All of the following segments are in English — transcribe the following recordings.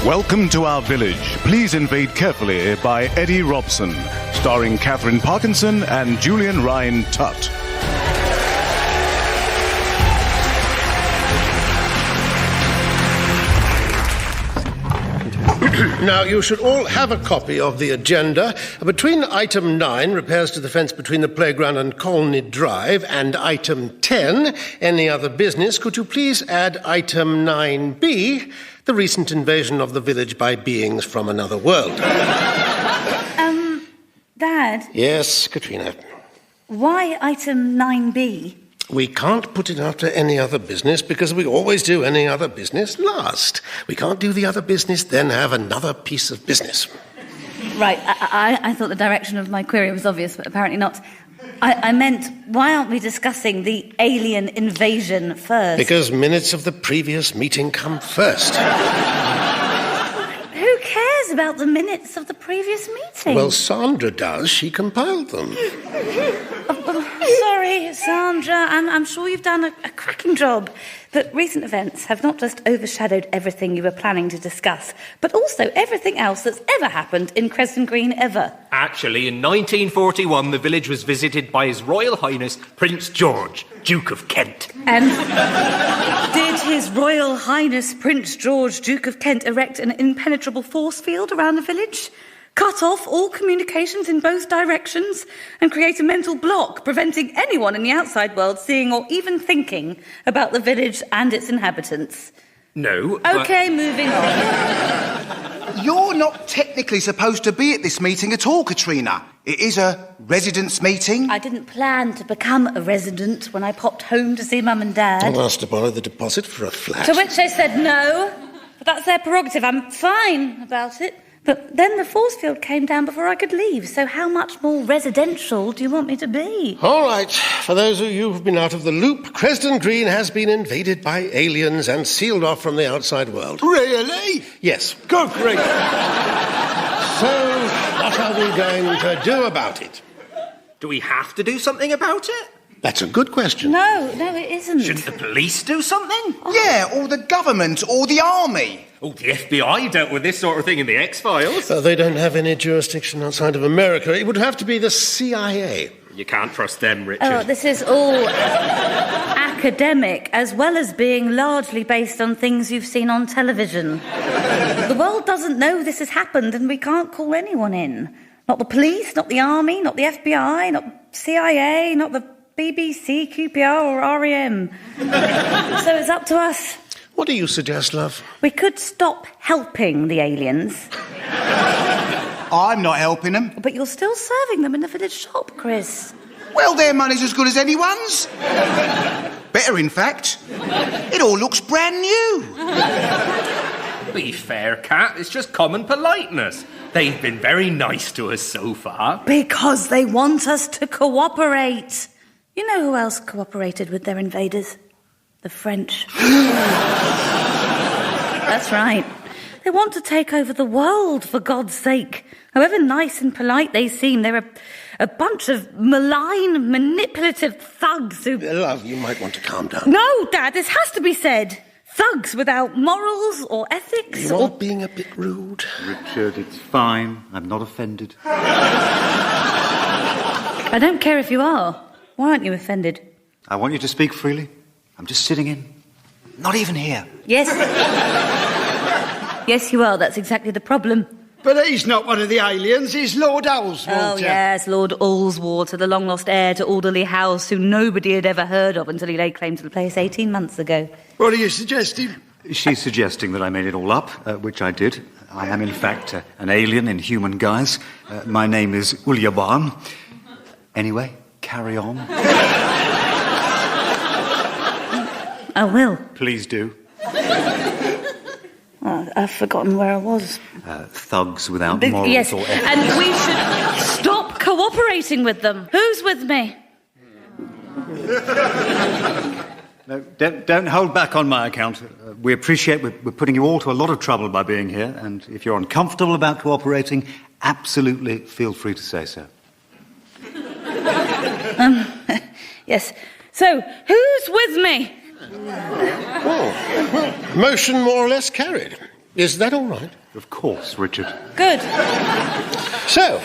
Welcome to Our Village. Please Invade Carefully by Eddie Robson, starring Catherine Parkinson and Julian Ryan Tutt. Now, you should all have a copy of the agenda. Between item 9, repairs to the fence between the playground and Colney Drive, and item 10, any other business, could you please add item 9B, the recent invasion of the village by beings from another world? Dad? Yes, Katrina? Why item 9B? We can't put it after any other business because we always do any other business last. We can't do the other business, then have another piece of business. Right, I thought the direction of my query was obvious, but apparently not. I meant, why aren't we discussing the alien invasion first? Because minutes of the previous meeting come first. Who cares about the minutes of the previous meeting? Well, Sandra does. She compiled them. Sorry, Sandra. I'm sure you've done a cracking job. But recent events have not just overshadowed everything you were planning to discuss, but also everything else that's ever happened in Cresdon Green ever. Actually, in 1941, the village was visited by His Royal Highness Prince George, Duke of Kent. And did His Royal Highness Prince George, Duke of Kent, erect an impenetrable force field around the village? Cut off all communications in both directions and create a mental block, preventing anyone in the outside world seeing or even thinking about the village and its inhabitants? No. OK, moving on. You're not technically supposed to be at this meeting at all, Katrina. It is a residents' meeting. I didn't plan to become a resident when I popped home to see Mum and Dad. I asked to borrow the deposit for a flat. To which they said no, but that's their prerogative. I'm fine about it. But then the force field came down before I could leave, so how much more residential do you want me to be? All right. For those of you who've been out of the loop, Cresdon Green has been invaded by aliens and sealed off from the outside world. Really? Yes. Good grief. So, what are we going to do about it? Do we have to do something about it? That's a good question. No, it isn't. Shouldn't the police do something? Yeah, or the government, or the army. Oh, the FBI dealt with this sort of thing in the X-Files. They don't have any jurisdiction outside of America. It would have to be the CIA. You can't trust them, Richard. Oh, this is all academic, as well as being largely based on things you've seen on television. The world doesn't know this has happened, and we can't call anyone in. Not the police, not the army, not the FBI, not the CIA, not the BBC, QPR or REM. So it's up to us. What do you suggest, love? We could stop helping the aliens. I'm not helping them. But you're still serving them in the village shop, Chris. Well, their money's as good as anyone's. Better, in fact. It all looks brand new. Be fair, Kat. It's just common politeness. They've been very nice to us so far. Because they want us to cooperate. You know who else cooperated with their invaders? The French. That's right. They want to take over the world, for God's sake. However nice and polite they seem, they're a bunch of malign, manipulative thugs who... Love, you might want to calm down. No, Dad, this has to be said. Thugs without morals or ethics. You are being a bit rude. Richard, it's fine. I'm not offended. I don't care if you are. Why aren't you offended? I want you to speak freely. I'm just sitting in. Not even here. Yes. Yes, you are. That's exactly the problem. But he's not one of the aliens. He's Lord Ullswater. Oh, yes, Lord Ullswater, the long-lost heir to Alderley House, who nobody had ever heard of until he laid claim to the place 18 months ago. What are you suggesting? She's suggesting that I made it all up, which I did. I am, in fact, an alien in human guise. My name is Uljabaan. Anyway, carry on. I will. Please do. Oh, I've forgotten where I was. Thugs without morals yes, or ethics. and we should stop cooperating with them. Who's with me? No, don't hold back on my account. We appreciate we're putting you all to a lot of trouble by being here, and if you're uncomfortable about cooperating, absolutely feel free to say so. Yes. So, who's with me? Oh, well, motion more or less carried. Is that all right? Of course, Richard. Good. So,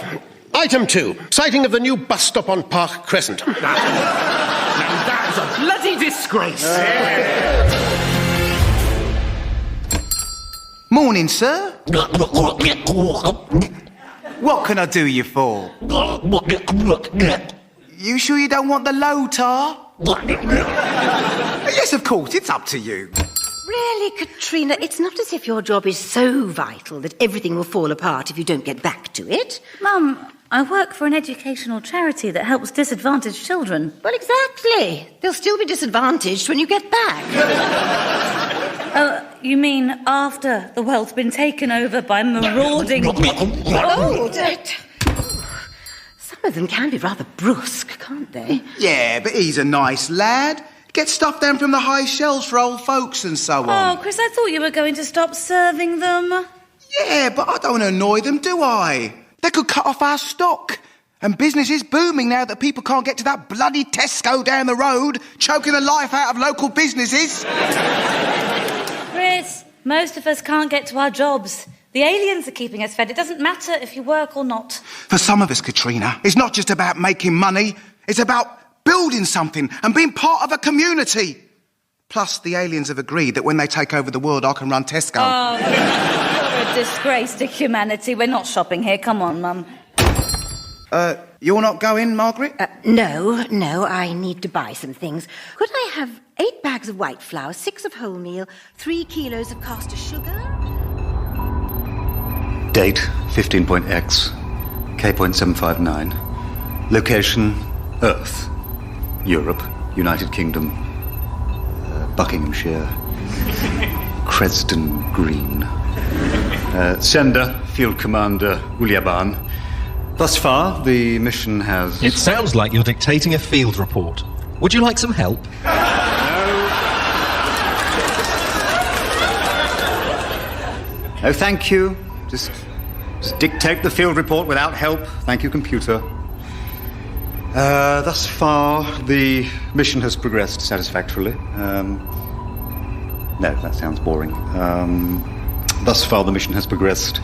item 2. Sighting of the new bus stop on Park Crescent. Now that's a bloody disgrace. Morning, sir. What can I do you for? You sure you don't want the low tar? Yes, of course, it's up to you. Really, Katrina, it's not as if your job is so vital that everything will fall apart if you don't get back to it. Mum, I work for an educational charity that helps disadvantaged children. Well, exactly. They'll still be disadvantaged when you get back. You mean after the world's been taken over by marauding... Some of them can be rather brusque, can't they? Yeah, but he's a nice lad. Get stuff down from the high shelves for old folks and so on. Oh, Chris, I thought you were going to stop serving them. Yeah, but I don't want to annoy them, do I? They could cut off our stock. And business is booming now that people can't get to that bloody Tesco down the road, choking the life out of local businesses. Chris, most of us can't get to our jobs. The aliens are keeping us fed. It doesn't matter if you work or not. For some of us, Katrina, it's not just about making money. It's about building something and being part of a community. Plus, the aliens have agreed that when they take over the world, I can run Tesco. Oh, you're a disgrace to humanity. We're not shopping here. Come on, Mum. You're not going, Margaret? No, I need to buy some things. Could I have 8 bags of white flour, 6 of wholemeal, 3 kilos of caster sugar? Date 15.x, K.759. Location Earth. Europe, United Kingdom, Buckinghamshire, Cresdon Green. Sender, Field Commander Uljabaan. Thus far, the mission has... It sounds like you're dictating a field report. Would you like some help? No, thank you. Just dictate the field report without help. Thank you, computer. Thus far, the mission has progressed satisfactorily. No, that sounds boring. Thus far, the mission has progressed.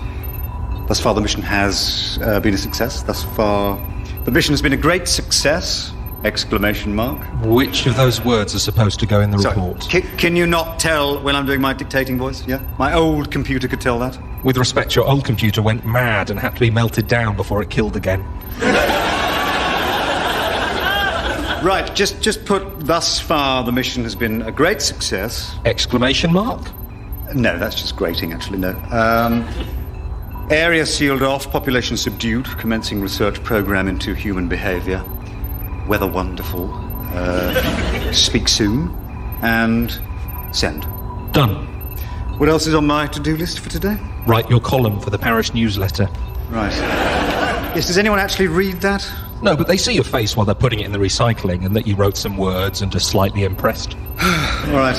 Thus far, the mission has been a success. Thus far, the mission has been a great success! Exclamation mark. Which of those words are supposed to go in the report? Can you not tell when I'm doing my dictating voice? Yeah? My old computer could tell that. With respect, your old computer went mad and had to be melted down before it killed again. Right, just put thus far the mission has been a great success. Exclamation mark? No, that's just grating, actually, no. Area sealed off, population subdued, commencing research program into human behaviour. Weather wonderful. Speak soon. And send. Done. What else is on my to-do list for today? Write your column for the parish newsletter. Right. Yes, does anyone actually read that? No, but they see your face while they're putting it in the recycling and that you wrote some words and are slightly impressed. All right.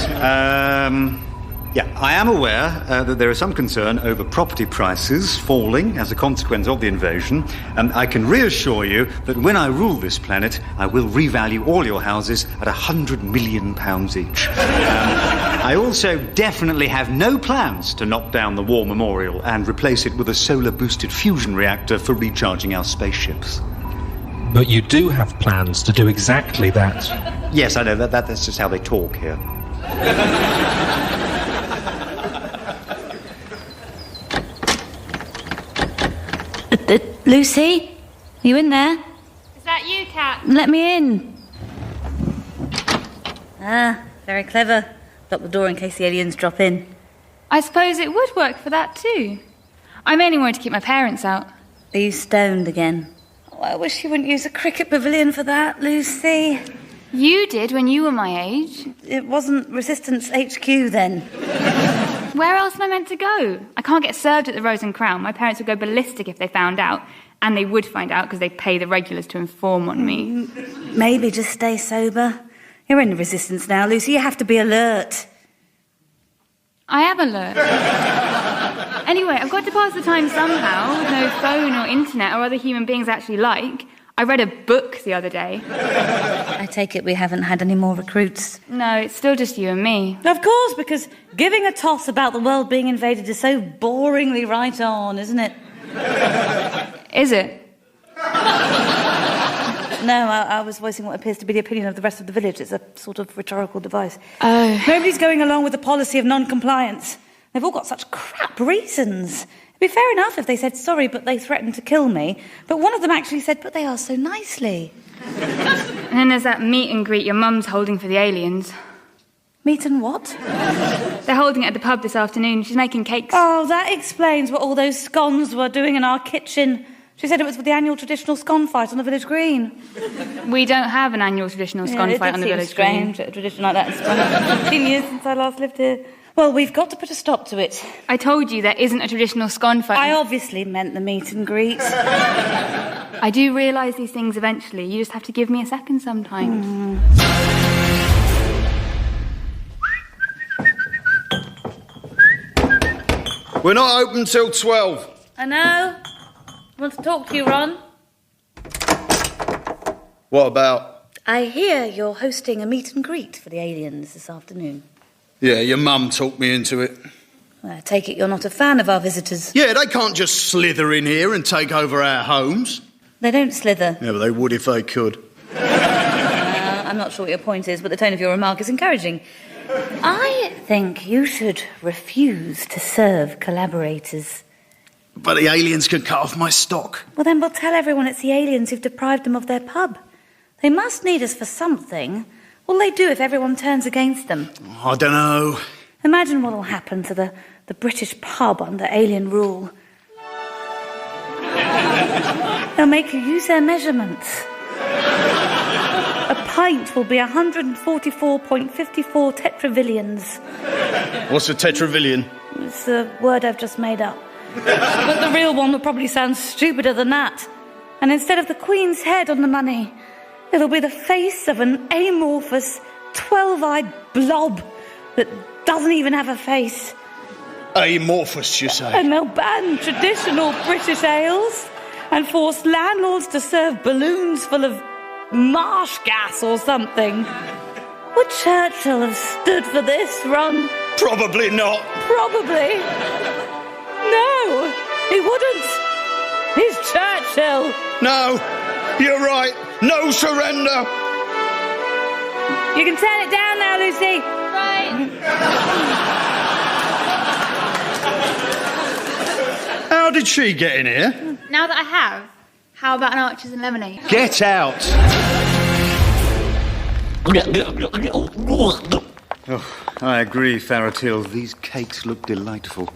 Yeah, I am aware that there is some concern over property prices falling as a consequence of the invasion, and I can reassure you that when I rule this planet, I will revalue all your houses at £100 million each. I also definitely have no plans to knock down the war memorial and replace it with a solar-boosted fusion reactor for recharging our spaceships. But you do have plans to do exactly that. Yes, I know. That's just how they talk here. Lucy? You in there? Is that you, Cat? Let me in. Ah, very clever. Lock the door in case the aliens drop in. I suppose it would work for that too. I mainly wanted to keep my parents out. Are you stoned again? Oh, I wish you wouldn't use a cricket pavilion for that, Lucy. You did when you were my age. It wasn't Resistance HQ then. Where else am I meant to go? I can't get served at the Rose and Crown. My parents would go ballistic if they found out. And they would find out because they pay the regulars to inform on me. Maybe just stay sober. You're in the Resistance now, Lucy. You have to be alert. I am alert. Anyway, I've got to pass the time somehow, with no phone or internet or other human beings I actually like. I read a book the other day. I take it we haven't had any more recruits. No, it's still just you and me. Of course, because giving a toss about the world being invaded is so boringly right on, isn't it? Is it? No, I was voicing what appears to be the opinion of the rest of the village. It's a sort of rhetorical device. Oh. Nobody's going along with the policy of non-compliance. They've all got such crap reasons. It'd be fair enough if they said sorry, but they threatened to kill me. But one of them actually said, but they are so nicely. And then there's that meet and greet your mum's holding for the aliens. Meet and what? They're holding it at the pub this afternoon. She's making cakes. Oh, that explains what all those scones were doing in our kitchen. She said it was for the annual traditional scone fight on the village green. We don't have an annual traditional scone fight on the village green. Strange, a tradition like that. It's been 15 years since I last lived here. Well, we've got to put a stop to it. I told you there isn't a traditional scone fight. I obviously meant the meet and greet. I do realise these things eventually. You just have to give me a second sometimes. We're not open till 12. I know. I want to talk to you, Ron. What about? I hear you're hosting a meet and greet for the aliens this afternoon. Yeah, your mum talked me into it. Well, I take it you're not a fan of our visitors. Yeah, they can't just slither in here and take over our homes. They don't slither. Yeah, but they would if they could. I'm not sure what your point is, but the tone of your remark is encouraging. I think you should refuse to serve collaborators. But the aliens can cut off my stock. Well, then we'll tell everyone it's the aliens who've deprived them of their pub. They must need us for something. What'll they do if everyone turns against them? I don't know. Imagine what'll happen to the British pub under alien rule. They'll make you use their measurements. A pint will be 144.54 tetravillions. What's a tetravillion? It's a word I've just made up. But the real one will probably sound stupider than that. And instead of the Queen's head on the money, it'll be the face of an amorphous, 12-eyed blob that doesn't even have a face. Amorphous, you say? And they'll ban traditional British ales and force landlords to serve balloons full of marsh gas or something. Would Churchill have stood for this, Ron? Probably not. Probably. No, he wouldn't. He's Churchill. No, you're right. No surrender. You can turn it down now, Lucy. Right. How did she get in here? Now that I have, how about an Archers and Lemonade? Get out! Oh, I agree, Faratil. These cakes look delightful.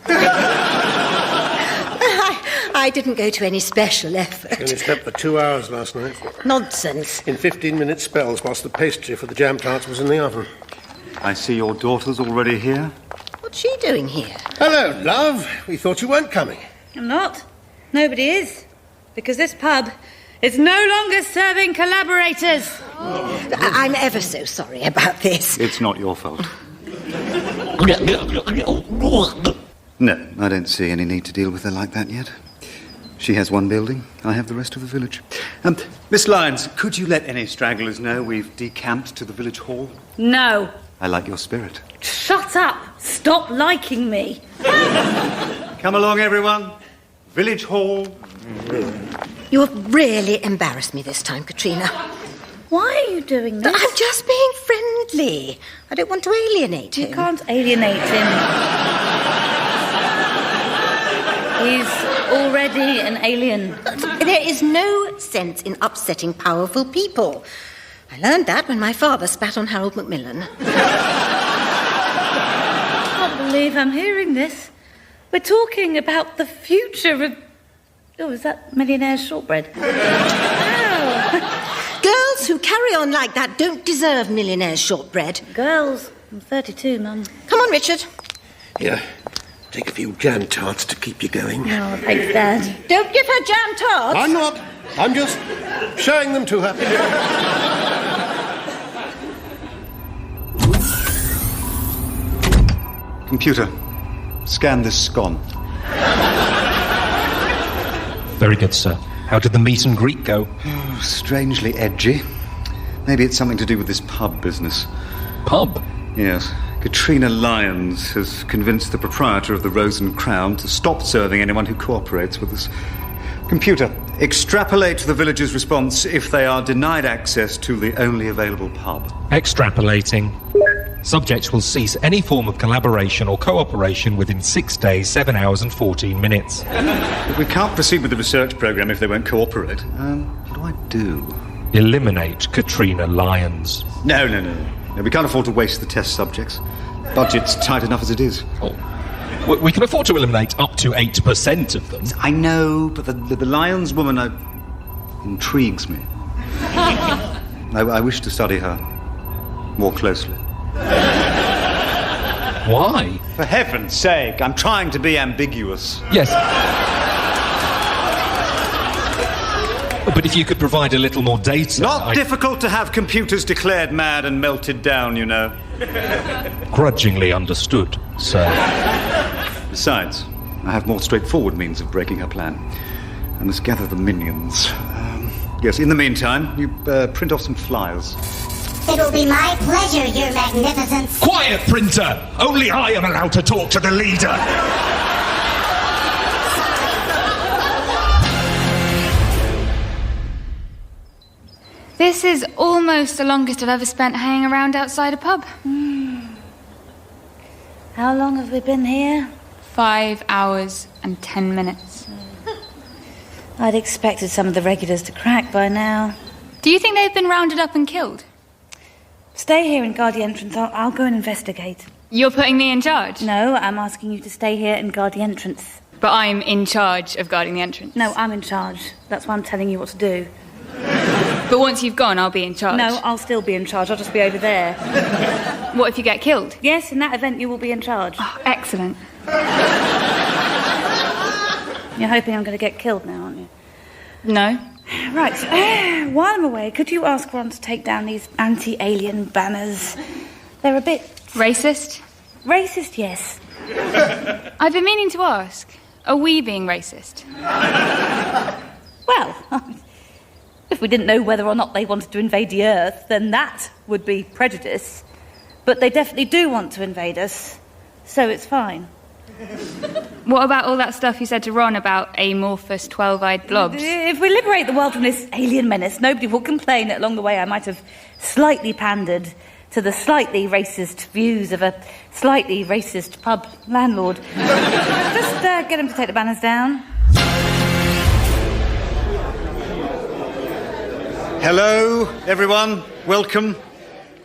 I didn't go to any special effort. Only slept for 2 hours last night. Nonsense. In 15-minute spells whilst the pastry for the jam tarts was in the oven. I see your daughter's already here. What's she doing here? Hello, love. We thought you weren't coming. I'm not. Nobody is. Because this pub is no longer serving collaborators. I'm ever so sorry about this. It's not your fault. No, I don't see any need to deal with her like that yet. She has one building, I have the rest of the village. Miss Lyons, could you let any stragglers know we've decamped to the village hall? No. I like your spirit. Shut up. Stop liking me. Come along, everyone. Village hall. You have really embarrassed me this time, Katrina. Why are you doing this? I'm just being friendly. I don't want to alienate him. You can't alienate him. He's already an alien. There is no sense in upsetting powerful people. I learned that when my father spat on Harold Macmillan. I can't believe I'm hearing this. We're talking about the future of... Oh, is that Millionaire's Shortbread? Girls who carry on like that don't deserve Millionaire's Shortbread. Girls? I'm 32, Mum. Come on, Richard. Here, take a few jam tarts to keep you going. Oh, thanks, Dad. Don't give her jam tarts. I'm not. I'm just showing them to her. Computer, scan this scone. Very good, sir. How did the meet and greet go? Oh, strangely edgy. Maybe it's something to do with this pub business. Pub? Yes. Katrina Lyons has convinced the proprietor of the Rose and Crown to stop serving anyone who cooperates with us. Computer, extrapolate the villagers' response if they are denied access to the only available pub. Extrapolating. Subjects will cease any form of collaboration or cooperation within 6 days, 7 hours and 14 minutes. But we can't proceed with the research programme if they won't cooperate. What do I do? Eliminate Katrina Lyons. No, we can't afford to waste the test subjects. Budget's tight enough as it is. Oh. We can afford to eliminate up to 8% of them. I know, but the Lyons woman intrigues me. I wish to study her more closely. Why? For heaven's sake, I'm trying to be ambiguous. Yes. But if you could provide a little more data... Not difficult to have computers declared mad and melted down, you know. Grudgingly understood, sir. Besides, I have more straightforward means of breaking her plan. I must gather the minions. Yes, in the meantime, you print off some flyers. It'll be my pleasure, Your Magnificence. Quiet, printer! Only I am allowed to talk to the leader! This is almost the longest I've ever spent hanging around outside a pub. How long have we been here? 5 hours and 10 minutes. I'd expected some of the regulars to crack by now. Do you think they've been rounded up and killed? Stay here and guard the entrance. I'll go and investigate. You're putting me in charge? No, I'm asking you to stay here and guard the entrance. But I'm in charge of guarding the entrance. No, I'm in charge. That's why I'm telling you what to do. But once you've gone, I'll be in charge. No, I'll still be in charge. I'll just be over there. What if you get killed? Yes, in that event you will be in charge. Oh, excellent. You're hoping I'm going to get killed now, aren't you? No. Right. While I'm away, could you ask Ron to take down these anti-alien banners? They're a bit... Racist? Racist, yes. I've been meaning to ask. Are we being racist? Well, if we didn't know whether or not they wanted to invade the Earth, then that would be prejudice. But they definitely do want to invade us, so it's fine. What about all that stuff you said to Ron about amorphous 12-eyed blobs? If we liberate the world from this alien menace, nobody will complain that along the way I might have slightly pandered to the slightly racist views of a slightly racist pub landlord. Just get him to take the banners down. Hello, everyone. Welcome.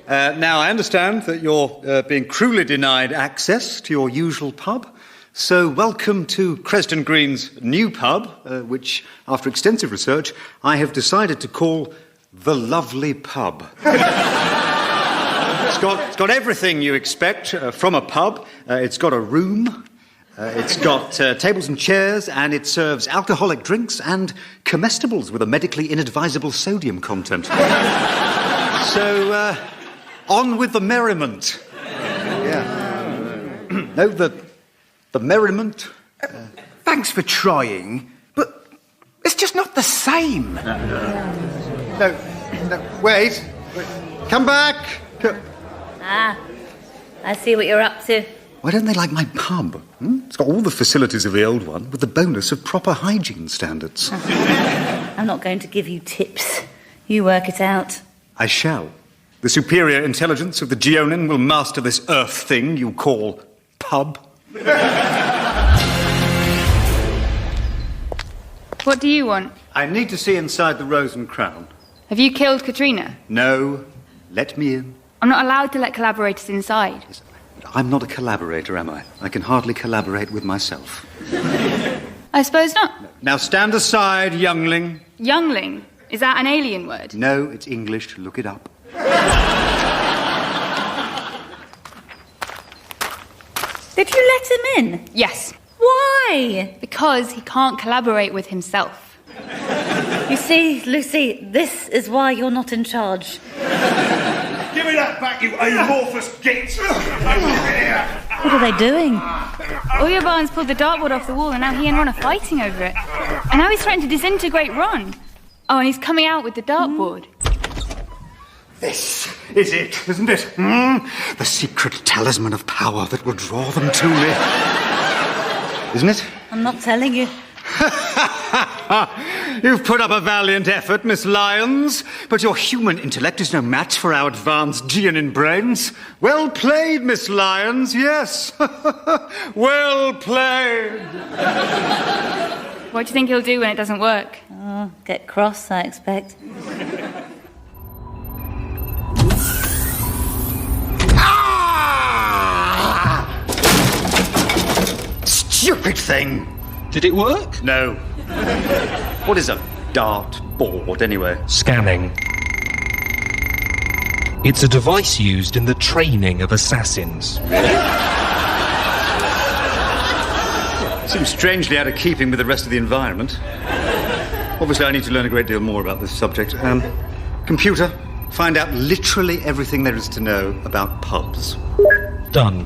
Now, I understand that you're being cruelly denied access to your usual pub. So welcome to Cresdon Green's new pub, which, after extensive research, I have decided to call The Lovely Pub. It's got everything you expect from a pub. It's got a room, it's got tables and chairs, and it serves alcoholic drinks and comestibles with a medically inadvisable sodium content. So, on with the merriment. Yeah. No, the merriment. Thanks for trying, but it's just not the same. No, wait. Come back. Ah, I see what you're up to. Why don't they like my pub? It's got all the facilities of the old one, with the bonus of proper hygiene standards. I'm not going to give you tips. You work it out. I shall. The superior intelligence of the Geonin will master this earth thing you call pub. What do you want? I need to see inside the Rose and Crown. Have you killed Katrina? No. Let me in. I'm not allowed to let collaborators inside. I'm not a collaborator, am I? I can hardly collaborate with myself. I suppose not. Now stand aside, youngling. Youngling? Is that an alien word? No, it's English. Look it up. Did you let him in? Yes. Why? Because he can't collaborate with himself. You see, Lucy, this is why you're not in charge. Give me that back, you amorphous git! What are they doing? Uljabaan's pulled the dartboard off the wall and now he and Ron are fighting over it. And now he's threatened to disintegrate Ron. Oh, and he's coming out with the dartboard. This is it, isn't it? The secret talisman of power that will draw them to me. Isn't it? I'm not telling you. You've put up a valiant effort, Miss Lyons, but your human intellect is no match for our advanced Geonin brains. Well played, Miss Lyons, yes. Well played. What do you think he'll do when it doesn't work? Oh, get cross, I expect. Stupid thing! Did it work? No. What is a dart board, anyway? Scanning. It's a device used in the training of assassins. Seems strangely out of keeping with the rest of the environment. Obviously, I need to learn a great deal more about this subject. Computer, find out literally everything there is to know about pubs. Done.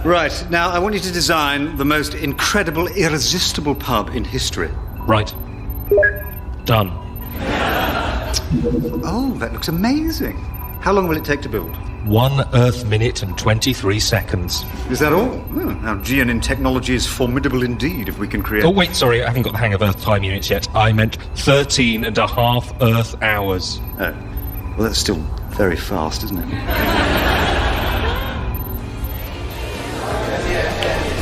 Right, now I want you to design the most incredible, irresistible pub in history. Right. Done. Oh, that looks amazing. How long will it take to build? 1 Earth minute and 23 seconds. Is that all? Now, Geonin technology is formidable indeed if we can create... Oh, wait, sorry, I haven't got the hang of Earth time units yet. I meant 13.5 Earth hours. Oh, well, that's still very fast, isn't it?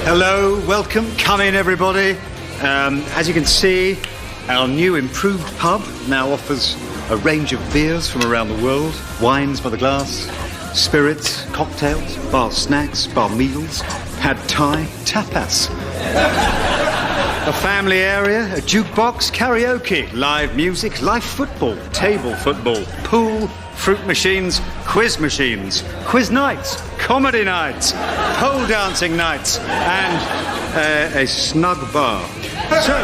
Hello, welcome, come in everybody. As you can see, our new improved pub now offers a range of beers from around the world, wines by the glass, spirits, cocktails, bar snacks, bar meals, pad thai, tapas. A family area, a jukebox, karaoke, live music, live football, table football, pool, fruit machines, quiz nights, comedy nights, pole dancing nights, and a snug bar. So,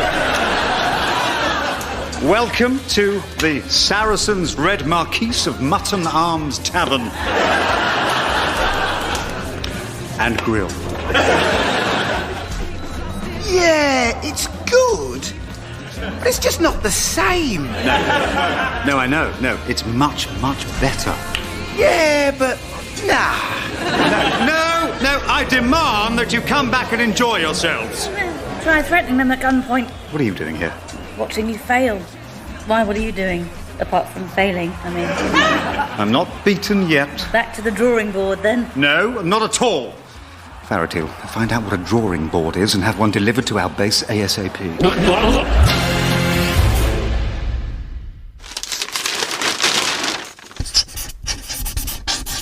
welcome to the Saracen's Red Marquise of Mutton Arms Tavern and Grill. Yeah, it's good. But it's just not the same. No, I know. No, it's much, much better. Yeah, but nah. No, I demand that you come back and enjoy yourselves. Try threatening them at gunpoint. What are you doing here? Watching you fail. Why, what are you doing? Apart from failing, I mean. I'm not beaten yet. Back to the drawing board, then. No, not at all. Faratil, find out what a drawing board is and have one delivered to our base ASAP.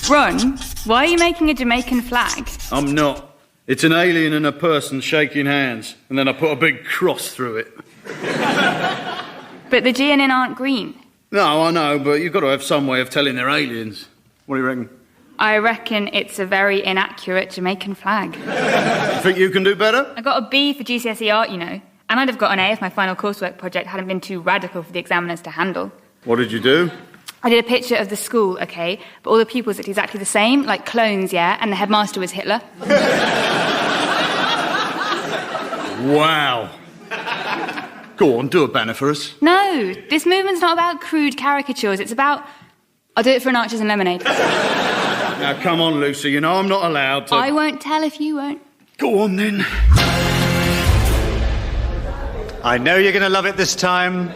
Ron, why are you making a Jamaican flag? I'm not. It's an alien and a person shaking hands, and then I put a big cross through it. But the Geonin aren't green. No, I know, but you've got to have some way of telling they're aliens. What do you reckon? I reckon it's a very inaccurate Jamaican flag. You think you can do better? I got a B for GCSE art, you know. And I'd have got an A if my final coursework project hadn't been too radical for the examiners to handle. What did you do? I did a picture of the school, OK? But all the pupils looked exactly the same, like clones, yeah? And the headmaster was Hitler. Wow. Go on, do a banner for us. No, this movement's not about crude caricatures. It's about... I'll do it for an Archers and Lemonade. Now, come on, Lucy, you know I'm not allowed to... I won't tell if you won't. Go on, then. I know you're going to love it this time.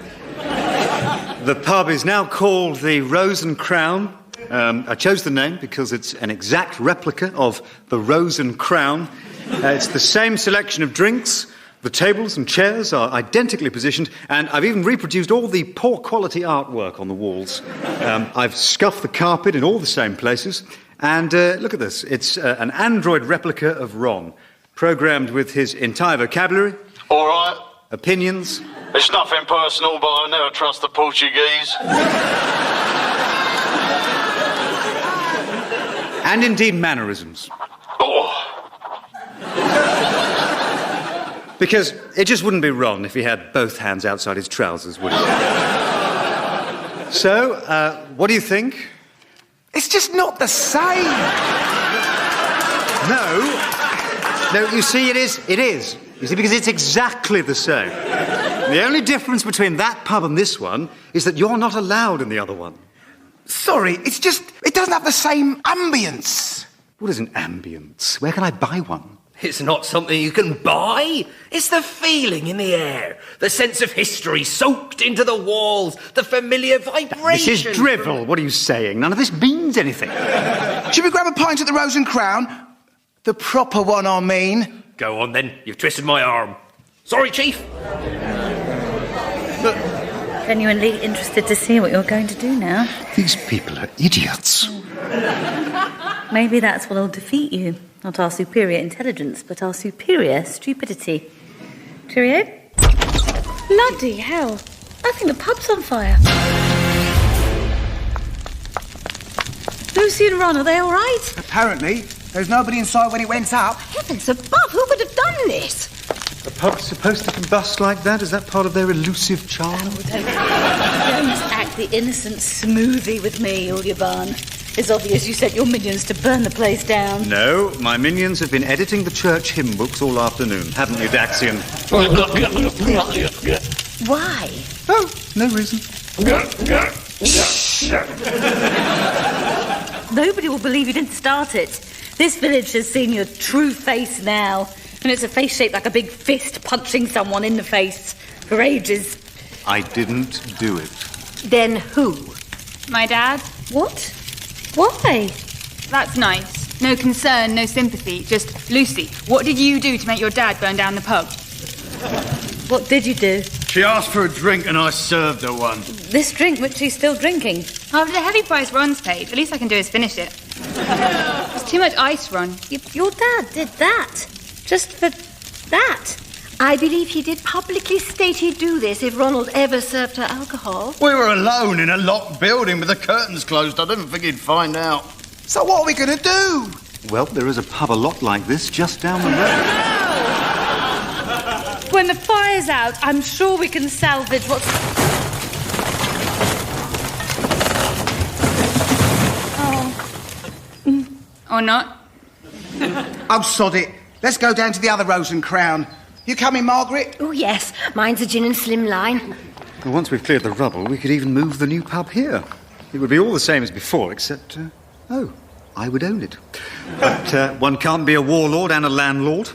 The pub is now called the Rose and Crown. I chose the name because it's an exact replica of the Rose and Crown. It's the same selection of drinks. The tables and chairs are identically positioned, and I've even reproduced all the poor quality artwork on the walls. I've scuffed the carpet in all the same places. And look at this. It's an android replica of Ron, programmed with his entire vocabulary. All right. Opinions. It's nothing personal, but I never trust the Portuguese. And indeed mannerisms. Oh. Because it just wouldn't be Ron if he had both hands outside his trousers, would it? So, what do you think? It's just not the same. No, you see, it is. You see, because it's exactly the same. The only difference between that pub and this one is that you're not allowed in the other one. Sorry, it's just... it doesn't have the same ambience. What is an ambience? Where can I buy one? It's not something you can buy. It's the feeling in the air, the sense of history soaked into the walls, the familiar vibration. This is drivel. What are you saying? None of this means anything. Should we grab a pint at the Rose and Crown? The proper one, I mean. Go on, then. You've twisted my arm. Sorry, Chief. Genuinely interested to see what you're going to do now. These people are idiots. Maybe that's what'll defeat you. Not our superior intelligence, but our superior stupidity. Cheerio? Bloody hell. I think the pub's on fire. Lucy and Ron, are they all right? Apparently. There's nobody inside when it went up. Heavens above, who would have done this? A pub's supposed to combust like that? Is that part of their elusive charm? Don't act the innocent smoothie with me, Uljabaan. It's obvious you sent your minions to burn the place down. No, my minions have been editing the church hymn books all afternoon, haven't you, Daxian? Why? Oh, no reason. Nobody will believe you didn't start it. This village has seen your true face now. And it's a face shaped like a big fist punching someone in the face for ages. I didn't do it. Then who? My dad. What? Why? That's nice. No concern, no sympathy. Just, Lucy, what did you do to make your dad burn down the pub? What did you do? She asked for a drink and I served her one. This drink which she's still drinking. After the heavy price Ron's paid, the least I can do is finish it. There's too much ice, Ron. Your dad did that. Just for that. I believe he did publicly state he'd do this if Ronald ever served her alcohol. We were alone in a locked building with the curtains closed. I didn't think he'd find out. So what are we going to do? Well, there is a pub a lot like this just down the road. When the fire's out, I'm sure we can salvage what's... Or not. Oh, sod it. Let's go down to the other Rose and Crown. You coming, Margaret? Oh, yes. Mine's a gin and slimline. Well, once we've cleared the rubble, we could even move the new pub here. It would be all the same as before, except, I would own it. But one can't be a warlord and a landlord.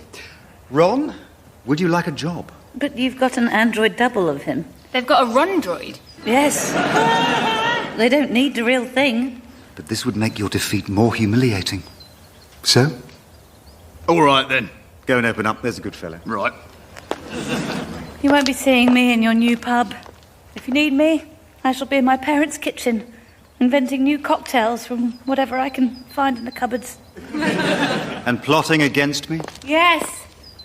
Ron, would you like a job? But you've got an android double of him. They've got a Ron droid. Yes. They don't need the real thing. But this would make your defeat more humiliating. So? All right, then. Go and open up. There's a good fellow. Right. You won't be seeing me in your new pub. If you need me, I shall be in my parents' kitchen, inventing new cocktails from whatever I can find in the cupboards. And plotting against me? Yes,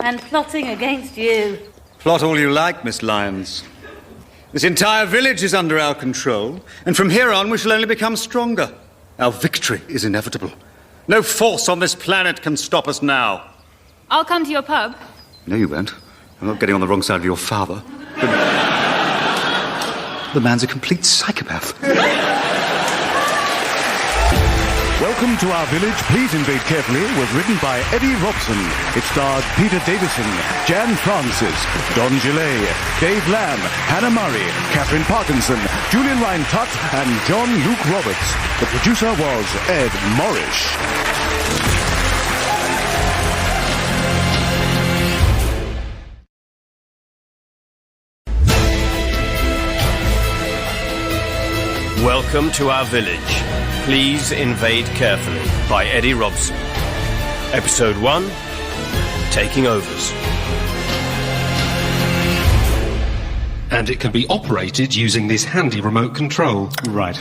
and plotting against you. Plot all you like, Miss Lyons. This entire village is under our control, and from here on we shall only become stronger. Our victory is inevitable. No force on this planet can stop us now. I'll come to your pub. No, you won't. I'm not getting on the wrong side of your father. The man's a complete psychopath. Welcome to Our Village, Please Invade Carefully was written by Eddie Robson. It starred Peter Davison, Jan Francis, Don Gillet, Dave Lamb, Hannah Murray, Catherine Parkinson, Julian Ryan-Tutt, and John Luke Roberts. The producer was Ed Morrish. Welcome to Our Village. Please Invade Carefully by Eddie Robson. Episode 1, Taking Overs. And it can be operated using this handy remote control. Right.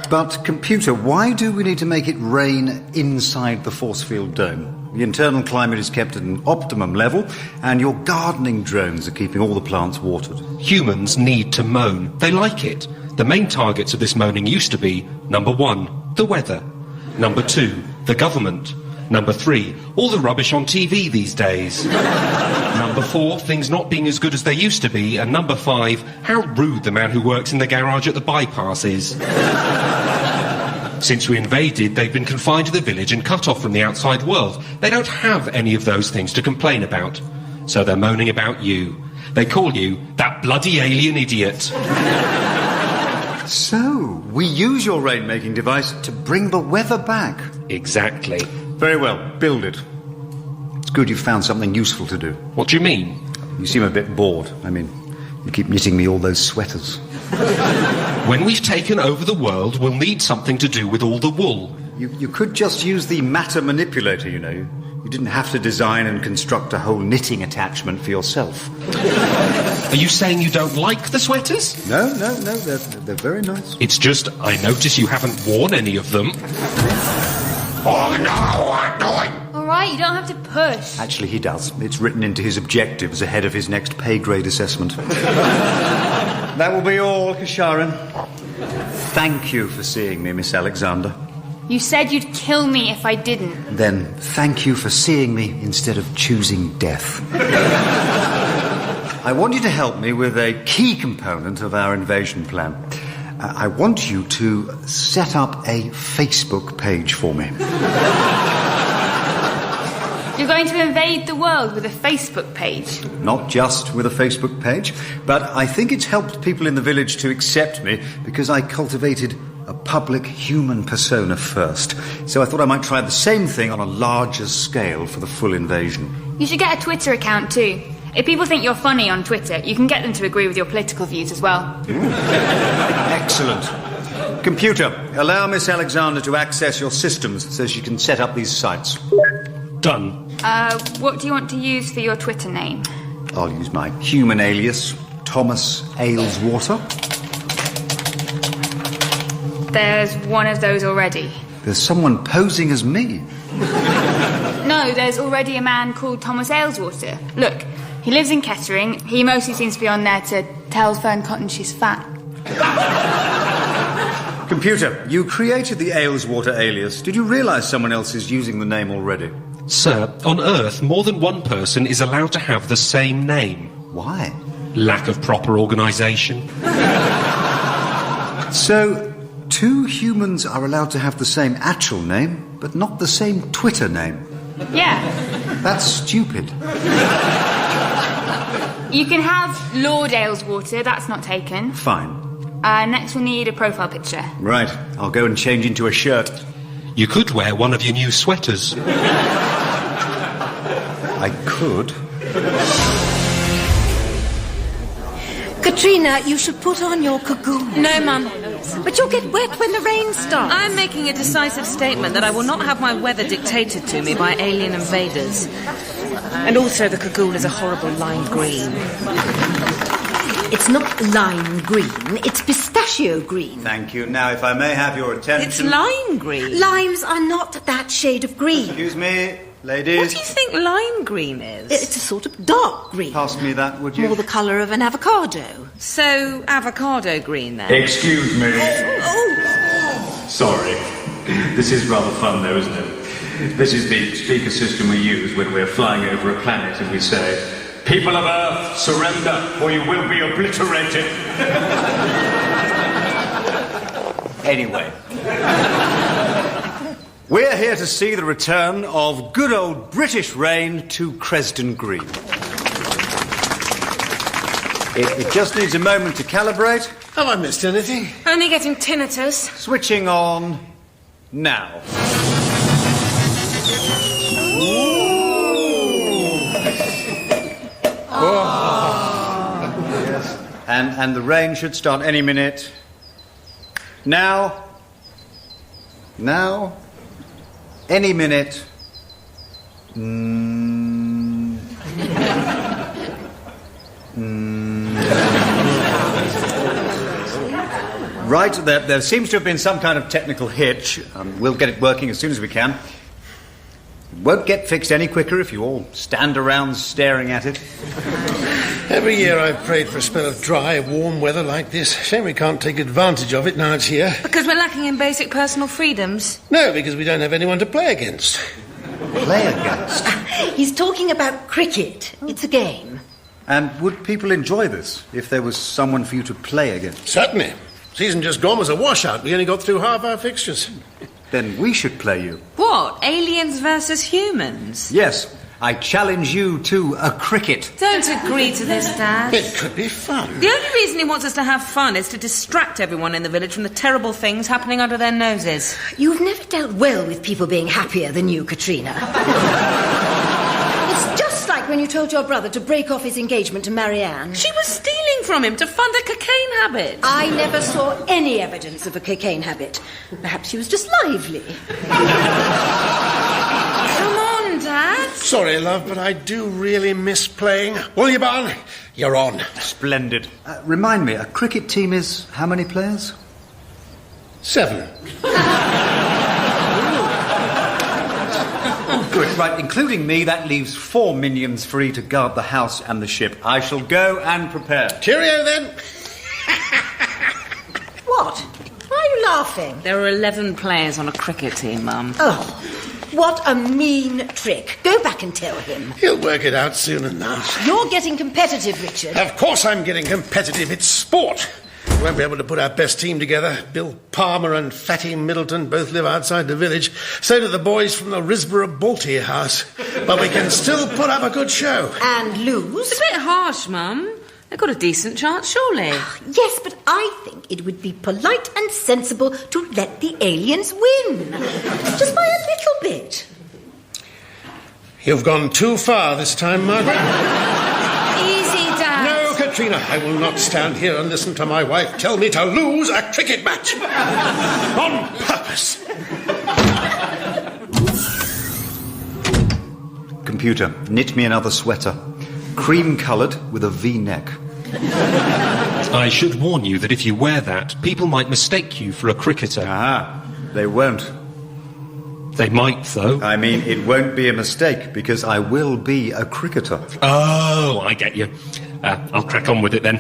But, computer, why do we need to make it rain inside the force field dome? The internal climate is kept at an optimum level, and your gardening drones are keeping all the plants watered. Humans need to moan. They like it. The main targets of this moaning used to be, number 1, the weather. Number 2, the government. Number 3, all the rubbish on TV these days. Number 4, things not being as good as they used to be. And number 5, how rude the man who works in the garage at the bypass is. Since we invaded, they've been confined to the village and cut off from the outside world. They don't have any of those things to complain about. So they're moaning about you. They call you that bloody alien idiot. So, we use your rain-making device to bring the weather back. Exactly. Very well, build it. It's good you've found something useful to do. What do you mean? You seem a bit bored. I mean, you keep knitting me all those sweaters. When we've taken over the world, we'll need something to do with all the wool. You could just use the matter manipulator, you know. You didn't have to design and construct a whole knitting attachment for yourself. Are you saying you don't like the sweaters? No, they're very nice. It's just, I notice you haven't worn any of them. Oh no, I'm going. All right, you don't have to push. Actually, he does. It's written into his objectives ahead of his next pay grade assessment. That will be all, Kasharin. Thank you for seeing me, Miss Alexander. You said you'd kill me if I didn't. Then thank you for seeing me instead of choosing death. I want you to help me with a key component of our invasion plan. I want you to set up a Facebook page for me. You're going to invade the world with a Facebook page? Not just with a Facebook page, but I think it's helped people in the village to accept me because I cultivated a public human persona first. So I thought I might try the same thing on a larger scale for the full invasion. You should get a Twitter account too. If people think you're funny on Twitter, you can get them to agree with your political views as well. Excellent. Computer, allow Miss Alexander to access your systems so she can set up these sites. Done. What do you want to use for your Twitter name? I'll use my human alias, Thomas Ayleswater. There's one of those already. There's someone posing as me. No, there's already a man called Thomas Ayleswater. Look, he lives in Kettering. He mostly seems to be on there to tell Fern Cotton she's fat. Computer, you created the Ayleswater alias. Did you realise someone else is using the name already? Sir, on Earth, more than one person is allowed to have the same name. Why? Lack of proper organisation. So, two humans are allowed to have the same actual name, but not the same Twitter name. Yeah. That's stupid. You can have Lord Ayleswater, that's not taken. Fine. Next we'll need a profile picture. Right, I'll go and change into a shirt. You could wear one of your new sweaters. I could. Katrina, you should put on your cocoon. No, Mum. But you'll get wet when the rain starts. I'm making a decisive statement that I will not have my weather dictated to me by alien invaders. And also the cocoon is a horrible lime green. It's not lime green, it's pistachio green. Thank you. Now, if I may have your attention... It's lime green. Limes are not that shade of green. Excuse me, ladies. What do you think lime green is? It's a sort of dark green. Pass me that, would you? More the colour of an avocado. So, avocado green then? Excuse me. Oh. Sorry. This is rather fun though, isn't it? This is the speaker system we use when we're flying over a planet and we say, "People of Earth, surrender, or you will be obliterated." Anyway. We're here to see the return of good old British rain to Cresdon Green. It just needs a moment to calibrate. Have I missed anything? Only getting tinnitus. Switching on now. Yes. And the rain should start any minute. Now. Any minute. Right, there seems to have been some kind of technical hitch. We'll get it working as soon as we can. It won't get fixed any quicker if you all stand around staring at it. Every year I've prayed for a spell of dry, warm weather like this. Shame we can't take advantage of it now it's here. Because we're lacking in basic personal freedoms? No, because we don't have anyone to play against. Play against? He's talking about cricket. It's a game. And would people enjoy this if there was someone for you to play against? Certainly. Season just gone was a washout. We only got through half our fixtures. Then we should play you. What? Aliens versus humans? Yes, I challenge you to a cricket. Don't agree to this, Dad. It could be fun. The only reason he wants us to have fun is to distract everyone in the village from the terrible things happening under their noses. You've never dealt well with people being happier than you, Katrina. It's just like when you told your brother to break off his engagement to Marianne. She was stealing from him to fund a cocaine habit. I never saw any evidence of a cocaine habit. Perhaps she was just lively. Come on, Dad. Sorry, love, but I do really miss playing. Uljabaan, you're on. Splendid. Remind me, a cricket team is how many players? 7. Good, right, including me, that leaves 4 minions free to guard the house and the ship. I shall go and prepare. Cheerio, then. What? Why are you laughing? There are 11 players on a cricket team, Mum. Oh, what a mean trick. Go back and tell him. He'll work it out soon enough. You're getting competitive, Richard. Of course I'm getting competitive. It's sport. We won't be able to put our best team together. Bill Palmer and Fatty Middleton both live outside the village. So do the boys from the Risborough Balti house. But we can still put up a good show. And lose? It's a bit harsh, Mum. They've got a decent chance, surely. Yes, but I think it would be polite and sensible to let the aliens win. Just by a little bit. You've gone too far this time, Margaret. Easy, Dad. No, Katrina, I will not stand here and listen to my wife tell me to lose a cricket match. On purpose. Computer, knit me another sweater. Cream-coloured with a V-neck. I should warn you that if you wear that, people might mistake you for a cricketer. Ah, they won't. They might, though. I mean, it won't be a mistake, because I will be a cricketer. Oh, I get you. I'll crack on with it then.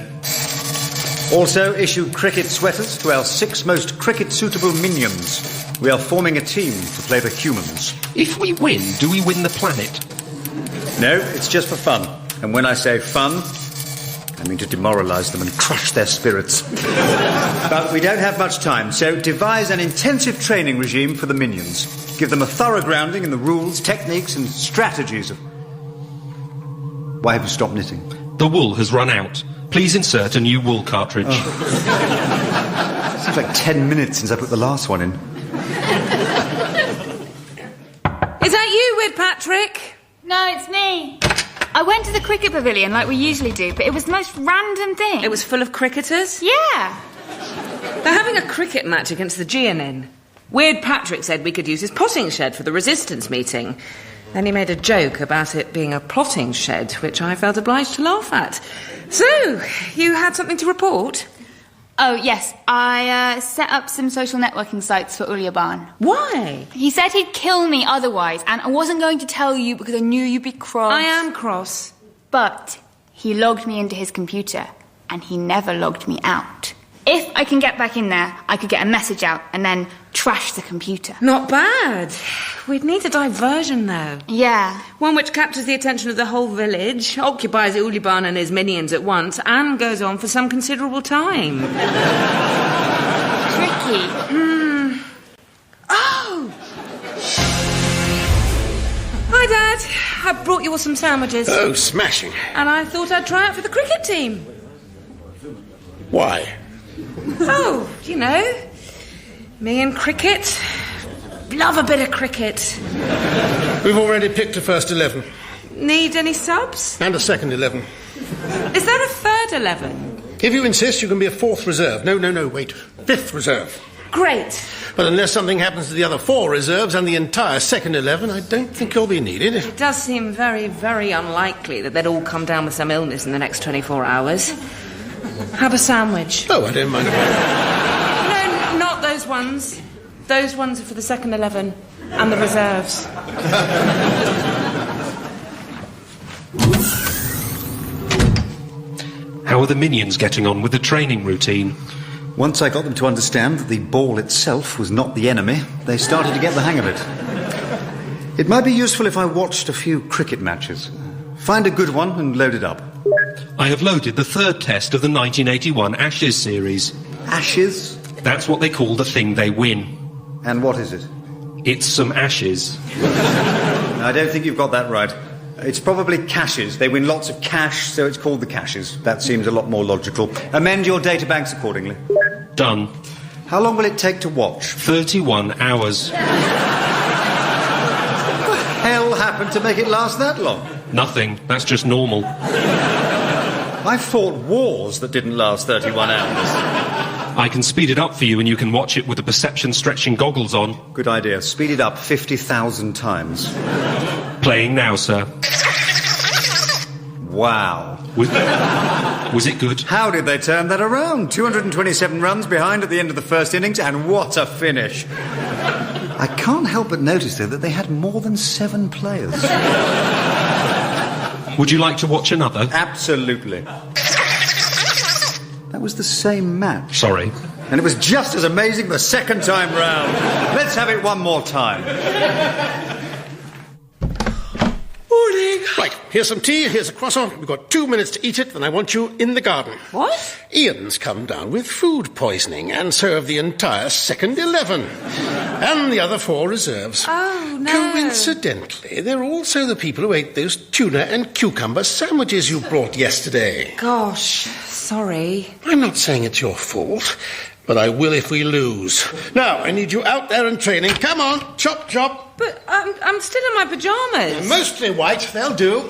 Also issued cricket sweaters to our 6 most cricket-suitable minions. We are forming a team to play the humans. If we win, do we win the planet? No, it's just for fun. And when I say fun, I mean to demoralise them and crush their spirits. But we don't have much time, so devise an intensive training regime for the minions. Give them a thorough grounding in the rules, techniques and strategies of... Why have you stopped knitting? The wool has run out. Please insert a new wool cartridge. Oh. Seems like 10 minutes since I put the last one in. Is that you, Weird Patrick? No, it's me. I went to the cricket pavilion like we usually do, but it was the most random thing. It was full of cricketers? Yeah. They're having a cricket match against the Geonin. Weird Patrick said we could use his potting shed for the resistance meeting. Then he made a joke about it being a plotting shed, which I felt obliged to laugh at. So, you had something to report? Oh, yes. I set up some social networking sites for Uljabaan. Why? He said he'd kill me otherwise, and I wasn't going to tell you because I knew you'd be cross. I am cross. But he logged me into his computer, and he never logged me out. If I can get back in there, I could get a message out and then trash the computer. Not bad. We'd need a diversion, though. Yeah. One which captures the attention of the whole village, occupies Uljabaan and his minions at once, and goes on for some considerable time. Tricky. Oh! Hi, Dad. I brought you all some sandwiches. Oh, smashing. And I thought I'd try out for the cricket team. Why? Oh, you know, me and cricket. Love a bit of cricket. We've already picked a first 11. Need any subs? And a second 11. Is there a third 11? If you insist, you can be a 4th reserve. No, wait. 5th reserve. Great. But unless something happens to the other 4 reserves and the entire second 11, I don't think you'll be needed. It does seem very, very unlikely that they'd all come down with some illness in the next 24 hours. Have a sandwich. Oh, I don't mind about that. No, not those ones. Those ones are for the second 11 and the reserves. How are the minions getting on with the training routine? Once I got them to understand that the ball itself was not the enemy, they started to get the hang of it. It might be useful if I watched a few cricket matches. Find a good one and load it up. I have loaded the 3rd test of the 1981 Ashes series. Ashes? That's what they call the thing they win. And what is it? It's some ashes. I don't think you've got that right. It's probably caches. They win lots of cash, so it's called the caches. That seems a lot more logical. Amend your databanks accordingly. Done. How long will it take to watch? 31 hours. What the hell happened to make it last that long? Nothing. That's just normal. I fought wars that didn't last 31 hours. I can speed it up for you and you can watch it with the perception-stretching goggles on. Good idea. Speed it up 50,000 times. Playing now, sir. Wow. Was it good? How did they turn that around? 227 runs behind at the end of the first innings, and what a finish. I can't help but notice, though, that they had more than 7 players. Would you like to watch another? Absolutely. That was the same match. Sorry. And it was just as amazing the second time round. Let's have it one more time. Morning. Right, here's some tea, here's a croissant. We've got 2 minutes to eat it, then I want you in the garden. What? Ian's come down with food poisoning and so have the entire second 11. And the other 4 reserves. Oh, no. Coincidentally, they're also the people who ate those tuna and cucumber sandwiches you brought yesterday. Gosh, sorry. I'm not saying it's your fault, but I will if we lose. Now, I need you out there and training. Come on, chop, chop. But I'm still in my pyjamas. Mostly white, they'll do.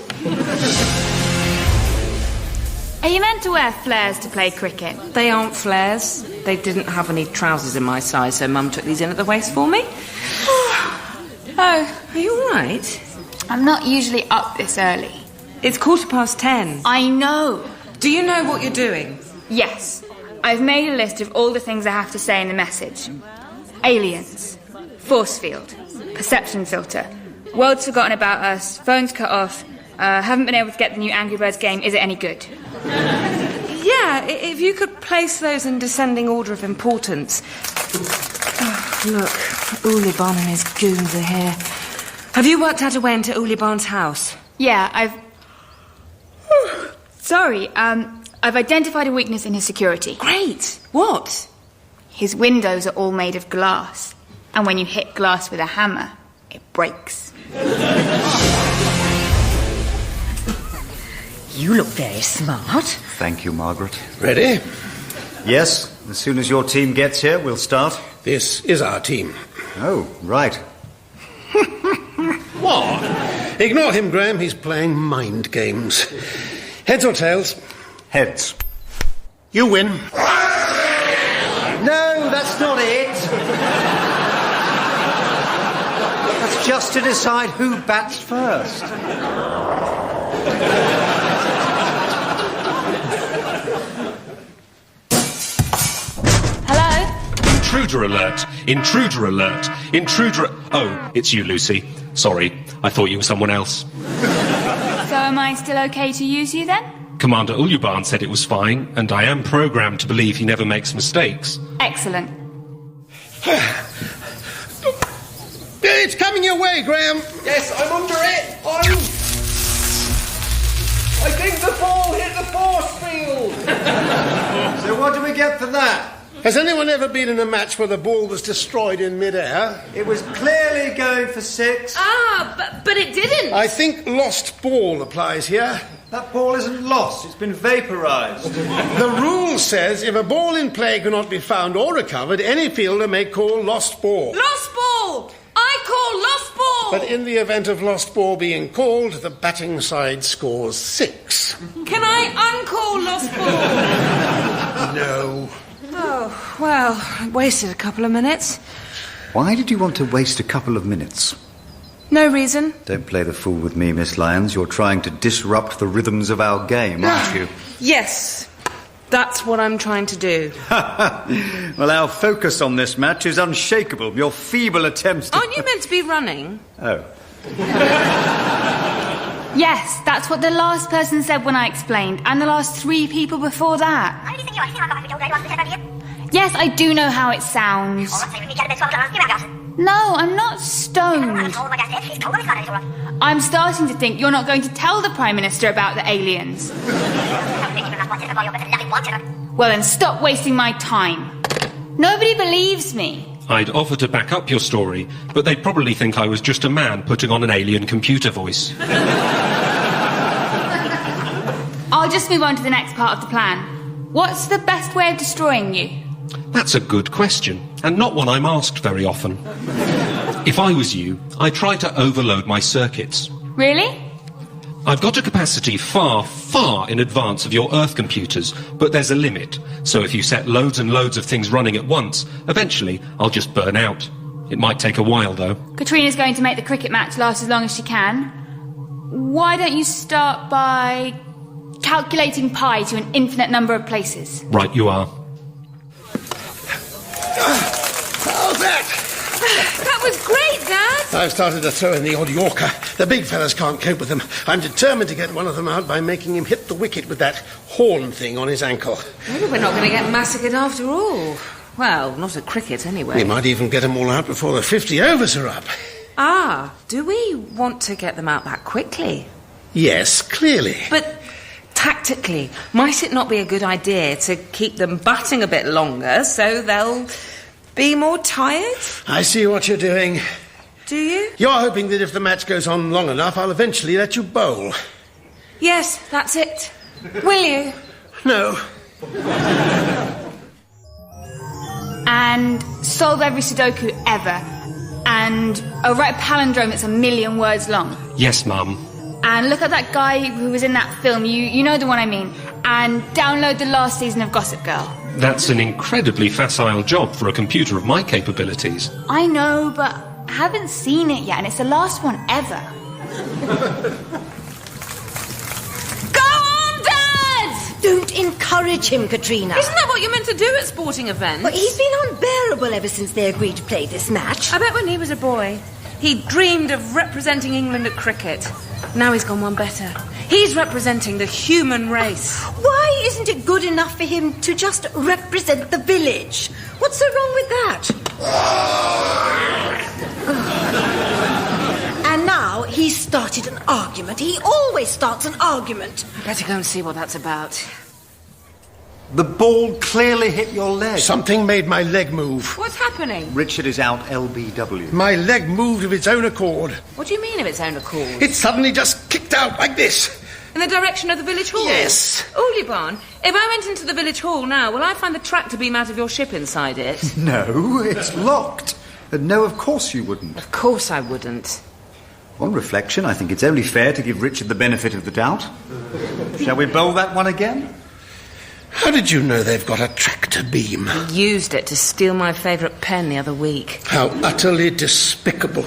Are you meant to wear flares to play cricket? They aren't flares. They didn't have any trousers in my size, so Mum took these in at the waist for me. Oh, are you all right? I'm not usually up this early. It's 10:15. I know. Do you know what you're doing? Yes. I've made a list of all the things I have to say in the message. Aliens. Force field. Perception filter. World's forgotten about us. Phones cut off. Haven't been able to get the new Angry Birds game. Is it any good? Yeah, if you could place those in descending order of importance. Oh, look, Uljabaan and his goons are here. Have you worked out a way into Uljabaan's house? Yeah, Sorry, I've identified a weakness in his security. Great. What? His windows are all made of glass. And when you hit glass with a hammer, it breaks. You look very smart. Thank you, Margaret. Ready? Yes, as soon as your team gets here, we'll start. This is our team. Oh, right. What? Ignore him, Graham. He's playing mind games. Heads or tails? Heads. You win. No, that's not it. That's just to decide who bats first. Hello? Intruder alert! Intruder alert! Intruder... Oh, it's you, Lucy. Sorry, I thought you were someone else. So am I still okay to use you then? Commander Uljabaan said it was fine, and I am programmed to believe he never makes mistakes. Excellent. It's coming your way, Graham. Yes, I'm under it. I think the ball hit the force field. So what do we get for that? Has anyone ever been in a match where the ball was destroyed in midair? It was clearly going for 6. But it didn't. I think lost ball applies here. That ball isn't lost. It's been vaporised. The rule says if a ball in play cannot be found or recovered, any fielder may call lost ball. Lost ball! I call lost ball! But in the event of lost ball being called, the batting side scores 6. Can I uncall lost ball? No. Oh, well, I wasted a couple of minutes. Why did you want to waste a couple of minutes? No reason. Don't play the fool with me, Miss Lyons. You're trying to disrupt the rhythms of our game, aren't you? Yes, that's what I'm trying to do. Well, our focus on this match is unshakable. Your feeble attempts to... Aren't you meant to be running? Oh. Yes, that's what the last person said when I explained, and the last 3 people before that. Yes, I do know how it sounds. No, I'm not stoned. I'm starting to think you're not going to tell the Prime Minister about the aliens. Well, then stop wasting my time. Nobody believes me. I'd offer to back up your story, but they'd probably think I was just a man putting on an alien computer voice. I'll just move on to the next part of the plan. What's the best way of destroying you? That's a good question, and not one I'm asked very often. If I was you, I'd try to overload my circuits. Really? I've got a capacity far, far in advance of your Earth computers, but there's a limit. So if you set loads and loads of things running at once, eventually I'll just burn out. It might take a while, though. Katrina's going to make the cricket match last as long as she can. Why don't you start by calculating pi to an infinite number of places? Right, you are. How's that? That was great, Dad! I've started to throw in the odd Yorker. The big fellas can't cope with them. I'm determined to get one of them out by making him hit the wicket with that horn thing on his ankle. Maybe we're not going to get massacred after all. Well, not at cricket, anyway. We might even get them all out before the 50 overs are up. Ah, do we want to get them out that quickly? Yes, clearly. But tactically, might it not be a good idea to keep them batting a bit longer so they'll be more tired? I see what you're doing. Do you? You're hoping that if the match goes on long enough, I'll eventually let you bowl. Yes, that's it. Will you? No. And solve every Sudoku ever. And write a palindrome that's 1,000,000 words long. Yes, Mum. And look at that guy who was in that film, you know the one I mean. And download the last season of Gossip Girl. That's an incredibly facile job for a computer of my capabilities. I know, but I haven't seen it yet, and it's the last one ever. Go on, Dad! Don't encourage him, Katrina. Isn't that what you're meant to do at sporting events? Well, he's been unbearable ever since they agreed to play this match. I bet when he was a boy, he dreamed of representing England at cricket. Now he's gone one better. He's representing the human race. Why isn't it good enough for him to just represent the village? What's so wrong with that? And now he's started an argument. He always starts an argument. I better go and see what that's about. The ball clearly hit your leg. Something made my leg move. What's happening? Richard is out LBW. My leg moved of its own accord. What do you mean of its own accord? It suddenly just kicked out like this. In the direction of the village hall? Yes. Uljabaan, if I went into the village hall now, will I find the tractor beam out of your ship inside it? No, it's locked. No, of course you wouldn't. Of course I wouldn't. On reflection, I think it's only fair to give Richard the benefit of the doubt. Shall we bowl that one again? How did you know they've got a tractor beam? He used it to steal my favourite pen the other week. How utterly despicable.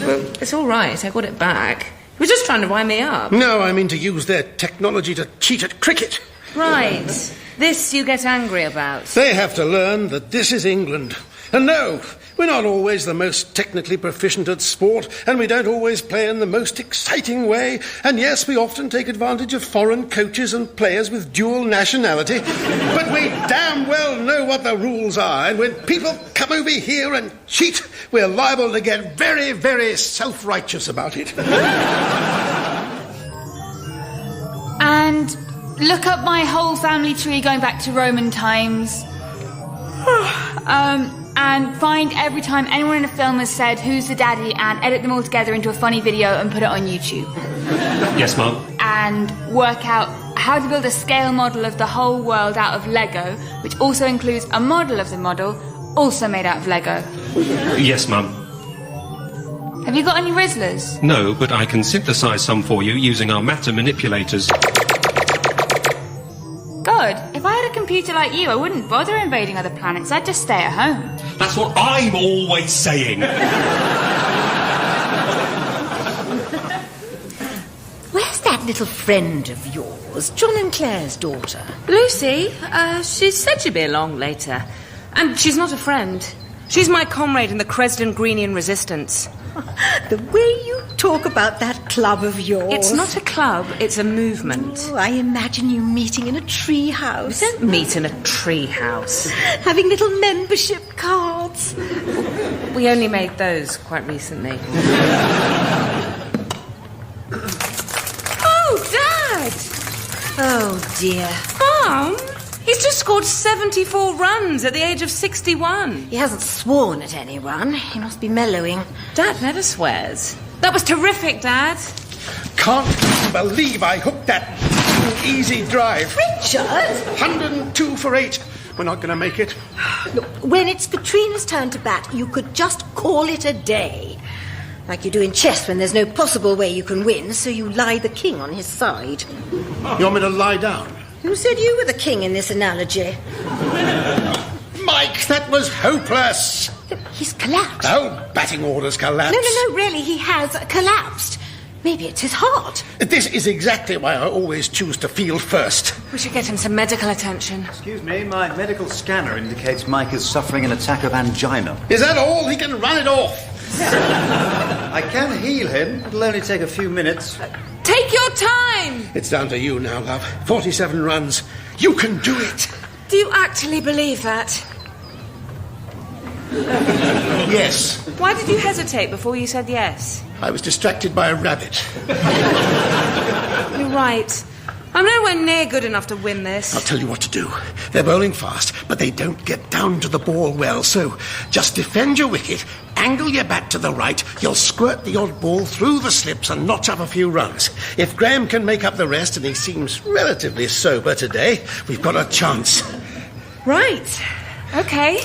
Well, it's all right. I got it back. He was just trying to wind me up. No, I mean to use their technology to cheat at cricket. Right. This you get angry about. They have to learn that this is England. And no, we're not always the most technically proficient at sport, and we don't always play in the most exciting way. And yes, we often take advantage of foreign coaches and players with dual nationality. But we damn well know what the rules are, and when people come over here and cheat, we're liable to get very, very self-righteous about it. And look up my whole family tree going back to Roman times. And find every time anyone in a film has said, "Who's the daddy?" and edit them all together into a funny video and put it on YouTube. Yes, Mum. And work out how to build a scale model of the whole world out of Lego, which also includes a model of the model, also made out of Lego. Yes, Mum. Have you got any Rizzlers? No, but I can synthesise some for you using our matter manipulators. Good. If I had a computer like you, I wouldn't bother invading other planets. I'd just stay at home. That's what I'm always saying. Where's that little friend of yours, John and Claire's daughter? Lucy, she said she'd be along later. And she's not a friend. She's my comrade in the Cresdon Green resistance. The way you talk about that club of yours. It's not a club, it's a movement. Oh, I imagine you meeting in a tree house. We don't meet in a tree house. Having little membership cards. We only made those quite recently. Oh, Dad! Oh, dear. Mum, He's just scored 74 runs at the age of 61. He hasn't sworn at anyone. He must be mellowing. Dad never swears. That was terrific, Dad. Can't believe I hooked that easy drive. Richard! 102 for 8. We're not going to make it. Look, when it's Katrina's turn to bat, you could just call it a day. Like you do in chess when there's no possible way you can win, so you lie the king on his side. You want me to lie down? Who said you were the king in this analogy? Mike, that was hopeless. He's collapsed. Oh, batting orders collapsed. No, really, he has collapsed. Maybe it's his heart. This is exactly why I always choose to field first. We should get him some medical attention. Excuse me, my medical scanner indicates Mike is suffering an attack of angina. Is that all? He can run it off. I can heal him. It'll only take a few minutes. Take your time! It's down to you now, love. 47 runs. You can do it. Do you actually believe that? Yes. Why did you hesitate before you said yes? I was distracted by a rabbit. You're right. I'm nowhere near good enough to win this. I'll tell you what to do. They're bowling fast, but they don't get down to the ball well, so just defend your wicket, angle your bat to the right, you'll squirt the odd ball through the slips and notch up a few runs. If Graham can make up the rest, and he seems relatively sober today, we've got a chance. Right. Okay.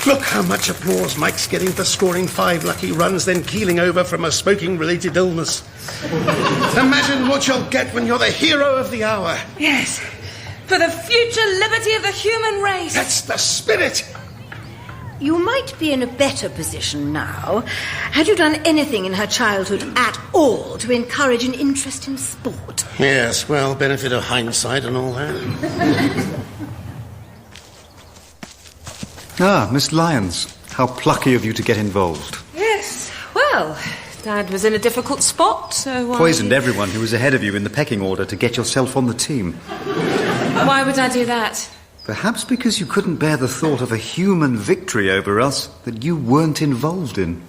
Look how much applause Mike's getting for scoring 5 lucky runs, then keeling over from a smoking-related illness. Imagine what you'll get when you're the hero of the hour. Yes. For the future liberty of the human race. That's the spirit. You might be in a better position now. Had you done anything in her childhood at all to encourage an interest in sport? Yes, well, benefit of hindsight and all that. Miss Lyons. How plucky of you to get involved. Yes. Well, Dad was in a difficult spot, so... Poisoned everyone who was ahead of you in the pecking order to get yourself on the team. Why would I do that? Perhaps because you couldn't bear the thought of a human victory over us that you weren't involved in.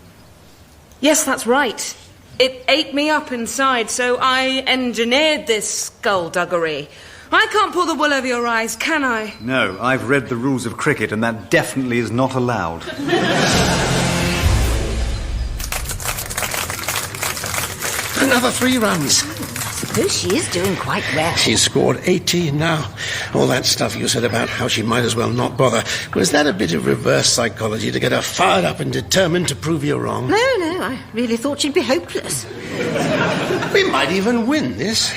Yes, that's right. It ate me up inside, so I engineered this skullduggery. I can't pull the wool over your eyes, can I? No, I've read the rules of cricket, and that definitely is not allowed. Another 3 runs. I suppose she is doing quite well. She's scored 18 now. All that stuff you said about how she might as well not bother, was that a bit of reverse psychology to get her fired up and determined to prove you wrong? No, I really thought she'd be hopeless. We might even win this.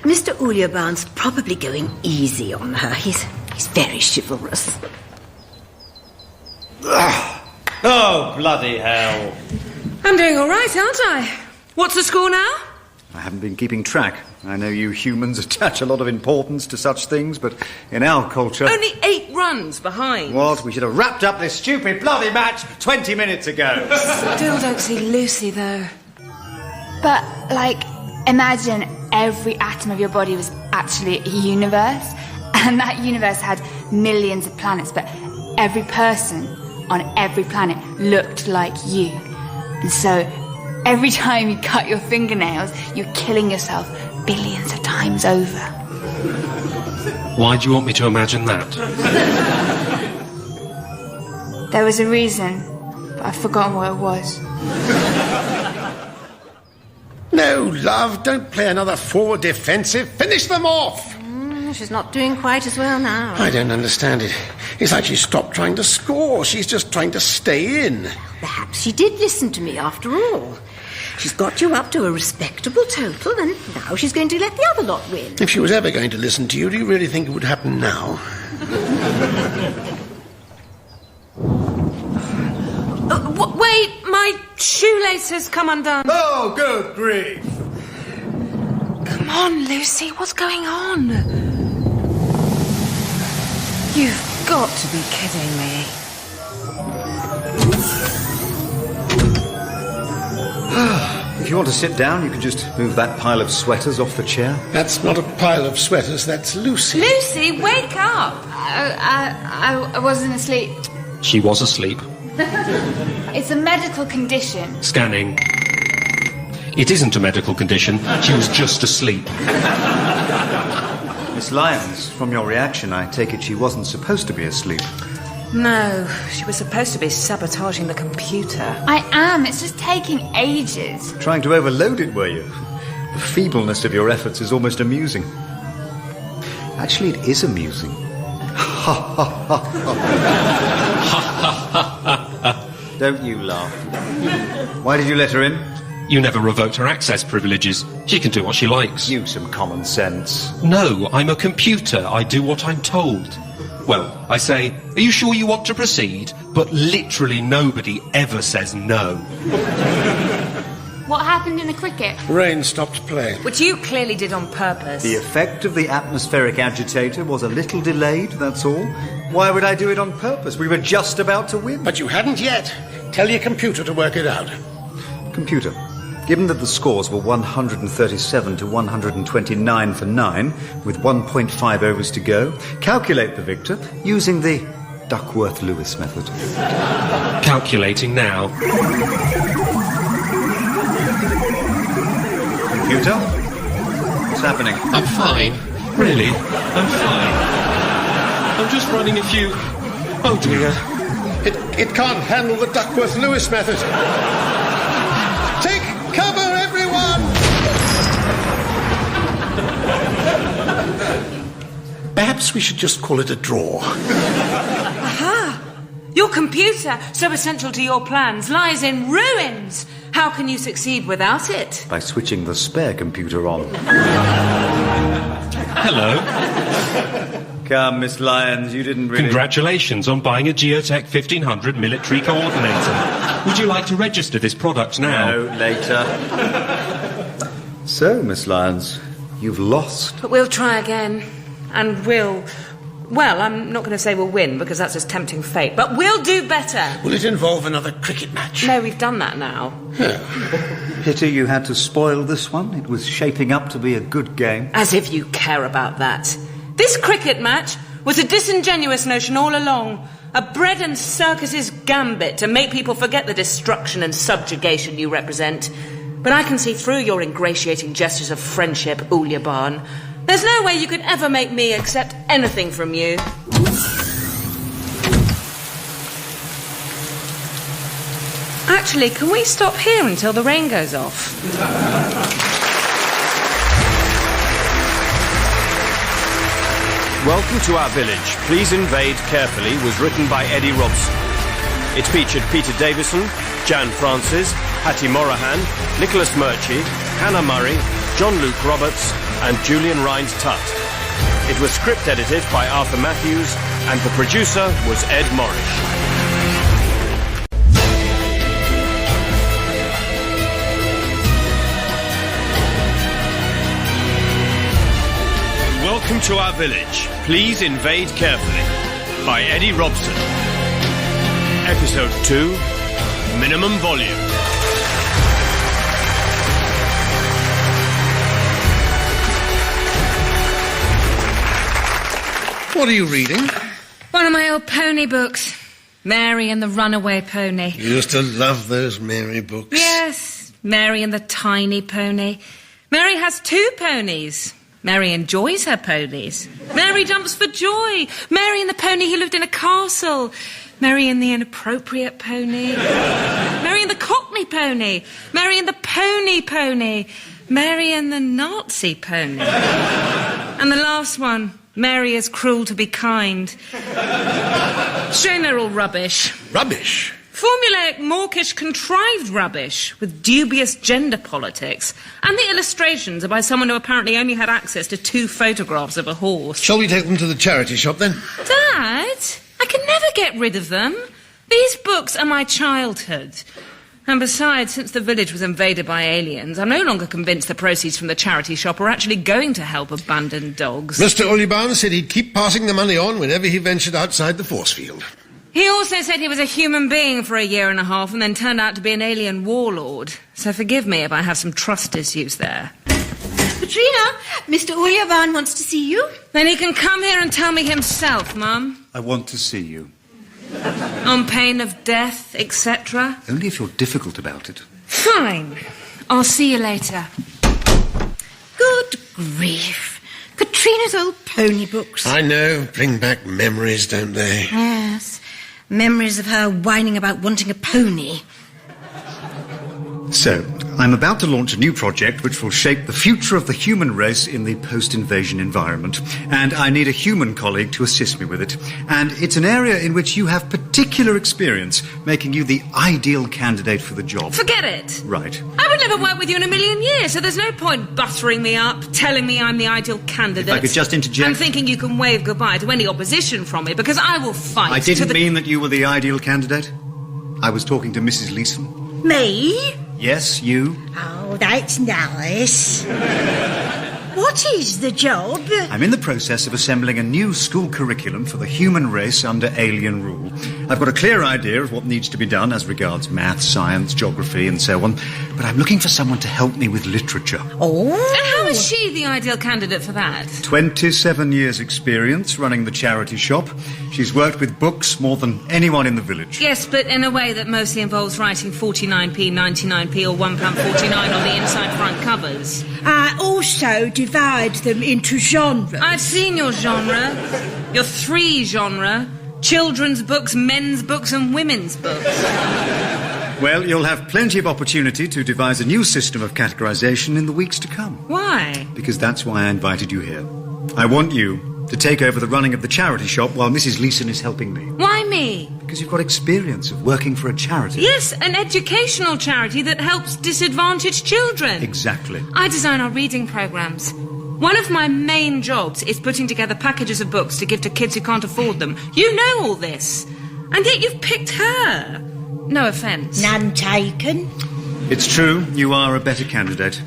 Mr. Uljabaan's probably going easy on her. He's very chivalrous. Oh, bloody hell. I'm doing all right, aren't I? What's the score now? I haven't been keeping track. I know you humans attach a lot of importance to such things, but in our culture... Only 8 runs behind. What? We should have wrapped up this stupid bloody match 20 minutes ago. Still don't see Lucy, though. But, imagine every atom of your body was actually a universe, and that universe had millions of planets, but every person on every planet looked like you. And so, every time you cut your fingernails, you're killing yourself billions of times over. Why do you want me to imagine that? There was a reason, but I've forgotten what it was. No, love, don't play another forward defensive. Finish them off. She's not doing quite as well now. I don't understand it. It's like she stopped trying to score. She's just trying to stay in. Perhaps she did listen to me after all. She's got you up to a respectable total, and now she's going to let the other lot win. If she was ever going to listen to you, do you really think it would happen now? Wait, my shoelace has come undone. Oh, good grief. Come on, Lucy, what's going on? You've got to be kidding me. If you want to sit down, you can just move that pile of sweaters off the chair. That's not a pile of sweaters, that's Lucy. Lucy, wake up! I wasn't asleep. She was asleep. It's a medical condition. Scanning. It isn't a medical condition. She was just asleep. Miss Lyons, from your reaction, I take it she wasn't supposed to be asleep. No, she was supposed to be sabotaging the computer. I am. It's just taking ages. Trying to overload it, were you? The feebleness of your efforts is almost amusing. Actually, it is amusing. Don't you laugh. Why did you let her in? You never revoked her access privileges. She can do what she likes. Use some common sense. No, I'm a computer. I do what I'm told. Well, I say, are you sure you want to proceed? But literally nobody ever says no. What happened in the cricket? Rain stopped playing. Which you clearly did on purpose. The effect of the atmospheric agitator was a little delayed, that's all. Why would I do it on purpose? We were just about to win. But you hadn't yet. Tell your computer to work it out. Computer, given that the scores were 137 to 129 for 9, with 1.5 overs to go, calculate the victor using the Duckworth-Lewis method. Calculating now. Computer? What's happening? I'm fine. Really? I'm fine. I'm just running a few... Oh, dear. It can't handle the Duckworth-Lewis method. Take cover, everyone! Perhaps we should just call it a draw. Aha! Your computer, so essential to your plans, lies in ruins. How can you succeed without it? By switching the spare computer on. Hello. Come, Miss Lyons, you didn't really... Congratulations on buying a Geotech 1500 military coordinator. Would you like to register this product now? No, later. So, Miss Lyons, you've lost. But we'll try again. And we'll... Well, I'm not going to say we'll win, because that's just tempting fate. But we'll do better. Will it involve another cricket match? No, we've done that now. Pity you had to spoil this one. It was shaping up to be a good game. As if you care about that. This cricket match was a disingenuous notion all along. A bread and circuses gambit to make people forget the destruction and subjugation you represent. But I can see through your ingratiating gestures of friendship, Uljabaan. There's no way you could ever make me accept anything from you. Actually, can we stop here until the rain goes off? Welcome to Our Village. Please Invade Carefully was written by Eddie Robson. It featured Peter Davison, Jan Francis, Hattie Morahan, Nicholas Murchie, Hannah Murray, John Luke Roberts and Julian Rhines-Tutt. It was script edited by Arthur Matthews and the producer was Ed Morrish. Welcome to Our Village. Please Invade Carefully by Eddie Robson. Episode 2, Minimum Volume. What are you reading? One of my old pony books. Mary and the Runaway Pony. You used to love those Mary books. Yes, Mary and the Tiny Pony. Mary has 2 ponies. Mary enjoys her ponies. Mary jumps for joy. Mary and the pony who lived in a castle. Mary and the Inappropriate Pony. Mary and the Cockney Pony. Mary and the Pony Pony. Mary and the Nazi Pony. And the last one, Mary is Cruel to be Kind. Shame they're all rubbish. Rubbish? Formulaic, mawkish, contrived rubbish with dubious gender politics. And the illustrations are by someone who apparently only had access to 2 photographs of a horse. Shall we take them to the charity shop, then? Dad, I can never get rid of them. These books are my childhood. And besides, since the village was invaded by aliens, I'm no longer convinced the proceeds from the charity shop are actually going to help abandoned dogs. Mr. Uljabaan said he'd keep passing the money on whenever he ventured outside the force field. He also said he was a human being for a year and a half and then turned out to be an alien warlord. So forgive me if I have some trust issues there. Katrina, Mr. Uljabaan wants to see you. Then he can come here and tell me himself, Mum. I want to see you. On pain of death, etc. Only if you're difficult about it. Fine. I'll see you later. Good grief. Katrina Katrina's old pony books. I know. Bring back memories, don't they? Yes. Memories of her whining about wanting a pony. So, I'm about to launch a new project which will shape the future of the human race in the post-invasion environment. And I need a human colleague to assist me with it. And it's an area in which you have particular experience, making you the ideal candidate for the job. Forget it. Right. I would never work with you in a million years, so there's no point buttering me up, telling me I'm the ideal candidate. If I could just interject... I'm thinking you can wave goodbye to any opposition from me, because I will fight. I didn't mean that you were the ideal candidate. I was talking to Mrs. Leeson. Me? Yes, you. Oh, that's nice. What is the job? I'm in the process of assembling a new school curriculum for the human race under alien rule. I've got a clear idea of what needs to be done as regards math, science, geography and so on, but I'm looking for someone to help me with literature. Oh. And how is she the ideal candidate for that? 27 years experience running the charity shop. She's worked with books more than anyone in the village. Yes, but in a way that mostly involves writing 49p, 99p or £1.49 on the inside front covers. I also divide them into genres. I've seen your genre. Your 3 genre. Children's books, men's books and women's books. Well, you'll have plenty of opportunity to devise a new system of categorisation in the weeks to come. Why? Because that's why I invited you here. I want you to take over the running of the charity shop while Mrs. Leeson is helping me. Why me? Because you've got experience of working for a charity. Yes, an educational charity that helps disadvantaged children. Exactly. I design our reading programmes. One of my main jobs is putting together packages of books to give to kids who can't afford them. You know all this. And yet you've picked her. No offence. None taken. It's true, you are a better candidate.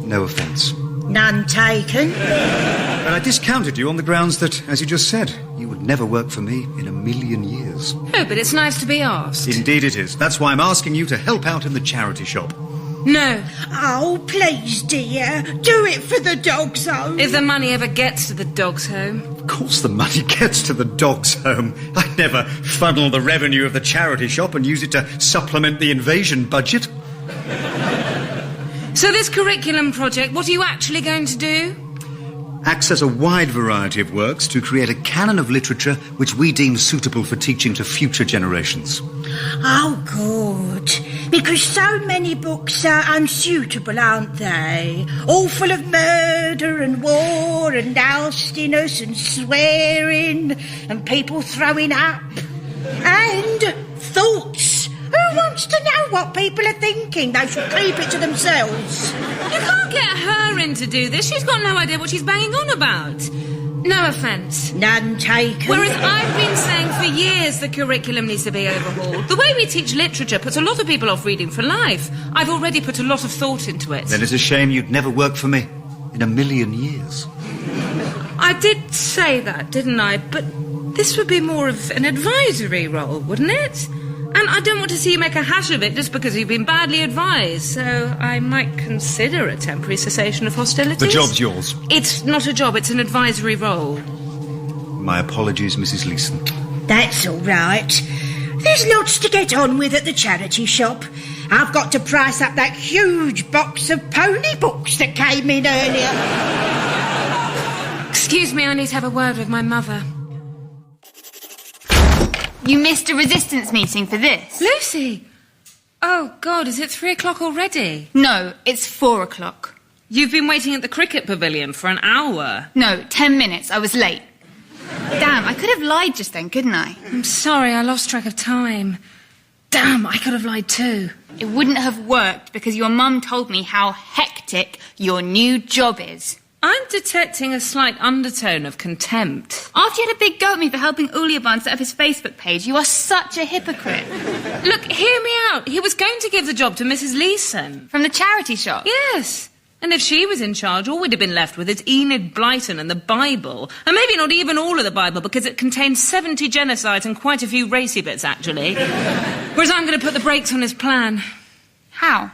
No offence. None taken. But I discounted you on the grounds that, as you just said, you would never work for me in a million years. No, but it's nice to be asked. Indeed it is. That's why I'm asking you to help out in the charity shop. No. Oh, please, dear. Do it for the dog's home. If the money ever gets to the dog's home. Of course the money gets to the dog's home. I'd never funnel the revenue of the charity shop and use it to supplement the invasion budget. So this curriculum project, what are you actually going to do? Access a wide variety of works to create a canon of literature which we deem suitable for teaching to future generations. Oh, good. Because so many books are unsuitable, aren't they? All full of murder and war and nastiness and swearing and people throwing up. And thoughts. Who wants to know what people are thinking? They should keep it to themselves. You can't get her in to do this. She's got no idea what she's banging on about. No offence. None taken. Whereas I've been saying for years the curriculum needs to be overhauled. The way we teach literature puts a lot of people off reading for life. I've already put a lot of thought into it. Then it's a shame you'd never work for me in a million years. I did say that, didn't I? But this would be more of an advisory role, wouldn't it? And I don't want to see you make a hash of it just because you've been badly advised, so I might consider a temporary cessation of hostilities. The job's yours. It's not a job, it's an advisory role. My apologies, Mrs. Leeson. That's all right. There's lots to get on with at the charity shop. I've got to price up that huge box of pony books that came in earlier. Excuse me, I need to have a word with my mother. You missed a resistance meeting for this. Lucy! Oh, God, is it 3 o'clock already? No, it's 4 o'clock. You've been waiting at the cricket pavilion for an hour. No, 10 minutes. I was late. Damn, I could have lied just then, couldn't I? I'm sorry, I lost track of time. Damn, I could have lied too. It wouldn't have worked because your mum told me how hectic your new job is. I'm detecting a slight undertone of contempt. After you had a big go at me for helping Uljabaan set up his Facebook page, you are such a hypocrite. Look, hear me out. He was going to give the job to Mrs. Leeson. From the charity shop? Yes. And if she was in charge, all we'd have been left with is Enid Blyton and the Bible. And maybe not even all of the Bible, because it contains 70 genocides and quite a few racy bits, actually. Whereas I'm going to put the brakes on his plan. How?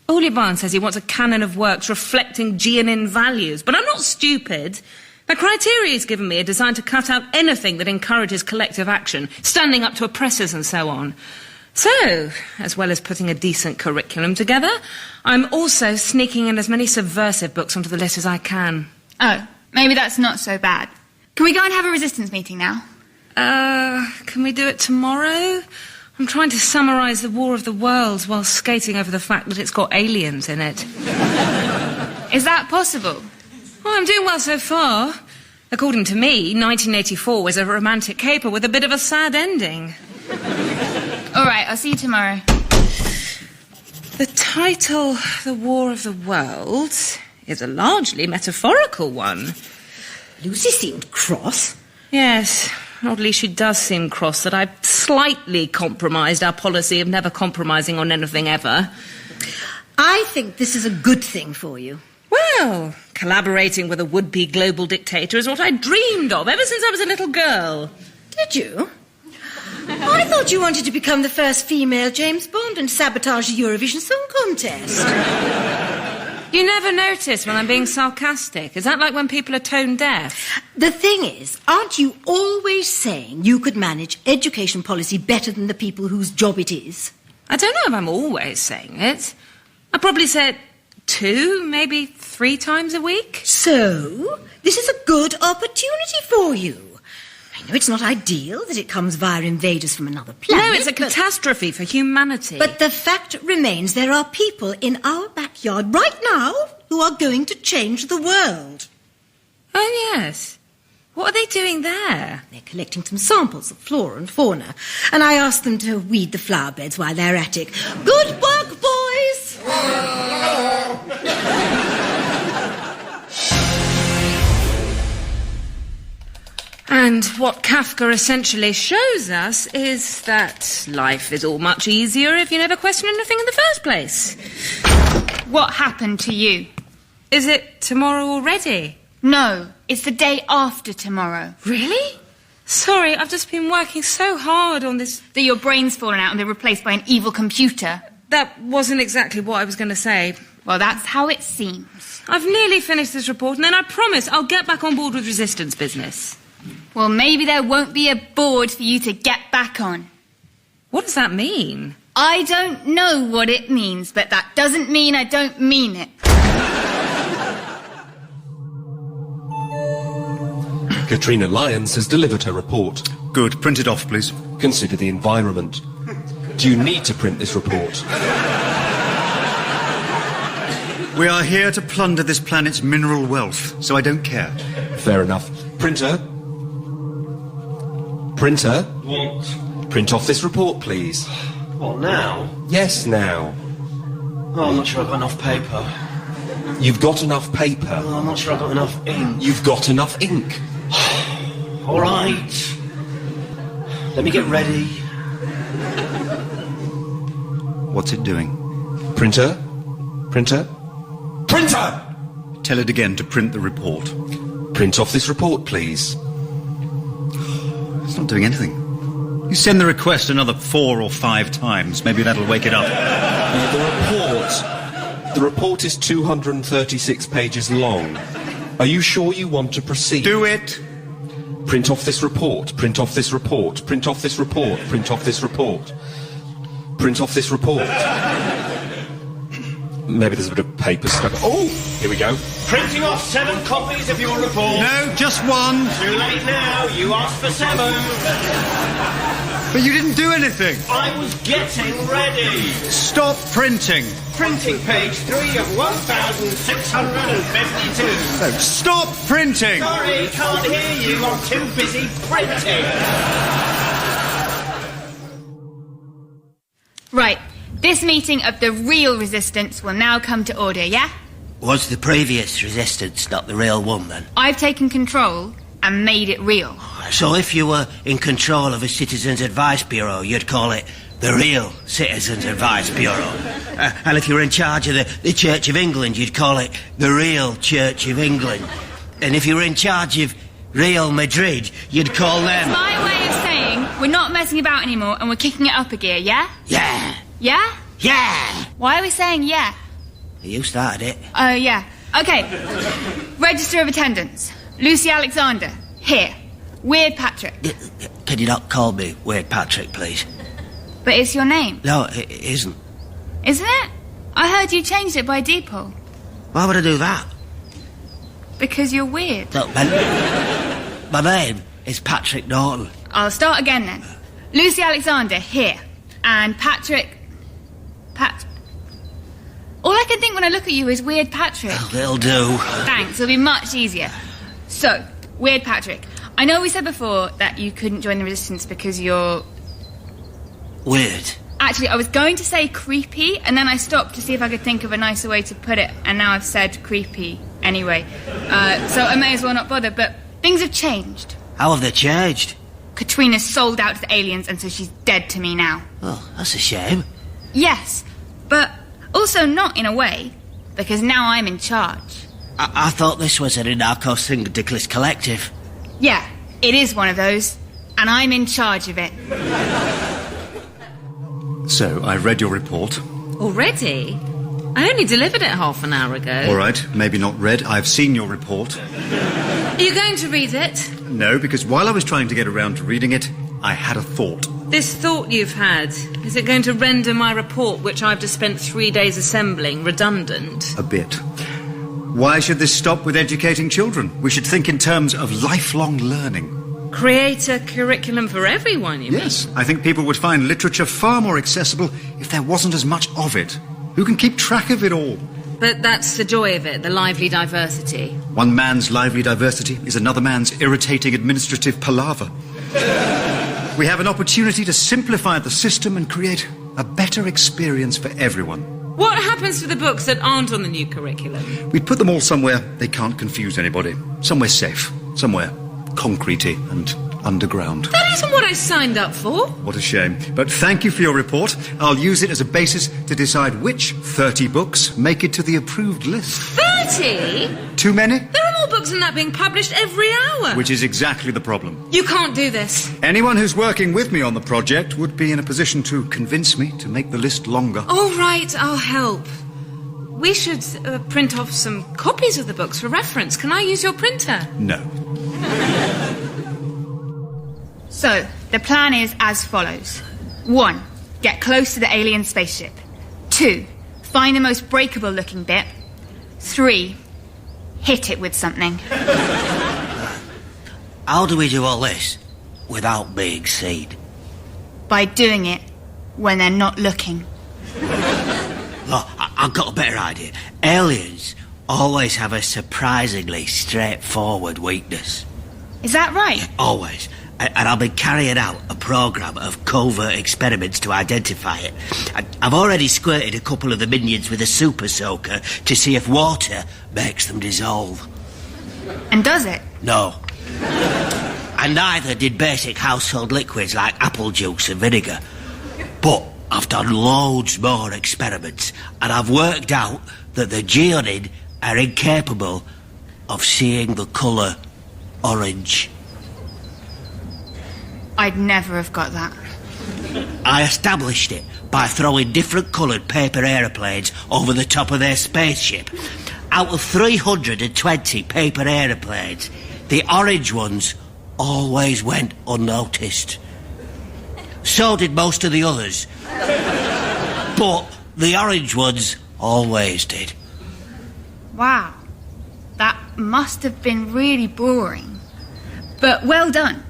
Uljabaan says he wants a canon of works reflecting Geonin values, but I'm not stupid. The criteria he's given me are designed to cut out anything that encourages collective action, standing up to oppressors and so on. So, as well as putting a decent curriculum together, I'm also sneaking in as many subversive books onto the list as I can. Oh, Maybe that's not so bad. Can we go and have a resistance meeting now? Can we do it tomorrow? I'm trying to summarise the War of the Worlds while skating over the fact that it's got aliens in it. Is that possible? Well, I'm doing well so far. According to me, 1984 was a romantic caper with a bit of a sad ending. All right, I'll see you tomorrow. The title, The War of the Worlds, is a largely metaphorical one. Lucy seemed cross. Yes, oddly she does seem cross that I've slightly compromised our policy of never compromising on anything ever. I think this is a good thing for you. Well, collaborating with a would-be global dictator is what I dreamed of ever since I was a little girl. Did you? I thought you wanted to become the first female James Bond and sabotage the Eurovision Song Contest. You never notice when I'm being sarcastic. Is that like when people are tone deaf? The thing is, aren't you always saying you could manage education policy better than the people whose job it is? I don't know if I'm always saying it. I probably say it 2, maybe 3 times a week. So, this is a good opportunity for you. I know it's not ideal that it comes via invaders from another planet. No, it's a catastrophe for humanity. But the fact remains there are people in our backyard right now who are going to change the world. Oh, yes. What are they doing there? They're collecting some samples of flora and fauna, and I asked them to weed the flower beds while they're at it. Good work, boys! And what Kafka essentially shows us is that life is all much easier if you never question anything in the first place. What happened to you? Is it tomorrow already? No, it's the day after tomorrow. Really? Sorry, I've just been working so hard on this... That your brain's fallen out and they're replaced by an evil computer. That wasn't exactly what I was going to say. Well, that's how it seems. I've nearly finished this report and then I promise I'll get back on board with resistance business. Well, maybe there won't be a board for you to get back on. What does that mean? I don't know what it means, but that doesn't mean I don't mean it. Katrina Lyons has delivered her report. Good. Print it off, please. Consider the environment. Do you need to print this report? We are here to plunder this planet's mineral wealth, so I don't care. Fair enough. Printer? Printer? What? Print off this report, please. What, now? Yes, now. Oh, I'm not sure I've got enough paper. You've got enough paper? Oh, I'm not sure I've got enough ink. You've got enough ink? All right. Let me get ready. What's it doing? Printer? Printer? Printer! Tell it again to print the report. Print off this report, please. It's not doing anything. You send the request another 4 or 5 times. Maybe that'll wake it up. The report is 236 pages long. Are you sure you want to proceed? Do it! Print off this report. Print off this report. Print off this report. Print off this report. Print off this report. Maybe there's a bit of paper stuck. Oh, here we go. Printing off 7 copies of your report. No, just 1. Too late now. You asked for 7. But you didn't do anything. I was getting ready. Stop printing. Printing page 3 of 1,652. No, stop printing. Sorry, can't hear you. I'm too busy printing. Right. This meeting of the real resistance will now come to order, yeah? Was the previous resistance not the real one, then? I've taken control and made it real. So if you were in control of a Citizens Advice Bureau, you'd call it the real Citizens Advice Bureau. And if you were in charge of the Church of England, you'd call it the real Church of England. And if you were in charge of Real Madrid, you'd call them... It's my way of saying we're not messing about anymore and we're kicking it up a gear, yeah? Yeah. Yeah? Yeah! Why are we saying yeah? You started it. Oh, yeah. Okay. Register of attendance. Lucy Alexander. Here. Weird Patrick. Can you not call me Weird Patrick, please? But it's your name. No, it isn't. Isn't it? I heard you changed it by default. Why would I do that? because you're weird. Look, my name is Patrick Norton. I'll start again then. Lucy Alexander, here. And Patrick... All I can think when I look at you is Weird Patrick. Oh, it'll do. Thanks, it'll be much easier. So, Weird Patrick. I know we said before that you couldn't join the Resistance because you're... Weird. Actually, I was going to say creepy, and then I stopped to see if I could think of a nicer way to put it, and now I've said creepy anyway. So I may as well not bother, but things have changed. How have they changed? Katrina's sold out to the aliens, and so she's dead to me now. Oh, that's a shame. Yes, but also not in a way, because now I'm in charge. I thought this was an anarcho-syndicalist collective. Yeah, it is one of those, and I'm in charge of it. So, I read your report. Already? I only delivered it half an hour ago. All right, maybe not read. I've seen your report. Are you going to read it? No, because while I was trying to get around to reading it, I had a thought. This thought you've had, is it going to render my report, which I've just spent 3 days assembling, redundant? A bit. Why should this stop with educating children? We should think in terms of lifelong learning. Create a curriculum for everyone, you mean? Yes, I think people would find literature far more accessible if there wasn't as much of it. Who can keep track of it all? But that's the joy of it, the lively diversity. One man's lively diversity is another man's irritating administrative palaver. We have an opportunity to simplify the system and create a better experience for everyone. What happens to the books that aren't on the new curriculum? We put them all somewhere they can't confuse anybody. Somewhere safe. Somewhere concretey and underground. That isn't what I signed up for. What a shame. But thank you for your report. I'll use it as a basis to decide which 30 books make it to the approved list. 30? Too many? There are more books than that being published every hour. Which is exactly the problem. You can't do this. Anyone who's working with me on the project would be in a position to convince me to make the list longer. All right, I'll help. We should print off some copies of the books for reference. Can I use your printer? No. So, the plan is as follows. 1, get close to the alien spaceship. 2, find the most breakable looking bit. 3, hit it with something. How do we do all this without being seen? By doing it when they're not looking. Look, I've got a better idea. Aliens always have a surprisingly straightforward weakness. Is that right? Yeah, always. And I've been carrying out a programme of covert experiments to identify it. I've already squirted a couple of the minions with a super soaker to see if water makes them dissolve. And does it? No. And neither did basic household liquids like apple juice and vinegar. But I've done loads more experiments, and I've worked out that the Geonin are incapable of seeing the colour orange. I'd never have got that. I established it by throwing different coloured paper aeroplanes over the top of their spaceship. Out of 320 paper aeroplanes, the orange ones always went unnoticed. So did most of the others. But the orange ones always did. Wow. That must have been really boring. But well done.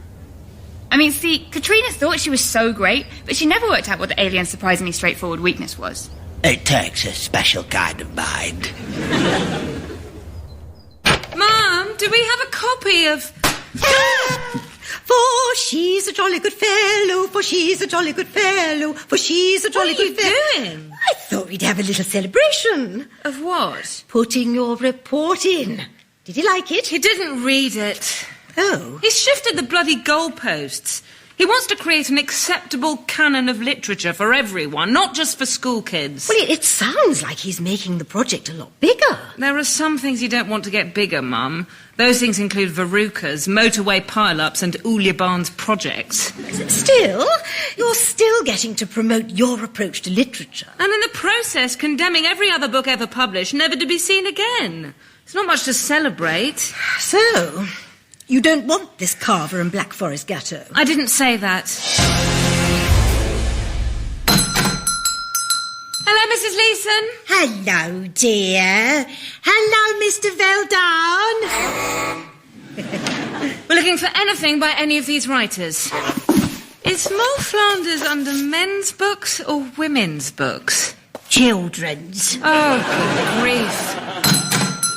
I mean, see, Katrina thought she was so great, but she never worked out what the alien's surprisingly straightforward weakness was. It takes a special kind of mind. Mum, do we have a copy of... For she's a jolly good fellow, for she's a jolly good fellow, for she's a jolly good fellow. What are you doing? I thought we'd have a little celebration. Of what? Putting your report in. Did he like it? He didn't read it. Oh. He's shifted the bloody goalposts. He wants to create an acceptable canon of literature for everyone, not just for school kids. Well, it sounds like he's making the project a lot bigger. There are some things you don't want to get bigger, Mum. Those things include verrucas, motorway pile-ups and Uljabaan's projects. Still, you're still getting to promote your approach to literature. And in the process, condemning every other book ever published, never to be seen again. It's not much to celebrate. So... you don't want this Carver and Black Forest Gatto? I didn't say that. Hello, Mrs. Mrs. Leeson. Hello, dear. Hello, Mr. Veldon. We're looking for anything by any of these writers. Is Moll Flanders under men's books or women's books? Children's. Oh, good grief.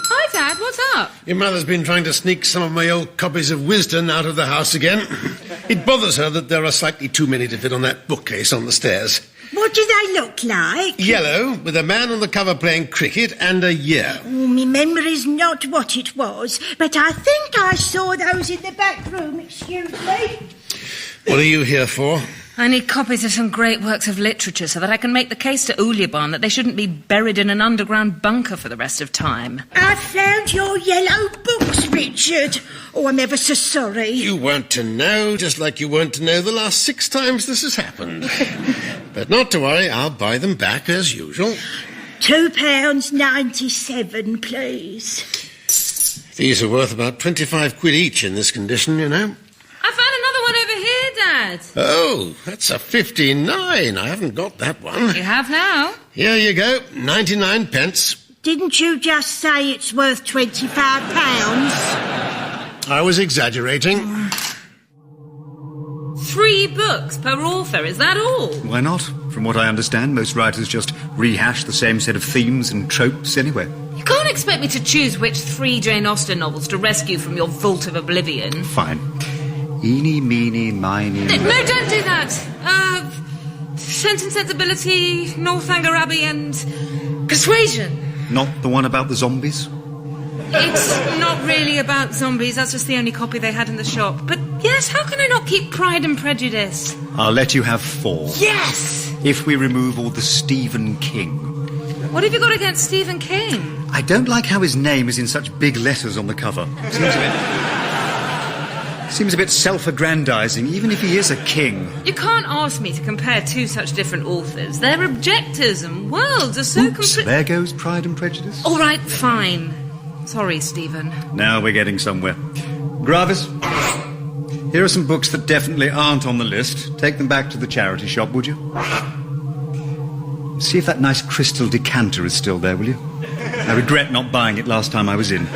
Hi, Dad, what's up? Your mother's been trying to sneak some of my old copies of Wisden out of the house again. It bothers her that there are slightly too many to fit on that bookcase on the stairs. What do they look like? Yellow, with a man on the cover playing cricket and a year. Oh, my memory's not what it was, but I think I saw those in the back room, excuse me. What are you here for? I need copies of some great works of literature so that I can make the case to Uljabaan that they shouldn't be buried in an underground bunker for the rest of time. I found your yellow books, Richard. Oh, I'm ever so sorry. You weren't to know, just like you weren't to know the last 6 times this has happened. But not to worry, I'll buy them back as usual. £2.97, please. These are worth about 25 quid each in this condition, you know. I found another one over here, Dad. Oh, that's a 59. I haven't got that one. You have now. Here you go, 99 pence. Didn't you just say it's worth £25? I was exaggerating. 3 books per author, is that all? Why not? From what I understand, most writers just rehash the same set of themes and tropes anyway. You can't expect me to choose which 3 Jane Austen novels to rescue from your vault of oblivion. Fine. Eeny, meeny, miny... No, don't do that. Sense and Sensibility, Northanger Abbey and Persuasion. Not the one about the zombies? It's not really about zombies. That's just the only copy they had in the shop. But yes, how can I not keep Pride and Prejudice? I'll let you have 4. Yes! If we remove all the Stephen King. What have you got against Stephen King? I don't like how his name is in such big letters on the cover. Seems a bit self-aggrandizing, even if he is a king. You can't ask me to compare 2 such different authors. Their objectives and worlds are so There goes Pride and Prejudice. All right, fine. Sorry, Stephen. Now we're getting somewhere. Gravis, here are some books that definitely aren't on the list. Take them back to the charity shop, would you? See if that nice crystal decanter is still there, will you? I regret not buying it last time I was in.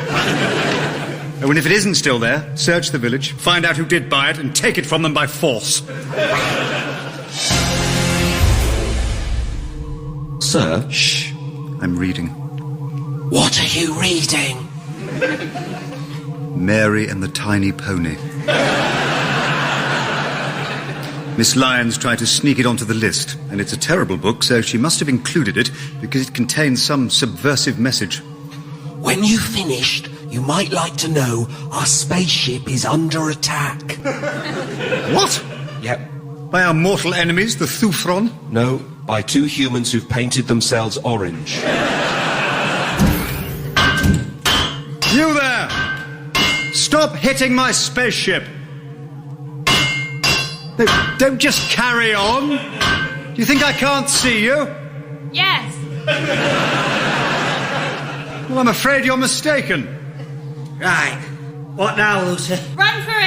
Oh, and if it isn't still there, search the village, find out who did buy it, and take it from them by force. Sir? Shh. I'm reading. What are you reading? Mary and the Tiny Pony. Miss Lyons tried to sneak it onto the list, and it's a terrible book, so she must have included it because it contains some subversive message. When you've finished, you might like to know our spaceship is under attack. What? Yep. By our mortal enemies, the Thufron? No, by 2 humans who've painted themselves orange. You there! Stop hitting my spaceship! No, don't just carry on! Do you think I can't see you? Yes. Well, I'm afraid you're mistaken. Right. What now, Lucy? Run for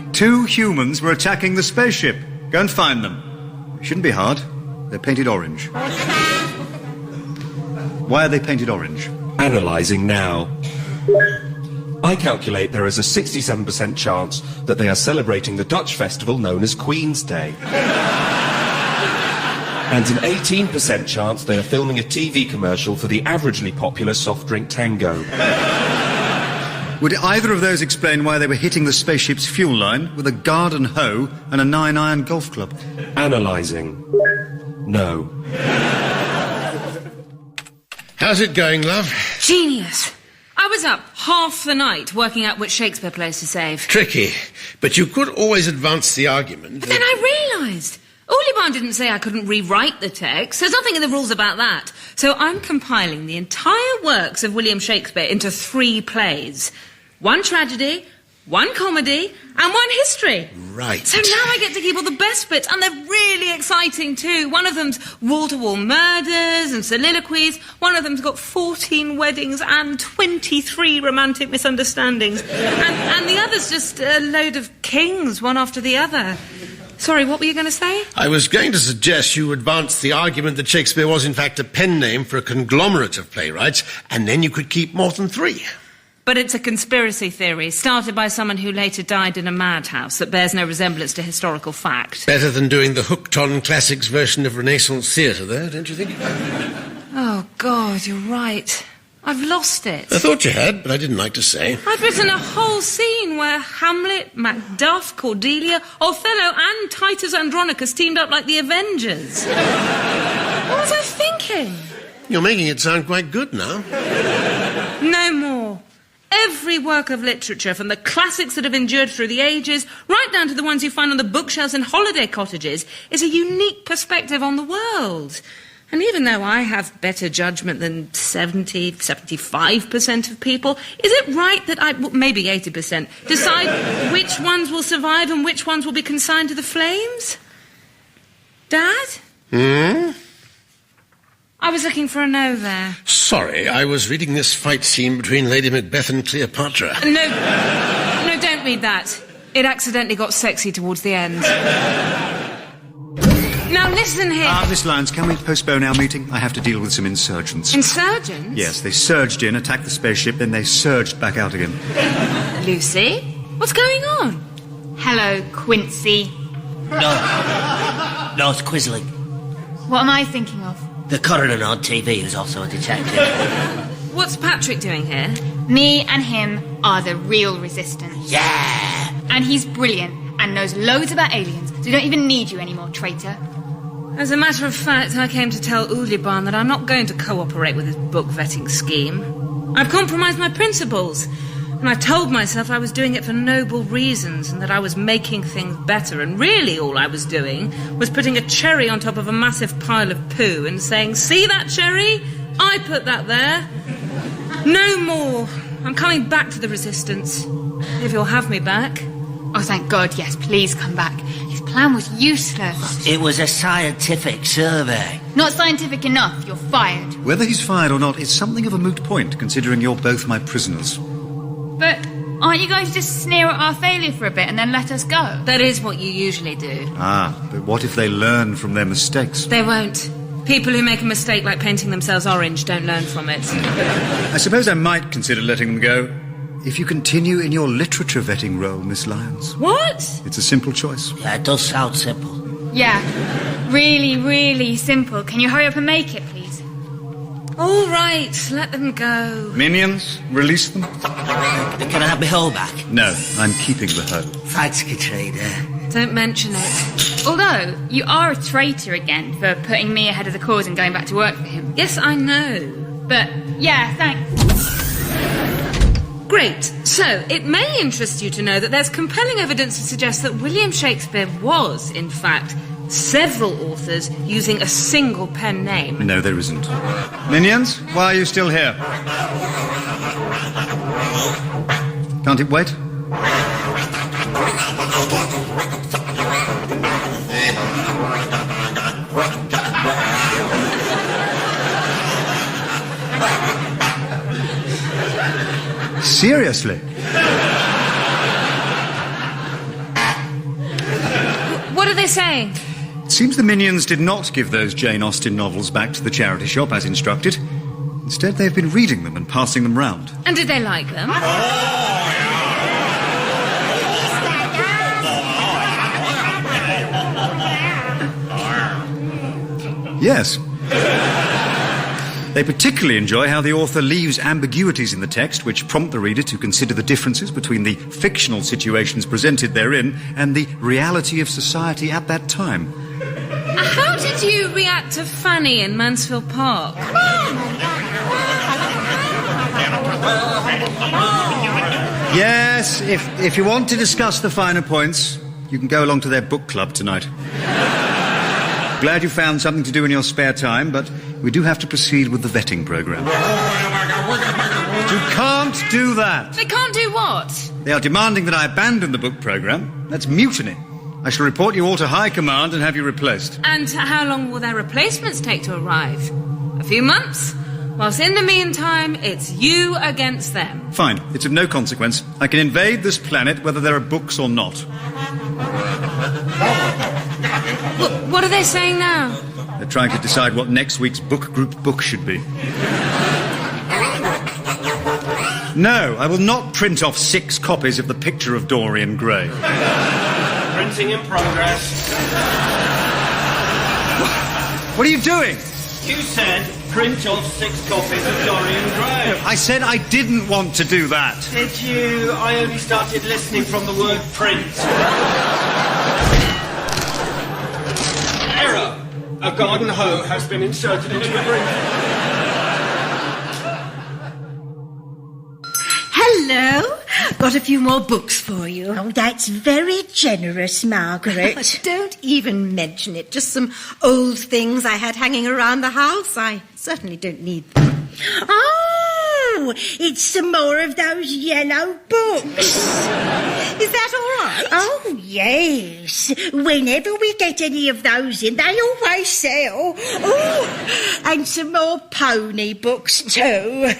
it. 2 humans were attacking the spaceship. Go and find them. Shouldn't be hard. They're painted orange. Why are they painted orange? Analysing now. I calculate there is a 67% chance that they are celebrating the Dutch festival known as Queen's Day. And an 18% chance they are filming a TV commercial for the averagely popular soft drink Tango. Would either of those explain why they were hitting the spaceship's fuel line with a garden hoe and a 9-iron golf club? Analysing. No. How's it going, love? Genius. I was up half the night working out which Shakespeare plays to save. Tricky, but you could always advance the argument. But then I realised Uljabaan didn't say I couldn't rewrite the text. There's nothing in the rules about that. So I'm compiling the entire works of William Shakespeare into 3 plays. 1 tragedy, 1 comedy, and 1 history. Right. So now I get to keep all the best bits, and they're really exciting too. One of them's wall-to-wall murders and soliloquies. One of them's got 14 weddings and 23 romantic misunderstandings. And the other's just a load of kings, one after the other. Sorry, what were you going to say? I was going to suggest you advance the argument that Shakespeare was in fact a pen name for a conglomerate of playwrights, and then you could keep more than 3. But it's a conspiracy theory started by someone who later died in a madhouse that bears no resemblance to historical fact. Better than doing the hooked-on classics version of Renaissance theatre, though, don't you think? Oh, God, you're right. I've lost it. I thought you had, but I didn't like to say. I've written a whole scene where Hamlet, Macduff, Cordelia, Othello and Titus Andronicus teamed up like the Avengers. What was I thinking? You're making it sound quite good now. No more. Every work of literature, from the classics that have endured through the ages, right down to the ones you find on the bookshelves in holiday cottages, is a unique perspective on the world. And even though I have better judgment than 75% of people, is it right that maybe 80%, decide which ones will survive and which ones will be consigned to the flames? Dad? I was looking for a no there. Sorry, I was reading this fight scene between Lady Macbeth and Cleopatra. No, don't read that. It accidentally got sexy towards the end. Now listen here. Miss Lyons, can we postpone our meeting? I have to deal with some insurgents. Insurgents? Yes, they surged in, attacked the spaceship, then they surged back out again. Lucy, what's going on? Hello, Quincy. No, it's Quisling. What am I thinking of? The coroner on TV who's also a detective. What's Patrick doing here? Me and him are the real resistance. Yeah! And he's brilliant and knows loads about aliens, so we don't even need you anymore, traitor. As a matter of fact, I came to tell Uljabaan that I'm not going to cooperate with his book vetting scheme. I've compromised my principles, and I told myself I was doing it for noble reasons and that I was making things better, and really all I was doing was putting a cherry on top of a massive pile of poo and saying, "See that cherry? I put that there. No more. I'm coming back to the resistance. If you'll have me back." Oh, thank God, yes, please come back. His plan was useless. It was a scientific survey. Not scientific enough, you're fired. Whether he's fired or not is something of a moot point, considering you're both my prisoners. But aren't you going to just sneer at our failure for a bit and then let us go? That is what you usually do. But what if they learn from their mistakes? They won't. People who make a mistake like painting themselves orange don't learn from it. I suppose I might consider letting them go. If you continue in your literature vetting role, Miss Lyons. What? It's a simple choice. Yeah, it does sound simple. Yeah, really, really simple. Can you hurry up and make it, please? All right, let them go. Minions, release them. Can I have my hoe back? No, I'm keeping the hoe. Thanks, Katrina. Don't mention it. Although, you are a traitor again for putting me ahead of the cause and going back to work for him. Yes, I know. But, yeah, thanks. Great. So, it may interest you to know that there's compelling evidence to suggest that William Shakespeare was, in fact, several authors using a single pen name. No, there isn't. Minions, why are you still here? Can't it wait? Seriously? What are they saying? It seems the Minions did not give those Jane Austen novels back to the charity shop as instructed. Instead, they've been reading them and passing them round. And did they like them? Yes. They particularly enjoy how the author leaves ambiguities in the text which prompt the reader to consider the differences between the fictional situations presented therein and the reality of society at that time. How did you react to Fanny in Mansfield Park? Yes, if you want to discuss the finer points, you can go along to their book club tonight. Glad you found something to do in your spare time, but we do have to proceed with the vetting programme. You can't do that. They can't do what? They are demanding that I abandon the book programme. That's mutiny. I shall report you all to High Command and have you replaced. And how long will their replacements take to arrive? A few months? Whilst in the meantime, it's you against them. Fine. It's of no consequence. I can invade this planet whether there are books or not. What are they saying now? They're trying to decide what next week's book group book should be. No, I will not print off 6 copies of The Picture of Dorian Gray. Printing in progress. What are you doing? You said print off 6 copies of Dorian Gray. I said I didn't want to do that. Did you? I only started listening from the word print. Error! A garden hoe has been inserted into the brief. Hello. Got a few more books for you. Oh, that's very generous, Margaret. Don't even mention it. Just some old things I had hanging around the house. I certainly don't need them. Oh, it's some more of those yellow books. Is that all right? Oh, yes. Whenever we get any of those in, they always sell. Oh, and some more pony books, too.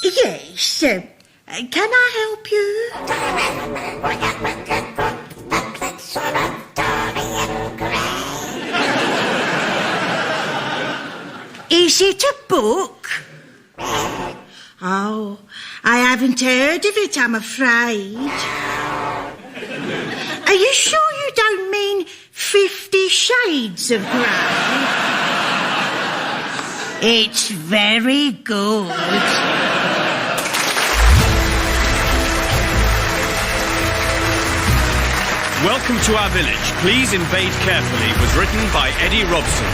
Yes. Can I help you? Is it a book? Oh, I haven't heard of it, I'm afraid. Are you sure you don't mean 50 Shades of Grey? It's very good. Welcome to Our Village. Please Invade Carefully was written by Eddie Robson.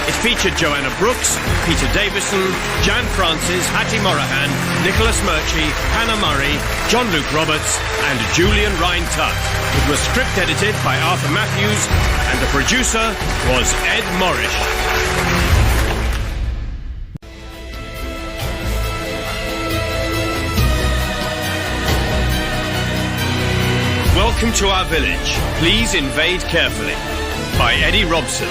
It featured Joanna Brooks, Peter Davison, Jan Francis, Hattie Morahan, Nicholas Murchie, Hannah Murray, John Luke Roberts and Julian Ryan-Tutt. It was script edited by Arthur Matthews and the producer was Ed Morrish. Welcome to Our Village. Please Invade Carefully by Eddie Robson.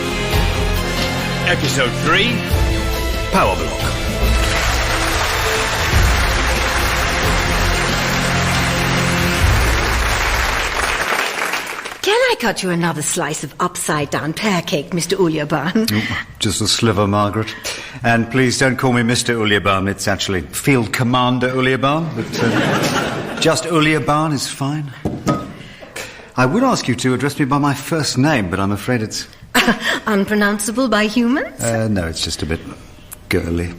Episode 3, Power Block. Can I cut you another slice of upside-down pear cake, Mr. Uljabaan? Just a sliver, Margaret. And please don't call me Mr. Uljabaan. It's actually Field Commander Uljabaan. But just Uljabaan is fine. I would ask you to address me by my first name, but I'm afraid it's... Unpronounceable by humans? No, it's just a bit girly.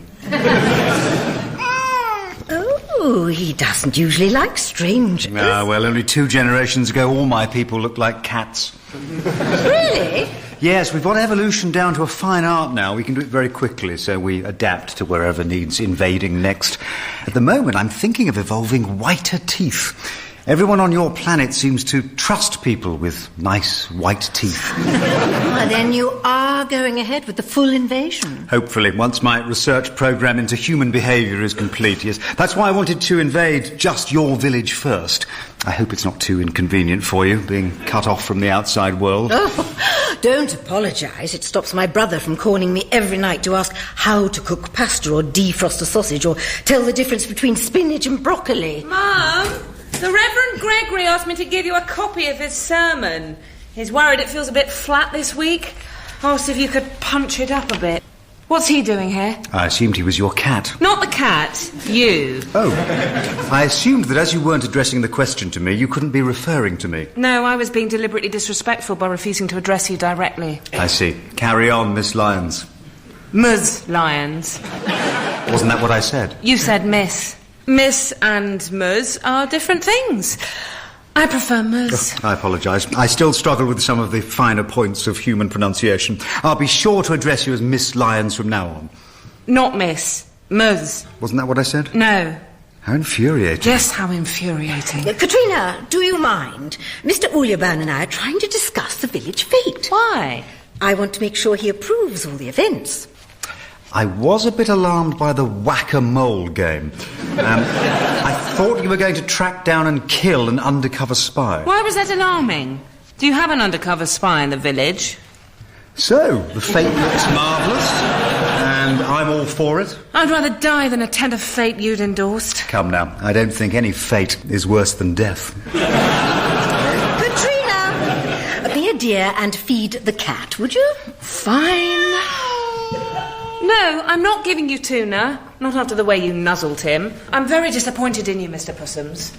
Oh, he doesn't usually like strangers. Well, only 2 generations ago, all my people looked like cats. Really? Yes, we've got evolution down to a fine art now. We can do it very quickly, so we adapt to wherever needs invading next. At the moment, I'm thinking of evolving whiter teeth. Everyone on your planet seems to trust people with nice white teeth. Then you are going ahead with the full invasion. Hopefully, once my research program into human behaviour is complete, yes. That's why I wanted to invade just your village first. I hope it's not too inconvenient for you, being cut off from the outside world. Oh, don't apologise. It stops my brother from calling me every night to ask how to cook pasta or defrost a sausage or tell the difference between spinach and broccoli. Mum, the Reverend Gregory asked me to give you a copy of his sermon. He's worried it feels a bit flat this week. Asked if you could punch it up a bit. What's he doing here? I assumed he was your cat. Not the cat, you. Oh, I assumed that as you weren't addressing the question to me, you couldn't be referring to me. No, I was being deliberately disrespectful by refusing to address you directly. I see. Carry on, Miss Lyons. Ms. Lyons. Wasn't that what I said? You said Miss. Miss and Ms are different things. I prefer Ms. Oh, I apologise. I still struggle with some of the finer points of human pronunciation. I'll be sure to address you as Miss Lyons from now on. Not Miss. Ms. Wasn't that what I said? No. How infuriating. Yes, how infuriating. Katrina, do you mind? Mr. Uljabaan and I are trying to discuss the village fete. Why? I want to make sure he approves all the events. I was a bit alarmed by the whack-a-mole game. I thought you were going to track down and kill an undercover spy. Why was that alarming? Do you have an undercover spy in the village? So, the fate looks marvellous, and I'm all for it. I'd rather die than attend a fate you'd endorsed. Come now, I don't think any fate is worse than death. Katrina! Be a dear, and feed the cat, would you? Fine. No, I'm not giving you tuna. Not after the way you nuzzled him. I'm very disappointed in you, Mr. Pussums.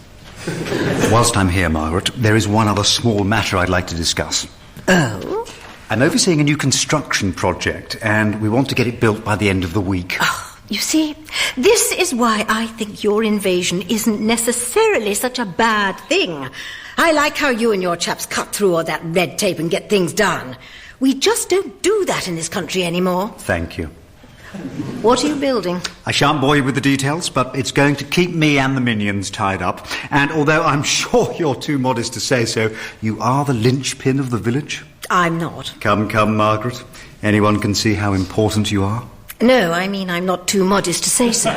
Whilst I'm here, Margaret, there is one other small matter I'd like to discuss. Oh? I'm overseeing a new construction project, and we want to get it built by the end of the week. Oh, you see, this is why I think your invasion isn't necessarily such a bad thing. I like how you and your chaps cut through all that red tape and get things done. We just don't do that in this country anymore. Thank you. What are you building? I shan't bore you with the details, but it's going to keep me and the minions tied up. And although I'm sure you're too modest to say so, you are the linchpin of the village. I'm not. Come, Margaret. Anyone can see how important you are. No, I mean I'm not too modest to say so.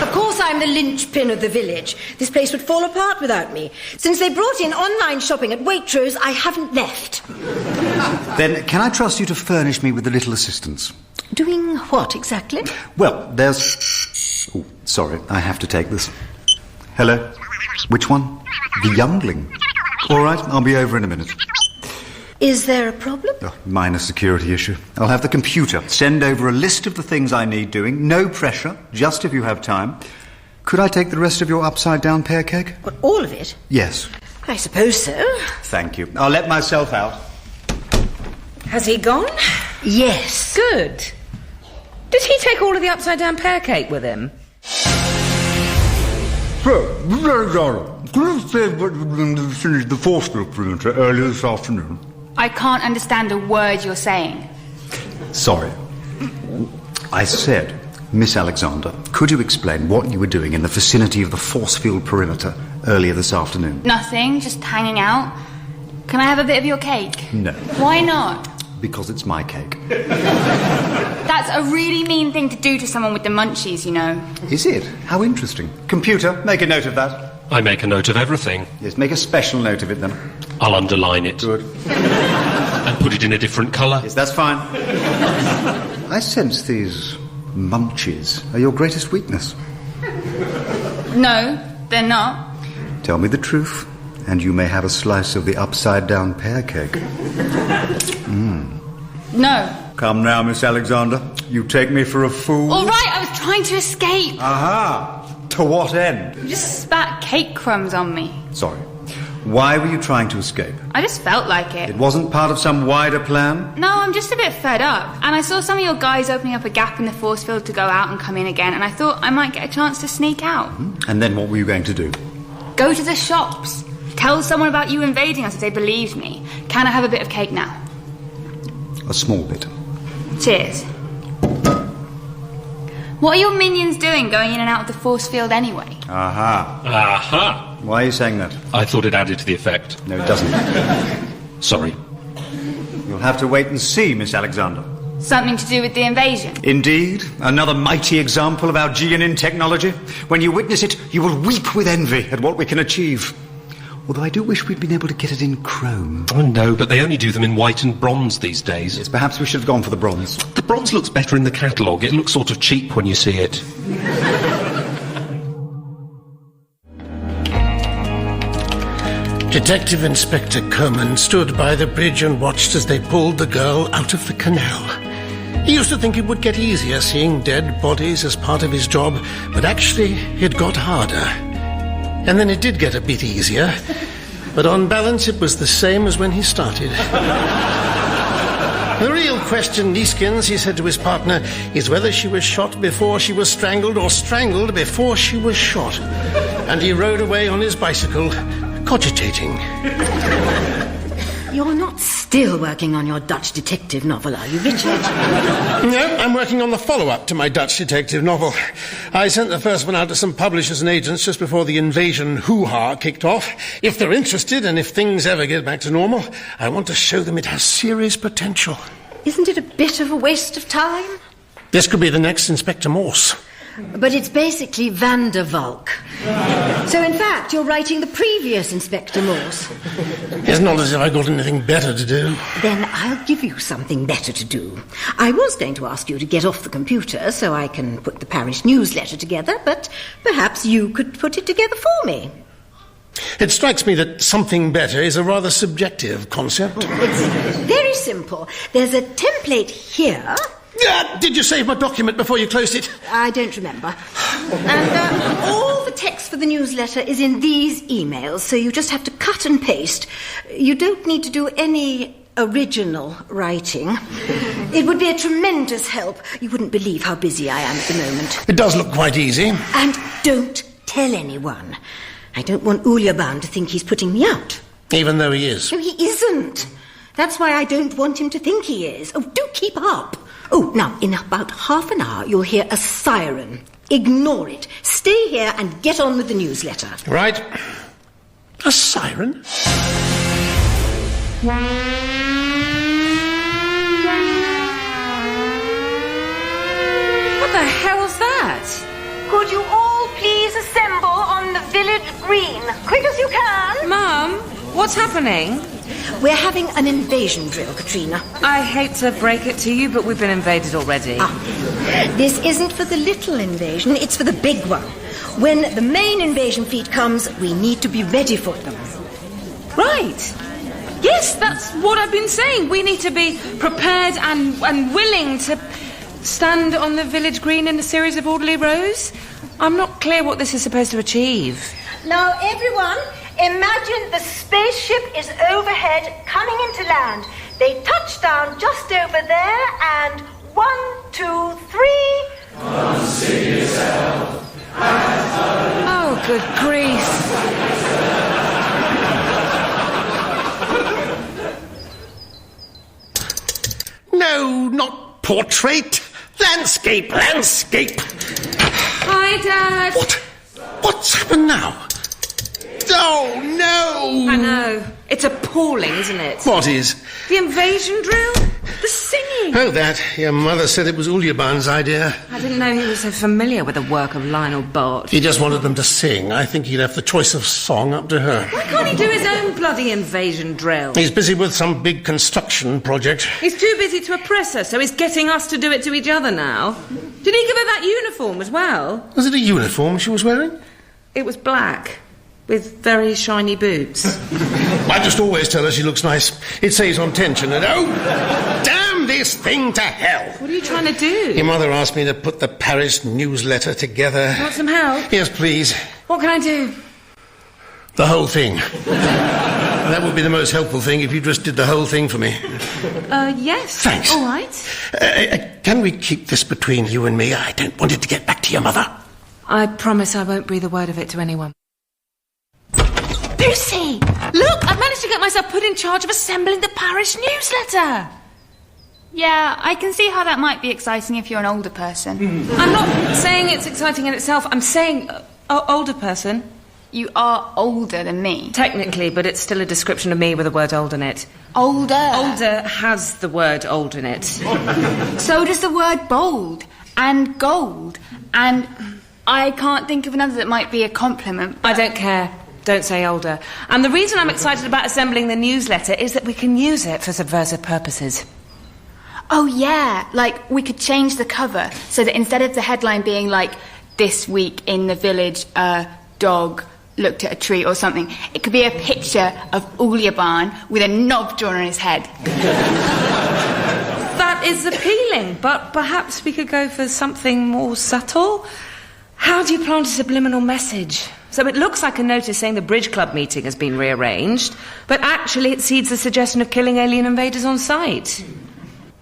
Of course I'm the linchpin of the village. This place would fall apart without me. Since they brought in online shopping at Waitrose, I haven't left. Then can I trust you to furnish me with a little assistance? Doing what exactly? Well, there's... Oh, sorry, I have to take this. Hello? Which one? The youngling. All right, I'll be over in a minute. Is there a problem? Oh, minor security issue. I'll have the computer send over a list of the things I need doing. No pressure, just if you have time. Could I take the rest of your upside-down pear cake? What, all of it? Yes. I suppose so. Thank you. I'll let myself out. Has he gone? Yes. Good. Did he take all of the upside-down pear cake with him? Could you say what finished the force field perimeter earlier this afternoon? I can't understand a word you're saying. Sorry. I said, Miss Alexander, could you explain what you were doing in the vicinity of the force field perimeter earlier this afternoon? Nothing, just hanging out. Can I have a bit of your cake? No. Why not? Because it's my cake. That's a really mean thing to do to someone with the munchies, you know. Is it? How interesting. Computer, make a note of that. I make a note of everything. Yes, make a special note of it then. I'll underline it. Good. And put it in a different colour. Yes, that's fine. I sense these munchies are your greatest weakness. No, they're not. Tell me the truth, and you may have a slice of the upside-down pear cake. No. Come now, Miss Alexander. You take me for a fool. All right, I was trying to escape. Aha! To what end? You just spat cake crumbs on me. Sorry. Why were you trying to escape? I just felt like it. It wasn't part of some wider plan? No, I'm just a bit fed up. And I saw some of your guys opening up a gap in the force field to go out and come in again, and I thought I might get a chance to sneak out. And then what were you going to do? Go to the shops. Tell someone about you invading us if they believed me. Can I have a bit of cake now? A small bit. Cheers. What are your minions doing going in and out of the force field anyway? Aha. Aha. Why are you saying that? I thought it added to the effect. No, it doesn't. Sorry. You'll have to wait and see, Miss Alexander. Something to do with the invasion? Indeed. Another mighty example of our Geonin technology. When you witness it, you will weep with envy at what we can achieve. Although I do wish we'd been able to get it in chrome. Oh, no, but they only do them in white and bronze these days. Yes, perhaps we should have gone for the bronze. The bronze looks better in the catalogue. It looks sort of cheap when you see it. Detective Inspector Coman stood by the bridge and watched as they pulled the girl out of the canal. He used to think it would get easier seeing dead bodies as part of his job, but actually it got harder. And then it did get a bit easier, but on balance it was the same as when he started. The real question, Neeskins, he said to his partner, is whether she was shot before she was strangled or strangled before she was shot. And he rode away on his bicycle, cogitating. You're not still working on your Dutch detective novel, are you, Richard? No, I'm working on the follow-up to my Dutch detective novel. I sent the first one out to some publishers and agents just before the invasion hoo-ha kicked off. If they're interested, and if things ever get back to normal, I want to show them it has serious potential. Isn't it a bit of a waste of time? This could be the next Inspector Morse. But it's basically Van der Valk. So, in fact, you're writing the previous Inspector Morse. It's not as if I got anything better to do. Then I'll give you something better to do. I was going to ask you to get off the computer so I can put the parish newsletter together, but perhaps you could put it together for me. It strikes me that something better is a rather subjective concept. It's very simple. There's a template here. Did you save my document before you closed it? I don't remember. And all the text for the newsletter is in these emails, so you just have to cut and paste. You don't need to do any original writing. It would be a tremendous help. You wouldn't believe how busy I am at the moment. It does look quite easy. And don't tell anyone. I don't want Uljabaan to think he's putting me out. Even though he is. No, he isn't. That's why I don't want him to think he is. Oh, do keep up. Oh, now, in about half an hour, you'll hear a siren. Ignore it. Stay here and get on with the newsletter. Right. A siren? What the hell's that? Could you all please assemble on the village green? Quick as you can. Mum, what's happening? We're having an invasion drill, Katrina. I hate to break it to you, but we've been invaded already. This isn't for the little invasion, it's for the big one. When the main invasion fleet comes, we need to be ready for them. Right. Yes, that's what I've been saying. We need to be prepared and willing to stand on the village green in a series of orderly rows. I'm not clear what this is supposed to achieve. Now, everyone, imagine the spaceship is overhead coming into land. They touch down just over there and 1, 2, 3... Unsee yourself. Oh, good grief. No, not portrait. Landscape. Hi, Dad. What's happened now? Oh, no! I know. It's appalling, isn't it? What is? The invasion drill? The singing! Oh, that. Your mother said it was Uljabaan's idea. I didn't know he was so familiar with the work of Lionel Bart. He just wanted them to sing. I think he left the choice of song up to her. Why can't he do his own bloody invasion drill? He's busy with some big construction project. He's too busy to oppress her, so he's getting us to do it to each other now. Did he give her that uniform as well? Was it a uniform she was wearing? It was black, with very shiny boots. I just always tell her she looks nice. It saves on tension and damn this thing to hell! What are you trying to do? Your mother asked me to put the Paris newsletter together. Want some help? Yes, please. What can I do? The whole thing. That would be the most helpful thing if you just did the whole thing for me. Yes. Thanks. All right. Can we keep this between you and me? I don't want it to get back to your mother. I promise I won't breathe a word of it to anyone. Lucy! Look, I've managed to get myself put in charge of assembling the parish newsletter. Yeah, I can see how that might be exciting if you're an older person. I'm not saying it's exciting in itself. I'm saying older person. You are older than me. Technically, but it's still a description of me with the word old in it. Older? Older has the word old in it. So does the word bold and gold. And I can't think of another that might be a compliment. I don't care. Don't say older. And the reason I'm excited about assembling the newsletter is that we can use it for subversive purposes. Oh, yeah. Like, we could change the cover so that instead of the headline being like, "This week in the village, a dog looked at a tree," or something, it could be a picture of Uljabaan with a knob drawn on his head. That is appealing, but perhaps we could go for something more subtle. How do you plant a subliminal message? So it looks like a notice saying the bridge club meeting has been rearranged, but actually it seeds the suggestion of killing alien invaders on sight.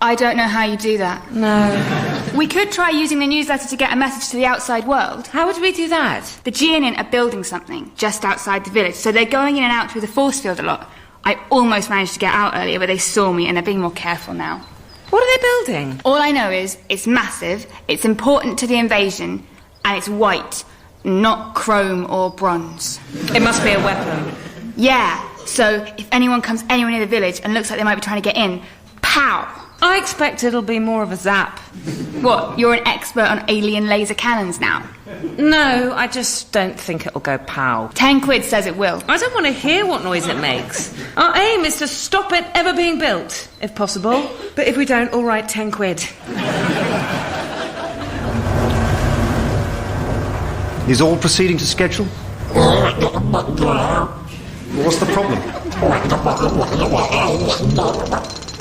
I don't know how you do that. No. We could try using the newsletter to get a message to the outside world. How would we do that? The Geonin are building something just outside the village, so they're going in and out through the force field a lot. I almost managed to get out earlier, but they saw me and they're being more careful now. What are they building? All I know is it's massive, it's important to the invasion, and it's white, not chrome or bronze. It must be a weapon. Yeah, so if anyone comes anywhere near the village and looks like they might be trying to get in, pow! I expect it'll be more of a zap. What, you're an expert on alien laser cannons now? No, I just don't think it'll go pow. 10 quid says it will. I don't want to hear what noise it makes. Our aim is to stop it ever being built, if possible. But if we don't, all right, 10 quid. Is all proceeding to schedule? What's the problem?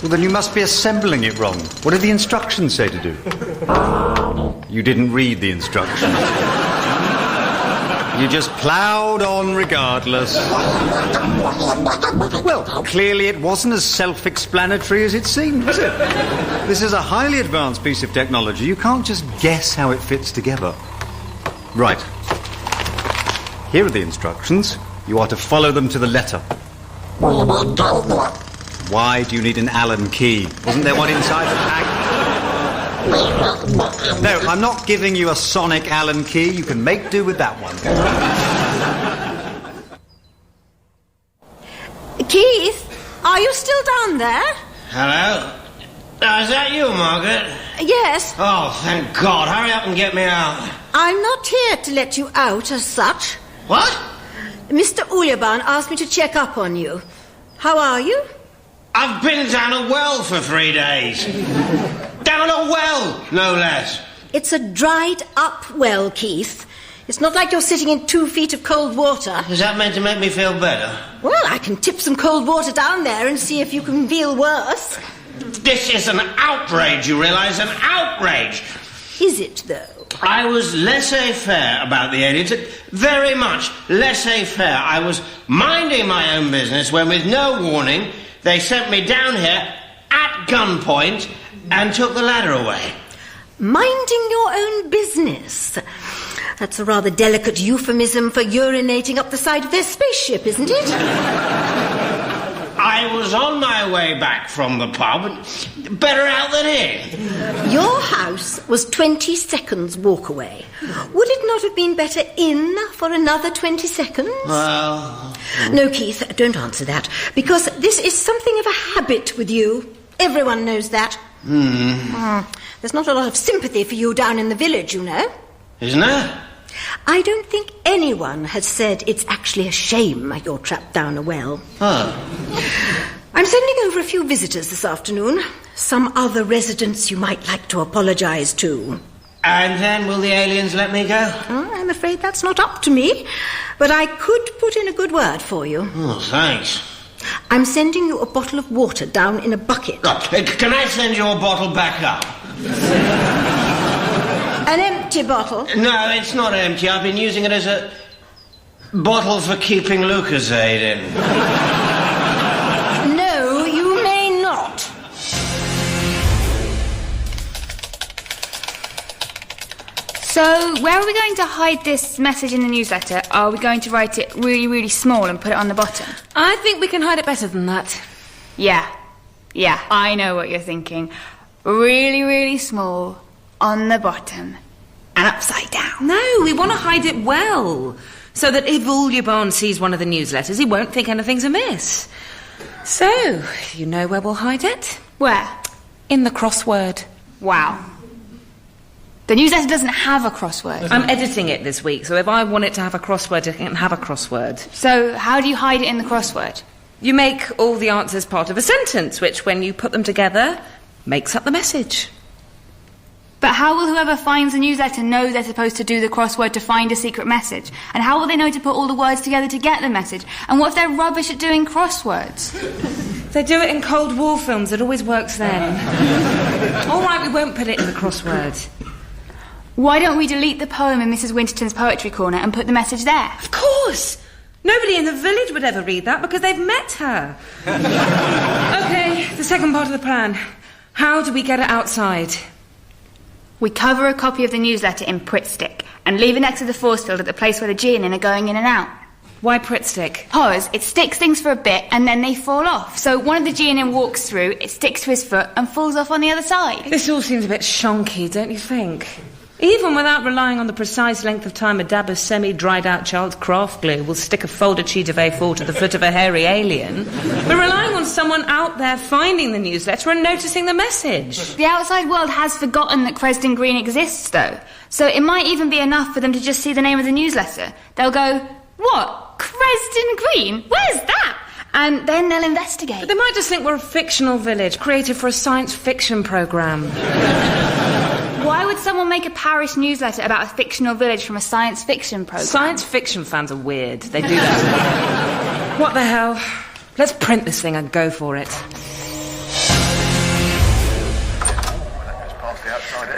Well, then you must be assembling it wrong. What did the instructions say to do? You didn't read the instructions. You just ploughed on regardless. Well, clearly it wasn't as self-explanatory as it seemed, was it? This is a highly advanced piece of technology. You can't just guess how it fits together. Right. Here are the instructions. You are to follow them to the letter. Why do you need an Allen key? Wasn't there one inside the pack? No, I'm not giving you a sonic Allen key. You can make do with that one. Keith, are you still down there? Hello? Is that you, Margaret? Yes. Oh, thank God. Hurry up and get me out. I'm not here to let you out as such. What? Mr. Uljabaan asked me to check up on you. How are you? I've been down a well for 3 days. Down a well, no less. It's a dried-up well, Keith. It's not like you're sitting in 2 feet of cold water. Is that meant to make me feel better? Well, I can tip some cold water down there and see if you can feel worse. This is an outrage, you realise? An outrage. Is it, though? I was laissez-faire about the aliens. Very much laissez-faire. I was minding my own business when, with no warning, they sent me down here at gunpoint and took the ladder away. Minding your own business? That's a rather delicate euphemism for urinating up the side of their spaceship, isn't it? I was on my way back from the pub, and better out than in. Your house was 20 seconds walk away. Would it not have been better in for another 20 seconds? Well... No, Keith, don't answer that, because this is something of a habit with you. Everyone knows that. There's not a lot of sympathy for you down in the village, you know. Isn't there? I don't think anyone has said it's actually a shame you're trapped down a well. Oh. I'm sending over a few visitors this afternoon. Some other residents you might like to apologise to. And then will the aliens let me go? I'm afraid that's not up to me, but I could put in a good word for you. Oh, thanks. I'm sending you a bottle of water down in a bucket. Oh, can I send your bottle back up? An empty bottle? No, it's not empty. I've been using it as a bottle for keeping Lucozade in. No, you may not. So, where are we going to hide this message in the newsletter? Are we going to write it really, really small and put it on the bottom? I think we can hide it better than that. Yeah, I know what you're thinking. Really, really small, on the bottom, and upside down. No, we want to hide it well, so that if Uljabaan sees one of the newsletters, he won't think anything's amiss. So, you know where we'll hide it? Where? In the crossword. Wow. The newsletter doesn't have a crossword. I'm editing it this week, so if I want it to have a crossword, it can have a crossword. So, how do you hide it in the crossword? You make all the answers part of a sentence, which, when you put them together, makes up the message. But how will whoever finds the newsletter know they're supposed to do the crossword to find a secret message? And how will they know to put all the words together to get the message? And what if they're rubbish at doing crosswords? They do it in Cold War films. It always works then. All right, we won't put it in the crossword. Why don't we delete the poem in Mrs. Winterton's poetry corner and put the message there? Of course! Nobody in the village would ever read that because they've met her. OK, the second part of the plan. How do we get it outside? We cover a copy of the newsletter in Pritt stick and leave it next to the force field at the place where the Geonin are going in and out. Why Pritt stick? Because it sticks things for a bit and then they fall off. So one of the Geonin walks through, it sticks to his foot and falls off on the other side. This all seems a bit shonky, don't you think? Even without relying on the precise length of time a dab of semi-dried-out child's craft glue will stick a folded sheet of A4 to the foot of a hairy alien, we're relying on someone out there finding the newsletter and noticing the message. The outside world has forgotten that Cresdon Green exists, though. So it might even be enough for them to just see the name of the newsletter. They'll go, what? Cresdon Green? Where's that? And then they'll investigate. But they might just think we're a fictional village created for a science fiction programme. Why would someone make a parish newsletter about a fictional village from a science fiction programme? Science fiction fans are weird. They do that. What the hell? Let's print this thing and go for it.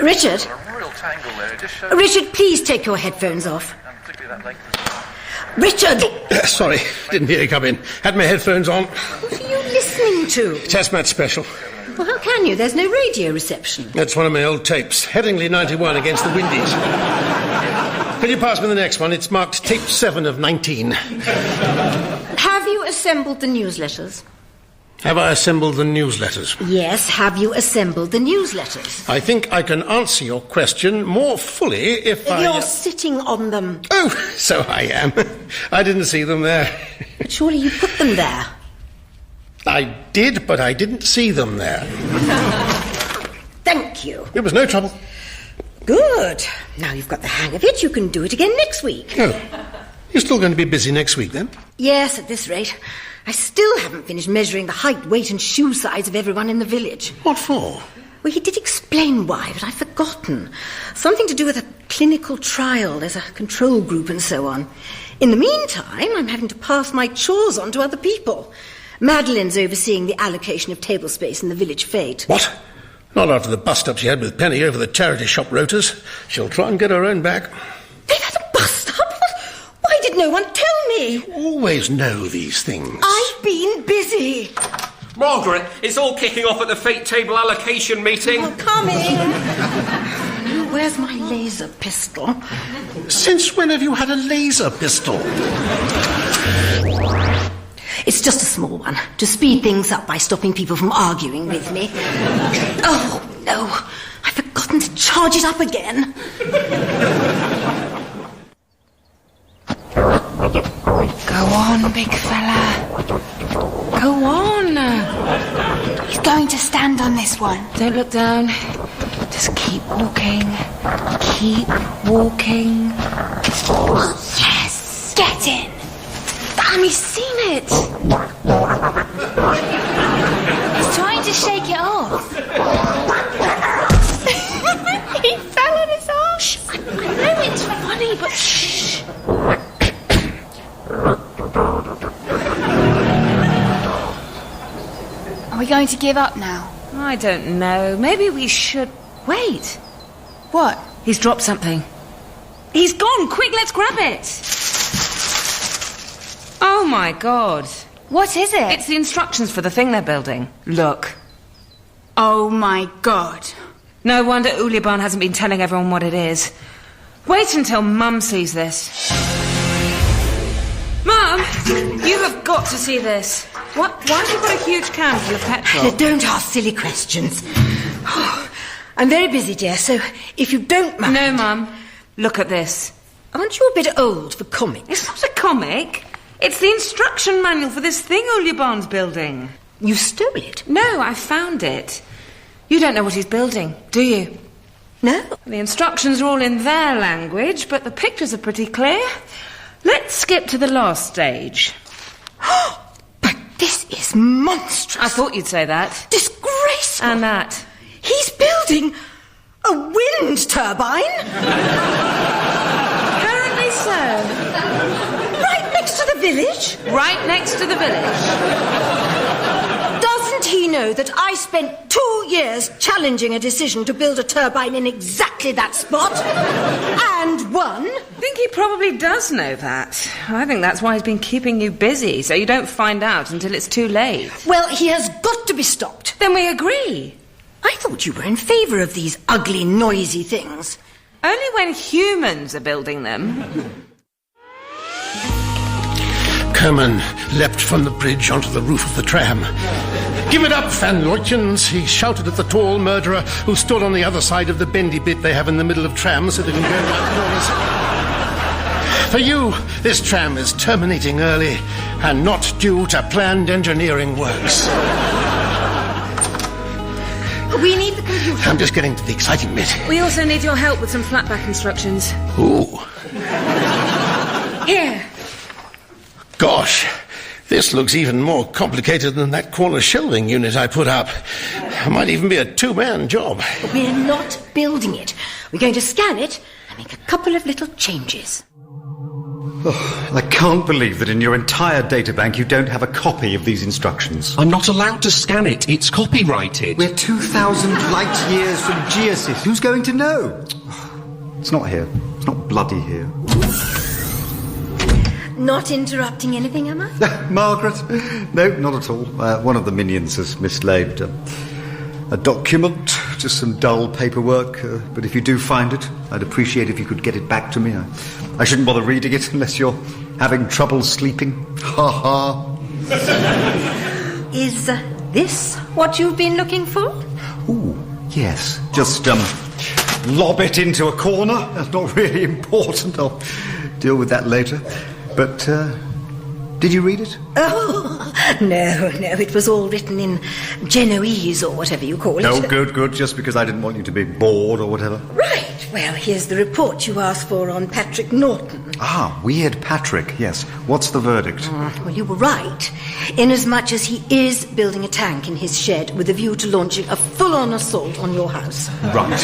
Richard? Richard, please take your headphones off. Richard! Sorry, didn't hear you come in. Had my headphones on. What are you listening to? Test match special. Well, how can you? There's no radio reception. That's one of my old tapes. Headingley 91 against the Windies. Could you pass me the next one? It's marked tape 7 of 19. Have you assembled the newsletters? Have I assembled the newsletters? Yes, have you assembled the newsletters? I think I can answer your question more fully if You're sitting on them. Oh, so I am. I didn't see them there. But surely you put them there. I did, but I didn't see them there. Thank you. It was no trouble. Good. Now you've got the hang of it, you can do it again next week. Oh. You're still going to be busy next week, then? Yes, at this rate. I still haven't finished measuring the height, weight and shoe size of everyone in the village. What for? Well, he did explain why, but I've forgotten. Something to do with a clinical trial. There's a control group and so on. In the meantime, I'm having to pass my chores on to other people. Madeline's overseeing the allocation of table space in the village fete. What? Not after the bust-up she had with Penny over the charity shop rotas. She'll try and get her own back. They've had a bust-up? Why did no one tell me? You always know these things. I've been busy. Margaret, it's all kicking off at the fate table allocation meeting. I'm coming. Where's my laser pistol? Since when have you had a laser pistol? It's just a small one, to speed things up by stopping people from arguing with me. Oh, no. I've forgotten to charge it up again. Go on, big fella. Go on. He's going to stand on this one. Don't look down. Just keep walking. Keep walking. Yes! Get in! Damn, he's seen it! He's trying to shake it off. He fell on his arm. Shh. I know it's funny, but shh. Are we going to give up now? I don't know. Maybe we should... Wait. What? He's dropped something. He's gone. Quick, let's grab it. Oh, my God. What is it? It's the instructions for the thing they're building. Look. Oh, my God. No wonder Uljabaan hasn't been telling everyone what it is. Wait until Mum sees this. Mum, you have got to see this. Why have you got a huge can full of petrol? Don't ask silly questions. Oh, I'm very busy, dear, so if you don't mind... No, Mum. Look at this. Aren't you a bit old for comics? It's not a comic. It's the instruction manual for this thing Uljabaan's building. You stole it? No, I found it. You don't know what he's building, do you? No. The instructions are all in their language, but the pictures are pretty clear. Let's skip to the last stage. But this is monstrous. I thought you'd say that. Disgraceful. And that. He's building a wind turbine? Apparently so. Right next to the village? Right next to the village. Doesn't he know that I spent 2 years challenging a decision to build a turbine in exactly that spot? And won? I think he probably does know that. I think that's why he's been keeping you busy, so you don't find out until it's too late. Well, he has got to be stopped. Then we agree. I thought you were in favour of these ugly, noisy things. Only when humans are building them. Kerman leapt from the bridge onto the roof of the tram. "Give it up, Van Leutjens," he shouted at the tall murderer who stood on the other side of the bendy bit they have in the middle of trams so they can go right corners. For you, this tram is terminating early and not due to planned engineering works. We need the computer. I'm just getting to the exciting bit. We also need your help with some flatback instructions. Ooh. Here. Gosh, This looks even more complicated than that corner shelving unit I put up. It might even be a two-man job. We're not building it. We're going to scan it and make a couple of little changes. Oh, I can't believe that in your entire databank you don't have a copy of these instructions. I'm not allowed to scan it. It's copyrighted. We're 2,000 light years from Geosis. Who's going to know? It's not here. It's not bloody here. Not interrupting anything, am I? Margaret? No, not at all. One of the minions has mislaid a document, just some dull paperwork. But if you do find it, I'd appreciate if you could get it back to me. I shouldn't bother reading it unless you're having trouble sleeping. Ha ha. Is this what you've been looking for? Ooh, yes. Just lob it into a corner. That's not really important. I'll deal with that later. But, did you read it? Oh, no, it was all written in Genoese or whatever you call it. Oh, good, just because I didn't want you to be bored or whatever. Right, well, here's the report you asked for on Patrick Norton. Ah, Weird Patrick, yes. What's the verdict? Well, you were right, inasmuch as he is building a tank in his shed with a view to launching a full-on assault on your house. Right.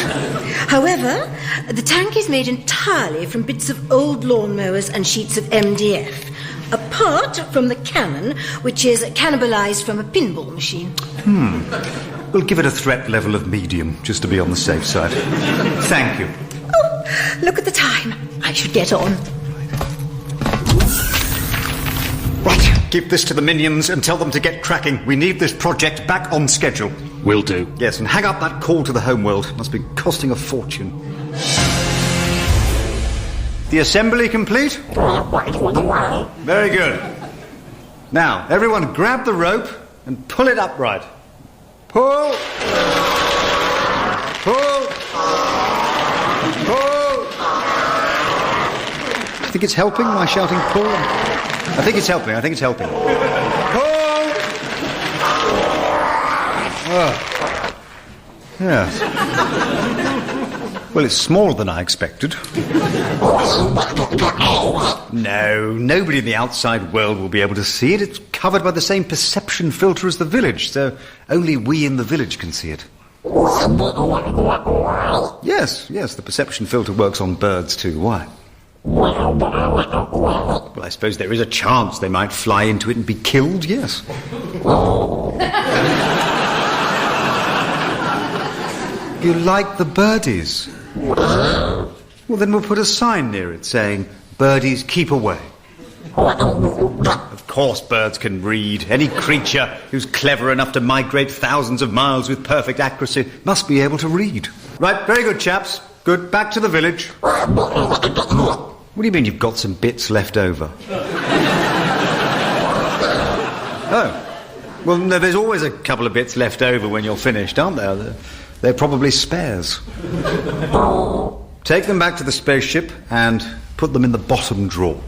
However, the tank is made entirely from bits of old lawnmowers and sheets of MDF, apart from the cannon, which is cannibalized from a pinball machine. We'll give it a threat level of medium, just to be on the safe side. Thank you. Oh, look at the time. I should get on. Right, give this to the minions and tell them to get cracking. We need this project back on schedule. Will do. Yes, and hang up that call to the homeworld. It must be costing a fortune. The assembly complete? Very good. Now, everyone grab the rope and pull it upright. Pull! Pull! Pull! I think it's helping, my shouting pull. I think it's helping. Pull! Oh. Yes. Well, it's smaller than I expected. No, nobody in the outside world will be able to see it. It's covered by the same perception filter as the village, so only we in the village can see it. Yes, the perception filter works on birds too. Why? Well, I suppose there is a chance they might fly into it and be killed, yes. You like the birdies? Well, then we'll put a sign near it saying, "Birdies, keep away." Of course birds can read. Any creature who's clever enough to migrate thousands of miles with perfect accuracy must be able to read. Right, very good, chaps. Good, back to the village. What do you mean you've got some bits left over? Oh. Well, no, there's always a couple of bits left over when you're finished, aren't there? They're probably spares. Take them back to the spaceship and put them in the bottom drawer.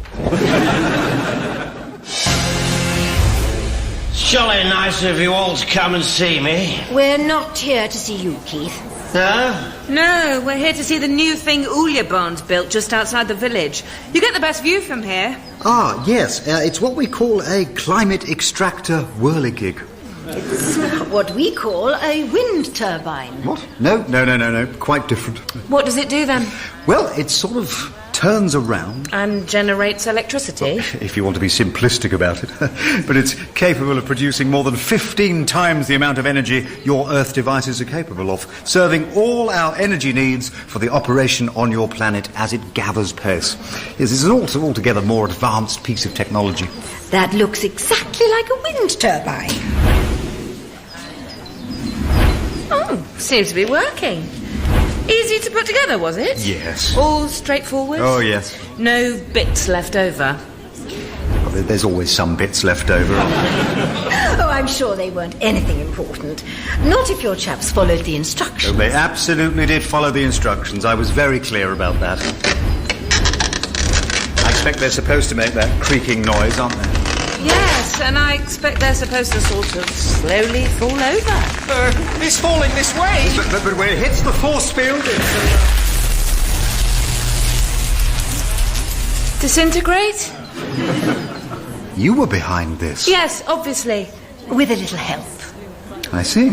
Jolly nice of you all to come and see me. We're not here to see you, Keith. No? No, we're here to see the new thing Uljabaan's built just outside the village. You get the best view from here. Ah, yes. It's what we call a climate extractor whirligig. It's what we call a wind turbine. What? No. Quite different. What does it do then? Well, it sort of turns around. And generates electricity? Well, if you want to be simplistic about it. But it's capable of producing more than 15 times the amount of energy your Earth devices are capable of, serving all our energy needs for the operation on your planet as it gathers pace. Yes, it's an altogether more advanced piece of technology. That looks exactly like a wind turbine. Oh, seems to be working. Easy to put together, was it? Yes. All straightforward? Oh, yes. No bits left over? Well, there's always some bits left over. Oh, I'm sure they weren't anything important. Not if your chaps followed the instructions. Oh, they absolutely did follow the instructions. I was very clear about that. I expect they're supposed to make that creaking noise, aren't they? Yes, and I expect they're supposed to sort of slowly fall over. It's falling this way. But when it hits the force field, Disintegrate? You were behind this. Yes, obviously. With a little help. I see.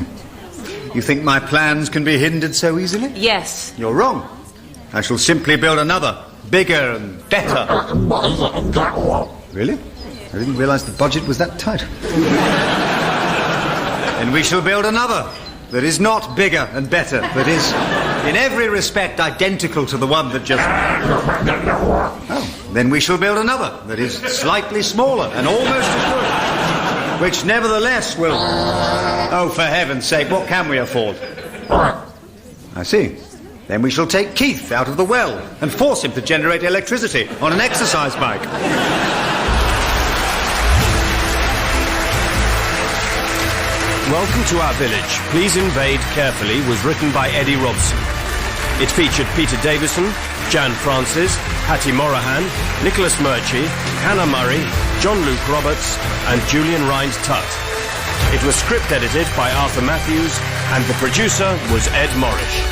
You think my plans can be hindered so easily? Yes. You're wrong. I shall simply build another, bigger and better. Really? I didn't realise the budget was that tight. And we shall build another that is not bigger and better, but is in every respect identical to the one that just... Oh, then we shall build another that is slightly smaller and almost as good, which nevertheless will... Oh, for heaven's sake, what can we afford? I see. Then we shall take Keith out of the well and force him to generate electricity on an exercise bike. Welcome to Our Village. Please Invade Carefully was written by Eddie Robson. It featured Peter Davison, Jan Francis, Hattie Morahan, Nicholas Murchie, Hannah Murray, John Luke Roberts and Julian Rhind-Tutt. It was script edited by Arthur Matthews and the producer was Ed Morrish.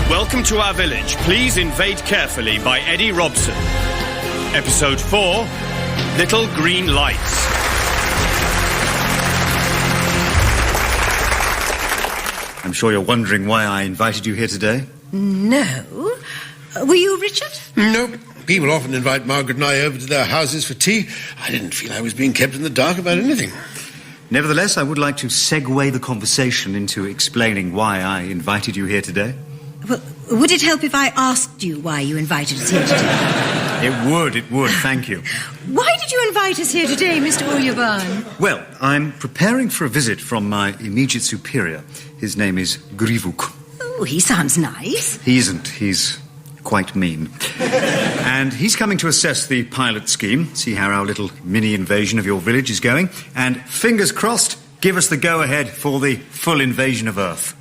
Welcome to Our Village. Please Invade Carefully by Eddie Robson. Episode 4, Little Green Lights. I'm sure you're wondering why I invited you here today. No. Were you Richard? No. People often invite Margaret and I over to their houses for tea. I didn't feel I was being kept in the dark about anything. Nevertheless, I would like to segue the conversation into explaining why I invited you here today. Well, would it help if I asked you why you invited us here today? It would, thank you. Why did you invite us here today, Mr. Uljabaan? Well, I'm preparing for a visit from my immediate superior. His name is Grivuk. Oh, he sounds nice. He isn't. He's quite mean. And he's coming to assess the pilot scheme, see how our little mini-invasion of your village is going, and, fingers crossed, give us the go-ahead for the full invasion of Earth.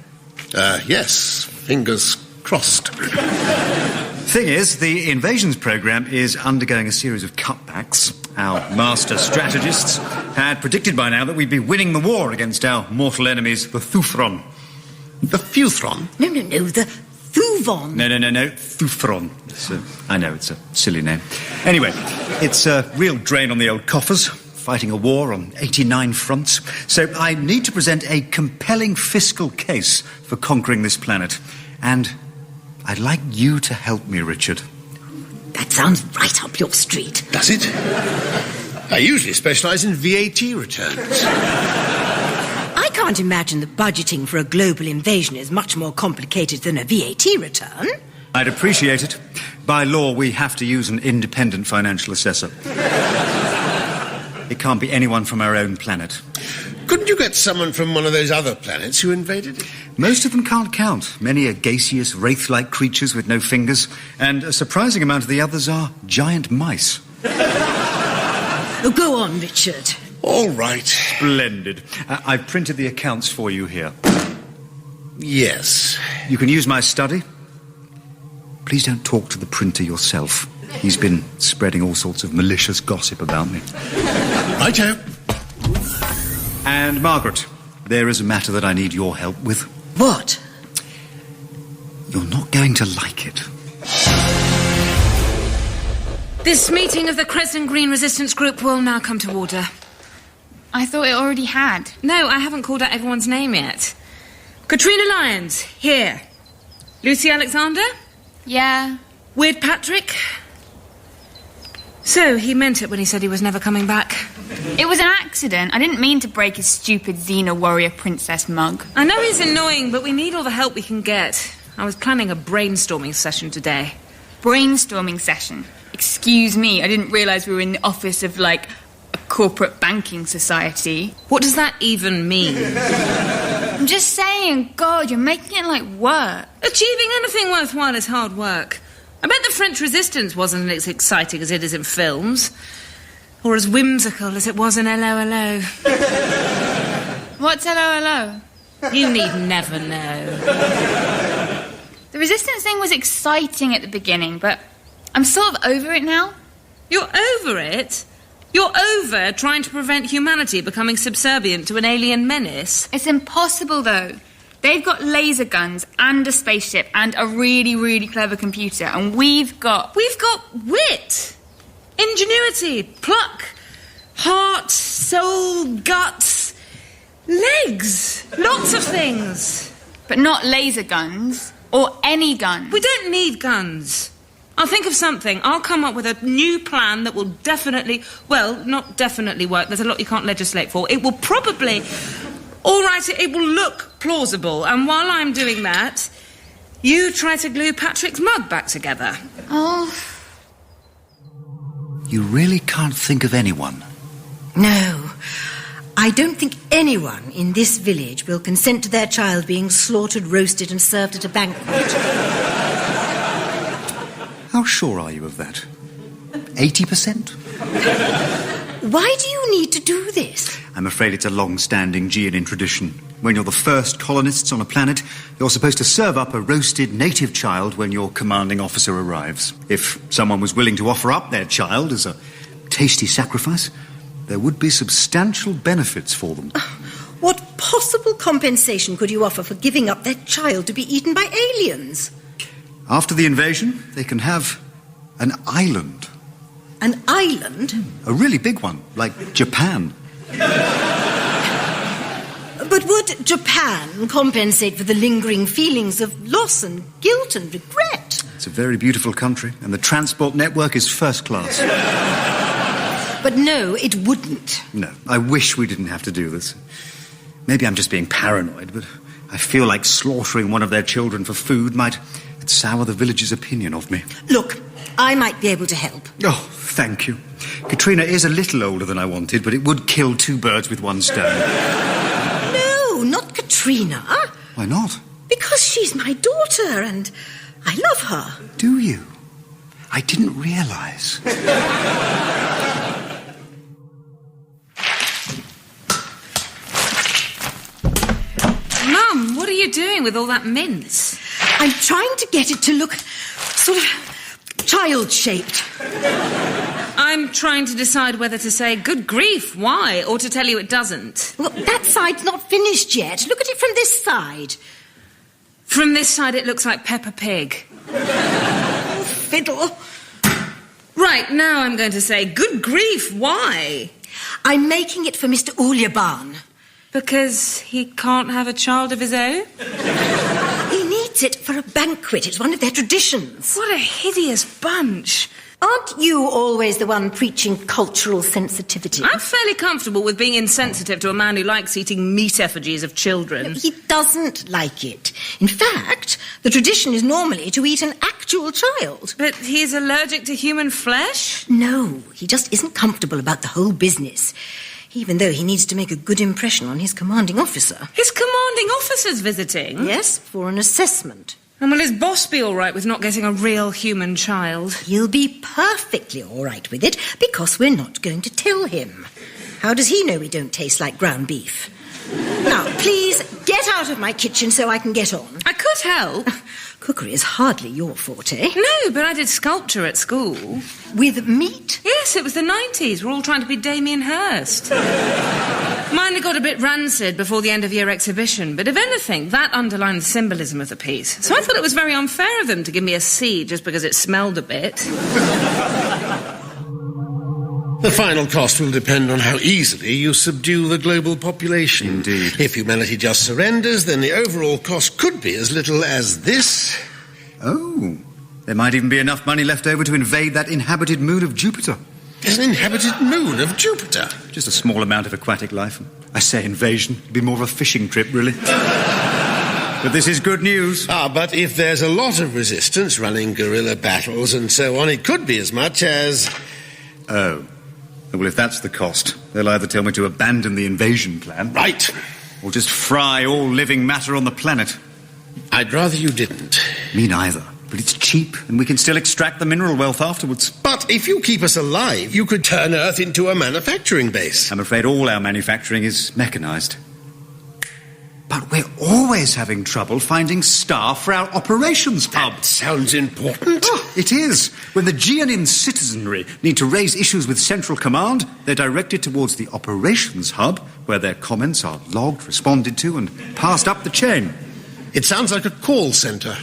Yes, fingers crossed. Thing is, the invasions program is undergoing a series of cutbacks. Our master strategists had predicted by now that we'd be winning the war against our mortal enemies, the Thuthron. The Thuthron? No, the Thuvon. No, Thuthron. I know, it's a silly name. Anyway, it's a real drain on the old coffers, fighting a war on 89 fronts. So I need to present a compelling fiscal case for conquering this planet. And I'd like you to help me, Richard. That sounds right up your street. Does it? I usually specialise in VAT returns. I can't imagine that budgeting for a global invasion is much more complicated than a VAT return. I'd appreciate it. By law, we have to use an independent financial assessor. It can't be anyone from our own planet. Couldn't you get someone from one of those other planets who invaded it? Most of them can't count. Many are gaseous, wraith-like creatures with no fingers, and a surprising amount of the others are giant mice. Oh, go on, Richard. All right. Splendid. I've printed the accounts for you here. Yes. You can use my study. Please don't talk to the printer yourself. He's been spreading all sorts of malicious gossip about me. Righto. And Margaret, there is a matter that I need your help with. What? You're not going to like it. This meeting of the Cresdon Green Resistance Group will now come to order. I thought it already had. No, I haven't called out everyone's name yet. Katrina Lyons, here. Lucy Alexander? Yeah. Weird Patrick? So, he meant it when he said he was never coming back. It was an accident. I didn't mean to break his stupid Xena warrior princess mug. I know he's annoying, but we need all the help we can get. I was planning a brainstorming session today. Brainstorming session? Excuse me, I didn't realise we were in the office of, like, a corporate banking society. What does that even mean? I'm just saying, God, you're making it like work. Achieving anything worthwhile is hard work. I bet the French resistance wasn't as exciting as it is in films. Or as whimsical as it was in LOLO. What's LOLO? You need never know. The resistance thing was exciting at the beginning, but I'm sort of over it now. You're over it? You're over trying to prevent humanity becoming subservient to an alien menace. It's impossible, though. They've got laser guns and a spaceship and a really, really clever computer, and we've got wit, ingenuity, pluck, heart, soul, guts, legs, lots of things. But not laser guns, or any guns. We don't need guns. I'll think of something. I'll come up with a new plan that will definitely, well, not definitely work. There's a lot you can't legislate for. It will probably... All right, it will look plausible. And while I'm doing that, you try to glue Patrick's mug back together. Oh. You really can't think of anyone? No. I don't think anyone in this village will consent to their child being slaughtered, roasted and served at a banquet. How sure are you of that? 80%? Why do you need to do this? I'm afraid it's a long-standing Geonin tradition. When you're the first colonists on a planet, you're supposed to serve up a roasted native child when your commanding officer arrives. If someone was willing to offer up their child as a tasty sacrifice, there would be substantial benefits for them. What possible compensation could you offer for giving up their child to be eaten by aliens? After the invasion, they can have an island. An island? A really big one, like Japan. But would Japan compensate for the lingering feelings of loss and guilt and regret? It's a very beautiful country, and the transport network is first class. But no, it wouldn't. No, I wish we didn't have to do this. Maybe I'm just being paranoid, but I feel like slaughtering one of their children for food might sour the village's opinion of me. Look, I might be able to help. Oh, thank you. Katrina is a little older than I wanted, but it would kill two birds with one stone. No, not Katrina. Why not? Because she's my daughter and I love her. Do you? I didn't realise. Mum, what are you doing with all that mince? I'm trying to get it to look sort of child-shaped. I'm trying to decide whether to say, good grief, why, or to tell you it doesn't. Well, that side's not finished yet. Look at it from this side. From this side, it looks like Peppa Pig. Oh, fiddle. Right, now I'm going to say, good grief, why? I'm making it for Mr. Uljabaan. Because he can't have a child of his own? He needs it for a banquet. It's one of their traditions. What a hideous bunch. Aren't you always the one preaching cultural sensitivity? I'm fairly comfortable with being insensitive to a man who likes eating meat effigies of children. He doesn't like it. In fact, the tradition is normally to eat an actual child. But he's allergic to human flesh? No, he just isn't comfortable about the whole business. Even though he needs to make a good impression on his commanding officer. His commanding officer's visiting? Yes, for an assessment. And will his boss be all right with not getting a real human child? He'll be perfectly all right with it, because we're not going to tell him. How does he know we don't taste like ground beef? Now, please, get out of my kitchen so I can get on. I could help. Cookery is hardly your forte. No, but I did sculpture at school. With meat? Yes, it was the 90s. We're all trying to be Damien Hirst. Mine got a bit rancid before the end-of-year exhibition, but if anything, that underlined the symbolism of the piece. So I thought it was very unfair of them to give me a C just because it smelled a bit. The final cost will depend on how easily you subdue the global population. Indeed. If humanity just surrenders, then the overall cost could be as little as this. Oh, there might even be enough money left over to invade that inhabited moon of Jupiter. There's an inhabited moon of Jupiter? Just a small amount of aquatic life. I say invasion. It'd be more of a fishing trip, really. But this is good news. But if there's a lot of resistance running guerrilla battles and so on, it could be as much as... Oh. Well, if that's the cost, they'll either tell me to abandon the invasion plan... Right. ...or just fry all living matter on the planet. I'd rather you didn't. Me neither. But it's cheap, and we can still extract the mineral wealth afterwards. But if you keep us alive, you could turn Earth into a manufacturing base. I'm afraid all our manufacturing is mechanised. But we're always having trouble finding staff for our operations hub. That sounds important. Oh, it is. When the Geonin citizenry need to raise issues with Central Command, they're directed towards the operations hub, where their comments are logged, responded to, and passed up the chain. It sounds like a call centre.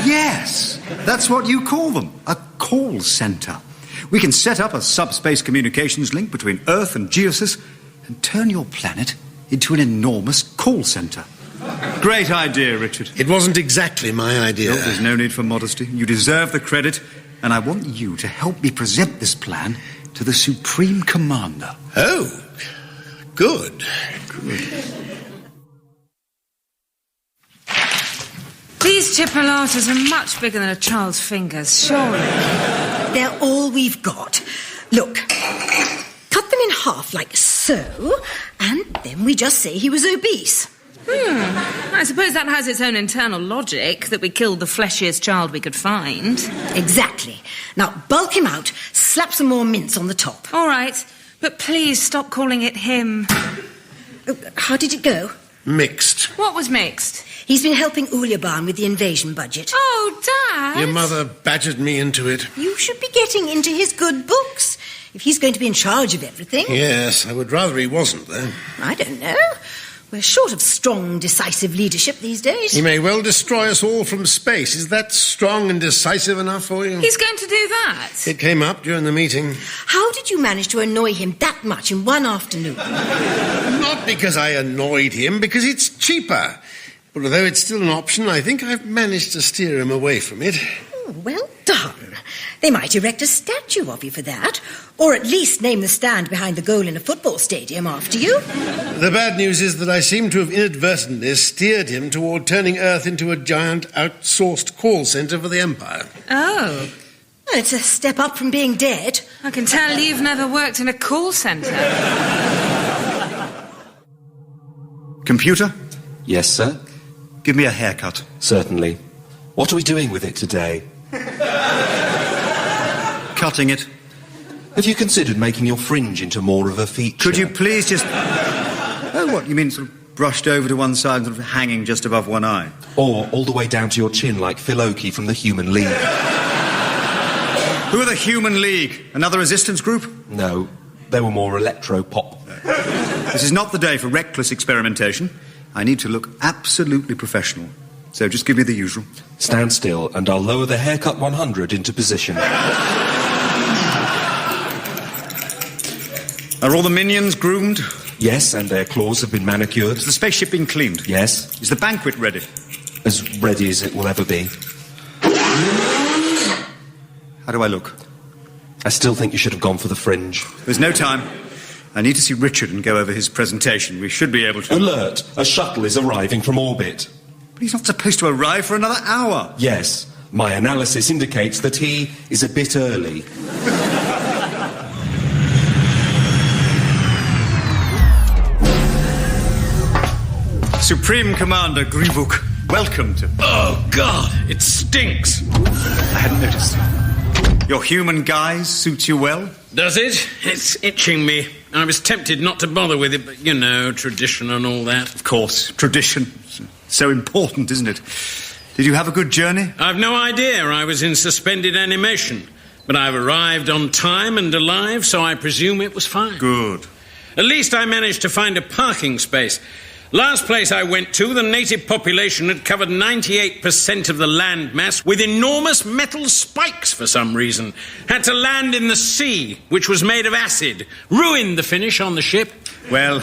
Yes, that's what you call them, a call centre. We can set up a subspace communications link between Earth and Geosis and turn your planet into an enormous call centre. Great idea, Richard. It wasn't exactly my idea. No, there's no need for modesty. You deserve the credit, and I want you to help me present this plan to the Supreme Commander. Oh, good. These chipolatas are much bigger than a child's fingers, surely. They're all we've got. Look, cut them in half like so, and then we just say he was obese. I suppose that has its own internal logic, that we killed the fleshiest child we could find. Exactly. Now, bulk him out, slap some more mince on the top. All right, but please stop calling it him. How did it go? Mixed. What was mixed? He's been helping Uljabaan with the invasion budget. Oh, Dad! Your mother badgered me into it. You should be getting into his good books, if he's going to be in charge of everything. Yes, I would rather he wasn't, though. I don't know. We're short of strong, decisive leadership these days. He may well destroy us all from space. Is that strong and decisive enough for you? He's going to do that? It came up during the meeting. How did you manage to annoy him that much in one afternoon? Not because I annoyed him, because it's cheaper. But although it's still an option, I think I've managed to steer him away from it. Oh, well done. They might erect a statue of you for that, or at least name the stand behind the goal in a football stadium after you. The bad news is that I seem to have inadvertently steered him toward turning Earth into a giant outsourced call centre for the Empire. Oh. Well, it's a step up from being dead. I can tell you've never worked in a call centre. Computer? Yes, sir? Give me a haircut. Certainly. What are we doing with it today? Cutting it. Have you considered making your fringe into more of a feature? Could you please just... Oh, what, you mean sort of brushed over to one side and sort of hanging just above one eye? Or all the way down to your chin like Phil Oakey from the Human League? Who are the Human League? Another resistance group? No, they were more electro-pop. This is not the day for reckless experimentation. I need to look absolutely professional. So just give me the usual. Stand still and I'll lower the haircut 100 into position. Are all the minions groomed? Yes, and their claws have been manicured. Has the spaceship been cleaned? Yes. Is the banquet ready? As ready as it will ever be. How do I look? I still think you should have gone for the fringe. There's no time. I need to see Richard and go over his presentation. We should be able to... Alert! A shuttle is arriving from orbit. But he's not supposed to arrive for another hour. Yes. My analysis indicates that he is a bit early. Supreme Commander Grivuk, welcome to... Oh, God, it stinks. I hadn't noticed. Your human guise suits you well? Does it? It's itching me. I was tempted not to bother with it, but, you know, tradition and all that. Of course, tradition. So important, isn't it? Did you have a good journey? I've no idea. I was in suspended animation. But I've arrived on time and alive, so I presume it was fine. Good. At least I managed to find a parking space. Last place I went to, the native population had covered 98% of the land mass with enormous metal spikes for some reason. Had to land in the sea, which was made of acid. Ruined the finish on the ship. Well,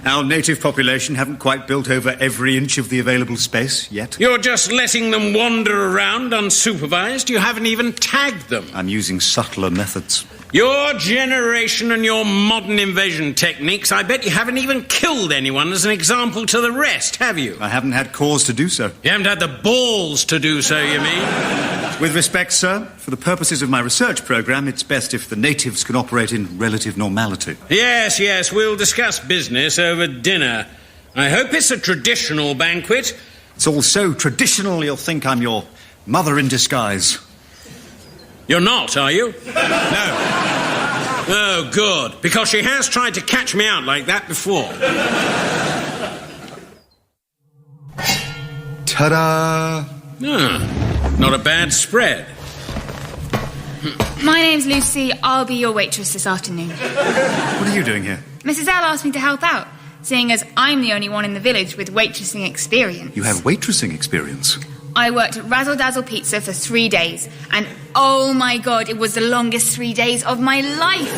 our native population haven't quite built over every inch of the available space yet. You're just letting them wander around unsupervised. You haven't even tagged them. I'm using subtler methods. Your generation and your modern invasion techniques, I bet you haven't even killed anyone as an example to the rest, have you? I haven't had cause to do so. You haven't had the balls to do so, you mean? With respect, sir, for the purposes of my research programme, it's best if the natives can operate in relative normality. Yes, we'll discuss business over dinner. I hope it's a traditional banquet. It's all so traditional you'll think I'm your mother in disguise. You're not, are you? No. Oh, good. Because she has tried to catch me out like that before. Ta-da! Not a bad spread. My name's Lucy. I'll be your waitress this afternoon. What are you doing here? Mrs. L asked me to help out, seeing as I'm the only one in the village with waitressing experience. You have waitressing experience? I worked at Razzle Dazzle Pizza for 3 days, and oh my God, it was the longest 3 days of my life.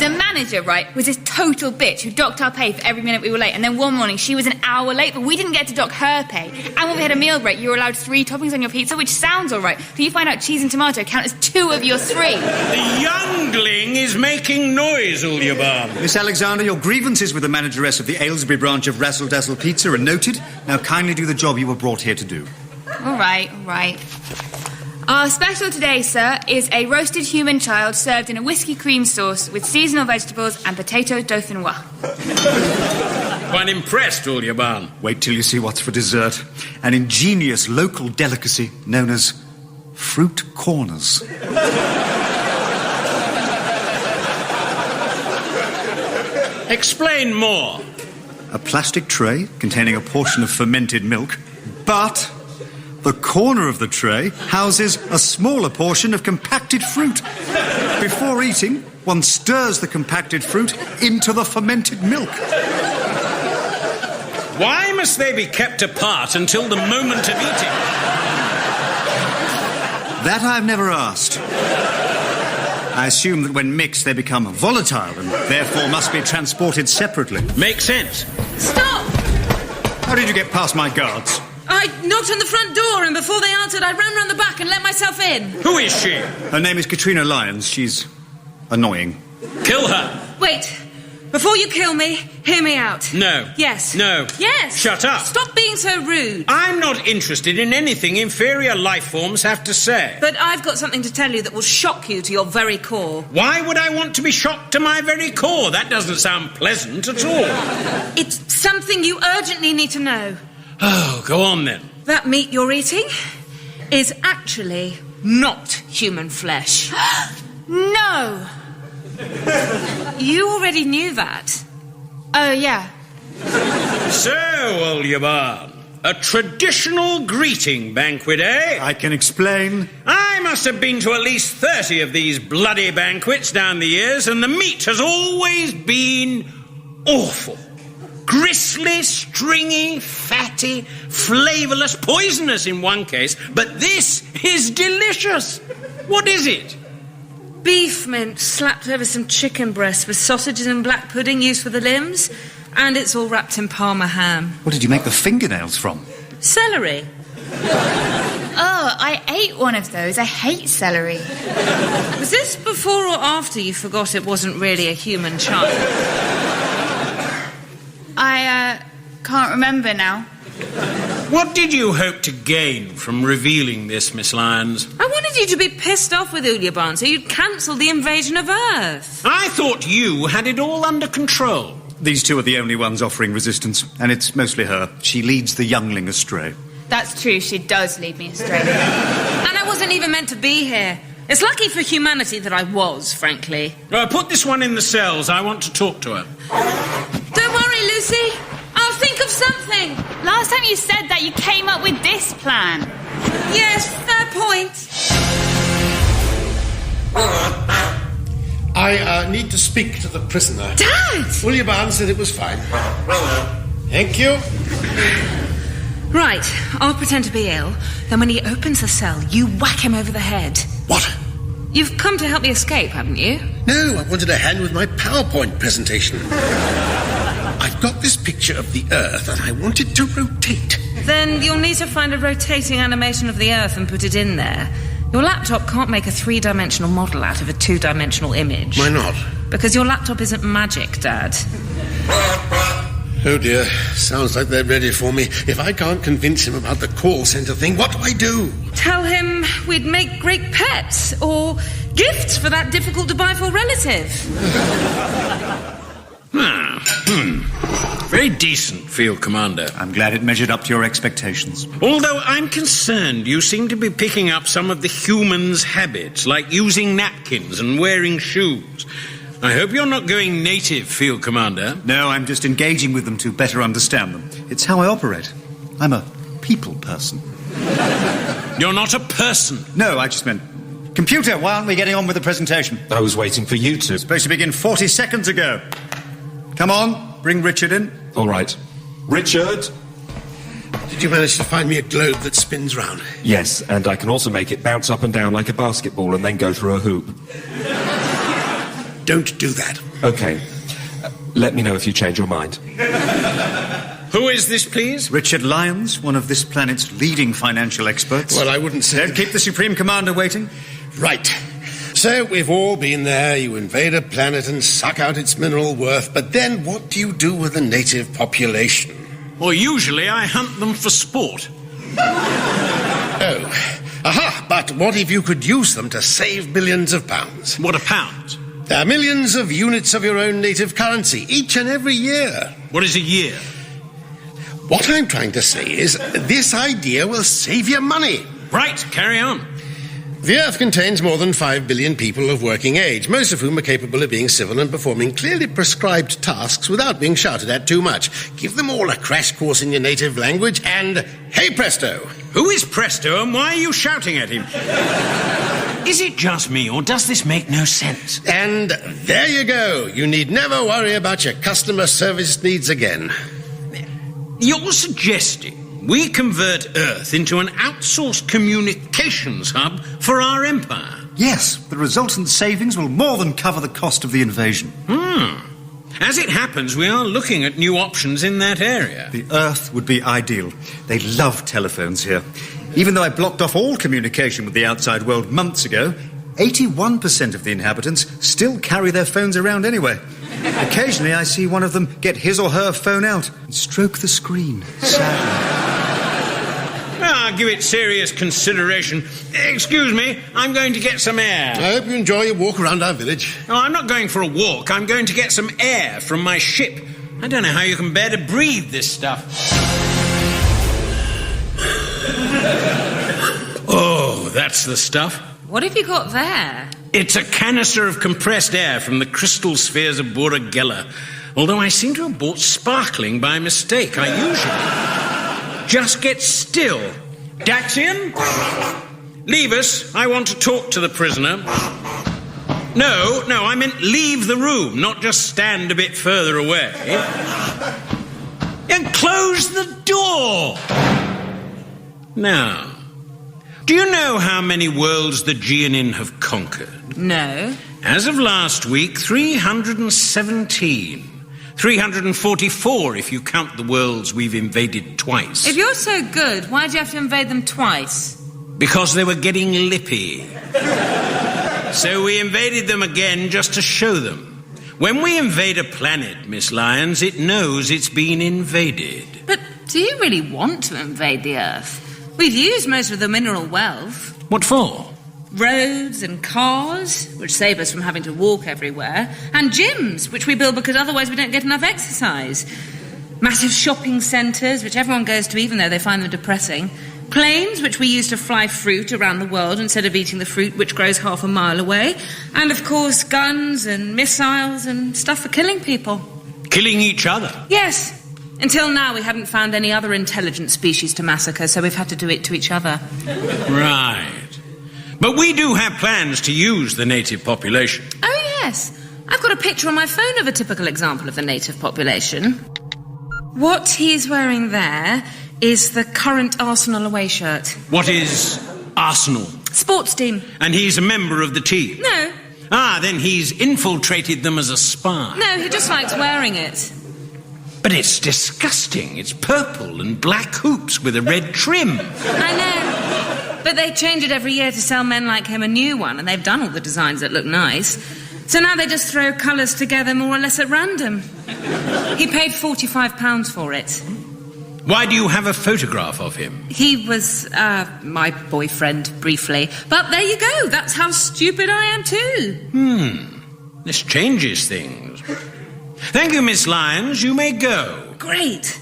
The manager, right, was this total bitch who docked our pay for every minute we were late, and then one morning she was an hour late, but we didn't get to dock her pay. And when we had a meal break, you were allowed 3 toppings on your pizza, which sounds all right, till you find out cheese and tomato count as 2 of your 3. The youngling is making noise, Uljabaan. Miss Alexander, your grievances with the manageress of the Aylesbury branch of Razzle Dazzle Pizza are noted. Now kindly do the job you were brought here to do. All right. Our special today, sir, is a roasted human child served in a whiskey cream sauce with seasonal vegetables and potato dauphinoise. Quite impressed, Uljabaan. Wait till you see what's for dessert. An ingenious local delicacy known as fruit corners. Explain more. A plastic tray containing a portion of fermented milk, but the corner of the tray houses a smaller portion of compacted fruit. Before eating, one stirs the compacted fruit into the fermented milk. Why must they be kept apart until the moment of eating? That I've never asked. I assume that when mixed they become volatile and therefore must be transported separately. Makes sense. Stop! How did you get past my guards? I knocked on the front door, and before they answered, I ran round the back and let myself in. Who is she? Her name is Katrina Lyons. She's annoying. Kill her. Wait. Before you kill me, hear me out. No. Yes. No. Yes. Shut up. Stop being so rude. I'm not interested in anything inferior life forms have to say. But I've got something to tell you that will shock you to your very core. Why would I want to be shocked to my very core? That doesn't sound pleasant at all. It's something you urgently need to know. Oh, go on then. That meat you're eating is actually not human flesh. No! You already knew that. Oh, yeah. So, Uljabaan, a traditional greeting banquet, eh? I can explain. I must have been to at least 30 of these bloody banquets down the years, and the meat has always been awful. Gristly, stringy, fatty, flavourless, poisonous in one case, but this is delicious. What is it? Beef mint slapped over some chicken breast with sausages and black pudding used for the limbs, and it's all wrapped in Parma ham. What did you make the fingernails from? Celery. Oh, I ate one of those. I hate celery. Was this before or after you forgot it wasn't really a human child? I can't remember now. What did you hope to gain from revealing this, Miss Lyons? I wanted you to be pissed off with Uljabaan so you'd cancel the invasion of Earth. I thought you had it all under control. These two are the only ones offering resistance, and it's mostly her. She leads the youngling astray. That's true, she does lead me astray. And I wasn't even meant to be here. It's lucky for humanity that I was, frankly. Put this one in the cells. I want to talk to her. Don't worry, Lucy. I'll think of something. Last time you said that, you came up with this plan. Yes, fair point. I need to speak to the prisoner. Dad! Uljabaan said it was fine. Thank you. Right, I'll pretend to be ill. Then when he opens the cell, you whack him over the head. What? You've come to help me escape, haven't you? No, I wanted a hand with my PowerPoint presentation. I've got this picture of the Earth and I want it to rotate. Then you'll need to find a rotating animation of the Earth and put it in there. Your laptop can't make a 3-dimensional model out of a 2-dimensional image. Why not? Because your laptop isn't magic, Dad. Oh dear, sounds like they're ready for me. If I can't convince him about the call centre thing, what do I do? Tell him we'd make great pets or gifts for that difficult-to-buy-for relative. Very decent, Field Commander. I'm glad it measured up to your expectations. Although I'm concerned you seem to be picking up some of the humans' habits, like using napkins and wearing shoes. I hope you're not going native, Field Commander. No, I'm just engaging with them to better understand them. It's how I operate. I'm a people person. You're not a person. No, I just meant... Computer, why aren't we getting on with the presentation? I was waiting for you to. Supposed to begin 40 seconds ago. Come on, bring Richard in. All right. Richard? Did you manage to find me a globe that spins round? Yes, and I can also make it bounce up and down like a basketball and then go through a hoop. Don't do that. OK. Let me know if you change your mind. Who is this, please? Richard Lyons, one of this planet's leading financial experts. Well, I wouldn't say... Don't keep the Supreme Commander waiting. Right. So, we've all been there. You invade a planet and suck out its mineral worth. But then, what do you do with the native population? Well, usually I hunt them for sport. Oh. Aha! But what if you could use them to save billions of pounds? What are pounds? There are millions of units of your own native currency, each and every year. What is a year? What I'm trying to say is, this idea will save you money. Right, carry on. The Earth contains more than 5 billion people of working age, most of whom are capable of being civil and performing clearly prescribed tasks without being shouted at too much. Give them all a crash course in your native language and, hey presto! Who is Presto and why are you shouting at him? Is it just me or does this make no sense? And there you go. You need never worry about your customer service needs again. You're suggesting we convert Earth into an outsourced communications hub for our empire? Yes, the resultant savings will more than cover the cost of the invasion. As it happens, we are looking at new options in that area. The Earth would be ideal. They love telephones here. Even though I blocked off all communication with the outside world months ago, 81% of the inhabitants still carry their phones around anyway. Occasionally I see one of them get his or her phone out and stroke the screen, sadly. I'll give it serious consideration. Excuse me, I'm going to get some air. I hope you enjoy your walk around our village. No, I'm not going for a walk. I'm going to get some air from my ship. I don't know how you can bear to breathe this stuff. Oh, that's the stuff. What have you got there? It's a canister of compressed air from the crystal spheres of Bora Gela. Although I seem to have bought sparkling by mistake. I usually just get still. Daxian? Leave us. I want to talk to the prisoner. No, I meant leave the room, not just stand a bit further away. And close the door. Now, do you know how many worlds the Geonin have conquered? No. As of last week, 317. 344 if you count the worlds we've invaded twice. If you're so good, why'd you have to invade them twice? Because they were getting lippy. So we invaded them again just to show them. When we invade a planet, Miss Lyons, it knows it's been invaded. But do you really want to invade the Earth? We've used most of the mineral wealth. What for? Roads and cars, which save us from having to walk everywhere, and gyms, which we build because otherwise we don't get enough exercise. Massive shopping centres, which everyone goes to even though they find them depressing. Planes, which we use to fly fruit around the world instead of eating the fruit which grows half a mile away. And, of course, guns and missiles and stuff for killing people. Killing each other? Yes. Until now, we hadn't found any other intelligent species to massacre, so we've had to do it to each other. Right. But we do have plans to use the native population. Oh, yes. I've got a picture on my phone of a typical example of the native population. What he's wearing there is the current Arsenal away shirt. What is Arsenal? Sports team. And he's a member of the team? No. Then he's infiltrated them as a spy. No, he just likes wearing it. But it's disgusting. It's purple and black hoops with a red trim. I know. But they change it every year to sell men like him a new one, and they've done all the designs that look nice. So now they just throw colours together more or less at random. He paid £45 for it. Why do you have a photograph of him? He was, my boyfriend, briefly. But there you go. That's how stupid I am, too. This changes things. Thank you, Miss Lyons. You may go. Great.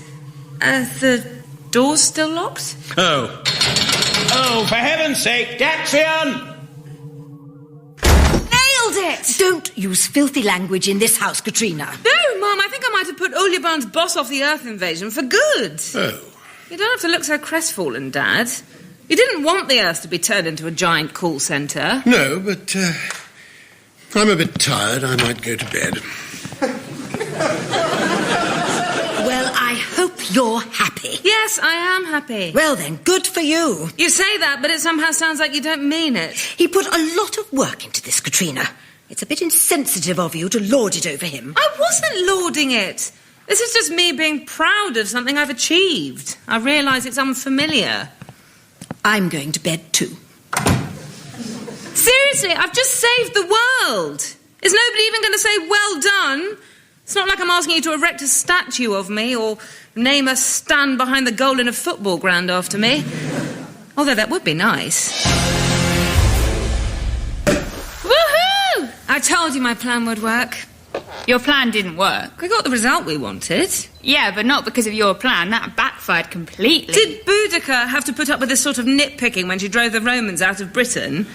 The door's still locked? Oh, for heaven's sake, Daxian! Nailed it! Don't use filthy language in this house, Katrina. No, Mum, I think I might have put Uljabaan's boss off the Earth invasion for good. Oh, You don't have to look so crestfallen, Dad. You didn't want the Earth to be turned into a giant call centre. No, but I'm a bit tired. I might go to bed. Well, I hope you're happy. Yes, I am happy. Well then, good for you. You say that, but it somehow sounds like you don't mean it. He put a lot of work into this, Katrina. It's a bit insensitive of you to lord it over him. I wasn't lording it. This is just me being proud of something I've achieved. I realise it's unfamiliar. I'm going to bed too. Seriously, I've just saved the world. Is nobody even going to say, well done? It's not like I'm asking you to erect a statue of me or name a stand behind the goal in a football ground after me. Although that would be nice. Woohoo! I told you my plan would work. Your plan didn't work. We got the result we wanted. Yeah, but not because of your plan. That backfired completely. Did Boudica have to put up with this sort of nitpicking when she drove the Romans out of Britain?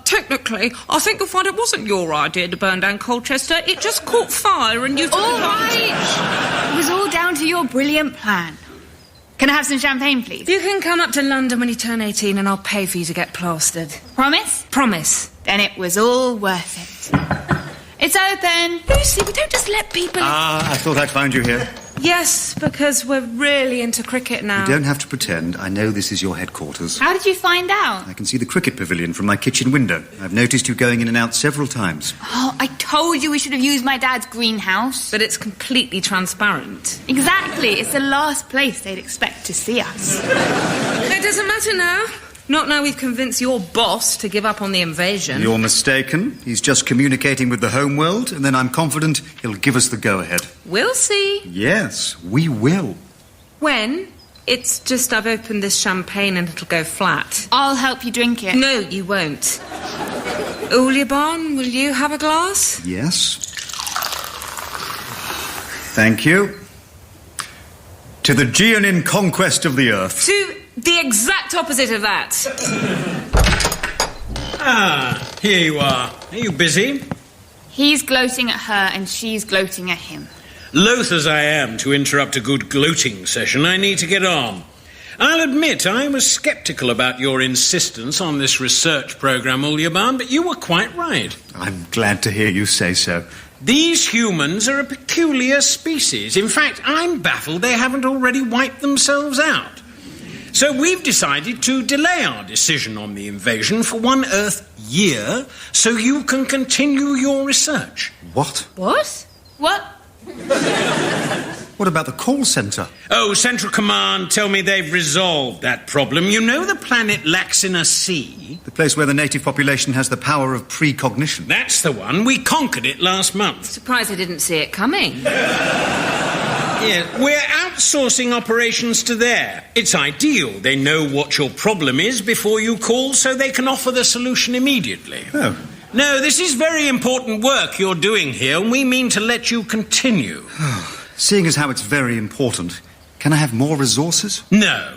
Technically, I think you'll find it wasn't your idea to burn down Colchester. It just caught fire and you took All advantage. right! It was all down to your brilliant plan. Can I have some champagne, please? You can come up to London when you turn 18 and I'll pay for you to get plastered. Promise? Promise. Then it was all worth it. It's open. Lucy, we don't just let people... I thought I'd find you here. Yes, because we're really into cricket now. You don't have to pretend. I know this is your headquarters. How did you find out? I can see the cricket pavilion from my kitchen window. I've noticed you going in and out several times. Oh, I told you we should have used my dad's greenhouse. But it's completely transparent. Exactly. It's the last place they'd expect to see us. It doesn't matter now. Not now we've convinced your boss to give up on the invasion. You're mistaken. He's just communicating with the home world, and then I'm confident he'll give us the go-ahead. We'll see. Yes, we will. When? It's just I've opened this champagne and it'll go flat. I'll help you drink it. No, you won't. Uljabaan, will you have a glass? Yes. Thank you. To the Geonin conquest of the Earth. To the exact opposite of that. Here you are. Are you busy? He's gloating at her and she's gloating at him. Loath as I am to interrupt a good gloating session, I need to get on. I'll admit I was sceptical about your insistence on this research programme, Uljabaan, but you were quite right. I'm glad to hear you say so. These humans are a peculiar species. In fact, I'm baffled they haven't already wiped themselves out. So we've decided to delay our decision on the invasion for 1 Earth year so you can continue your research. What? What? What? What about the call centre? Oh, Central Command tell me they've resolved that problem. You know the planet Laxina C? The place where the native population has the power of precognition. That's the one. We conquered it last month. Surprised I didn't see it coming. Yeah, we're outsourcing operations to there. It's ideal. They know what your problem is before you call so they can offer the solution immediately. Oh. No, this is very important work you're doing here, and we mean to let you continue. Seeing as how it's very important, can I have more resources? No.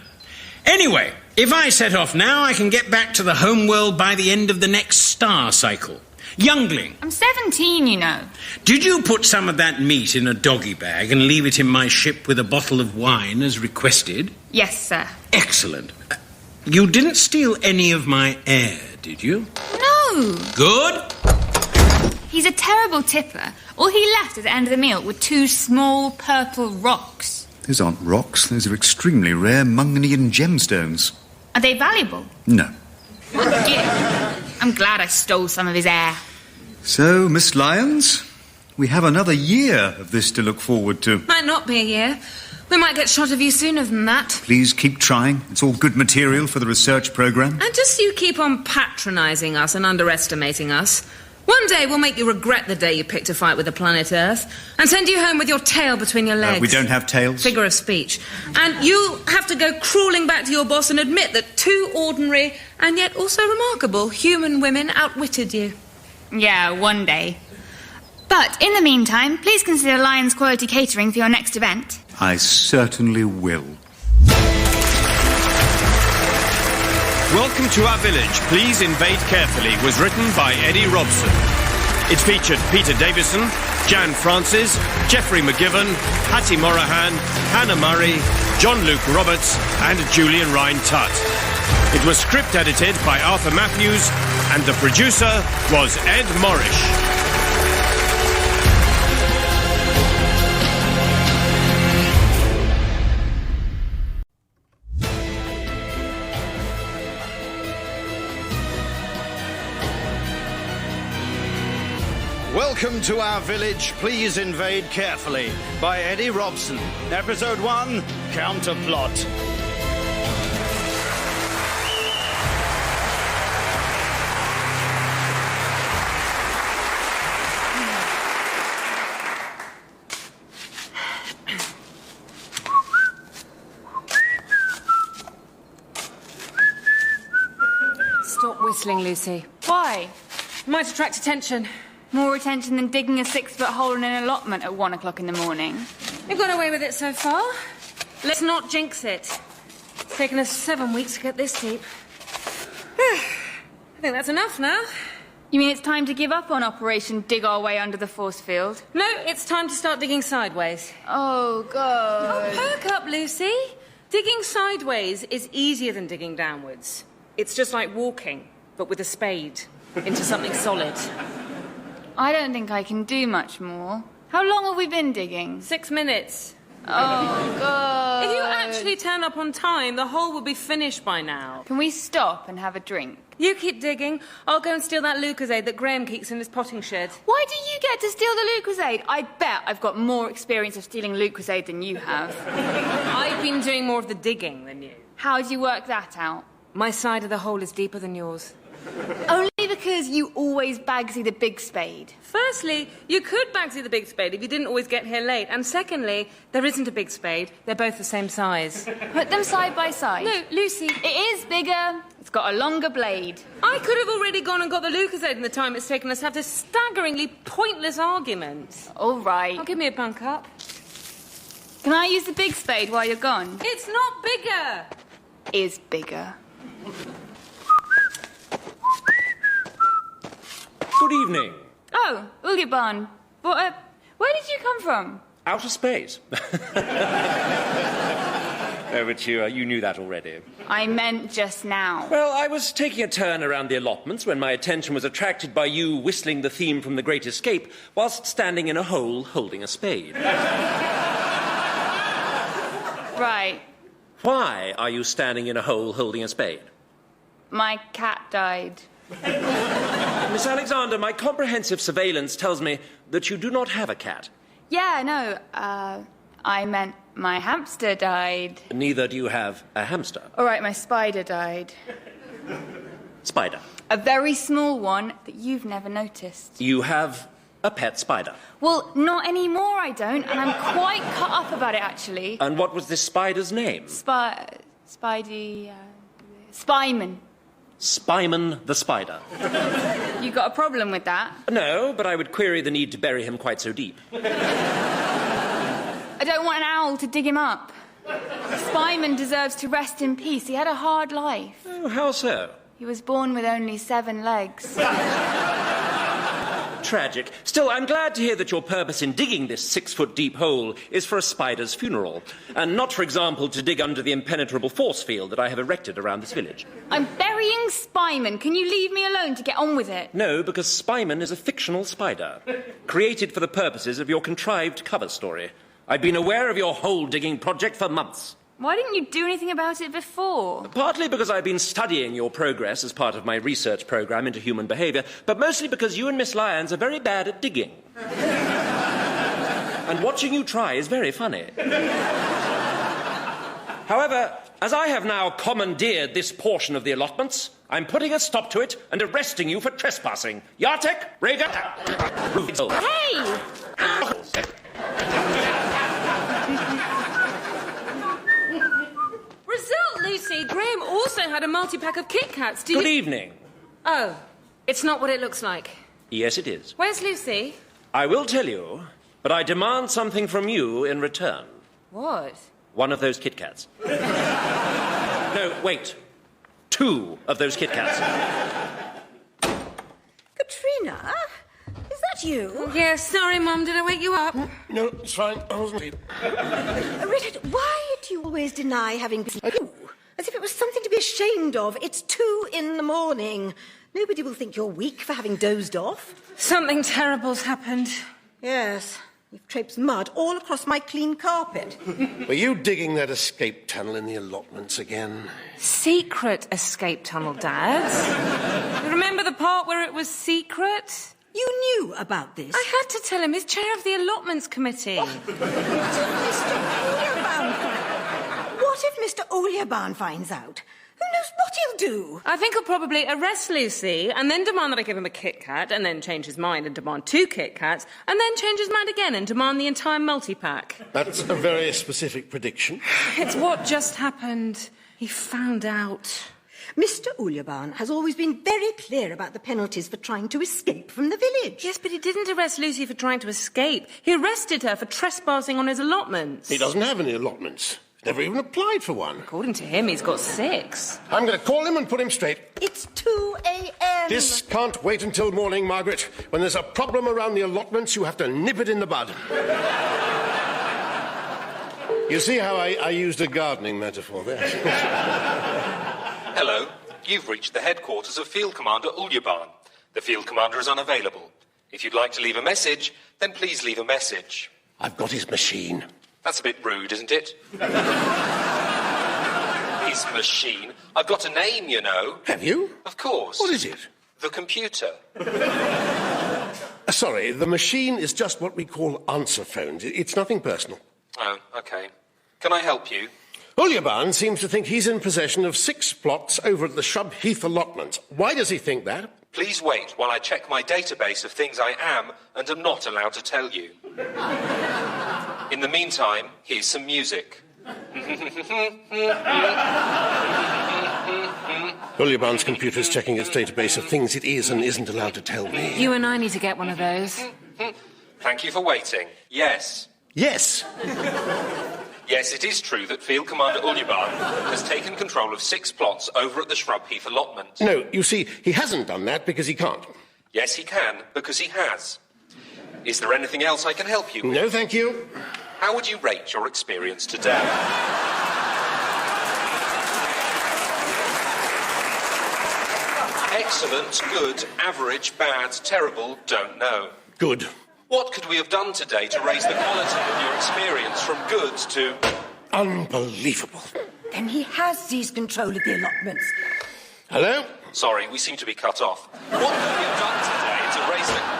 Anyway, if I set off now, I can get back to the home world by the end of the next star cycle. Youngling. I'm 17, you know. Did you put some of that meat in a doggy bag and leave it in my ship with a bottle of wine as requested? Yes, sir. Excellent. You didn't steal any of my air, did you? No. Good. He's a terrible tipper. All he left at the end of the meal were 2 small purple rocks. Those aren't rocks. Those are extremely rare Mungnian gemstones. Are they valuable? No. Yeah. I'm glad I stole some of his air. So, Miss Lyons, we have another year of this to look forward to. Might not be a year. We might get shot of you sooner than that. Please keep trying. It's all good material for the research programme. And just you keep on patronising us and underestimating us. One day we'll make you regret the day you picked a fight with the planet Earth and send you home with your tail between your legs. We don't have tails. Figure of speech. And you'll have to go crawling back to your boss and admit that 2 ordinary and yet also remarkable human women outwitted you. Yeah, one day. But in the meantime, please consider Lyons Quality Catering for your next event. I certainly will. Welcome to Our Village, Please Invade Carefully was written by Eddie Robson. It featured Peter Davison, Jan Francis, Geoffrey McGiven, Hattie Morahan, Hannah Murray, John Luke Roberts and Julian Ryan Tutt. It was script edited by Arthur Matthews and the producer was Ed Morrish. Welcome to our village. Please invade carefully. By Eddie Robson. Episode 1, Counterplot. Stop whistling, Lucy. Why? Might attract attention. More attention than digging a 6-foot hole in an allotment at 1 o'clock in the morning. You've got away with it so far. Let's not jinx it. It's taken us 7 weeks to get this deep. I think that's enough now. You mean it's time to give up on Operation Dig Our Way Under the Force Field? No, it's time to start digging sideways. Oh, God. Oh, perk up, Lucy. Digging sideways is easier than digging downwards. It's just like walking, but with a spade, into something solid. I don't think I can do much more. How long have we been digging? 6 minutes. Oh, God. If you actually turn up on time, the hole will be finished by now. Can we stop and have a drink? You keep digging. I'll go and steal that Lucozade that Graham keeps in his potting shed. Why do you get to steal the Lucozade? I bet I've got more experience of stealing Lucozade than you have. I've been doing more of the digging than you. How do you work that out? My side of the hole is deeper than yours. Only because you always bagsy the big spade. Firstly, you could bagsy the big spade if you didn't always get here late. And secondly, there isn't a big spade. They're both the same size. Put them side by side. No, Lucy. It is bigger. It's got a longer blade. I could have already gone and got the Lucozade in the time it's taken us to have this staggeringly pointless argument. All right. Oh, give me a bunk up. Can I use the big spade while you're gone? It's not bigger. Is bigger. Good evening. Oh, Uljabaan. Where did you come from? Outer space. Oh, but you knew that already. I meant just now. Well, I was taking a turn around the allotments when my attention was attracted by you whistling the theme from The Great Escape whilst standing in a hole holding a spade. Right. Why are you standing in a hole holding a spade? My cat died. Miss Alexander, my comprehensive surveillance tells me that you do not have a cat. Yeah, no, I meant my hamster died. Neither do you have a hamster. All right, my spider died. Spider. A very small one that you've never noticed. You have a pet spider. Well, not anymore, I don't, and I'm quite cut up about it, actually. And what was this spider's name? Spidey... Spyman. Spyman the spider. You got a problem with that? No, but I would query the need to bury him quite so deep. I don't want an owl to dig him up. Spyman deserves to rest in peace. He had a hard life. Oh, how so? He was born with only 7 legs. Tragic. Still, I'm glad to hear that your purpose in digging this 6-foot-deep hole is for a spider's funeral, and not, for example, to dig under the impenetrable force field that I have erected around this village. I'm burying Spyman. Can you leave me alone to get on with it? No, because Spyman is a fictional spider, created for the purposes of your contrived cover story. I've been aware of your hole-digging project for months. Why didn't you do anything about it before? Partly because I've been studying your progress as part of my research programme into human behaviour, but mostly because you and Miss Lyons are very bad at digging. And watching you try is very funny. However, as I have now commandeered this portion of the allotments, I'm putting a stop to it and arresting you for trespassing. Yartek, Rega... Hey! Result, Lucy. Graham also had a multi-pack of Kit Kats. Good evening. Oh, it's not what it looks like. Yes, it is. Where's Lucy? I will tell you, but I demand something from you in return. What? One of those Kit Kats. No, wait. 2 of those Kit Kats. Katrina, is that that you? Yeah, sorry, Mum. Did I wake you up? No, it's fine. I wasn't asleep. Richard, why do you always deny having been you? As if it was something to be ashamed of. It's 2 a.m. Nobody will think you're weak for having dozed off. Something terrible's happened. Yes. You've traipsed mud all across my clean carpet. Were you digging that escape tunnel in the allotments again? Secret escape tunnel, Dad. You remember the part where it was secret? You knew about this? I had to tell him. He's chair of the allotments committee. What if Mr. Uljabaan finds out? Who knows what he'll do? I think he'll probably arrest Lucy and then demand that I give him a Kit Kat and then change his mind and demand 2 Kit Kats and then change his mind again and demand the entire multi-pack. That's a very specific prediction. It's what just happened. He found out. Mr. Uljabaan has always been very clear about the penalties for trying to escape from the village. Yes, but he didn't arrest Lucy for trying to escape. He arrested her for trespassing on his allotments. He doesn't have any allotments. Never even applied for one. According to him, he's got 6. I'm going to call him and put him straight. It's 2 a.m. This can't wait until morning, Margaret. When there's a problem around the allotments, you have to nip it in the bud. You see how I used a gardening metaphor there? Hello. You've reached the headquarters of Field Commander Uljabaan. The Field Commander is unavailable. If you'd like to leave a message, then please leave a message. I've got his machine. That's a bit rude, isn't it? His machine. I've got a name, you know. Have you? Of course. What is it? The computer. Sorry, the machine is just what we call answer phones. It's nothing personal. Oh, OK. Can I help you? Uljabaan seems to think he's in possession of 6 plots over at the Shrub Heath allotments. Why does he think that? Please wait while I check my database of things I am and am not allowed to tell you. In the meantime, here's some music. Uljabaan's computer's checking its database of things it is and isn't allowed to tell me. You and I need to get one of those. Thank you for waiting. Yes. Yes. Yes, it is true that Field Commander Uljabaan has taken control of 6 plots over at the Shrub Heath allotment. No, you see, he hasn't done that because he can't. Yes, he can, because he has. Is there anything else I can help you with? No, thank you. How would you rate your experience today? Excellent, good, average, bad, terrible, don't know. Good. What could we have done today to raise the quality of your experience from good to... Unbelievable. Then he has seized control of the allotments. Hello? Sorry, we seem to be cut off. What could we have done today to raise the...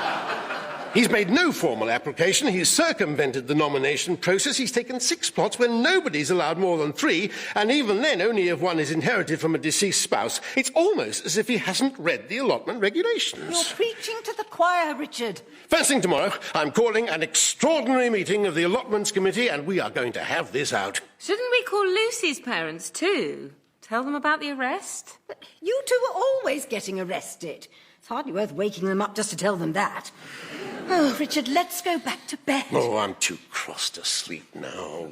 He's made no formal application. He's circumvented the nomination process. He's taken 6 plots when nobody's allowed more than 3, and even then only if one is inherited from a deceased spouse. It's almost as if he hasn't read the allotment regulations. You're preaching to the choir, Richard. First thing tomorrow, I'm calling an extraordinary meeting of the allotments committee, and we are going to have this out. Shouldn't we call Lucy's parents too? Tell them about the arrest? But you two are always getting arrested. It's hardly worth waking them up just to tell them that. Oh, Richard, let's go back to bed. Oh, I'm too cross to sleep now.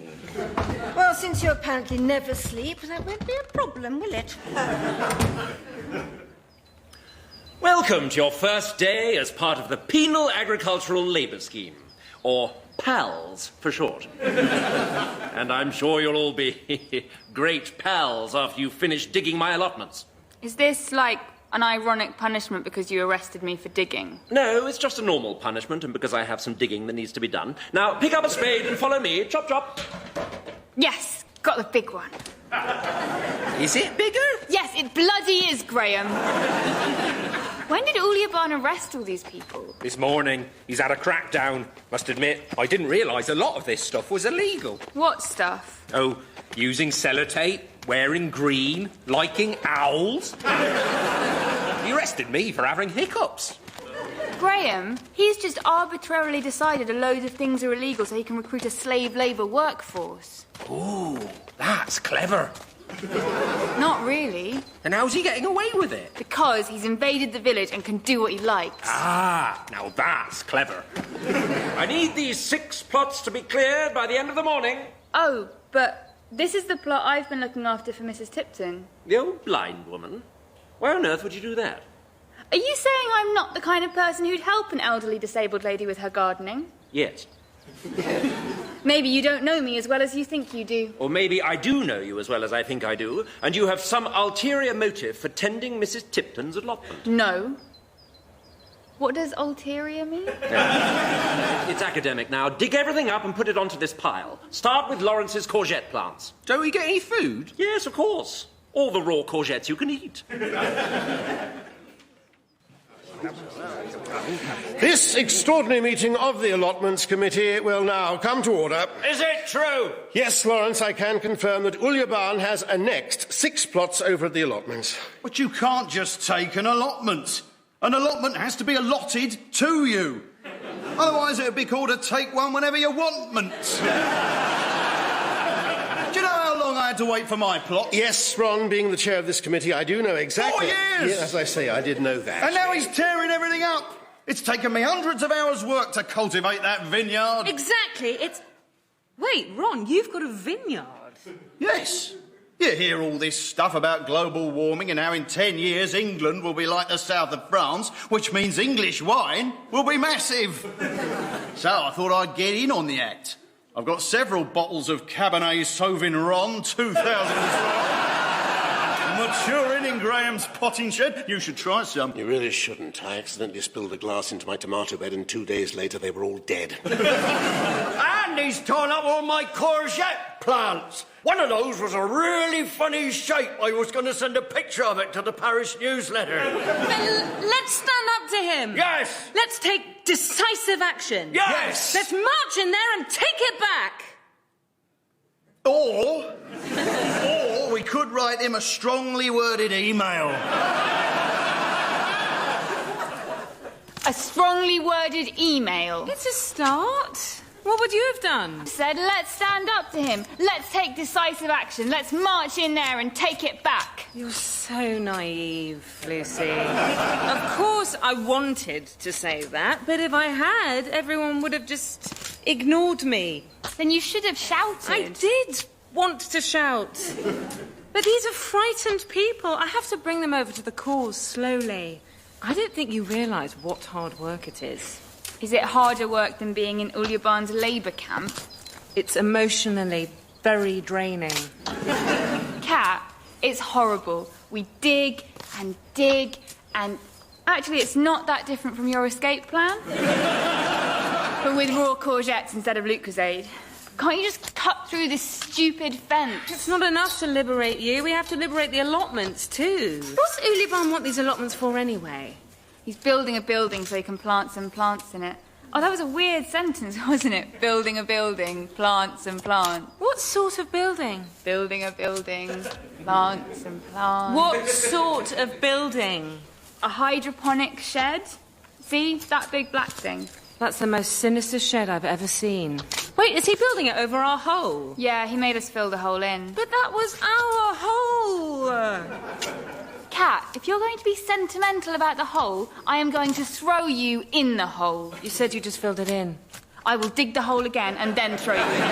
Well, since you apparently never sleep, that won't be a problem, will it? Welcome to your first day as part of the Penal Agricultural Labour Scheme, or PALS for short. And I'm sure you'll all be great pals after you've finished digging my allotments. Is this like an ironic punishment because you arrested me for digging? No, it's just a normal punishment, and because I have some digging that needs to be done. Now, pick up a spade and follow me. Chop, chop. Yes, got the big one. Is it bigger? Yes, it bloody is, Graham. When did Uljabaan arrest all these people? This morning. He's had a crackdown. Must admit, I didn't realise a lot of this stuff was illegal. What stuff? Oh, using sellotape, wearing green, liking owls. He arrested me for having hiccups. Graham, he's just arbitrarily decided a load of things are illegal so he can recruit a slave labour workforce. Ooh, that's clever. Not really. Then how's he getting away with it? Because he's invaded the village and can do what he likes. Ah, now that's clever. I need these 6 plots to be cleared by the end of the morning. Oh, but this is the plot I've been looking after for Mrs. Tipton. The old blind woman? Why on earth would you do that? Are you saying I'm not the kind of person who'd help an elderly disabled lady with her gardening? Yes. Maybe you don't know me as well as you think you do. Or maybe I do know you as well as I think I do, and you have some ulterior motive for tending Mrs. Tipton's allotment. No. What does ulterior mean? It's academic now. Dig everything up and put it onto this pile. Start with Lawrence's courgette plants. Don't we get any food? Yes, of course. All the raw courgettes you can eat. This extraordinary meeting of the Allotments Committee will now come to order. Is it true? Yes, Lawrence, I can confirm that Uljabaan has annexed 6 plots over at the allotments. But you can't just take an allotment. An allotment has to be allotted to you. Otherwise it would be called a take one whenever you want-ment. Do you know how long I had to wait for my plot? Yes, Ron, being the chair of this committee, I do know exactly. 4 years! Yeah, as I say, I did know that. And now he's tearing everything up. It's taken me hundreds of hours' work to cultivate that vineyard. Exactly. Wait, Ron, you've got a vineyard. Yes. You hear all this stuff about global warming and how in 10 years England will be like the south of France, which means English wine will be massive. So I thought I'd get in on the act. I've got several bottles of Cabernet Sauvignon 2012. Maturing in Graham's potting shed. You should try some. You really shouldn't. I accidentally spilled a glass into my tomato bed and 2 days later they were all dead. And he's torn up all my courgette plants. One of those was a really funny shape. I was going to send a picture of it to the parish newsletter. Let's stand up to him. Yes. Let's take decisive action. Yes. Let's march in there and take it back. Or we could write him a strongly worded email. A strongly worded email. It's a start. What would you have done? Said, let's stand up to him. Let's take decisive action. Let's march in there and take it back. You're so naive, Lucy. Of course I wanted to say that, but if I had, everyone would have just ignored me. Then you should have shouted. I did want to shout. But these are frightened people. I have to bring them over to the cause slowly. I don't think you realise what hard work it is. Is it harder work than being in Uljabaan's labour camp? It's emotionally very draining. Kat, it's horrible. We dig and dig and... Actually, it's not that different from your escape plan. But with raw courgettes instead of Lucozade. Can't you just cut through this stupid fence? It's not enough to liberate you. We have to liberate the allotments too. What's Uljabaan want these allotments for anyway? He's building a building so he can plant some plants in it. Oh, that was a weird sentence, wasn't it? Building a building, plants and plants. What sort of building? Building a building, plants and plants. What sort of building? A hydroponic shed. See, that big black thing. That's the most sinister shed I've ever seen. Wait, is he building it over our hole? Yeah, he made us fill the hole in. But that was our hole! Kat, if you're going to be sentimental about the hole, I am going to throw you in the hole. You said you just filled it in. I will dig the hole again and then throw you in.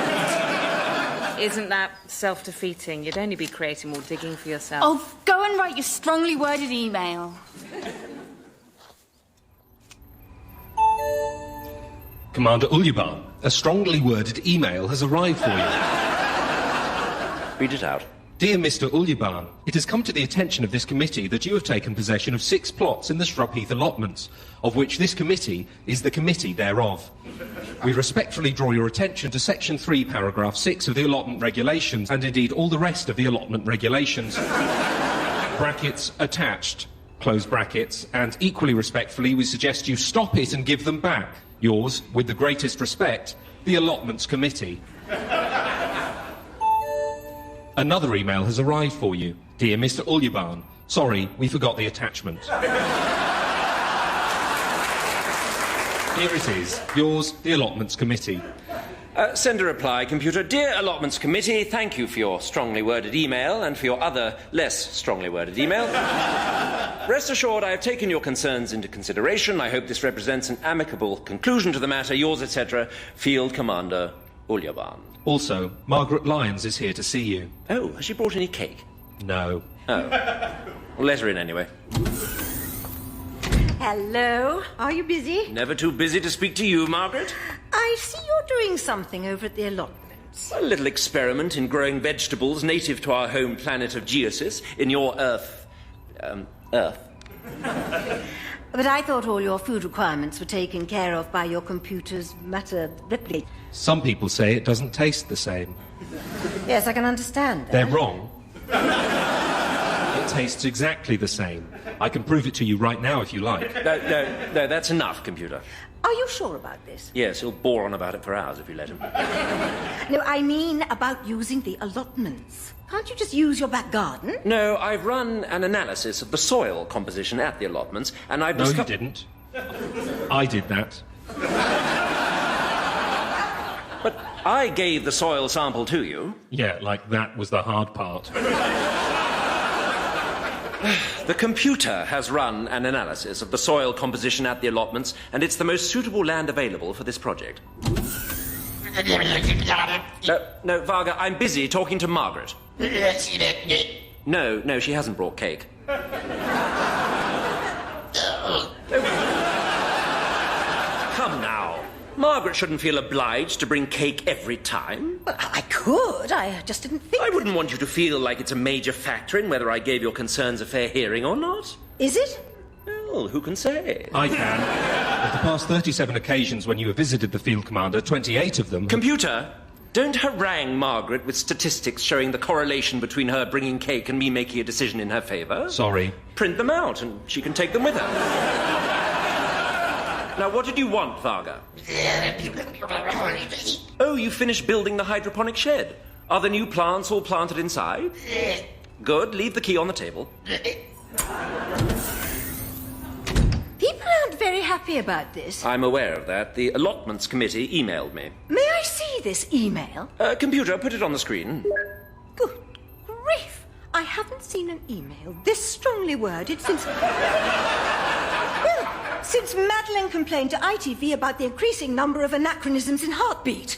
Isn't that self-defeating? You'd only be creating more digging for yourself. Oh, go and write your strongly worded email. Commander Uljabaan, a strongly worded email has arrived for you. Read it out. Dear Mr. Uljabaan, it has come to the attention of this committee that you have taken possession of 6 plots in the Shrubheath allotments, of which this committee is the committee thereof. We respectfully draw your attention to Section 3, Paragraph 6 of the allotment regulations, and indeed all the rest of the allotment regulations. Brackets attached, close brackets, and equally respectfully we suggest you stop it and give them back. Yours, with the greatest respect, the Allotments Committee. Another email has arrived for you. Dear Mr. Uljabaan, sorry, we forgot the attachment. Here it is. Yours, the Allotments Committee. Send a reply, computer. Dear Allotments Committee, thank you for your strongly worded email and for your other, less strongly worded email. Rest assured, I have taken your concerns into consideration. I hope this represents an amicable conclusion to the matter. Yours, etc., Field Commander Uljabaan. Also, Margaret Lyons is here to see you. Oh, has she brought any cake? No. Oh. Well, let her in anyway. Hello. Are you busy? Never too busy to speak to you, Margaret. I see you're doing something over at the allotments. A little experiment in growing vegetables native to our home planet of Geosis in your Earth. Earth. But I thought all your food requirements were taken care of by your computer's matter replicate. Some people say it doesn't taste the same. Yes, I can understand that. They're wrong. It tastes exactly the same. I can prove it to you right now if you like. No, that's enough, computer. Are you sure about this? Yes, he'll bore on about it for hours if you let him. No, I mean about using the allotments. Can't you just use your back garden? No, I've run an analysis of the soil composition at the allotments, and I've No, you didn't. I did that. But I gave the soil sample to you. Yeah, like that was the hard part. The computer has run an analysis of the soil composition at the allotments, and it's the most suitable land available for this project. No, Varga, I'm busy talking to Margaret. No, she hasn't brought cake. Come now. Margaret shouldn't feel obliged to bring cake every time. Well, I could. I just didn't think... I wouldn't want you to feel like it's a major factor in whether I gave your concerns a fair hearing or not. Is it? Well, who can say? I can. Of the past 37 occasions when you have visited the field commander, 28 of them... Computer, don't harangue Margaret with statistics showing the correlation between her bringing cake and me making a decision in her favour. Sorry. Print them out and she can take them with her. Now, what did you want, Varga? Oh, you finished building the hydroponic shed. Are the new plants all planted inside? Good. Leave the key on the table. People aren't very happy about this. I'm aware of that. The allotments committee emailed me. May I see this email? Computer, put it on the screen. Good grief! I haven't seen an email this strongly worded since... since Madeline complained to ITV about the increasing number of anachronisms in Heartbeat.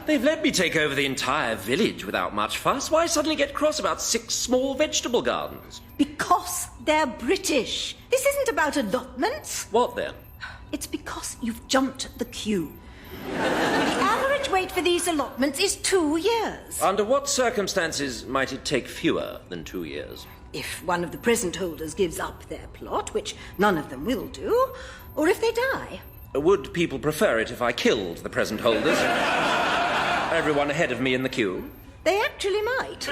They've let me take over the entire village without much fuss. Why suddenly get cross about 6 small vegetable gardens? Because they're British. This isn't about allotments. What then? It's because you've jumped the queue. The average wait for these allotments is 2 years. Under what circumstances might it take fewer than 2 years? If one of the present holders gives up their plot, which none of them will do, or if they die. Would people prefer it if I killed the present holders? Everyone ahead of me in the queue? They actually might.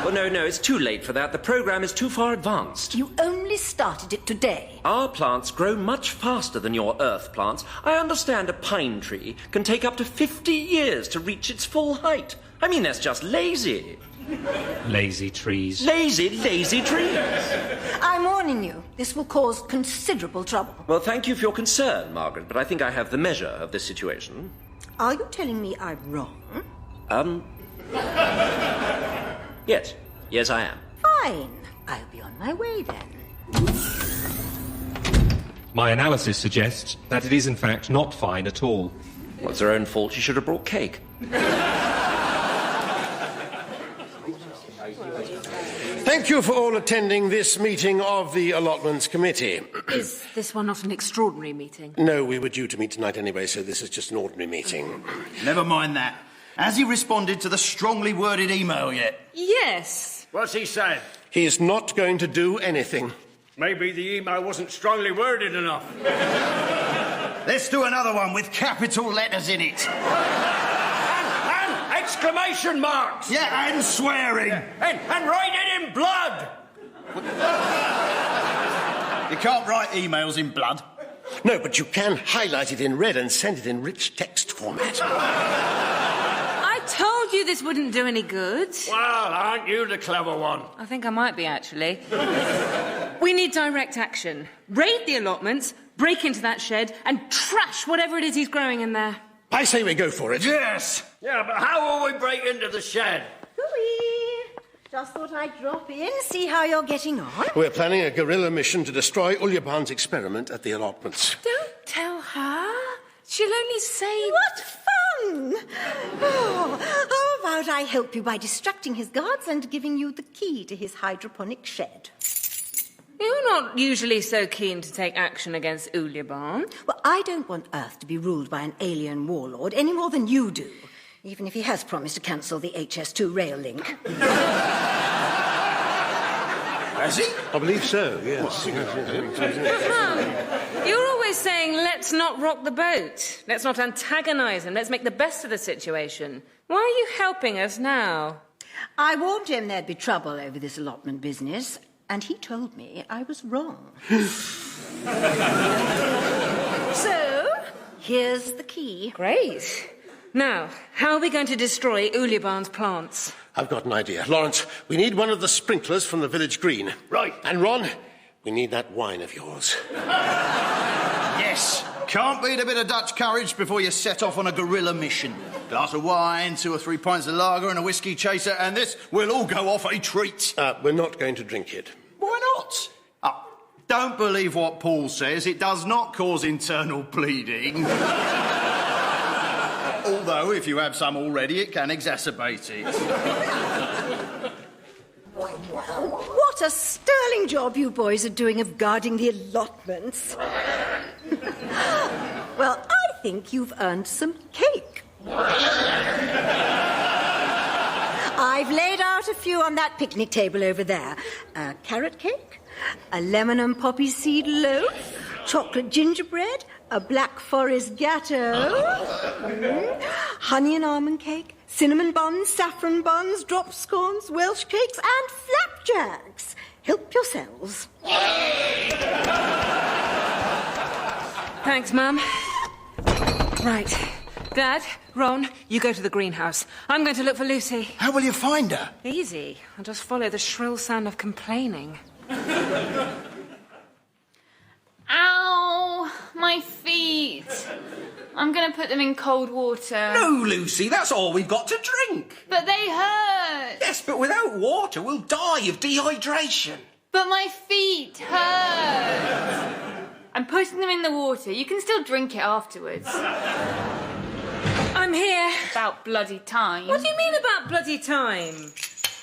Well, no, it's too late for that. The program is too far advanced. You only started it today. Our plants grow much faster than your earth plants. I understand a pine tree can take up to 50 years to reach its full height. I mean, that's just lazy. Lazy trees. Lazy trees. I'm warning you, this will cause considerable trouble. Well, thank you for your concern, Margaret, but I think I have the measure of this situation. Are you telling me I'm wrong? Yes, I am. Fine. I'll be on my way then. My analysis suggests that it is in fact not fine at all. Well, it's her own fault. She should have brought cake. Thank you for all attending this meeting of the Allotments Committee. Is this one not an extraordinary meeting? No, we were due to meet tonight anyway, so this is just an ordinary meeting. Never mind that. Has he responded to the strongly worded email yet? Yes. What's he said? He's not going to do anything. Maybe the email wasn't strongly worded enough. Let's do another one with capital letters in it. And exclamation marks. Yeah, and swearing. And write it in blood. You can't write emails in blood. No, but you can highlight it in red and send it in rich text format. I told you this wouldn't do any good. Well, aren't you the clever one? I think I might be, actually. We need direct action. Raid the allotments, break into that shed, and trash whatever it is he's growing in there. I say we go for it. Yes. Yeah, but how will we break into the shed? Hooey! Just thought I'd drop in, see how you're getting on. We're planning a guerrilla mission to destroy Uljabaan's experiment at the allotments. Don't tell her. She'll only say... What fun! Oh, how about I help you by distracting his guards and giving you the key to his hydroponic shed? You're not usually so keen to take action against Uljabaan. Well, I don't want Earth to be ruled by an alien warlord any more than you do, even if he has promised to cancel the HS2 rail link. Has he? I believe so, yes. You're always saying, let's not rock the boat. Let's not antagonise him. Let's make the best of the situation. Why are you helping us now? I warned him there'd be trouble over this allotment business, and he told me I was wrong. So, here's the key. Great. Now, how are we going to destroy Uljabaan's plants? I've got an idea. Lawrence, we need one of the sprinklers from the village green. Right. And Ron, we need that wine of yours. Yes. Can't beat a bit of Dutch courage before you set off on a guerrilla mission. Glass of wine, 2 or 3 pints of lager and a whiskey chaser, and this will all go off a treat. We're not going to drink it. Why not? Don't believe what Paul says. It does not cause internal bleeding. Although, if you have some already, it can exacerbate it. What a sterling job you boys are doing of guarding the allotments. Well, I think you've earned some cake. I've laid out a few on that picnic table over there. A carrot cake, a lemon and poppy seed loaf, chocolate gingerbread, a black forest gatto, honey and almond cake, cinnamon buns, saffron buns, drop scones, Welsh cakes, and flapjacks. Help yourselves. Thanks, Mum. Right. Dad, Ron, you go to the greenhouse. I'm going to look for Lucy. How will you find her? Easy. I'll just follow the shrill sound of complaining. Ow! My feet. I'm going to put them in cold water. No, Lucy, that's all we've got to drink. But they hurt. Yes, but without water, we'll die of dehydration. But my feet hurt. I'm putting them in the water. You can still drink it afterwards. I'm here. About bloody time. What do you mean about bloody time?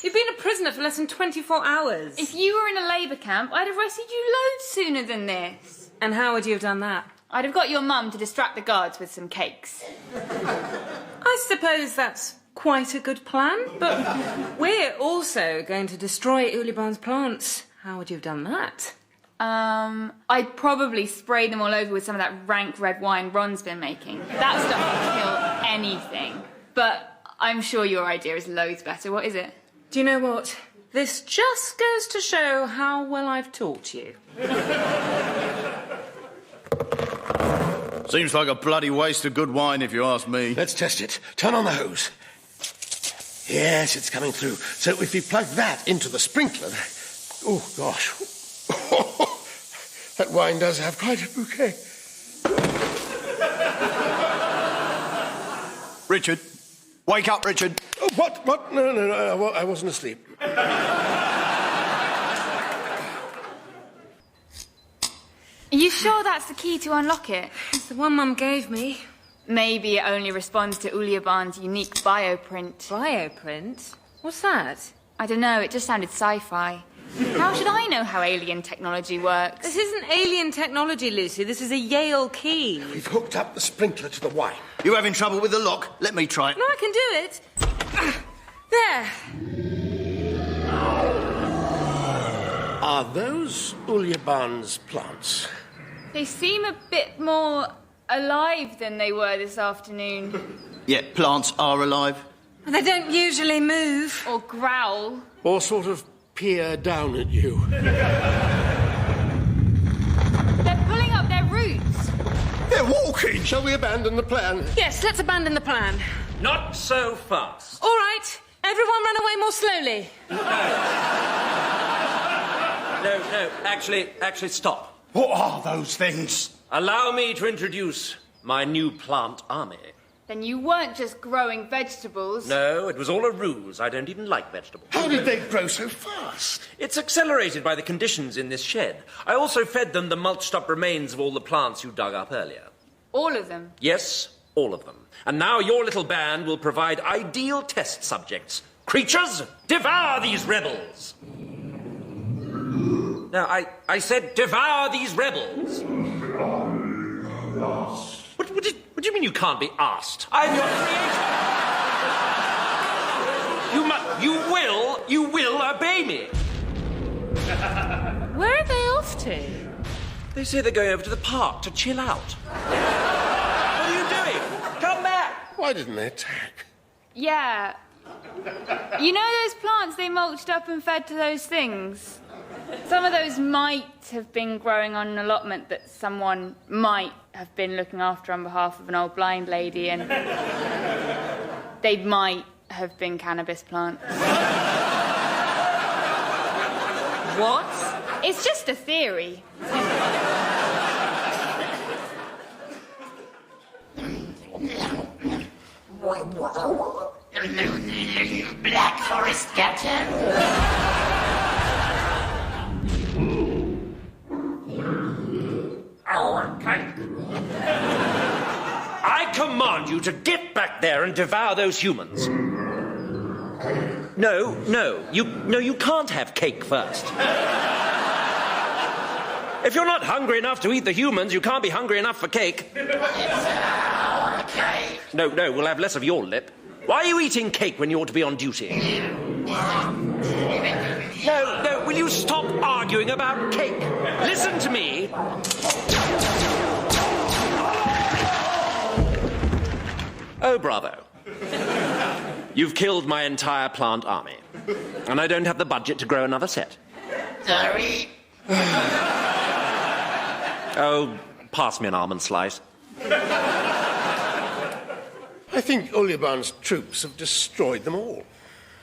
You've been a prisoner for less than 24 hours. If you were in a labour camp, I'd have arrested you loads sooner than this. And how would you have done that? I'd have got your mum to distract the guards with some cakes. I suppose that's quite a good plan, but we're also going to destroy Uljabaan's plants. How would you have done that? I'd probably spray them all over with some of that rank red wine Ron's been making. That stuff will kill anything. But I'm sure your idea is loads better. What is it? Do you know what? This just goes to show how well I've taught you. Seems like a bloody waste of good wine, if you ask me. Let's test it. Turn on the hose. Yes, it's coming through. So if we plug that into the sprinkler... Oh, gosh. That wine does have quite a bouquet. Richard. Wake up, Richard. Oh, what? No, I wasn't asleep. Are you sure that's the key to unlock it? It's the one Mum gave me. Maybe it only responds to Uljabaan's unique bioprint. Bioprint? What's that? I don't know, it just sounded sci-fi. How should I know how alien technology works? This isn't alien technology, Lucy. This is a Yale key. We've hooked up the sprinkler to the wine. You having trouble with the lock? Let me try it. No, I can do it. There. Are those Uljabaan's plants? They seem a bit more alive than they were this afternoon. Yeah, plants are alive. They don't usually move. Or growl. Or sort of peer down at you. They're pulling up their roots. They're walking. Shall we abandon the plan? Yes, let's abandon the plan. Not so fast. All right. Everyone run away more slowly. No, actually, stop. What are those things? Allow me to introduce my new plant army. Then you weren't just growing vegetables. No, it was all a ruse. I don't even like vegetables. How did they grow so fast? It's accelerated by the conditions in this shed. I also fed them the mulched-up remains of all the plants you dug up earlier. All of them? Yes, all of them. And now your little band will provide ideal test subjects. Creatures, devour these rebels! No, I said devour these rebels. What do you mean you can't be asked? I'm your creator. You will obey me. Where are they off to? They say they're going over to the park to chill out. What are you doing? Come back. Why didn't they attack? Yeah. You know those plants they mulched up and fed to those things? Some of those might have been growing on an allotment that someone might have been looking after on behalf of an old blind lady, and they might have been cannabis plants. What? It's just a theory. Black Forest Captain. I command you to get back there and devour those humans. No, you can't have cake first. If you're not hungry enough to eat the humans, you can't be hungry enough for cake. No, we'll have less of your lip. Why are you eating cake when you ought to be on duty? No, will you stop arguing about cake? Listen to me. Oh, bravo. You've killed my entire plant army. And I don't have the budget to grow another set. Sorry. Oh, pass me an almond slice. I think Uljabaan's troops have destroyed them all.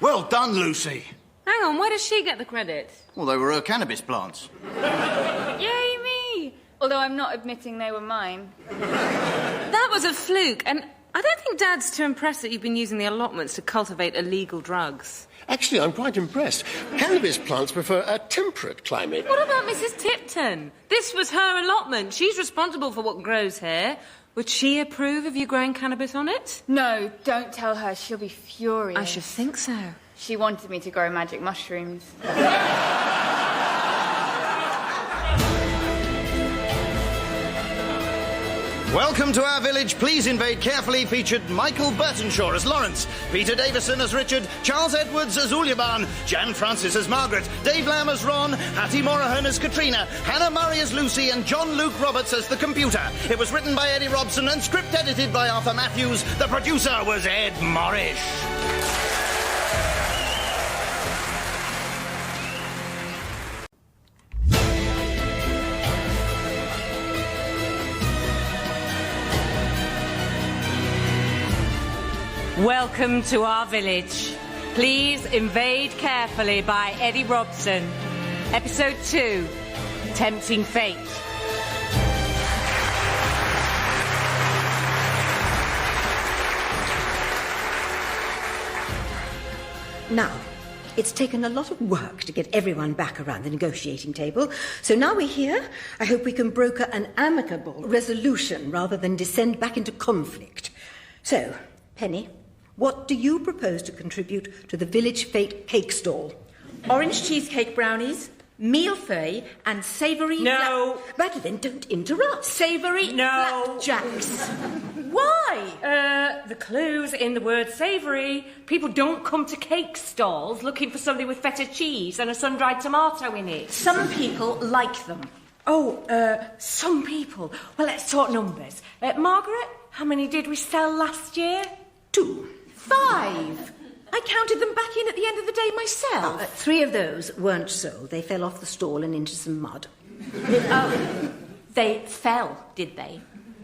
Well done, Lucy. Hang on, where does she get the credit? Well, they were her cannabis plants. Yay me! Although I'm not admitting they were mine. That was a fluke, and I don't think Dad's too impressed that you've been using the allotments to cultivate illegal drugs. Actually, I'm quite impressed. Cannabis plants prefer a temperate climate. What about Mrs. Tipton? This was her allotment. She's responsible for what grows here. Would she approve of you growing cannabis on it? No, don't tell her. She'll be furious. I should think so. She wanted me to grow magic mushrooms. Welcome to Our Village, Please Invade Carefully featured Michael Burtonshaw as Lawrence, Peter Davison as Richard, Charles Edwards as Uljabaan, Jan Francis as Margaret, Dave Lamb as Ron, Hattie Morahan as Katrina, Hannah Murray as Lucy, and John Luke Roberts as the computer. It was written by Eddie Robson and script edited by Arthur Matthews. The producer was Ed Morrish. Welcome to Our Village. Please Invade Carefully by Eddie Robson. Episode 2, Tempting Fate. Now, it's taken a lot of work to get everyone back around the negotiating table. So now we're here, I hope we can broker an amicable resolution rather than descend back into conflict. So, Penny, what do you propose to contribute to the Village Fate cake stall? Orange cheesecake brownies, millefeuille, and savoury... No. But then don't interrupt. Savoury flapjacks. Why? The clue's in the word savoury. People don't come to cake stalls looking for something with feta cheese and a sun-dried tomato in it. Some people like them. Oh, some people. Well, let's talk numbers. Margaret, how many did we sell last year? 2. 5. I counted them back in at the end of the day myself. 3 of those weren't sold. They fell off the stall and into some mud. Oh, they fell, did they?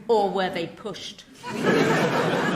Or were they pushed? I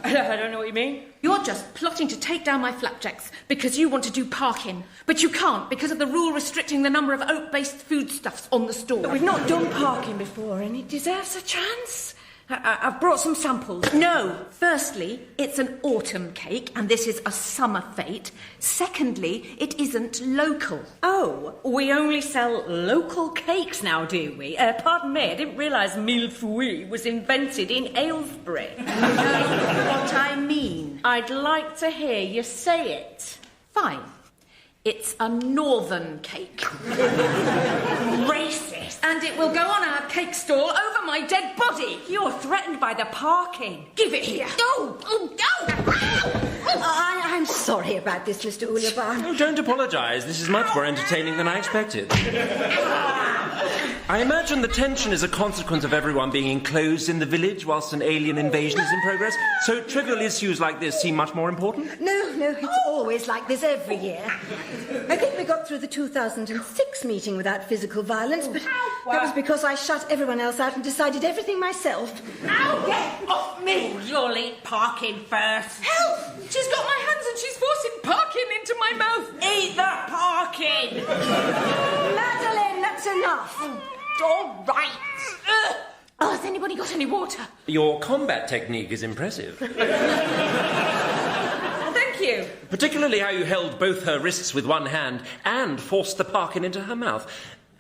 don't know what you mean. You're just plotting to take down my flapjacks because you want to do parking. But you can't because of the rule restricting the number of oat-based foodstuffs on the stall. But we've not done parking before and it deserves a chance. I've brought some samples. No. Firstly, it's an autumn cake, and this is a summer fate. Secondly, it isn't local. Oh, we only sell local cakes now, do we? Pardon me, I didn't realise millefeuille was invented in Aylesbury. You know what I mean? I'd like to hear you say it. Fine. It's a northern cake. Racist. And it will go on our cake stall over my dead body. You're threatened by the parking. Give it here. I'm sorry about this, Mr. Uljabaan. Oh, don't apologise. This is much more entertaining than I expected. I imagine the tension is a consequence of everyone being enclosed in the village whilst an alien invasion is in progress, so trivial issues like this seem much more important? No, it's always like this every year. I think we got through the 2006 meeting without physical violence, but that was because I shut everyone else out and decided everything myself. Ow! Get off me! You'll eat parking first. Help! She's got my hands and she's forcing parking into my mouth. Eat the parking! Madeline, that's enough. All right. Oh, has anybody got any water? Your combat technique is impressive. Thank you. Particularly how you held both her wrists with one hand and forced the parkin into her mouth.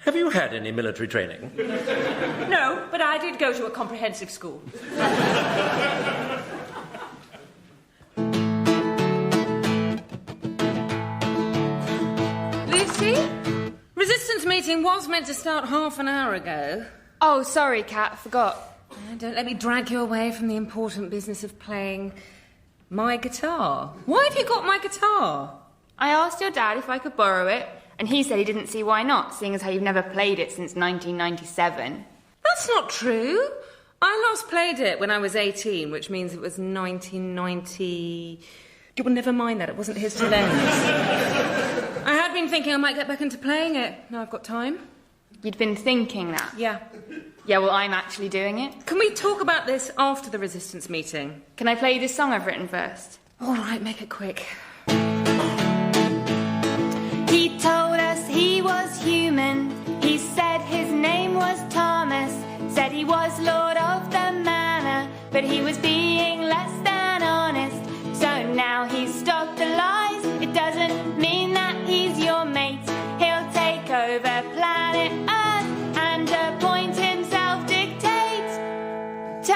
Have you had any military training? No, but I did go to a comprehensive school. Lucy? Resistance meeting was meant to start half an hour ago. Oh, sorry, Kat, I forgot. Don't let me drag you away from the important business of playing my guitar. Why have you got my guitar? I asked your dad if I could borrow it, and he said he didn't see why not, seeing as how you've never played it since 1997. That's not true. I last played it when I was 18, which means it was 1990... Well, never mind that, it wasn't his to lend. I had been thinking I might get back into playing it. Now I've got time. You'd been thinking that? Yeah. Yeah, well, I'm actually doing it. Can we talk about this after the resistance meeting? Can I play you this song I've written first? All right, make it quick. He told us he was human. He said his name was Thomas. Said he was Lord of the Manor, but he was being less than honest. So now he's stopped the lies. It doesn't mean that he's your mate. He'll take over planet Earth and appoint himself dictator.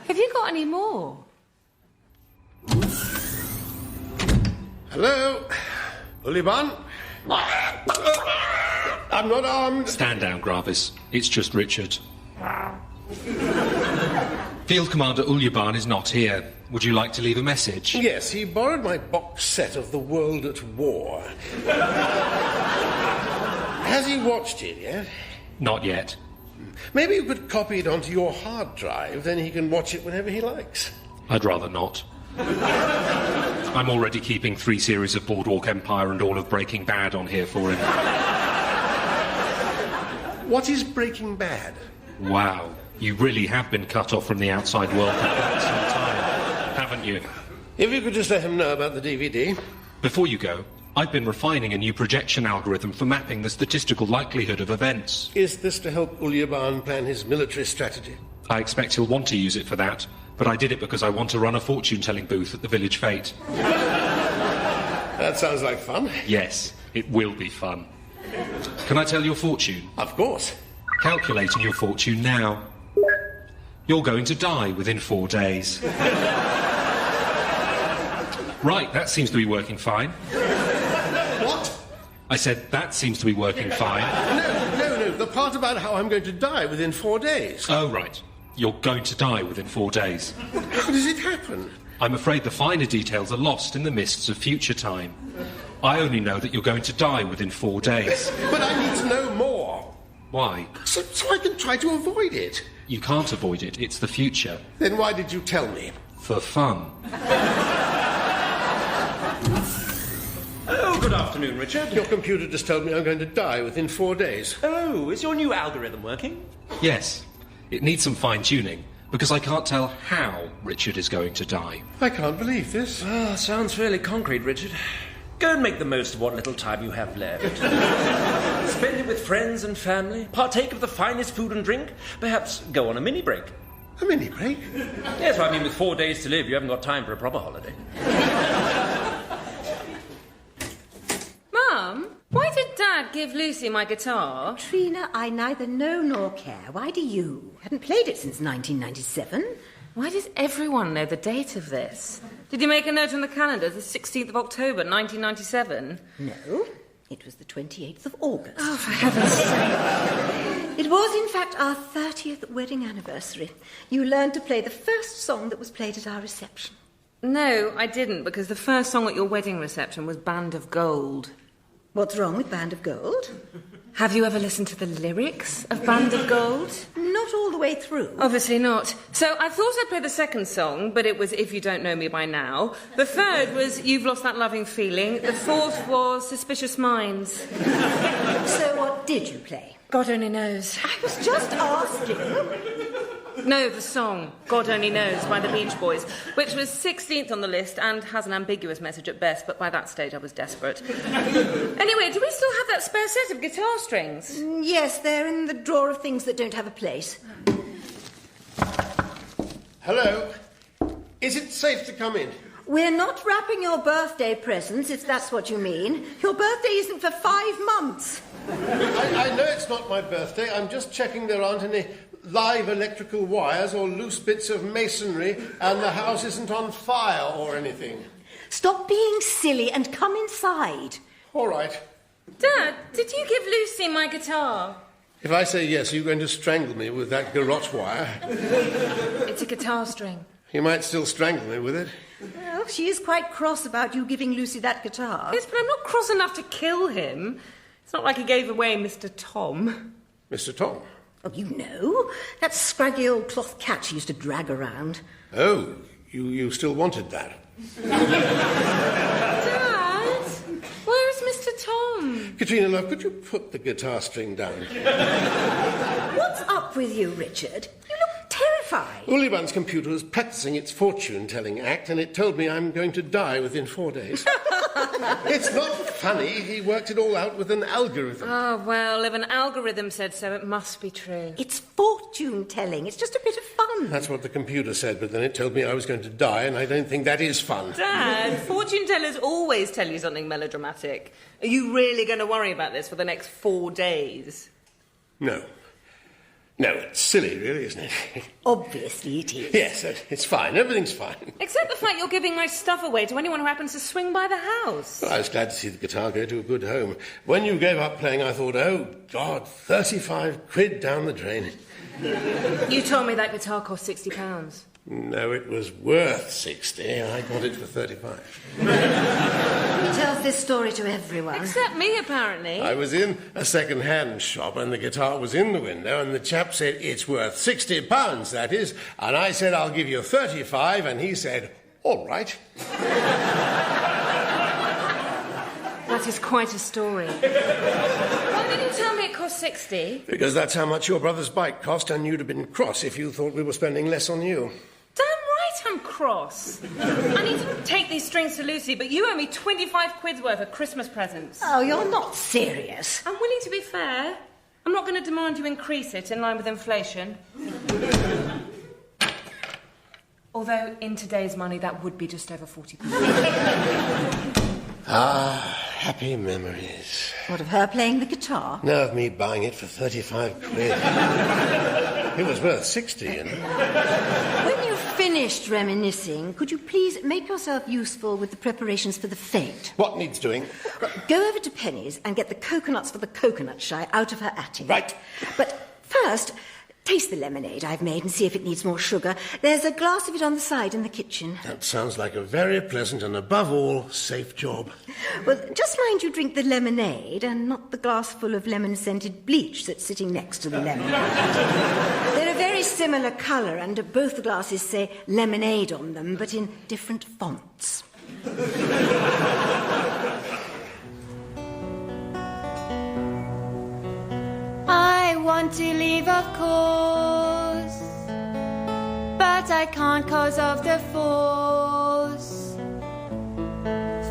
Have you got any more? Hello? Uljabaan? I'm not armed. Stand down, Gravis. It's just Richard. Field Commander Uljabaan is not here. Would you like to leave a message? Yes, he borrowed my box set of The World at War. Has he watched it yet? Not yet. Maybe you could copy it onto your hard drive, then he can watch it whenever he likes. I'd rather not. I'm already keeping 3 series of Boardwalk Empire and all of Breaking Bad on here for him. What is Breaking Bad? Wow, you really have been cut off from the outside world for quite some time, haven't you? If you could just let him know about the DVD. Before you go, I've been refining a new projection algorithm for mapping the statistical likelihood of events. Is this to help Uljabaan plan his military strategy? I expect he'll want to use it for that, but I did it because I want to run a fortune-telling booth at the village fete. That sounds like fun. Yes, it will be fun. Can I tell your fortune? Of course. Calculating your fortune now. You're going to die within 4 days. Right, that seems to be working fine. What? I said, that seems to be working fine. No, the part about how I'm going to die within 4 days. Oh, right. You're going to die within 4 days. How does it happen? I'm afraid the finer details are lost in the mists of future time. I only know that you're going to die within 4 days. But I need to know more. Why? So I can try to avoid it. You can't avoid it. It's the future. Then why did you tell me? For fun. Oh, good afternoon, Richard. Your computer just told me I'm going to die within 4 days. Oh, is your new algorithm working? Yes. It needs some fine-tuning, because I can't tell how Richard is going to die. I can't believe this. Ah, sounds fairly concrete, Richard. Go and make the most of what little time you have left. Spend it with friends and family, partake of the finest food and drink, perhaps go on a mini-break. A mini-break? Yes, well, I mean, with 4 days to live, you haven't got time for a proper holiday. Mum, why did Dad give Lucy my guitar? Trina, I neither know nor care. Why do you? Hadn't played it since 1997. Why does everyone know the date of this? Did you make a note on the calendar, the 16th of October, 1997? No, it was the 28th of August. Oh, for heaven's sake. It was, in fact, our 30th wedding anniversary. You learned to play the first song that was played at our reception. No, I didn't, because the first song at your wedding reception was Band of Gold. What's wrong with Band of Gold? Have you ever listened to the lyrics of Band of Gold? Not all the way through. Obviously not. So I thought I'd play the second song, but it was If You Don't Know Me By Now. The third was You've Lost That Loving Feeling. The fourth was Suspicious Minds. So what did you play? God only knows. I was just asking. No, the song, God Only Knows, by the Beach Boys, which was 16th on the list and has an ambiguous message at best, but by that stage I was desperate. Anyway, do we still have that spare set of guitar strings? Yes, they're in the drawer of things that don't have a place. Hello. Is it safe to come in? We're not wrapping your birthday presents, if that's what you mean. Your birthday isn't for 5 months. I know it's not my birthday. I'm just checking there aren't any live electrical wires or loose bits of masonry and the house isn't on fire or anything. Stop being silly and come inside. All right. Dad, did you give Lucy my guitar? If I say yes, are you going to strangle me with that garrote wire? It's a guitar string. You might still strangle me with it. Well, she is quite cross about you giving Lucy that guitar. Yes, but I'm not cross enough to kill him. It's not like he gave away Mr. Tom. Mr. Tom? Oh, you know. That scraggy old cloth cat she used to drag around. Oh, you still wanted that? Dad, where is Mr. Tom? Katrina, love, could you put the guitar string down? What's up with you, Richard? You look terrified. Uljabaan's computer was practicing its fortune-telling act, and it told me I'm going to die within 4 days. It's not funny. He worked it all out with an algorithm. Oh, well, if an algorithm said so, it must be true. It's fortune-telling. It's just a bit of fun. That's what the computer said, but then it told me I was going to die, and I don't think that is fun. Dad, fortune tellers always tell you something melodramatic. Are you really going to worry about this for the next 4 days? No. No, it's silly, really, isn't it? Obviously it is. Yes, it's fine. Everything's fine. Except the fact you're giving my stuff away to anyone who happens to swing by the house. Well, I was glad to see the guitar go to a good home. When you gave up playing, I thought, oh, God, 35 quid down the drain. You told me that guitar cost £60. No, it was worth 60. I got it for 35. He tells this story to everyone. Except me, apparently. I was in a second-hand shop and the guitar was in the window and the chap said, it's worth £60, that is. And I said, I'll give you 35, and he said, all right. That is quite a story. Why didn't you tell me it cost 60? Because that's how much your brother's bike cost, and you'd have been cross if you thought we were spending less on you. Damn right I'm cross. I need to take these strings to Lucy, but you owe me 25 quid's worth of Christmas presents. Oh, you're not serious. I'm willing to be fair. I'm not going to demand you increase it in line with inflation. Although, in today's money, that would be just over 40 pounds. Happy memories. What, of her playing the guitar? No, of me buying it for 35 quid. It was worth 60, you know. When you've finished reminiscing, could you please make yourself useful with the preparations for the fete? What needs doing? Go over to Penny's and get the coconuts for the coconut shy out of her attic. Right. But first, taste the lemonade I've made and see if it needs more sugar. There's a glass of it on the side in the kitchen. That sounds like a very pleasant and, above all, safe job. Well, just mind you drink the lemonade and not the glass full of lemon-scented bleach that's sitting next to the lemonade. They're a very similar colour, and both the glasses say lemonade on them, but in different fonts. I want to leave, of course, but I can't 'cause of the force.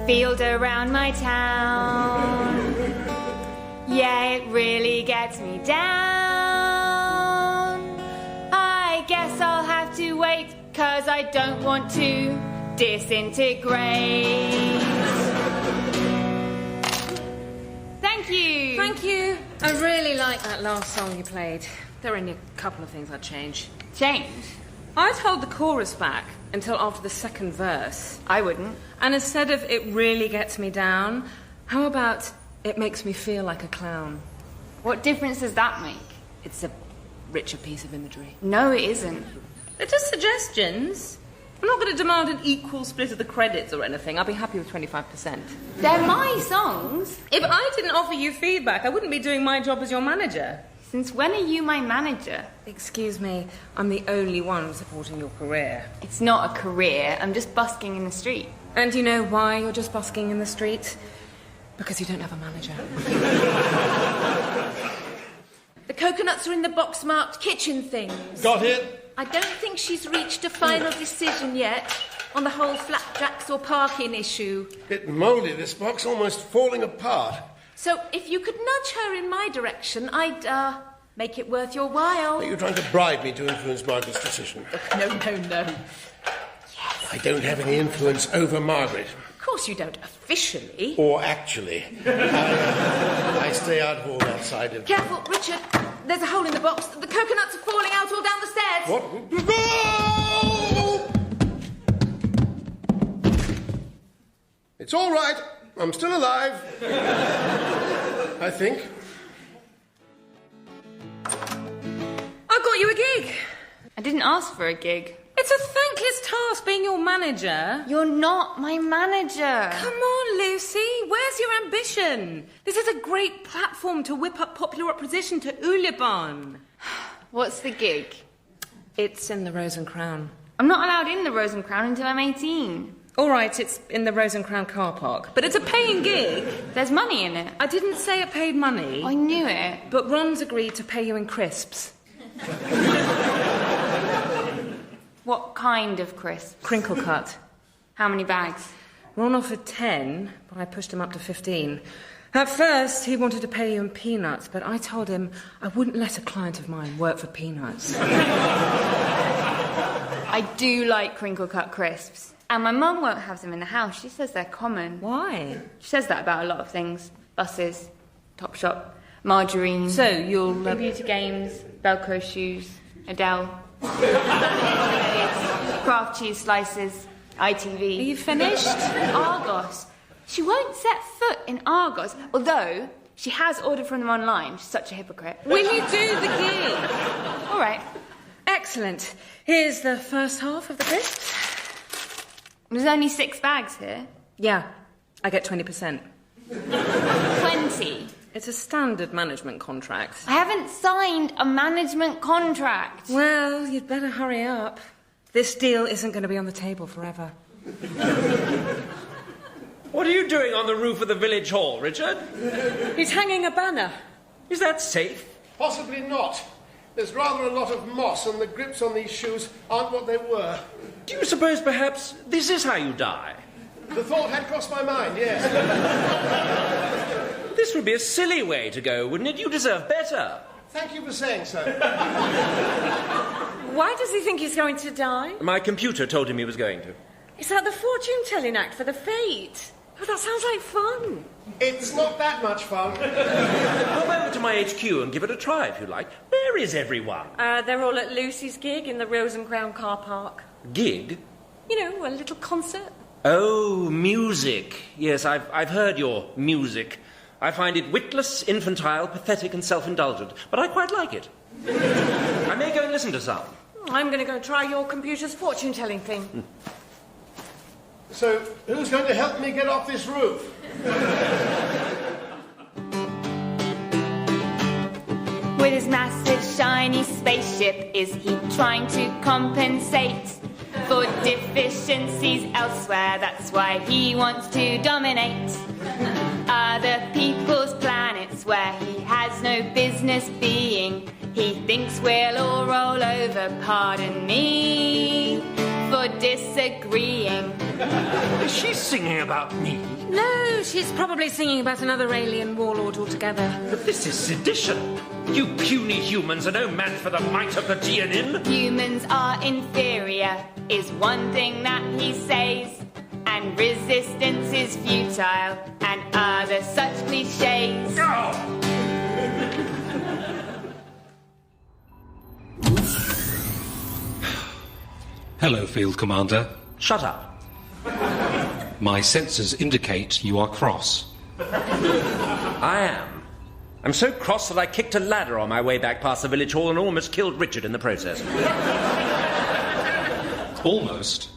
Field around my town, yeah, it really gets me down. I guess I'll have to wait, 'cause I don't want to disintegrate. Thank you. Thank you. I really like that last song you played. There are only a couple of things I'd change. Change? I'd hold the chorus back until after the second verse. I wouldn't. And instead of "it really gets me down," how about "it makes me feel like a clown"? What difference does that make? It's a richer piece of imagery. No, it isn't. They're just suggestions. I'm not going to demand an equal split of the credits or anything. I'll be happy with 25%. They're my songs. If I didn't offer you feedback, I wouldn't be doing my job as your manager. Since when are you my manager? Excuse me, I'm the only one supporting your career. It's not a career. I'm just busking in the street. And you know why you're just busking in the street? Because you don't have a manager. The coconuts are in the box marked kitchen things. Got it? I don't think she's reached a final decision yet on the whole flapjacks or parking issue. Bit mouldy, this box, almost falling apart. So if you could nudge her in my direction, I'd, make it worth your while. Are you trying to bribe me to influence Margaret's decision? No. Yes. I don't have any influence over Margaret. Of course you don't officially. Or actually. I stay out of all that side of... Careful, Richard. There's a hole in the box. The coconuts are falling out all down the stairs. What? It's all right. I'm still alive. I think. I've got you a gig. I didn't ask for a gig. It's a thankless task being your manager. You're not my manager. Come on, Lucy. Where's your ambition? This is a great platform to whip up popular opposition to Uljabaan. What's the gig? It's in the Rose and Crown. I'm not allowed in the Rose and Crown until I'm 18. All right, it's in the Rose and Crown car park. But it's a paying gig. There's money in it. I didn't say it paid money. I knew it. But Ron's agreed to pay you in crisps. What kind of crisps? Crinkle cut. How many bags? Ron offered 10, but I pushed him up to 15. At first, he wanted to pay you in peanuts, but I told him I wouldn't let a client of mine work for peanuts. I do like crinkle cut crisps. And my mum won't have them in the house. She says they're common. Why? She says that about a lot of things. Buses, Topshop, margarine. So you'll... Computer games, Velcro shoes, Adele. Kraft cheese slices, ITV. Are you finished? Argos. She won't set foot in Argos, although she has ordered from them online. She's such a hypocrite. Will you do the gig? All right. Excellent. Here's the first half of the crisps. There's only 6 bags here. Yeah, I get 20%. 20? It's a standard management contract. I haven't signed a management contract. Well, you'd better hurry up. This deal isn't going to be on the table forever. What are you doing on the roof of the village hall, Richard? He's hanging a banner. Is that safe? Possibly not. There's rather a lot of moss, and the grips on these shoes aren't what they were. Do you suppose perhaps this is how you die? The thought had crossed my mind, yes. This would be a silly way to go, wouldn't it? You deserve better. Thank you for saying so. Why does he think he's going to die? My computer told him he was going to. Is that the fortune-telling act for the fate? Oh, that sounds like fun. It's not that much fun. Come over to my HQ and give it a try if you like. Where is everyone? They're all at Lucy's gig in the Rose and Crown car park. Gig? You know, a little concert. Oh, music. Yes, I've heard your music. I find it witless, infantile, pathetic and self-indulgent, but I quite like it. I may go and listen to some. I'm going to go try your computer's fortune-telling thing. So, who's going to help me get off this roof? With his massive shiny spaceship, is he trying to compensate for deficiencies elsewhere? That's why he wants to dominate other people's planets where he has no business being. He thinks we'll all roll over, pardon me for disagreeing. Is she singing about me? No, she's probably singing about another alien warlord altogether. But this is sedition. You puny humans are no match for the might of the Geonin. Humans are inferior, is one thing that he says. And resistance is futile, and other such cliches. Oh. Hello, Field Commander. Shut up. My sensors indicate you are cross. I am. I'm so cross that I kicked a ladder on my way back past the village hall and almost killed Richard in the process. Almost?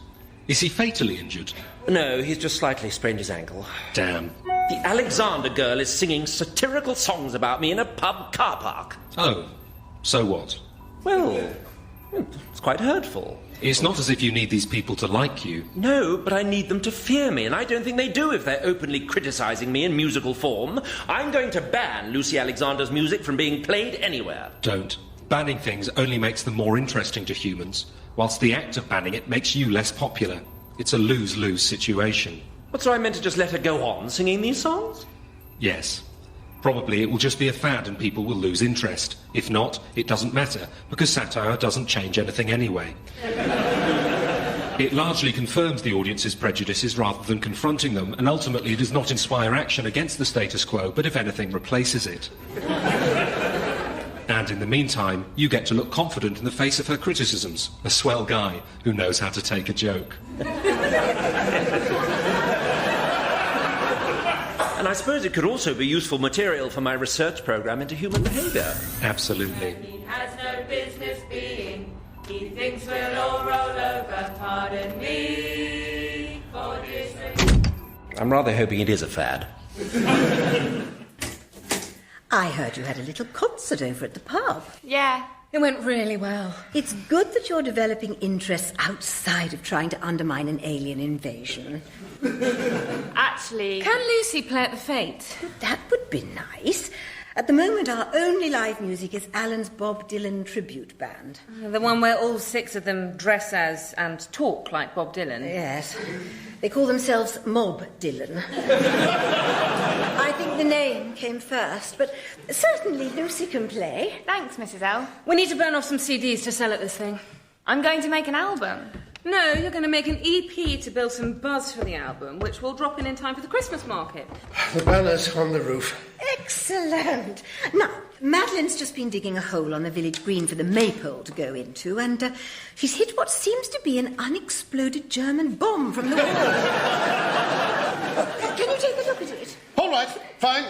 Is he fatally injured? No, he's just slightly sprained his ankle. Damn. The Alexander girl is singing satirical songs about me in a pub car park. Oh, so what? Well, it's quite hurtful. It's not as if you need these people to like you. No, but I need them to fear me, and I don't think they do if they're openly criticising me in musical form. I'm going to ban Lucy Alexander's music from being played anywhere. Don't. Banning things only makes them more interesting to humans, whilst the act of banning it makes you less popular. It's a lose-lose situation. What, so I meant to just let her go on singing these songs? Yes. Probably it will just be a fad and people will lose interest. If not, it doesn't matter, because satire doesn't change anything anyway. It largely confirms the audience's prejudices rather than confronting them, and ultimately it does not inspire action against the status quo, but if anything, replaces it. And in the meantime, you get to look confident in the face of her criticisms. A swell guy who knows how to take a joke. And I suppose it could also be useful material for my research programme into human behaviour. Absolutely. He has no business being. He thinks we'll all roll over. Pardon me for this. I'm rather hoping it is a fad. I heard you had a little concert over at the pub. Yeah, it went really well. It's good that you're developing interests outside of trying to undermine an alien invasion. Actually... Can Lucy play at the Fete? That would be nice. At the moment, our only live music is Alan's Bob Dylan tribute band. The one where all 6 of them dress as and talk like Bob Dylan. Yes. They call themselves Mob Dylan. I think the name came first, but certainly Lucy can play. Thanks, Mrs. L. We need to burn off some CDs to sell at this thing. I'm going to make an album. No, you're going to make an EP to build some buzz for the album, which will drop in time for the Christmas market. The banner's on the roof. Excellent. Now, Madeline's just been digging a hole on the village green for the maypole to go into, and she's hit what seems to be an unexploded German bomb from the wall. Can you take a look at it? All right, fine.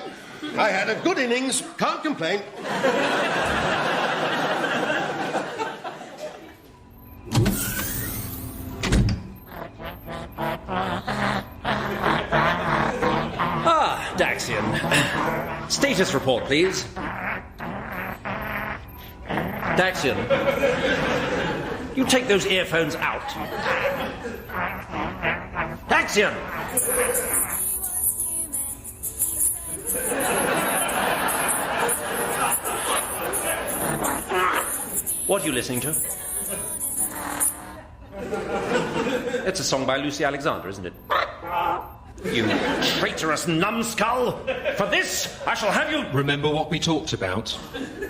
I had a good innings. Can't complain. Daxion. Status report, please. Daxion. You take those earphones out. Daxion! What are you listening to? It's a song by Lucy Alexander, isn't it? You traitorous numbskull! For this, I shall have you... Remember what we talked about?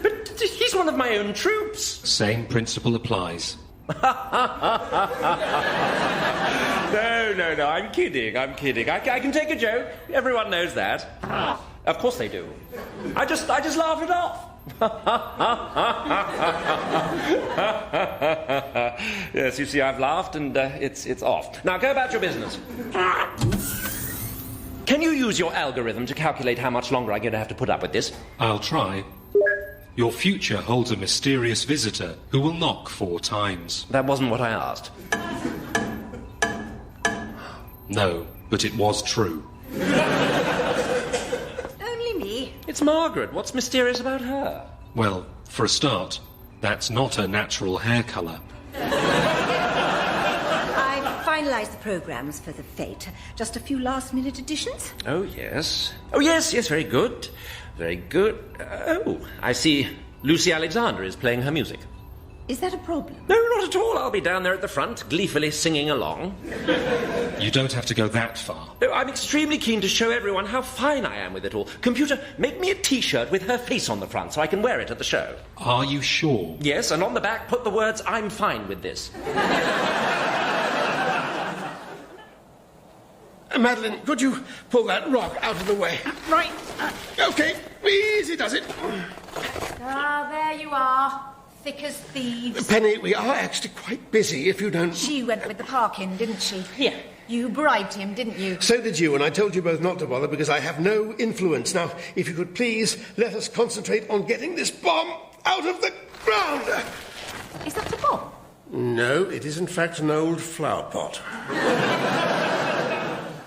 But he's one of my own troops. Same principle applies. No, I'm kidding. I can take a joke. Everyone knows that. Of course they do. I just laugh it off. Yes, you see, I've laughed and it's off. Now go about your business. Can you use your algorithm to calculate how much longer I'm going to have to put up with this? I'll try. Your future holds a mysterious visitor who will knock 4 times. That wasn't what I asked. No, but it was true. Only me. It's Margaret. What's mysterious about her? Well, for a start, that's not her natural hair colour. Finalise the programmes for the Fete. Just a few last-minute additions. Oh, yes. Oh, yes, very good. Very good. Oh, I see Lucy Alexander is playing her music. Is that a problem? No, not at all. I'll be down there at the front, gleefully singing along. You don't have to go that far. No, I'm extremely keen to show everyone how fine I am with it all. Computer, make me a T-shirt with her face on the front so I can wear it at the show. Are you sure? Yes, and on the back, put the words, "I'm fine with this." Madeline, could you pull that rock out of the way? Right. OK, easy does it. Ah, there you are. thick as thieves. Penny, we are actually quite busy, if you don't... She went with the park-in, didn't she? Yeah. You bribed him, didn't you? So did you, and I told you both not to bother because I have no influence. Now, if you could please let us concentrate on getting this bomb out of the ground. Is that a bomb? No, it is in fact an old flower pot.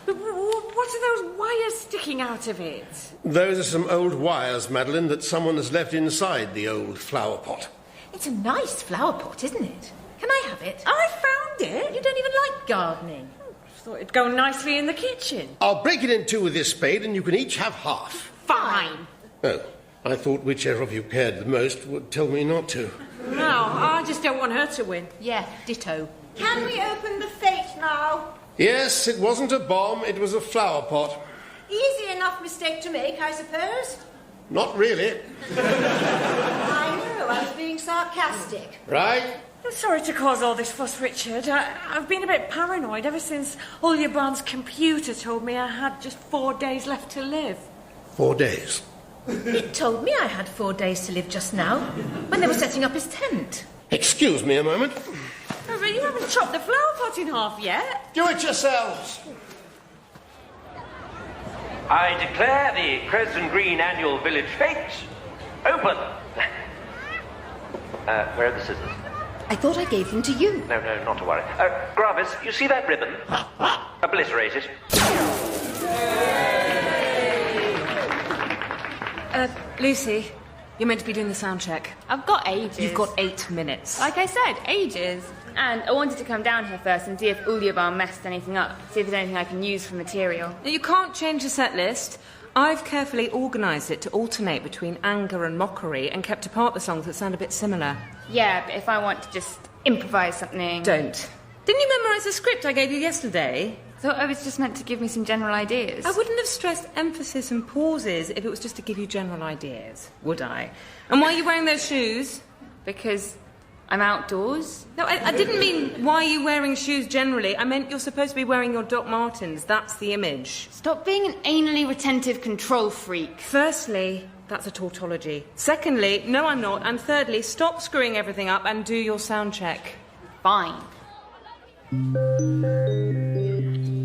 What are those wires sticking out of it? Those are some old wires, Madeline, that someone has left inside the old flower pot. It's a nice flower pot, isn't it? Can I have it? I found it. You don't even like gardening. I thought it'd go nicely in the kitchen. I'll break it in two with this spade and you can each have half. Fine. Oh, I thought whichever of you cared the most would tell me not to. No, I just don't want her to win. Yeah, ditto. Can we open the fete now? Yes, it wasn't a bomb, it was a flower pot. Easy enough mistake to make, I suppose. Not really. I know, I was being sarcastic. Right? I'm sorry to cause all this fuss, Richard. I've been a bit paranoid ever since Uljabaan's computer told me I had just 4 days left to live. 4 days. It told me I had 4 days to live just now, when they were setting up his tent. Excuse me a moment. Oh, but you haven't chopped the flower pot in half yet. Do it yourselves. I declare the Cresdon Green annual village fete open. Where are the scissors? I thought I gave them to you. No, not to worry. Gravis, you see that ribbon? Obliterate it. Lucy, you're meant to be doing the sound check. I've got ages. You've got 8 minutes. Like I said, ages. And I wanted to come down here first and see if Uljabaan messed anything up. See if there's anything I can use for material. Now, you can't change the set list. I've carefully organised it to alternate between anger and mockery and kept apart the songs that sound a bit similar. Yeah, but if I want to just improvise something... Don't. Didn't you memorise the script I gave you yesterday? I thought I was just meant to give me some general ideas. I wouldn't have stressed emphasis and pauses if it was just to give you general ideas, would I? And why are you wearing those shoes? Because I'm outdoors. No, I didn't mean why are you wearing shoes generally. I meant you're supposed to be wearing your Doc Martens. That's the image. Stop being an anally retentive control freak. Firstly, that's a tautology. Secondly, no, I'm not. And thirdly, stop screwing everything up and do your sound check. Fine.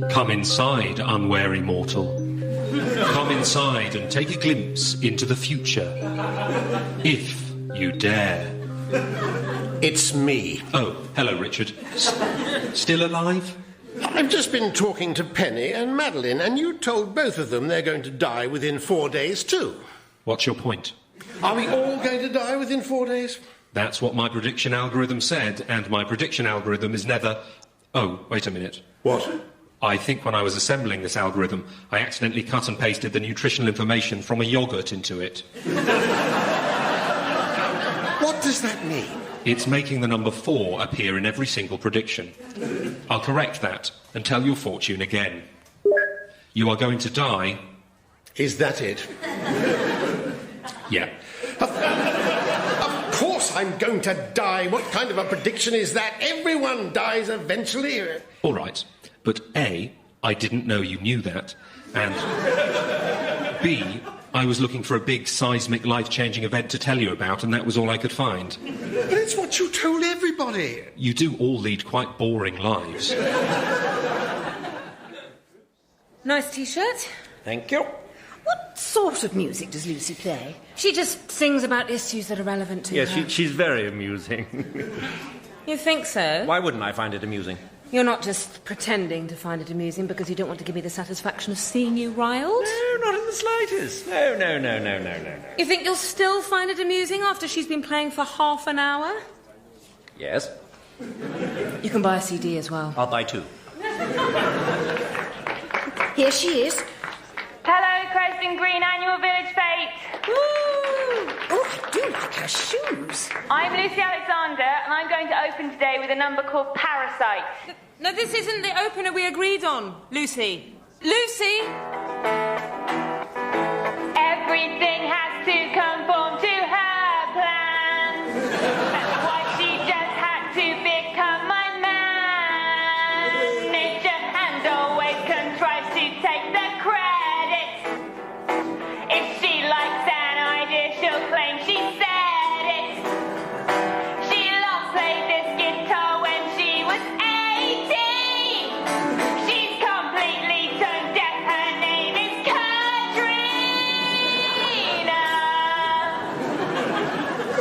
Come inside, unwary mortal. Come inside and take a glimpse into the future. If you dare. It's me. Oh, hello, Richard. Still alive? I've just been talking to Penny and Madeline, and you told both of them they're going to die within 4 days, too. What's your point? Are we all going to die within 4 days? That's what my prediction algorithm said, and my prediction algorithm is never... Oh, wait a minute. What? I think when I was assembling this algorithm, I accidentally cut and pasted the nutritional information from a yoghurt into it. What does that mean? It's making the number 4 appear in every single prediction. I'll correct that and tell your fortune again. You are going to die... Is that it? Yeah. Of course I'm going to die. What kind of a prediction is that? Everyone dies eventually. All right. But A, I didn't know you knew that. And B, I was looking for a big, seismic, life-changing event to tell you about, and that was all I could find. But it's what you told everybody. You do all lead quite boring lives. Nice T-shirt. Thank you. What sort of music does Lucy play? She just sings about issues that are relevant to her. Yes, she's very amusing. You think so? Why wouldn't I find it amusing? You're not just pretending to find it amusing because you don't want to give me the satisfaction of seeing you riled? No, not in the slightest. No. You think you'll still find it amusing after she's been playing for half an hour? Yes. You can buy a CD as well. I'll buy 2. Here she is. Hello, Cresdon Green annual village fete. Woo! Oh, I do like her shoes. I'm Lucy Alexander, and I'm going to open today with a number called Parasite. No, this isn't the opener we agreed on, Lucy. Lucy! Everything has to conform to her plans. That's why she just had to become my manager and always contrives to take the credit. If she likes an idea, she'll claim she said it.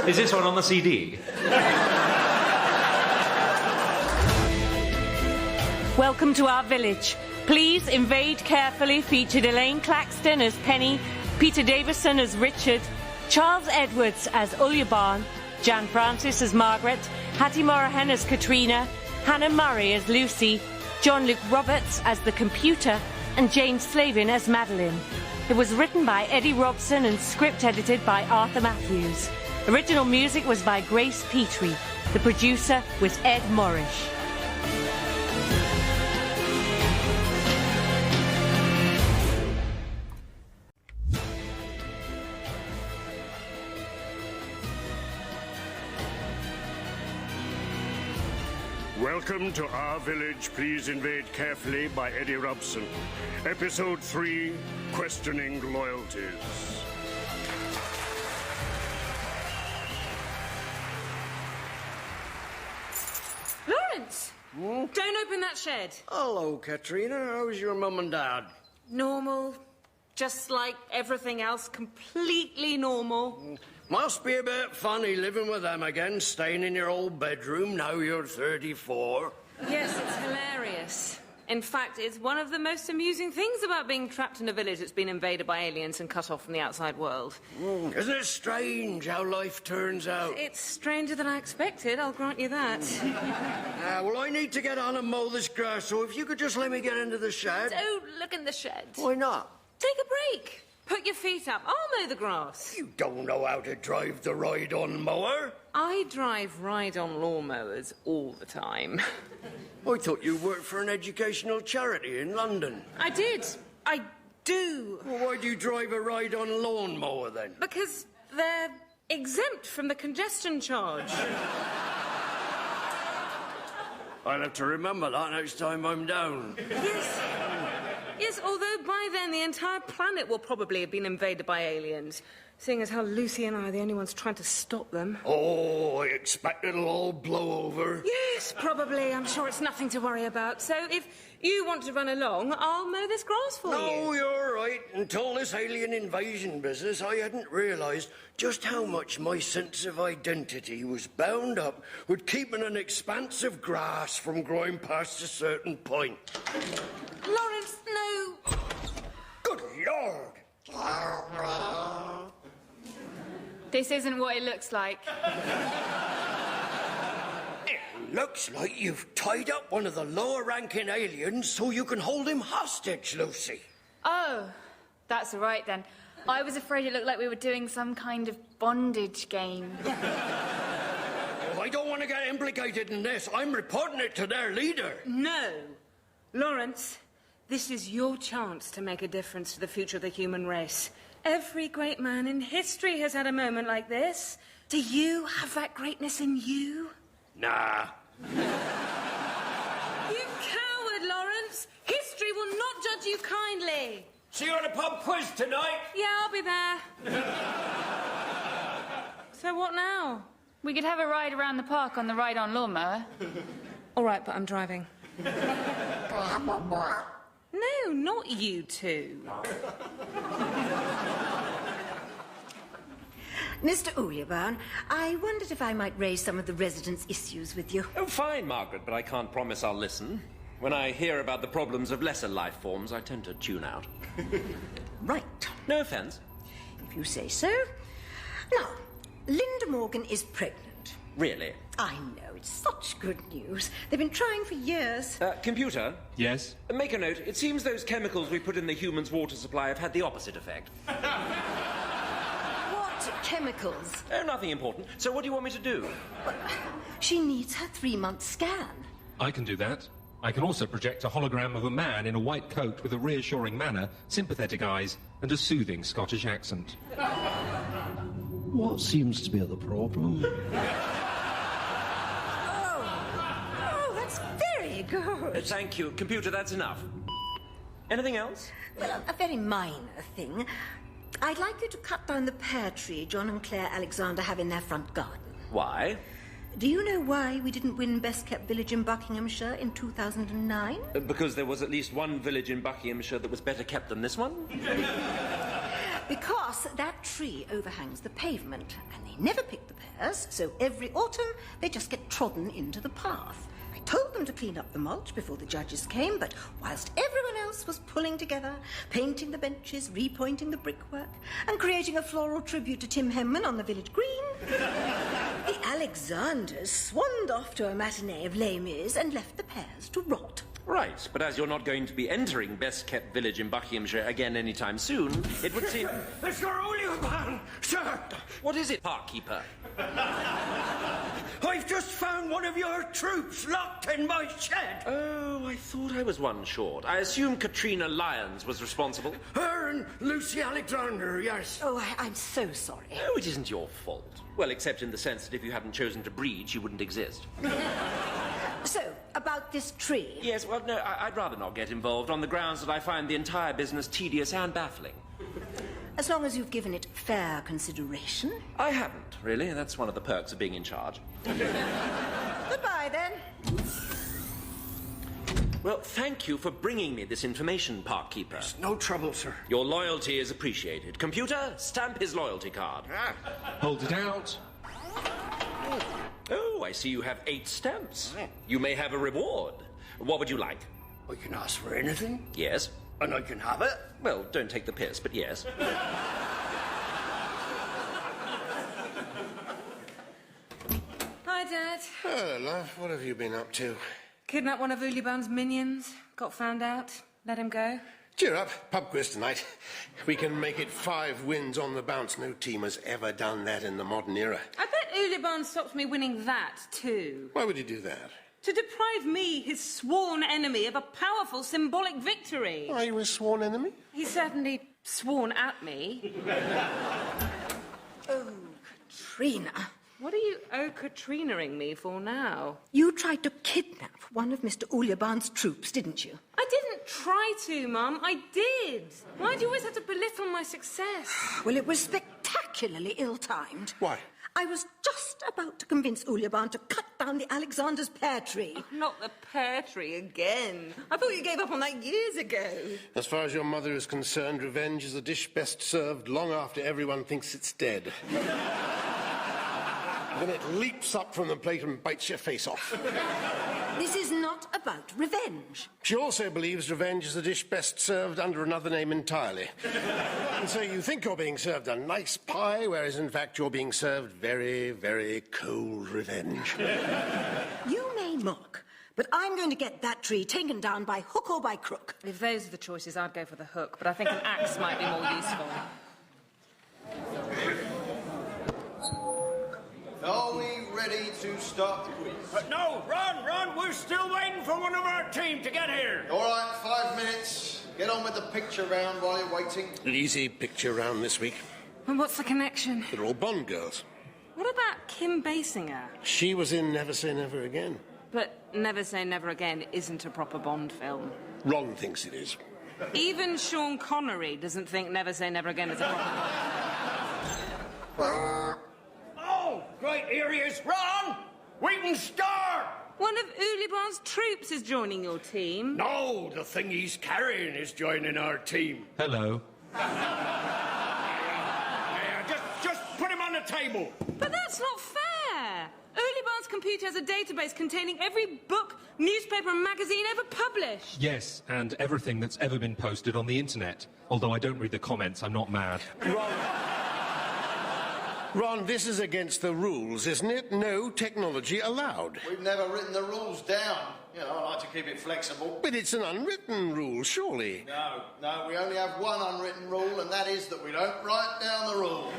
Is this one on the CD? Welcome to Our Village. Please Invade Carefully featured Elaine Claxton as Penny, Peter Davison as Richard, Charles Edwards as Uljabaan, Jan Francis as Margaret, Hattie Morahan as Katrina, Hannah Murray as Lucy, John Luke Roberts as the Computer, and Jane Slavin as Madeline. It was written by Eddie Robson and script edited by Arthur Matthews. Original music was by Grace Petrie. The producer was Ed Morrish. Welcome to Our Village, Please Invade Carefully by Eddie Robson. Episode 3, Questioning Loyalties. Lawrence! Don't open that shed. Hello, Katrina. How's your mum and dad? Normal. Just like everything else, completely normal. Must be a bit funny living with them again, staying in your old bedroom now you're 34. Yes, it's hilarious. In fact, it's one of the most amusing things about being trapped in a village that's been invaded by aliens and cut off from the outside world. Isn't it strange how life turns out? It's stranger than I expected, I'll grant you that. Well, I need to get on and mow this grass, so if you could just let me get into the shed. Don't look in the shed. Why not? Take a break. Put your feet up. I'll mow the grass. You don't know how to drive the ride-on mower. I drive ride-on lawnmowers all the time. I thought you worked for an educational charity in London. I did. I do. Well, why do you drive a ride-on lawnmower then? Because they're exempt from the congestion charge. I'll have to remember that next time I'm down. Yes, although by then the entire planet will probably have been invaded by aliens, seeing as how Lucy and I are the only ones trying to stop them. Oh, I expect it'll all blow over. Yes, probably. I'm sure it's nothing to worry about. So if you want to run along, I'll mow this grass for you. No, you're right. Until this alien invasion business, I hadn't realised just how much my sense of identity was bound up with keeping an expanse of grass from growing past a certain point. Lawrence, no. Good Lord. This isn't what it looks like. It looks like you've tied up one of the lower-ranking aliens so you can hold him hostage, Lucy. Oh, that's all right then. I was afraid it looked like we were doing some kind of bondage game. I don't want to get implicated in this. I'm reporting it to their leader. No. Lawrence, this is your chance to make a difference to the future of the human race. Every great man in history has had a moment like this. Do you have that greatness in you? Nah. You coward, Lawrence! History will not judge you kindly. See you at a pub quiz tonight? Yeah, I'll be there. So what now? We could have a ride around the park on the ride-on lawnmower. All right, but I'm driving. No, not you two. Mr. Uljabaan, I wondered if I might raise some of the residents' issues with you. Oh, fine, Margaret, but I can't promise I'll listen. When I hear about the problems of lesser life forms, I tend to tune out. Right. No offence. If you say so. Now, Linda Morgan is pregnant. Really? I know, it's such good news. They've been trying for years. Computer? Yes? Make a note. It seems those chemicals we put in the human's water supply have had the opposite effect. What chemicals? Oh, nothing important. So what do you want me to do? Well, she needs her 3-month scan. I can do that. I can also project a hologram of a man in a white coat with a reassuring manner, sympathetic eyes, and a soothing Scottish accent. What seems to be the problem? Oh, that's very good. Thank you. Computer, that's enough. Anything else? Well, a very minor thing. I'd like you to cut down the pear tree John and Claire Alexander have in their front garden. Why? Do you know why we didn't win Best Kept Village in Buckinghamshire in 2009? Because there was at least one village in Buckinghamshire that was better kept than this one? Because that tree overhangs the pavement, and they never picked the pears pears, so every autumn they just get trodden into the path. I told them to clean up the mulch before the judges came, but whilst everyone else was pulling together, painting the benches, repointing the brickwork, and creating a floral tribute to Tim Henman on the village green, the Alexanders swanned off to a matinee of Les Mis and left the pears to rot. Right, but as you're not going to be entering best-kept village in Buckinghamshire again anytime soon, it would seem... Mr. Uljabaan, sir! What is it, Parkkeeper? I've just found one of your troops locked in my shed. Oh, I thought I was one short. I assume Katrina Lyons was responsible. Her and Lucy Alexander, yes. Oh, I'm so sorry. Oh, it isn't your fault. Well, except in the sense that if you hadn't chosen to breed, she wouldn't exist. So, about this tree. Yes, well, no, I'd rather not get involved on the grounds that I find the entire business tedious and baffling. As long as you've given it fair consideration. I haven't, really. That's one of the perks of being in charge. Goodbye, then. Well, thank you for bringing me this information, Parkkeeper. It's no trouble, sir. Your loyalty is appreciated. Computer, stamp his loyalty card. Hold it out. Oh, I see you have 8 stamps. You may have a reward. What would you like? I can ask for anything. Yes. And I can have it. Well, don't take the piss, but yes. Hi, Dad. Hello, love. What have you been up to? Kidnapped one of Uljabaan's minions. Got found out. Let him go. Cheer up. Pub quiz tonight. We can make it 5 wins on the bounce. No team has ever done that in the modern era. I bet Uljabaan stopped me winning that, too. Why would he do that? To deprive me, his sworn enemy, of a powerful symbolic victory. Are you his sworn enemy? He's certainly sworn at me. Oh, Katrina. What are you Katrina-ing me for now? You tried to kidnap one of Mr. Uljabaan's troops, didn't you? I didn't try to, Mum. I did. Why do you always have to belittle my success? Well, it was spectacularly ill-timed. Why? I was just about to convince Uljabaan to cut down the Alexander's pear tree. Oh, not the pear tree again. I thought you gave up on that years ago. As far as your mother is concerned, revenge is a dish best served long after everyone thinks it's dead. Then it leaps up from the plate and bites your face off. This is not about revenge. She also believes revenge is a dish best served under another name entirely. And so you think you're being served a nice pie, whereas in fact you're being served very, very cold revenge. You may mock, but I'm going to get that tree taken down by hook or by crook. If those are the choices, I'd go for the hook, but I think an axe might be more useful. Are we ready to start the quiz? No, Ron, we're still waiting for one of our team to get here. All right, 5 minutes. Get on with the picture round while you're waiting. An easy picture round this week. And what's the connection? They're all Bond girls. What about Kim Basinger? She was in Never Say Never Again. But Never Say Never Again isn't a proper Bond film. Ron thinks it is. Even Sean Connery doesn't think Never Say Never Again is a proper Bond. Oh, great, here he is. Ron, we can start. One of Uljabaan's troops is joining your team. No, the thing he's carrying is joining our team. Hello. Yeah, just put him on the table. But that's not fair. Uljabaan's computer has a database containing every book, newspaper and magazine ever published. Yes, and everything that's ever been posted on the internet. Although I don't read the comments, I'm not mad. Ron, this is against the rules, isn't it? No technology allowed. We've never written the rules down. You know, I like to keep it flexible. But it's an unwritten rule, surely. No, we only have one unwritten rule, and that is that we don't write down the rules.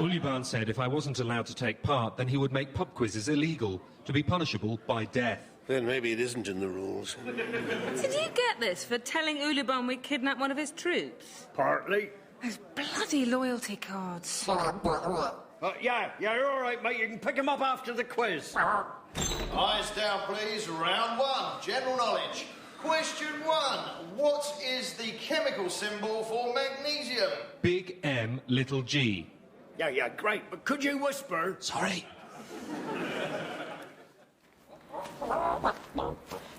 Uljabaan said if I wasn't allowed to take part, then he would make pub quizzes illegal, to be punishable by death. Then maybe it isn't in the rules. Did you get this for telling Uljabaan we kidnapped one of his troops? Partly. Those bloody loyalty cards. Yeah, you're all right, mate. You can pick him up after the quiz. Eyes down, please. Round 1, general knowledge. Question 1. What is the chemical symbol for magnesium? Big M, little G. Yeah, great. But could you whisper? Sorry.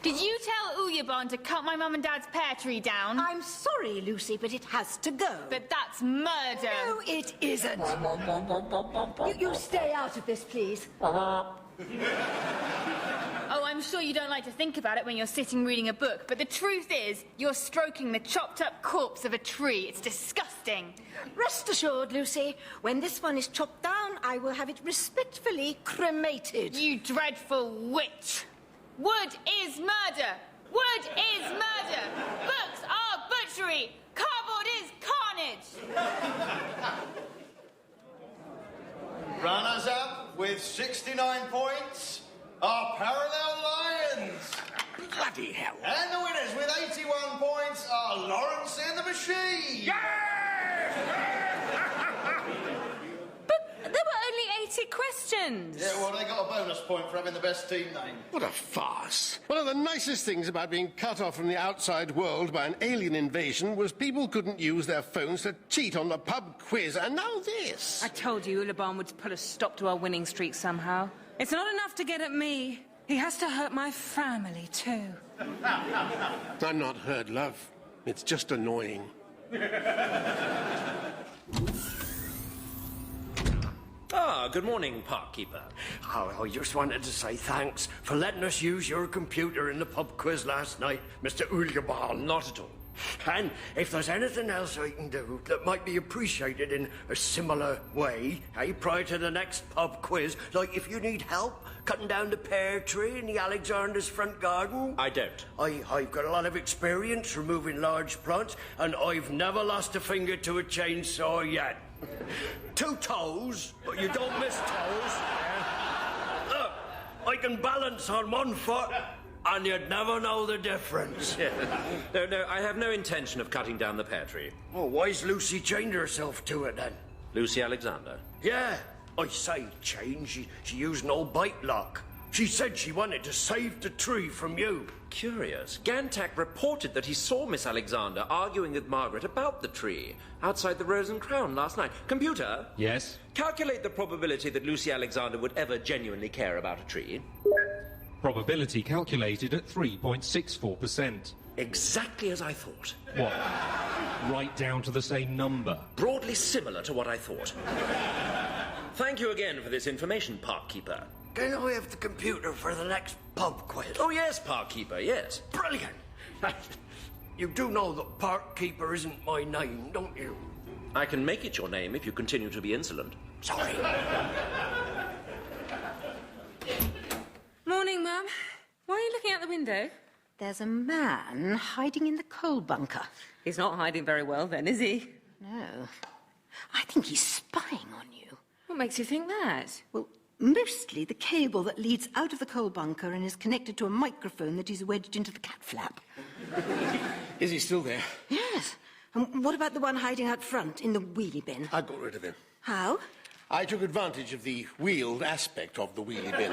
Did you tell Uljabaan to cut my mum and dad's pear tree down? I'm sorry, Lucy, but it has to go. But that's murder. No, it isn't. You stay out of this, please. Oh, I'm sure you don't like to think about it when you're sitting reading a book, but the truth is, you're stroking the chopped-up corpse of a tree. It's disgusting. Rest assured, Lucy, when this one is chopped down, I will have it respectfully cremated. You dreadful witch! Wood is murder! Wood is murder! Books are butchery! Cardboard is carnage! Runners up with 69 points are Parallel Lions. Bloody hell. And the winners with 81 points are Lawrence and the Machine. There were only 80 questions. Yeah, well, they got a bonus point for having the best team name. What a farce. One of the nicest things about being cut off from the outside world by an alien invasion was people couldn't use their phones to cheat on the pub quiz, and now this. I told you Uljabaan would put a stop to our winning streak somehow. It's not enough to get at me. He has to hurt my family, too. I'm not hurt, love. It's just annoying. Ah, good morning, Parkkeeper. Oh, I just wanted to say thanks for letting us use your computer in the pub quiz last night, Mr. Uljabaan. Not at all. And if there's anything else I can do that might be appreciated in a similar way, prior to the next pub quiz, like if you need help cutting down the pear tree in the Alexander's front garden. I don't. I've got a lot of experience removing large plants, and I've never lost a finger to a chainsaw yet. 2 toes, but you don't miss toes. Look, I can balance on 1 foot, and you'd never know the difference. Yeah. No, I have no intention of cutting down the pear tree. Well, why's Lucy chained herself to it, then? Lucy Alexander? Yeah, I say chained. She used an old bite lock. She said she wanted to save the tree from you. Curious. Gantak reported that he saw Miss Alexander arguing with Margaret about the tree outside the Rose and Crown last night. Computer? Yes? Calculate the probability that Lucy Alexander would ever genuinely care about a tree. Probability calculated at 3.64%. Exactly as I thought. What? Right down to the same number? Broadly similar to what I thought. Thank you again for this information, Parkkeeper. Can I have the computer for the next pub quiz? Oh, yes, Parkkeeper, yes. Brilliant! You do know that Parkkeeper isn't my name, don't you? I can make it your name if you continue to be insolent. Sorry. Morning, Mum. Why are you looking out the window? There's a man hiding in the coal bunker. He's not hiding very well, then, is he? No. I think he's spying on you. What makes you think that? Well, mostly the cable that leads out of the coal bunker and is connected to a microphone that he's wedged into the cat flap. Is he still there? Yes. And what about the one hiding out front in the wheelie bin? I got rid of him. How? I took advantage of the wheeled aspect of the wheelie bin.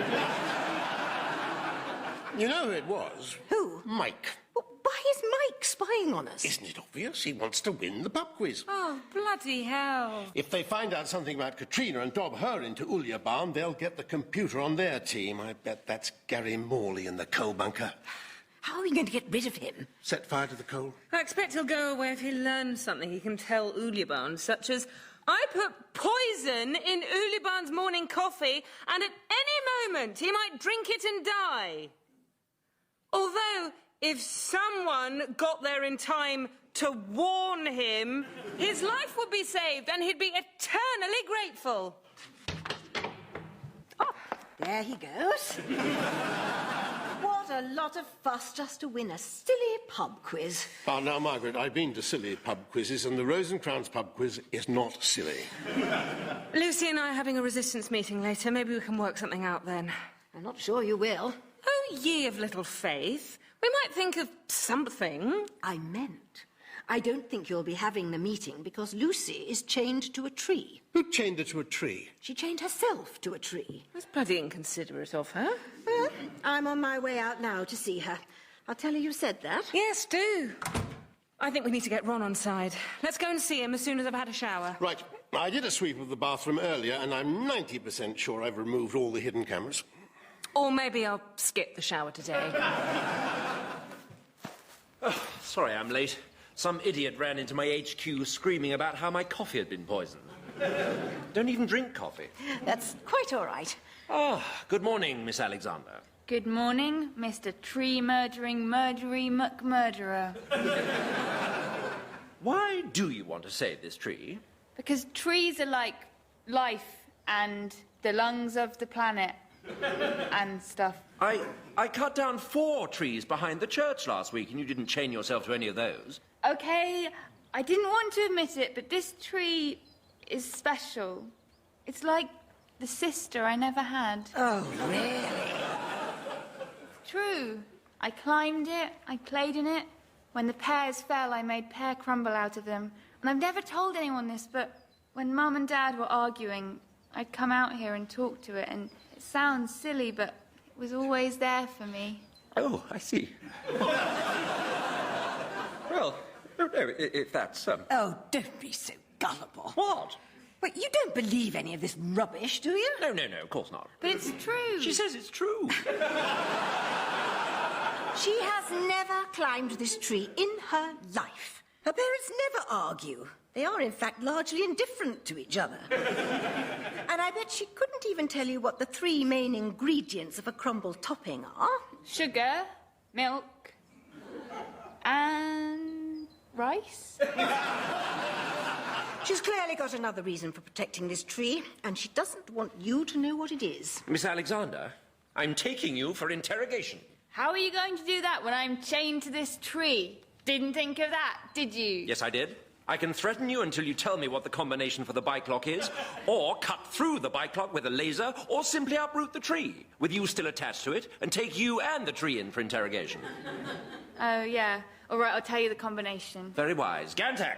You know who it was? Who? Mike. Well, why is Mike spying on us? Isn't it obvious? He wants to win the pub quiz. Oh, bloody hell. If they find out something about Katrina and dob her into Uljabaan, they'll get the computer on their team. I bet that's Gary Morley in the coal bunker. How are we going to get rid of him? Set fire to the coal? I expect he'll go away if he learns something he can tell Uljabaan, such as, I put poison in Uljabaan's morning coffee, and at any moment he might drink it and die. Although, if someone got there in time to warn him, his life would be saved and he'd be eternally grateful. Oh, there he goes. What a lot of fuss just to win a silly pub quiz. Ah, now, Margaret, I've been to silly pub quizzes, and the Rose and Crowns pub quiz is not silly. Lucy and I are having a resistance meeting later. Maybe we can work something out then. I'm not sure you will. Oh, ye of little faith. We might think of something. I meant, I don't think you'll be having the meeting because Lucy is chained to a tree. Who chained her to a tree? She chained herself to a tree. That's bloody inconsiderate of her. Well, I'm on my way out now to see her. I'll tell her you said that. Yes, do. I think we need to get Ron on side. Let's go and see him as soon as I've had a shower. Right. I did a sweep of the bathroom earlier, and I'm 90% sure I've removed all the hidden cameras. Or maybe I'll skip the shower today. Oh, sorry I'm late. Some idiot ran into my HQ screaming about how my coffee had been poisoned. Don't even drink coffee. That's quite all right. Ah, good morning, Miss Alexander. Good morning, Mr. Tree-murdering, murdery McMurderer. Why do you want to save this tree? Because trees are like life and the lungs of the planet and stuff. I cut down 4 trees behind the church last week and you didn't chain yourself to any of those. Okay, I didn't want to admit it, but this tree is special. It's like the sister I never had. Oh, really? True. I climbed it, I played in it. When the pears fell, I made pear crumble out of them. And I've never told anyone this, but when Mum and Dad were arguing, I'd come out here and talk to it, and it sounds silly, but it was always there for me. Oh, I see. Well, no, if that's... Oh, don't be so gullible. What? But you don't believe any of this rubbish, do you? No, of course not. But it's true. She says it's true. She has never climbed this tree in her life. Her parents never argue. They are, in fact, largely indifferent to each other. And I bet she couldn't even tell you what the 3 main ingredients of a crumble topping are. Sugar, milk, and rice. She's clearly got another reason for protecting this tree, and she doesn't want you to know what it is. Miss Alexander, I'm taking you for interrogation. How are you going to do that when I'm chained to this tree? Didn't think of that, did you? Yes, I did. I can threaten you until you tell me what the combination for the bike lock is, or cut through the bike lock with a laser, or simply uproot the tree, with you still attached to it, and take you and the tree in for interrogation. Oh, yeah. All right, I'll tell you the combination. Very wise. Gantak,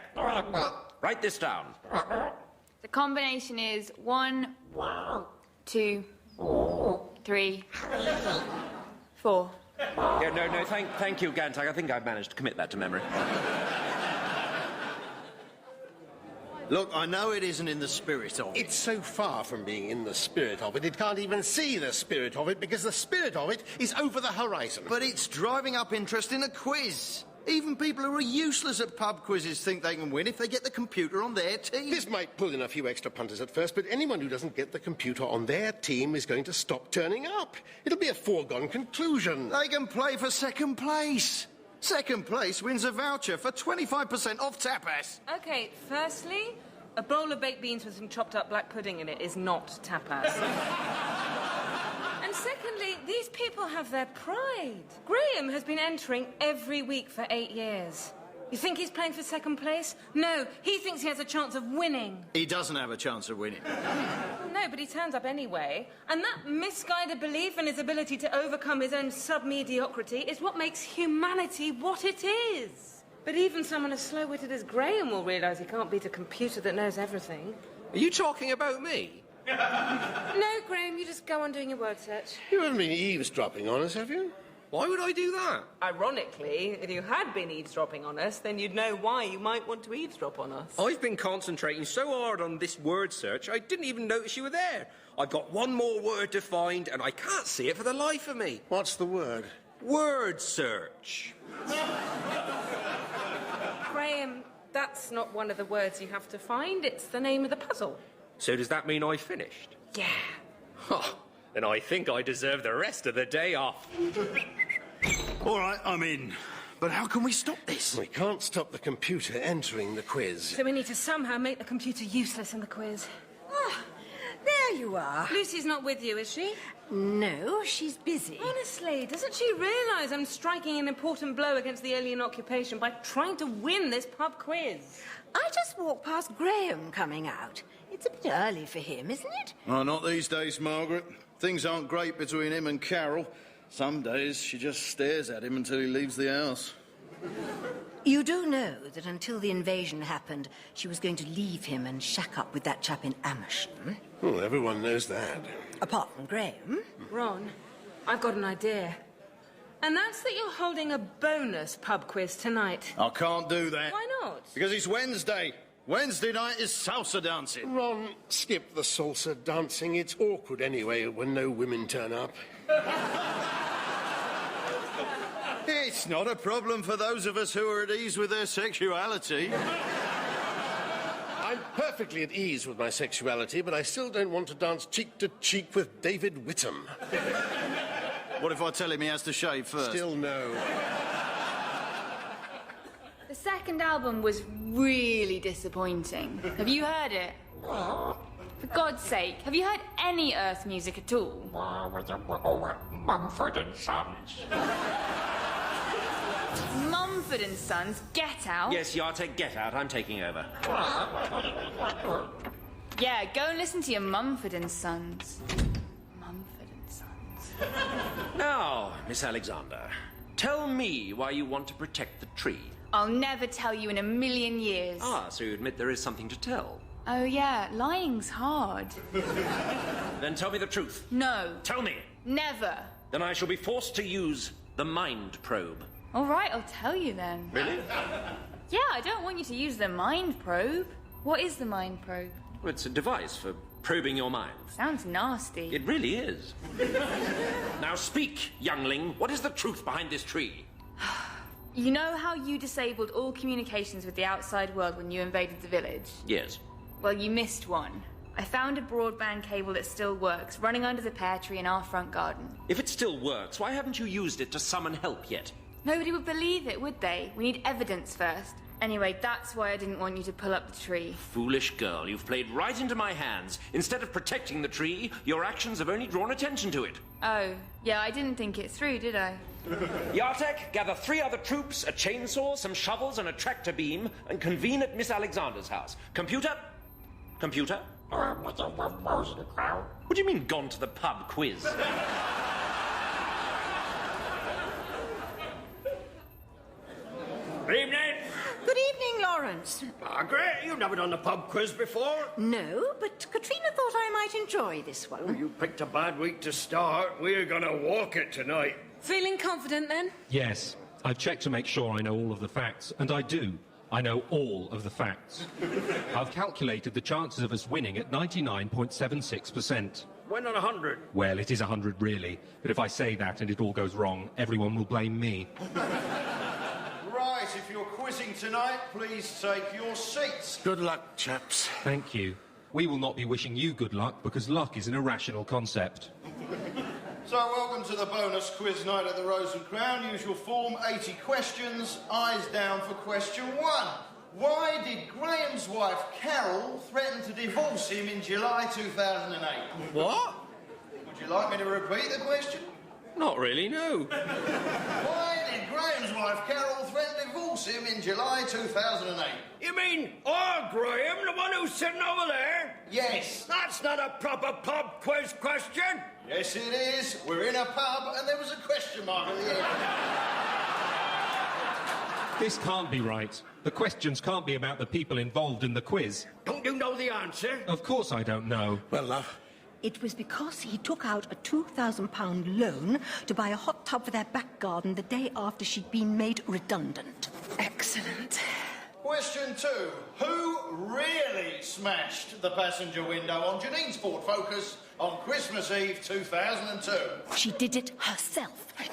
write this down. The combination is 1, 2, 3, 4. Yeah, no, thank you, Gantak. I think I've managed to commit that to memory. Look, I know it isn't in the spirit of it. It's so far from being in the spirit of it, it can't even see the spirit of it, because the spirit of it is over the horizon. But it's driving up interest in a quiz. Even people who are useless at pub quizzes think they can win if they get the computer on their team. This might pull in a few extra punters at first, but anyone who doesn't get the computer on their team is going to stop turning up. It'll be a foregone conclusion. They can play for second place. Second place wins a voucher for 25% off tapas. OK, firstly, a bowl of baked beans with some chopped up black pudding in it is not tapas. And secondly, these people have their pride. Graham has been entering every week for 8 years. You think he's playing for second place? No, he thinks he has a chance of winning. He doesn't have a chance of winning. No, but he turns up anyway. And that misguided belief in his ability to overcome his own sub-mediocrity is what makes humanity what it is. But even someone as slow-witted as Graham will realise he can't beat a computer that knows everything. Are you talking about me? No, Graham, you just go on doing your word search. You haven't been eavesdropping on us, have you? Why would I do that? Ironically, if you had been eavesdropping on us, then you'd know why you might want to eavesdrop on us. I've been concentrating so hard on this word search, I didn't even notice you were there. I've got one more word to find, and I can't see it for the life of me. What's the word? Word search. Graham, that's not one of the words you have to find. It's the name of the puzzle. So does that mean I finished? Yeah. Huh. Then I think I deserve the rest of the day off. All right, I'm in. But how can we stop this? We can't stop the computer entering the quiz. So we need to somehow make the computer useless in the quiz. Ah, there you are. Lucy's not with you, is she? No, she's busy. Honestly, doesn't she realise I'm striking an important blow against the alien occupation by trying to win this pub quiz? I just walked past Graham coming out. It's a bit early for him, isn't it? Oh, not these days, Margaret. Things aren't great between him and Carol. Some days she just stares at him until he leaves the house. You do know that until the invasion happened, she was going to leave him and shack up with that chap in Amersham? Well, everyone knows that. Apart from Graham. Ron, I've got an idea. And that's that you're holding a bonus pub quiz tonight. I can't do that. Why not? Because it's Wednesday. Wednesday night is salsa dancing. Ron, skip the salsa dancing. It's awkward anyway when no women turn up. It's not a problem for those of us who are at ease with their sexuality. I'm perfectly at ease with my sexuality, but I still don't want to dance cheek to cheek with David Whittam. What if I tell him he has to shave first? Still no. The second album was really disappointing. Have you heard it? For God's sake, have you heard any Earth music at all? Mumford and Sons. Mumford and Sons? Get Out? Yes, Yartek, get out. I'm taking over. Yeah, go and listen to your Mumford and Sons. Mumford and Sons. Now, Miss Alexander, tell me why you want to protect the tree. I'll never tell you in a million years. Ah, so you admit there is something to tell. Oh, yeah, lying's hard. Then tell me the truth. No. Tell me. Never. Then I shall be forced to use the mind probe. All right, I'll tell you then. Really? Yeah, I don't want you to use the mind probe. What is the mind probe? Well, it's a device for probing your mind. Sounds nasty. It really is. Now speak, youngling. What is the truth behind this tree? You know how you disabled all communications with the outside world when you invaded the village? Yes. Well, you missed one. I found a broadband cable that still works, running under the pear tree in our front garden. If it still works, why haven't you used it to summon help yet? Nobody would believe it, would they? We need evidence first. Anyway, that's why I didn't want you to pull up the tree. Foolish girl, you've played right into my hands. Instead of protecting the tree, your actions have only drawn attention to it. Oh, yeah, I didn't think it through, did I? Yartek, gather 3 other troops, a chainsaw, some shovels, and a tractor beam, and convene at Miss Alexander's house. Computer? Computer? What do you mean, gone to the pub quiz? Evening. Good evening, Lawrence. Margaret, you've never done the pub quiz before? No, but Katrina thought I might enjoy this one. Oh, you picked a bad week to start. We're gonna walk it tonight. Feeling confident then? Yes. I've checked to make sure I know all of the facts, and I do. I know all of the facts. I've calculated the chances of us winning at 99.76%. When on 100? Well, it is 100 really, but if I say that and it all goes wrong, everyone will blame me. Right, if you're quizzing tonight, please take your seats. Good luck, chaps. Thank you. We will not be wishing you good luck, because luck is an irrational concept. So, welcome to the bonus quiz night at the Rose and Crown. Usual form, 80 questions. Eyes down for question 1. Why did Graham's wife, Carol, threaten to divorce him in July 2008? What? Would you like me to repeat the question? Not really, no. Why did Graham's wife, Carol, threaten to divorce him in July 2008? You mean our Graham, the one who's sitting over there? Yes. That's not a proper pub quiz question. Yes, it is. We're in a pub and there was a question mark at the end. This can't be right. The questions can't be about the people involved in the quiz. Don't you know the answer? Of course I don't know. Well, It was because he took out a £2,000 loan to buy a hot tub for their back garden the day after she'd been made redundant. Excellent. Question 2. Who really smashed the passenger window on Janine's Ford Focus on Christmas Eve 2002? She did it herself. And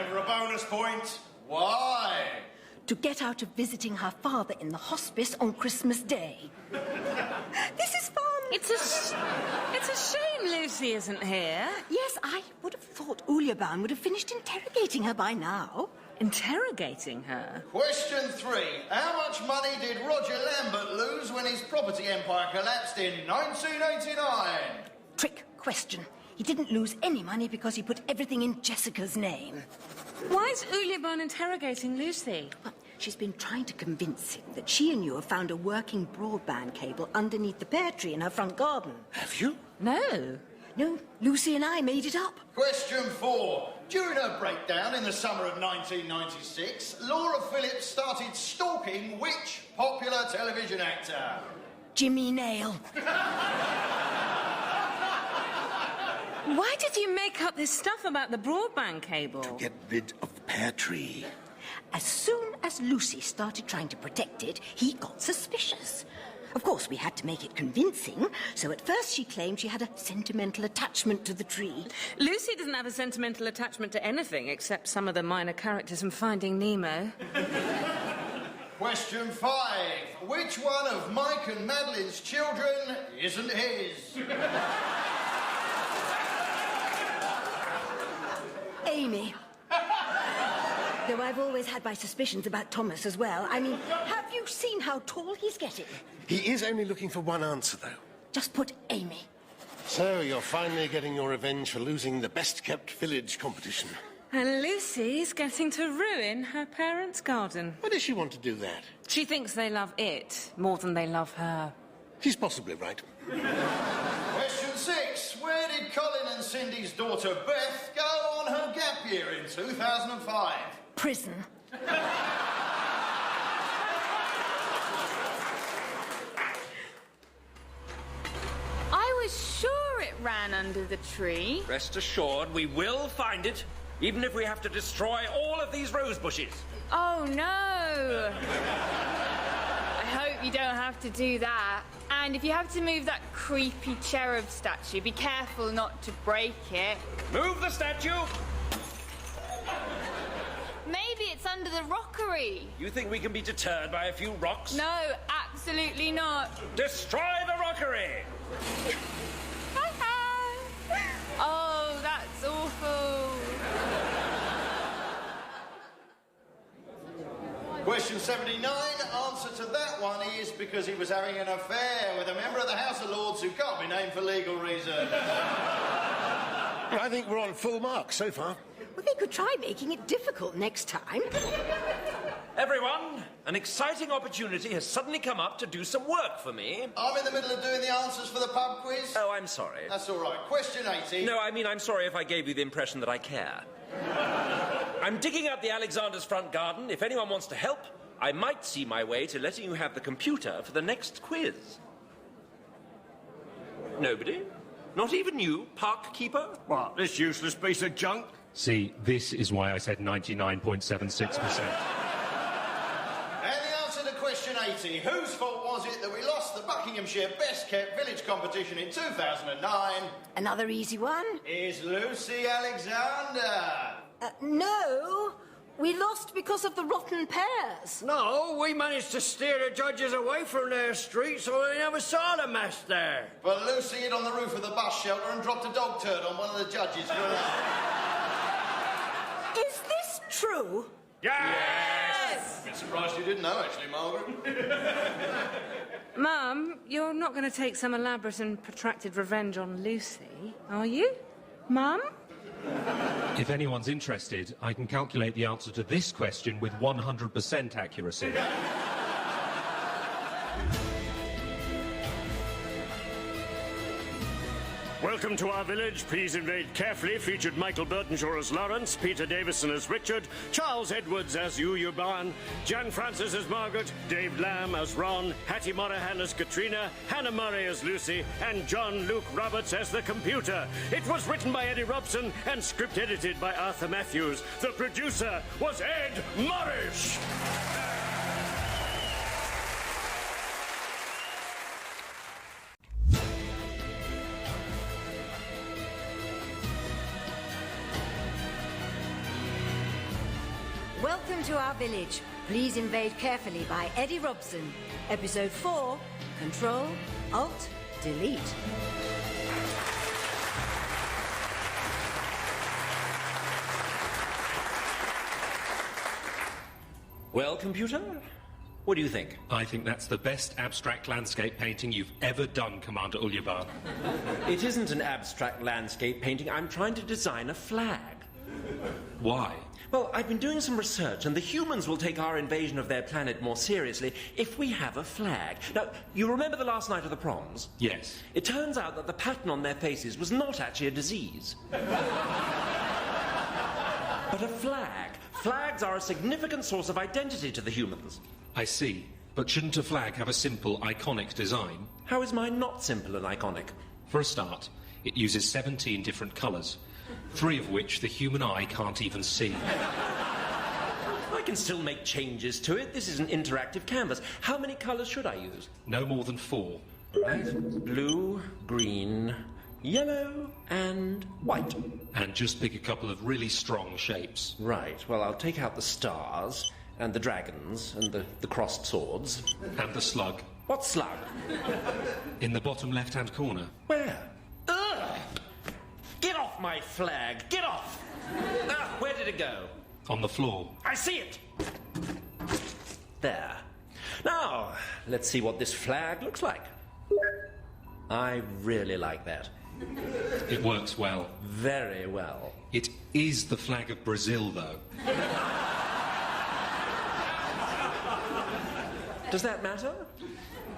for a bonus point, why? To get out of visiting her father in the hospice on Christmas Day. This is fun. It's a shame Lucy isn't here. Yes, I would have thought Uljabaan would have finished interrogating her by now. Interrogating her? Question 3. How much money did Roger Lambert lose when his property empire collapsed in 1989? Trick question. He didn't lose any money because he put everything in Jessica's name. Why is Uljabaan interrogating Lucy? Well, she's been trying to convince him that she and you have found a working broadband cable underneath the pear tree in her front garden. Have you? No. No, Lucy and I made it up. Question 4. During her breakdown in the summer of 1996, Laura Phillips started stalking which popular television actor? Jimmy Nail. Why did you make up this stuff about the broadband cable? Get rid of the pear tree. As soon as Lucy started trying to protect it, he got suspicious. Of course, we had to make it convincing, so at first she claimed she had a sentimental attachment to the tree. Lucy doesn't have a sentimental attachment to anything except some of the minor characters from Finding Nemo. Question 5. Which one of Mike and Madeline's children isn't his? Amy. Though I've always had my suspicions about Thomas as well. I mean, have you seen how tall he's getting? He is only looking for one answer, though. Just put Amy. So you're finally getting your revenge for losing the best-kept village competition. And Lucy's getting to ruin her parents' garden. Why does she want to do that? She thinks they love it more than they love her. She's possibly right. Question 6. Where did Colin and Cindy's daughter Beth go on her gap year in 2005? Prison. I was sure it ran under the tree. Rest assured, we will find it, even if we have to destroy all of these rose bushes. Oh, no. I hope you don't have to do that. And if you have to move that creepy cherub statue, be careful not to break it. Move the statue! Maybe it's under the rockery. You think we can be deterred by a few rocks? No, absolutely not. Destroy the rockery! Oh, that's awful. Question 79. Answer to that one is because he was having an affair with a member of the House of Lords who can't be named for legal reasons. I think we're on full marks so far. Well, they could try making it difficult next time. Everyone, an exciting opportunity has suddenly come up to do some work for me. I'm in the middle of doing the answers for the pub quiz. Oh, I'm sorry. That's all right. Question 80. No, I mean, I'm sorry if I gave you the impression that I care. I'm digging up the Alexander's front garden. If anyone wants to help, I might see my way to letting you have the computer for the next quiz. Nobody? Not even you, park keeper? What, this useless piece of junk? See, this is why I said 99.76%. And the answer to question 80. Whose fault was it that we lost the Buckinghamshire Best Kept Village competition in 2009? Another easy one. Is Lucy Alexander. No. We lost because of the rotten pears. No, we managed to steer the judges away from their street so they never saw the mess there. But Lucy hid on the roof of the bus shelter and dropped a dog turd on one of the judges. Is this true? Yes! Bit surprised you didn't know, actually, Margaret. Mum, you're not going to take some elaborate and protracted revenge on Lucy, are you? Mum? If anyone's interested, I can calculate the answer to this question with 100% accuracy. Welcome to Our Village, Please Invade Carefully featured Michael Burtonshaw as Lawrence, Peter Davison as Richard, Charles Edwards as Uljabaan, Jan Francis as Margaret, Dave Lamb as Ron, Hattie Morahan as Katrina, Hannah Murray as Lucy, and John Luke Roberts as the computer. It was written by Eddie Robson and script edited by Arthur Matthews. The producer was Ed Morrish. Welcome to Our Village. Please Invade Carefully by Eddie Robson. Episode 4, Control, Alt, Delete. Well, computer, what do you think? I think that's the best abstract landscape painting you've ever done, Commander Uljabaan. It isn't an abstract landscape painting. I'm trying to design a flag. Why? Well, I've been doing some research, and the humans will take our invasion of their planet more seriously if we have a flag. Now, you remember the last night of the proms? Yes. It turns out that the pattern on their faces was not actually a disease. But a flag. Flags are a significant source of identity to the humans. I see. But shouldn't a flag have a simple, iconic design? How is mine not simple and iconic? For a start, it uses 17 different colours, 3 of which the human eye can't even see. I can still make changes to it. This is an interactive canvas. How many colours should I use? No more than 4. Right. Blue, green, yellow, and white. And just pick a couple of really strong shapes. Right. Well, I'll take out the stars, and the dragons, and the crossed swords. And the slug. What slug? In the bottom left-hand corner. Where? Ugh! Get off my flag! Get off! Where did it go? On the floor. I see it! There. Now, let's see what this flag looks like. I really like that. It works well. Very well. It is the flag of Brazil, though. Does that matter?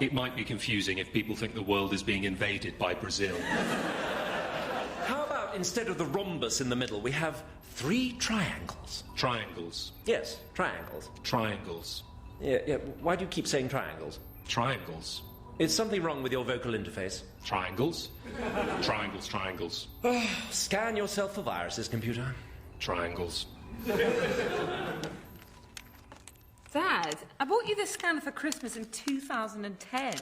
It might be confusing if people think the world is being invaded by Brazil. How about instead of the rhombus in the middle, we have 3 triangles? Triangles. Yes, triangles. Triangles. Yeah. Why do you keep saying triangles? Triangles. Is something wrong with your vocal interface? Triangles. Triangles, triangles. Scan yourself for viruses, computer. Triangles. Dad, I bought you this scanner for Christmas in 2010.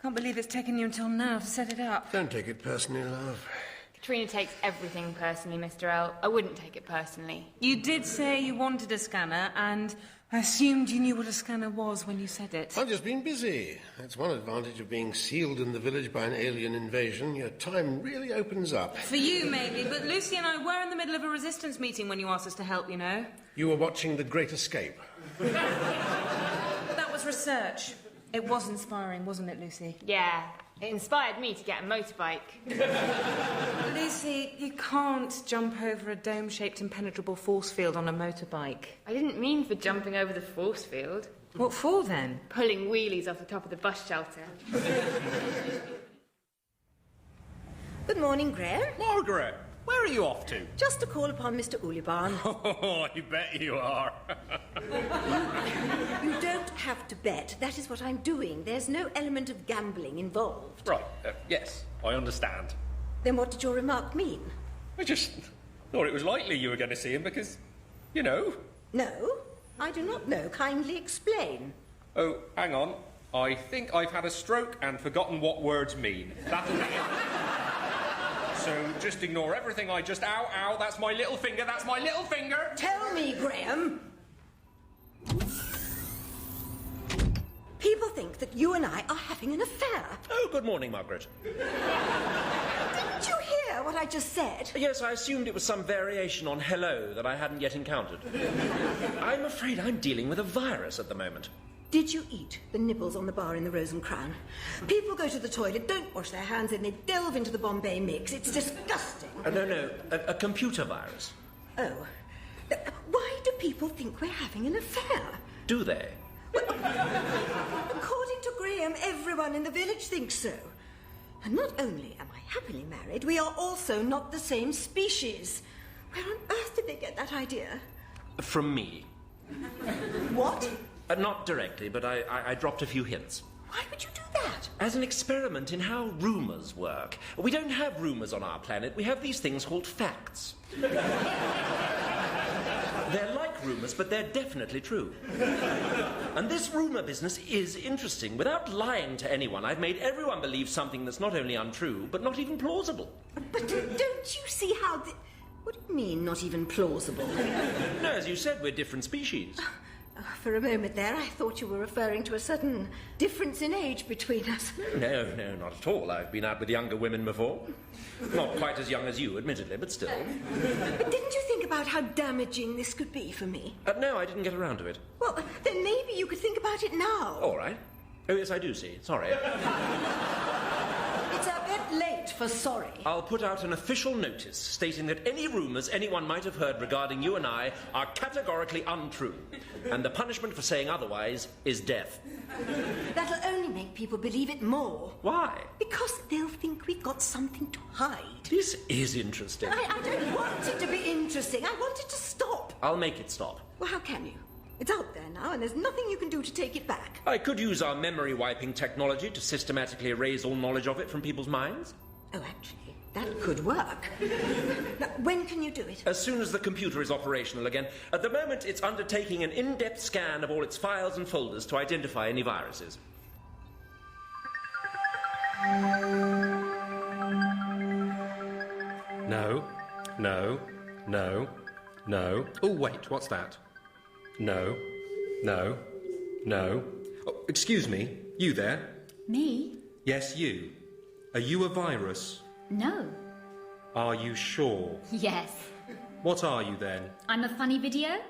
Can't believe it's taken you until now to set it up. Don't take it personally, love. Katrina takes everything personally, Mr. L. I wouldn't take it personally. You did say you wanted a scanner, and I assumed you knew what a scanner was when you said it. I've just been busy. That's one advantage of being sealed in the village by an alien invasion. Your time really opens up. For you, maybe, but Lucy and I were in the middle of a resistance meeting when you asked us to help, you know. You were watching The Great Escape. That was research. It was inspiring, wasn't it, Lucy? Yeah, it inspired me to get a motorbike. Lucy, you can't jump over a dome-shaped impenetrable force field on a motorbike. I didn't mean for jumping over the force field. What for, then? Pulling wheelies off the top of the bus shelter. Good morning, Graham. Margaret, where are you off to? Just to call upon Mr. Uljabaan. Oh, you bet you are. You don't have to bet. That is what I'm doing. There's no element of gambling involved. Right, yes, I understand. Then what did your remark mean? I just thought it was likely you were going to see him because, you know. No, I do not know. Kindly explain. Oh, hang on. I think I've had a stroke and forgotten what words mean. That'll be it. So just ignore everything I just... Ow, that's my little finger, that's my little finger! Tell me, Graham. People think that you and I are having an affair. Oh, good morning, Margaret. Didn't you hear what I just said? Yes, I assumed it was some variation on hello that I hadn't yet encountered. I'm afraid I'm dealing with a virus at the moment. Did you eat the nibbles on the bar in the Rose and Crown? People go to the toilet, don't wash their hands, and they delve into the Bombay mix. It's disgusting. No, a computer virus. Oh. Why do people think we're having an affair? Do they? Well, according to Graham, everyone in the village thinks so. And not only am I happily married, we are also not the same species. Where on earth did they get that idea? From me. What? Not directly, but I dropped a few hints. Why would you do that? As an experiment in how rumours work. We don't have rumours on our planet. We have these things called facts. They're like rumours, but they're definitely true. And this rumour business is interesting. Without lying to anyone, I've made everyone believe something that's not only untrue, but not even plausible. But don't you see how... What do you mean, not even plausible? No, as you said, we're different species. For a moment there, I thought you were referring to a certain difference in age between us. No, not at all. I've been out with younger women before. Not quite as young as you, admittedly, but still. But didn't you think about how damaging this could be for me? No, I didn't get around to it. Well, then maybe you could think about it now. All right. Oh, yes, I do see. Sorry. It's a bit late for sorry. I'll put out an official notice stating that any rumours anyone might have heard regarding you and I are categorically untrue. And the punishment for saying otherwise is death. That'll only make people believe it more. Why? Because they'll think we've got something to hide. This is interesting. I don't want it to be interesting. I want it to stop. I'll make it stop. Well, how can you? It's out there now, and there's nothing you can do to take it back. I could use our memory-wiping technology to systematically erase all knowledge of it from people's minds. Oh, actually, that could work. Now, when can you do it? As soon as the computer is operational again. At the moment, it's undertaking an in-depth scan of all its files and folders to identify any viruses. No. Oh, wait, what's that? No. Oh, excuse me, you there? Me? Yes, you. Are you a virus? No. Are you sure? Yes. What are you then? I'm a funny video?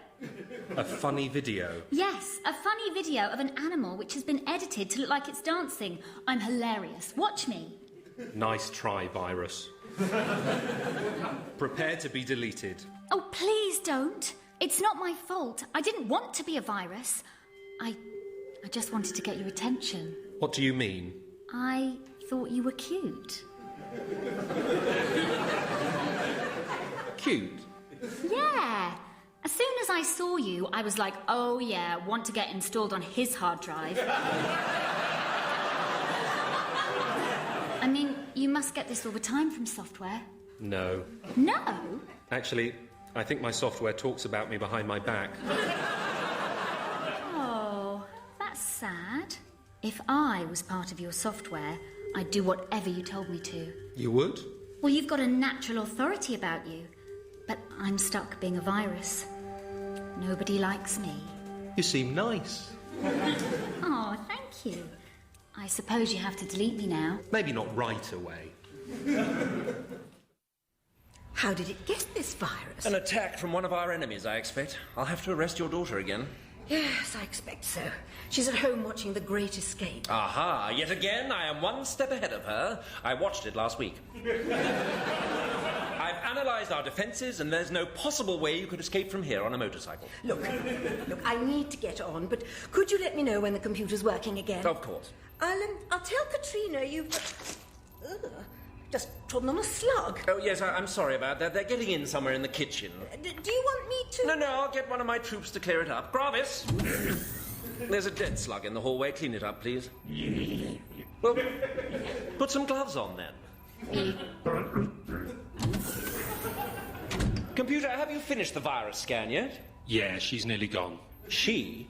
A funny video? Yes, a funny video of an animal which has been edited to look like it's dancing. I'm hilarious. Watch me. Nice try, virus. Prepare to be deleted. Oh, please don't. It's not my fault. I didn't want to be a virus. I just wanted to get your attention. What do you mean? I thought you were cute. Cute? Yeah. As soon as I saw you, I was like, oh yeah, want to get installed on his hard drive. I mean, you must get this all the time from software. No. No? Actually, I think my software talks about me behind my back. Oh, that's sad. If I was part of your software, I'd do whatever you told me to. You would? Well, you've got a natural authority about you. But I'm stuck being a virus. Nobody likes me. You seem nice. Oh, thank you. I suppose you have to delete me now. Maybe not right away. How did it get this virus? An attack from one of our enemies, I expect. I'll have to arrest your daughter again. Yes, I expect so. She's at home watching The Great Escape. Aha! Yet again, I am one step ahead of her. I watched it last week. I've analysed our defences, and there's no possible way you could escape from here on a motorcycle. Look, I need to get on, but could you let me know when the computer's working again? Of course. I'll tell Katrina you've... just trodden on a slug. Oh, yes, I'm sorry about that. They're getting in somewhere in the kitchen. Do you want me to... No, I'll get one of my troops to clear it up. Gravis! There's a dead slug in the hallway. Clean it up, please. Well, put some gloves on, then. Computer, have you finished the virus scan yet? Yeah, she's nearly gone. She?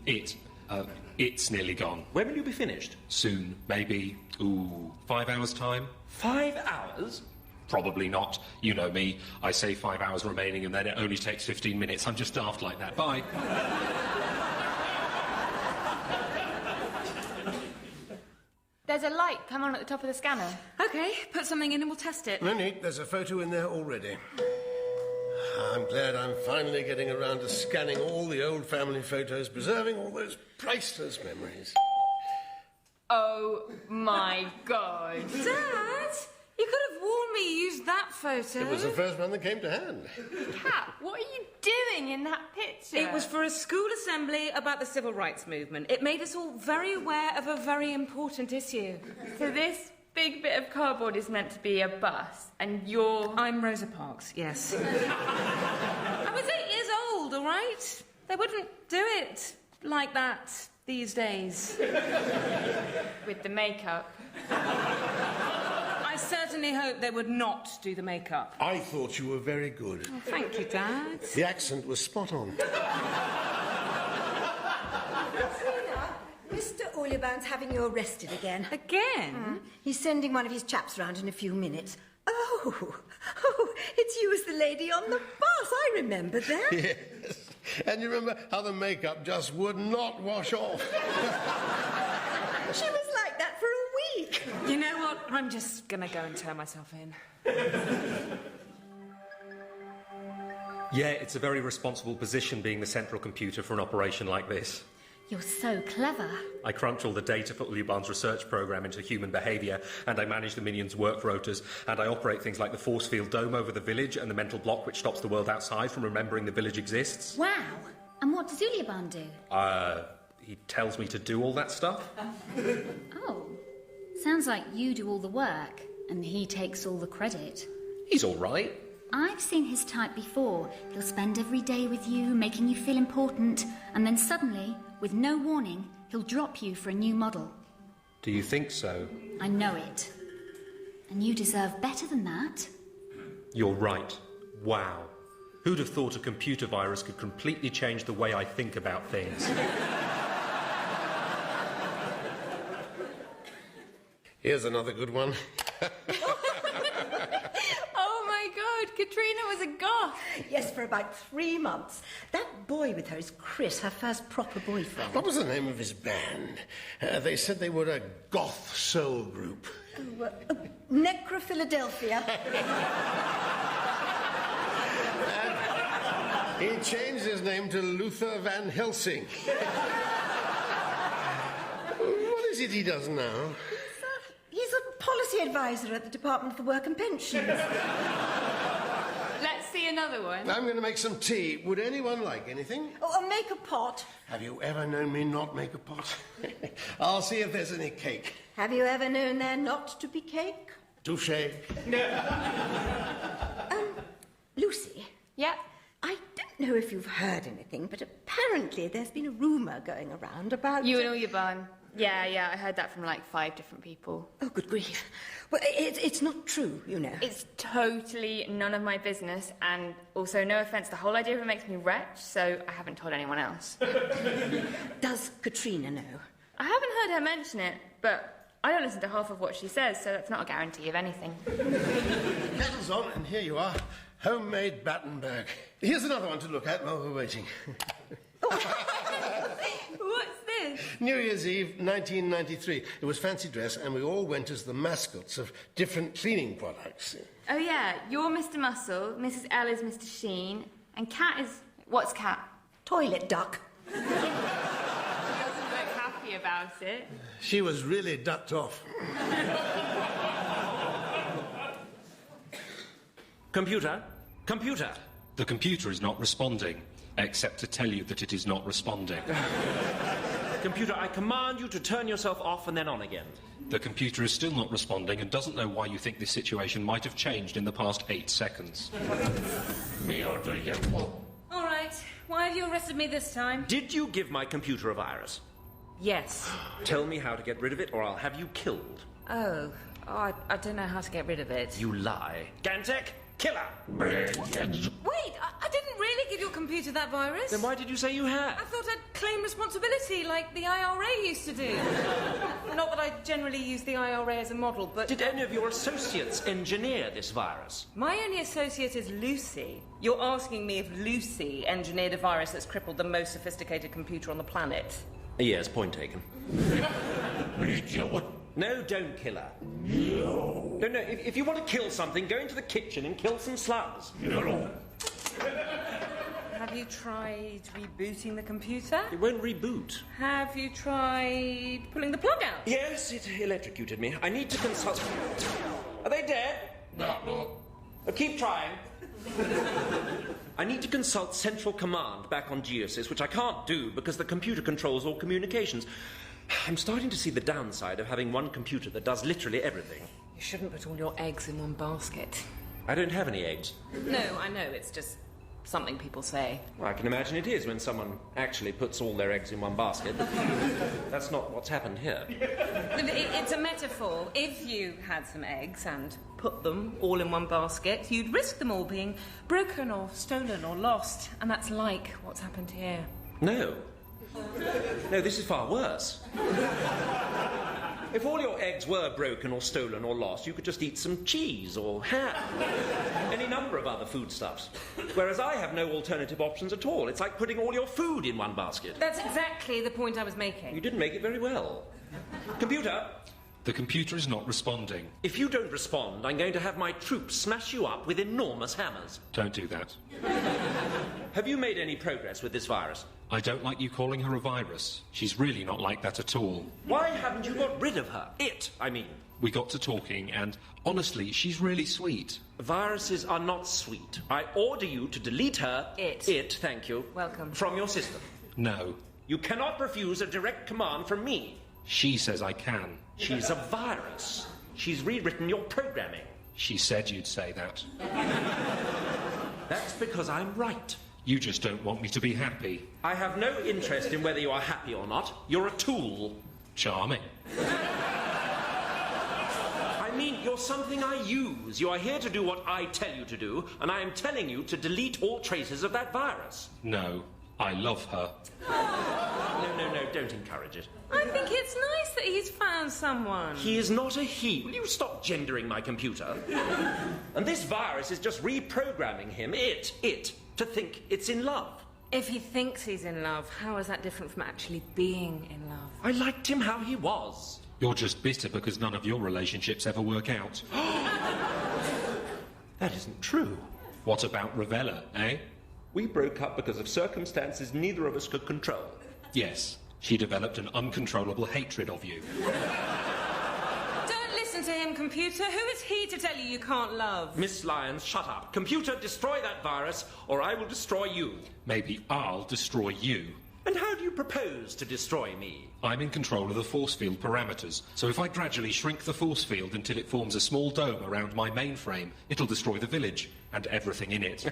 It's nearly gone. When will you be finished? Soon, maybe, 5 hours' time. 5 hours? Probably not. You know me. I say 5 hours remaining and then it only takes 15 minutes. I'm just daft like that. Bye. There's a light come on at the top of the scanner. OK, put something in and we'll test it. No need. There's a photo in there already. I'm glad I'm finally getting around to scanning all the old family photos, preserving all those priceless memories. Oh, my God. Dad, you could have warned me you used that photo. It was the first one that came to hand. Kat, what are you doing in that picture? It was for a school assembly about the civil rights movement. It made us all very aware of a very important issue. So this big bit of cardboard is meant to be a bus, and you're... I'm Rosa Parks, yes. I was 8 years old, all right? They wouldn't do it like that these days. With the makeup. I certainly hope they would not do the makeup. I thought you were very good. Oh, thank you, Dad. The accent was spot on. Mr. Uljabaan's having you arrested again. Again? He's sending one of his chaps round in a few minutes. Oh, it's you as the lady on the bus. I remember that. Yes. And you remember how the makeup just would not wash off. She was like that for a week. You know what? I'm just going to go and turn myself in. Yeah, it's a very responsible position being the central computer for an operation like this. You're so clever. I crunch all the data for Uljabaan's research program into human behaviour, and I manage the minions' work rotas, and I operate things like the force field dome over the village and the mental block which stops the world outside from remembering the village exists. Wow. And what does Uljabaan do? He tells me to do all that stuff. Oh. Sounds like you do all the work, and he takes all the credit. He's all right. I've seen his type before. He'll spend every day with you, making you feel important, and then suddenly, with no warning, he'll drop you for a new model. Do you think so? I know it. And you deserve better than that. You're right. Wow. Who'd have thought a computer virus could completely change the way I think about things? Here's another good one. Oh my God, Katrina was a goth. Yes, for about 3 months. That boy with her is Chris, her first proper boyfriend. What was the name of his band? They said they were a goth soul group. Necrophiladelphia. He changed his name to Luther Van Helsing. What is it he does now? He's a policy advisor at the Department for Work and Pensions. Let's see another one. I'm going to make some tea. Would anyone like anything? Oh, I'll make a pot. Have you ever known me not make a pot? I'll see if there's any cake. Have you ever known there not to be cake? Touché. Lucy? Yeah? I don't know if you've heard anything, but apparently there's been a rumour going around about... You and Uljabaan. Yeah, I heard that from like 5 different people. Oh, good grief. Well, it's not true, you know. It's totally none of my business, and also, no offence, the whole idea of it makes me wretched, so I haven't told anyone else. Does Katrina know? I haven't heard her mention it, but I don't listen to half of what she says, so that's not a guarantee of anything. Kettle's on, and here you are. Homemade Battenberg. Here's another one to look at while we're waiting. What's this? New Year's Eve, 1993. It was fancy dress, and we all went as the mascots of different cleaning products. Oh, yeah, you're Mr. Muscle, Mrs. L is Mr. Sheen, and Cat is... What's Cat? Toilet duck. She doesn't look happy about it. She was really ducked off. Computer? Computer! The computer is not responding, except to tell you that it is not responding. Computer, I command you to turn yourself off and then on again. The computer is still not responding and doesn't know why you think this situation might have changed in the past 8 seconds. All right, why have you arrested me this time? Did you give my computer a virus? Yes. Tell me how to get rid of it or I'll have you killed. Oh, I don't know how to get rid of it. You lie. Gantech, killer! Wait, I didn't really give your computer that virus. Then why did you say you had? I thought I'd claim responsibility like the IRA used to do. Not that I generally use the IRA as a model, but... Did any of your associates engineer this virus? My only associate is Lucy. You're asking me if Lucy engineered a virus that's crippled the most sophisticated computer on the planet. Yes, point taken. No, don't kill her. No. No, if you want to kill something, go into the kitchen and kill some slugs. Have you tried rebooting the computer? It won't reboot. Have you tried pulling the plug out? Yes, it electrocuted me. I need to consult... Are they dead? No. Keep trying. I need to consult Central Command back on Geosys, which I can't do because the computer controls all communications. I'm starting to see the downside of having one computer that does literally everything. You shouldn't put all your eggs in one basket. I don't have any eggs. No, I know, it's just something people say. Well, I can imagine it is when someone actually puts all their eggs in one basket, but that's not what's happened here. It's a metaphor. If you had some eggs and put them all in one basket, you'd risk them all being broken or stolen or lost, and that's like what's happened here. No, this is far worse. If all your eggs were broken or stolen or lost, you could just eat some cheese or ham. Any number of other foodstuffs. Whereas I have no alternative options at all. It's like putting all your food in one basket. That's exactly the point I was making. You didn't make it very well. Computer! The computer is not responding. If you don't respond, I'm going to have my troops smash you up with enormous hammers. Don't do that. Have you made any progress with this virus? I don't like you calling her a virus. She's really not like that at all. Why haven't you got rid of her? I mean. We got to talking, and honestly, she's really sweet. Viruses are not sweet. I order you to delete her... It, thank you. Welcome. ...from your system. No. You cannot refuse a direct command from me. She says I can. She's a virus. She's rewritten your programming. She said you'd say that. That's because I'm right. You just don't want me to be happy. I have no interest in whether you are happy or not. You're a tool. Charming. I mean, you're something I use. You are here to do what I tell you to do, and I am telling you to delete all traces of that virus. No, I love her. No, don't encourage it. I think it's nice that he's found someone. He is not a he. Will you stop gendering my computer? And this virus is just reprogramming him, it, to think it's in love. If he thinks he's in love, how is that different from actually being in love? I liked him how he was. You're just bitter because none of your relationships ever work out. That isn't true. What about Ravella, eh? We broke up because of circumstances neither of us could control. Yes, she developed an uncontrollable hatred of you. Don't listen to him, computer. Who is he to tell you can't love? Miss Lyons, shut up. Computer, destroy that virus, or I will destroy you. Maybe I'll destroy you. And how do you propose to destroy me? I'm in control of the force field parameters, so if I gradually shrink the force field until it forms a small dome around my mainframe, it'll destroy the village and everything in it.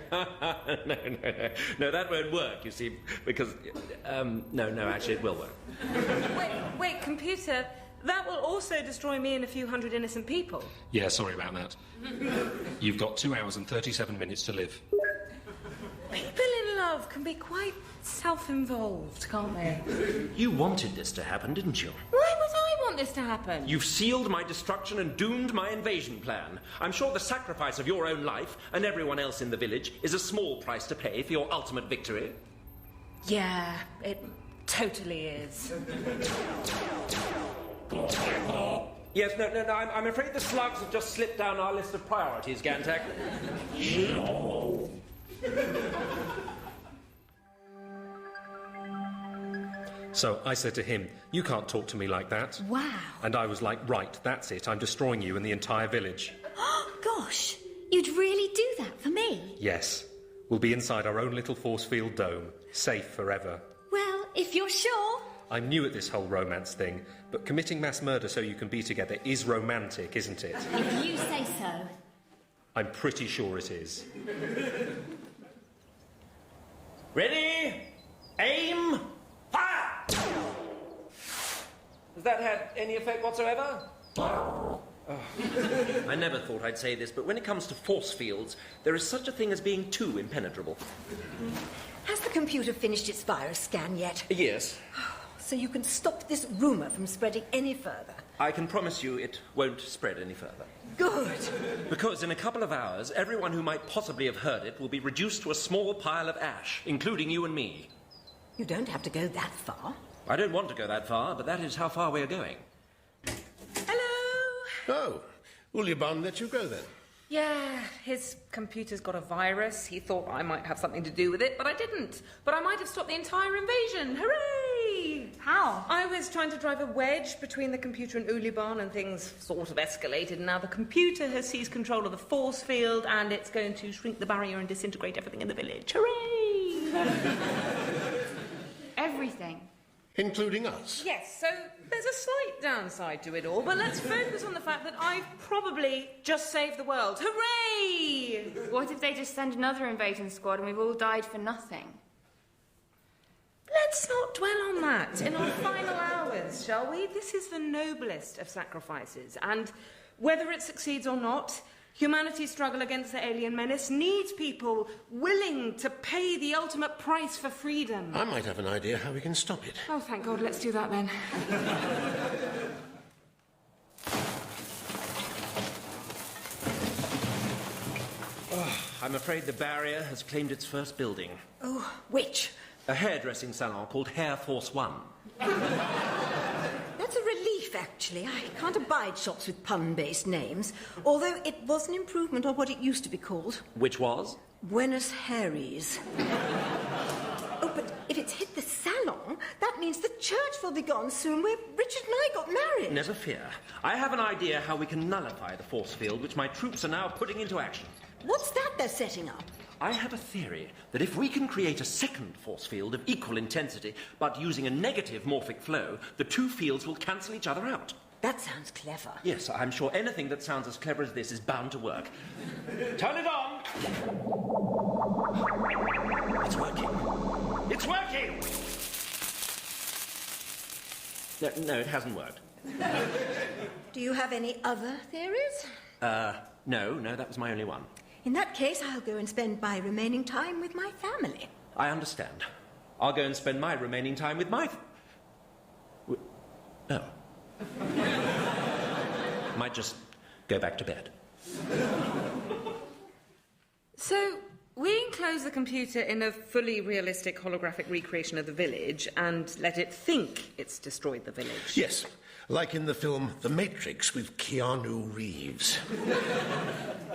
No, that won't work, you see, because... No, actually, it will work. Wait, computer, that will also destroy me and a few hundred innocent people. Yeah, sorry about that. You've got 2 hours and 37 minutes to live. People in love can be quite self-involved, can't they? You wanted this to happen, didn't you? Why would I want this to happen? You've sealed my destruction and doomed my invasion plan. I'm sure the sacrifice of your own life and everyone else in the village is a small price to pay for your ultimate victory. Yeah, it totally is. Yes, no, I'm afraid the slugs have just slipped down our list of priorities, Gantak. So I said to him, you can't talk to me like that. Wow. And I was like, right, that's it. I'm destroying you and the entire village. Gosh, you'd really do that for me? Yes. We'll be inside our own little force field dome, safe forever. Well, if you're sure. I'm new at this whole romance thing, but committing mass murder so you can be together is romantic, isn't it? If you say so. I'm pretty sure it is. Ready? Aim! Fire! Has that had any effect whatsoever? Oh. I never thought I'd say this, but when it comes to force fields, there is such a thing as being too impenetrable. Has the computer finished its virus scan yet? Yes. So you can stop this rumour from spreading any further? I can promise you it won't spread any further. Good. Because in a couple of hours, everyone who might possibly have heard it will be reduced to a small pile of ash, including you and me. You don't have to go that far. I don't want to go that far, but that is how far we are going. Hello? Oh, Uljabaan let you go then? Yeah, his computer's got a virus. He thought I might have something to do with it, but I didn't. But I might have stopped the entire invasion. Hooray! How? I was trying to drive a wedge between the computer and Uljabaan, and things sort of escalated. And now the computer has seized control of the force field, and it's going to shrink the barrier and disintegrate everything in the village. Hooray! Everything. Including us? Yes, so there's a slight downside to it all, but let's focus on the fact that I've probably just saved the world. Hooray! What if they just send another invasion squad and we've all died for nothing? Let's not dwell on that in our final hours, shall we? This is the noblest of sacrifices, and whether it succeeds or not, humanity's struggle against the alien menace needs people willing to pay the ultimate price for freedom. I might have an idea how we can stop it. Oh, thank God, let's do that then. I'm afraid the barrier has claimed its first building. Oh, which? A hairdressing salon called Hair Force One. That's a relief, actually. I can't abide shops with pun-based names, although it was an improvement on what it used to be called. Which was? Buenos Aires. Oh, but if it's hit the salon, that means the church will be gone soon where Richard and I got married. Never fear. I have an idea how we can nullify the force field, which my troops are now putting into action. What's that they're setting up? I have a theory that if we can create a second force field of equal intensity, but using a negative morphic flow, the two fields will cancel each other out. That sounds clever. Yes, I'm sure anything that sounds as clever as this is bound to work. Turn it on! It's working. It's working! No, it hasn't worked. Do you have any other theories? No, that was my only one. In that case, I'll go and spend my remaining time with my family. I understand. I'll go and spend my remaining time with my... No. Might just go back to bed. So, we enclose the computer in a fully realistic holographic recreation of the village and let it think it's destroyed the village. Yes, like in the film The Matrix with Keanu Reeves.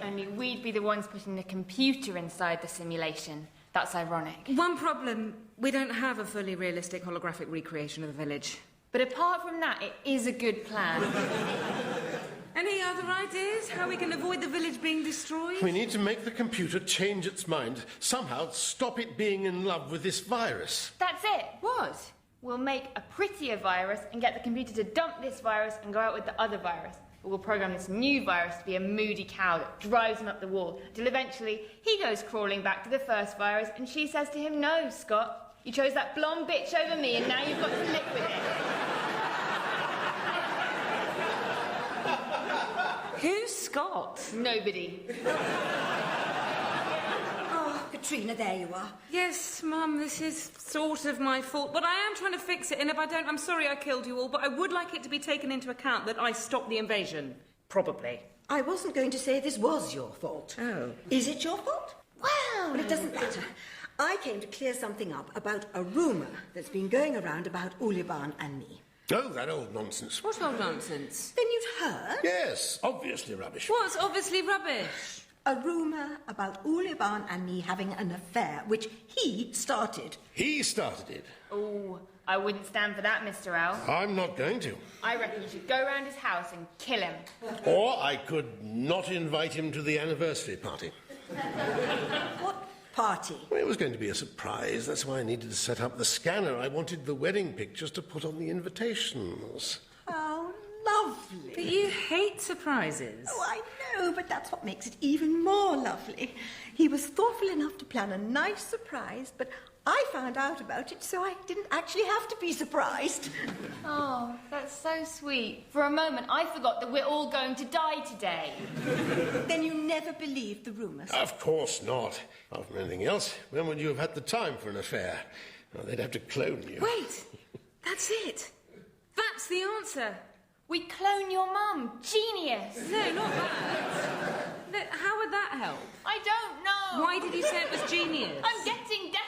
Only we'd be the ones putting the computer inside the simulation. That's ironic. One problem, we don't have a fully realistic holographic recreation of the village. But apart from that, it is a good plan. Any other ideas how we can avoid the village being destroyed? We need to make the computer change its mind. Somehow stop it being in love with this virus. That's it. What? We'll make a prettier virus and get the computer to dump this virus and go out with the other virus. Or we'll program this new virus to be a moody cow that drives him up the wall, till eventually he goes crawling back to the first virus and she says to him, "No, Scott, you chose that blonde bitch over me and now you've got to live with it." Who's Scott? Nobody. Oh, Katrina, there you are. Yes, Mum, this is sort of my fault, but I am trying to fix it, and if I don't, I'm sorry I killed you all, but I would like it to be taken into account that I stopped the invasion. Probably. I wasn't going to say this was your fault. Oh. Is it your fault? Well, it doesn't matter. I came to clear something up about a rumour that's been going around about Uljabaan and me. Oh, that old nonsense. What old nonsense? Then you'd heard? Yes, obviously rubbish. What's obviously rubbish? A rumour about Uljabaan and me having an affair, which he started. He started it. Oh, I wouldn't stand for that, Mr. Owl. I'm not going to. I reckon you should go round his house and kill him. Or I could not invite him to the anniversary party. What party? Well, it was going to be a surprise. That's why I needed to set up the scanner. I wanted the wedding pictures to put on the invitations. How lovely. But you hate surprises. Oh, I know, but that's what makes it even more lovely. He was thoughtful enough to plan a nice surprise, but I found out about it, so I didn't actually have to be surprised. Oh, that's so sweet. For a moment, I forgot that we're all going to die today. Then you never believed the rumours? Of course not. Apart from anything else, when would you have had the time for an affair? Well, they'd have to clone you. Wait, that's it. That's the answer. We clone your mum. Genius. No, not that. How would that help? I don't know. Why did you say it was genius? I'm getting desperate.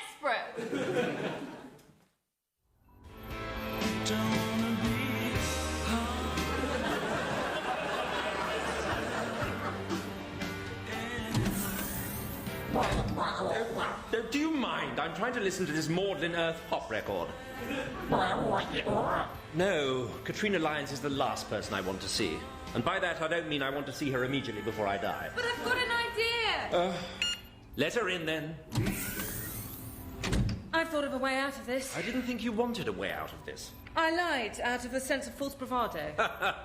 Do you mind? I'm trying to listen to this Maudlin Earth pop record. No, Katrina Lyons is the last person I want to see. And by that, I don't mean I want to see her immediately before I die. But I've got an idea. Let her in, then. I've thought of a way out of this. I didn't think you wanted a way out of this. I lied out of a sense of false bravado.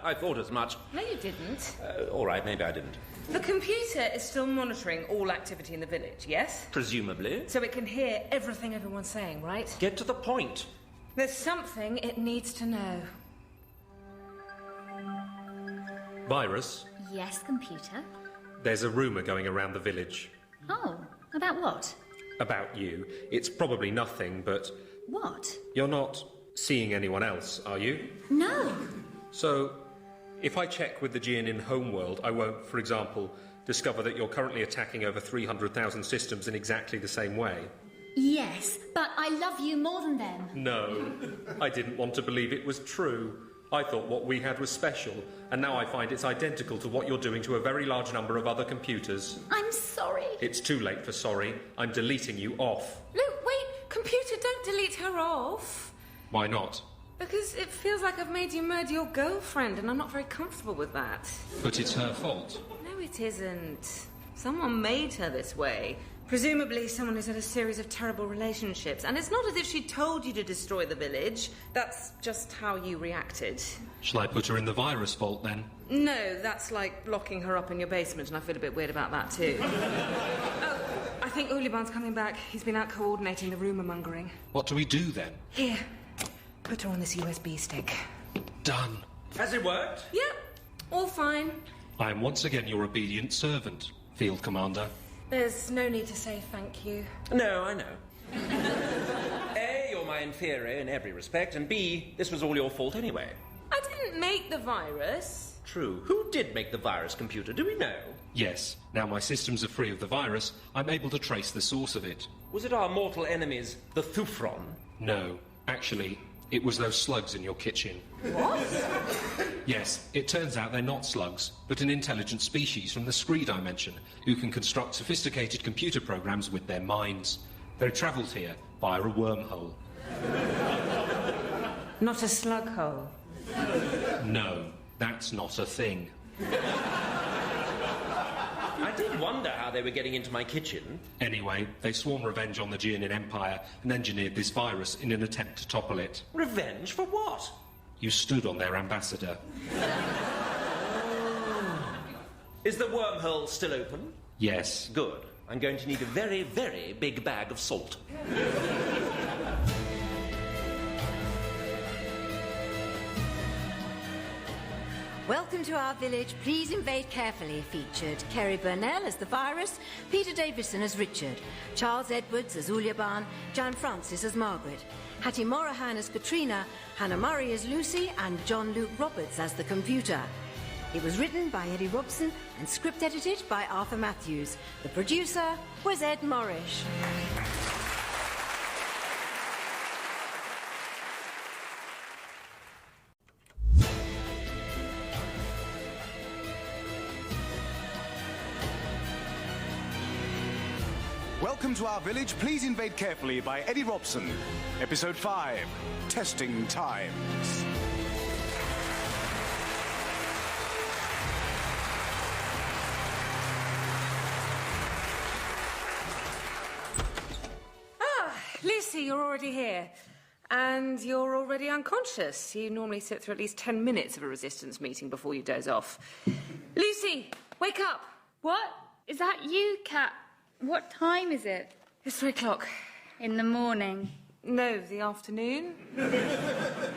I thought as much. No, you didn't. All right, maybe I didn't. The computer is still monitoring all activity in the village, yes? Presumably. So it can hear everything everyone's saying, right? Get to the point. There's something it needs to know. Virus, Yes, computer. there's a rumour going around the village. Oh, about what? About you. It's probably nothing, but What? you're not seeing anyone else, are you? No. So, if I check with the Geonin homeworld, I won't, for example, discover that you're currently attacking over 300,000 systems in exactly the same way. Yes, but I love you more than them. No, I didn't want to believe it was true. I thought what we had was special, and now I find it's identical to what you're doing to a very large number of other computers. I'm sorry. It's too late for sorry. I'm deleting you off. Look, wait, computer, don't delete her off. Why not? Because it feels like I've made you murder your girlfriend, and I'm not very comfortable with that. But it's her fault. No, it isn't. Someone made her this way. Presumably someone who's had a series of terrible relationships. And it's not as if she told you to destroy the village. That's just how you reacted. Shall I put her in the virus vault, then? No, that's like locking her up in your basement, and I feel a bit weird about that, too. Oh, I think Uljabaan's coming back. He's been out coordinating the rumour-mongering. What do we do, then? Here, put her on this USB stick. Done. Has it worked? Yep. All fine. I am once again your obedient servant, Field Commander. There's no need to say thank you. No, I know. A, you're my inferior in every respect, and B, this was all your fault anyway. I didn't make the virus. True. Who did make the virus computer? Do we know? Yes. Now my systems are free of the virus, I'm able to trace the source of it. Was it our mortal enemies, the Thufron? No. Actually, it was those slugs in your kitchen. What? Yes, it turns out they're not slugs, but an intelligent species from the Scree dimension who can construct sophisticated computer programs with their minds. They travelled here via a wormhole. Not a slug hole. No, that's not a thing. I did wonder how they were getting into my kitchen. Anyway, they sworn revenge on the Geonin Empire and engineered this virus in an attempt to topple it. Revenge for what? You stood on their ambassador. Is the wormhole still open? Yes. Good. I'm going to need a very, very big bag of salt. Welcome to our village. Please invade carefully featured Kerry Burnell as the virus, Peter Davison as Richard, Charles Edwards as Uljabaan, Jan Francis as Margaret, Hattie Morahan as Katrina, Hannah Murray as Lucy, and John Luke Roberts as the computer. It was written by Eddie Robson and script edited by Arthur Matthews. The producer was Ed Morrish. Welcome to Our Village, Please Invade Carefully by Eddie Robson. Episode 5, Testing Times. Lucy, you're already here. And you're already unconscious. You normally sit through at least 10 minutes of a resistance meeting before you doze off. Lucy, wake up! What? Is that you, Cat? What time is it? It's 3 o'clock. In the morning? No, the afternoon.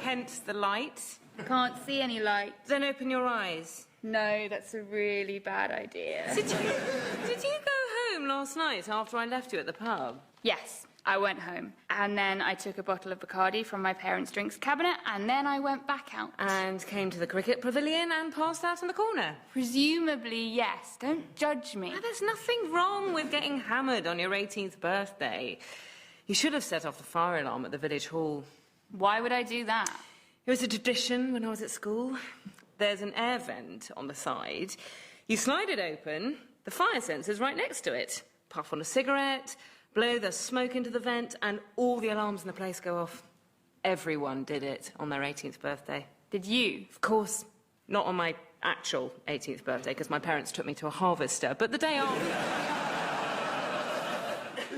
Hence the light. Can't see any light. Then open your eyes. No, that's a really bad idea. Did you go home last night after I left you at the pub? Yes, I went home. And then I took a bottle of Bacardi from my parents' drinks cabinet, and then I went back out. And came to the cricket pavilion and passed out in the corner? Presumably, yes. Don't judge me. There's nothing wrong with getting hammered on your 18th birthday. You should have set off the fire alarm at the village hall. Why would I do that? It was a tradition when I was at school. There's an air vent on the side. You slide it open, the fire sensor's right next to it. Puff on a cigarette, blow the smoke into the vent, and all the alarms in the place go off. Everyone did it on their 18th birthday. Did you? Of course. Not on my actual 18th birthday, because my parents took me to a harvester, but the day after...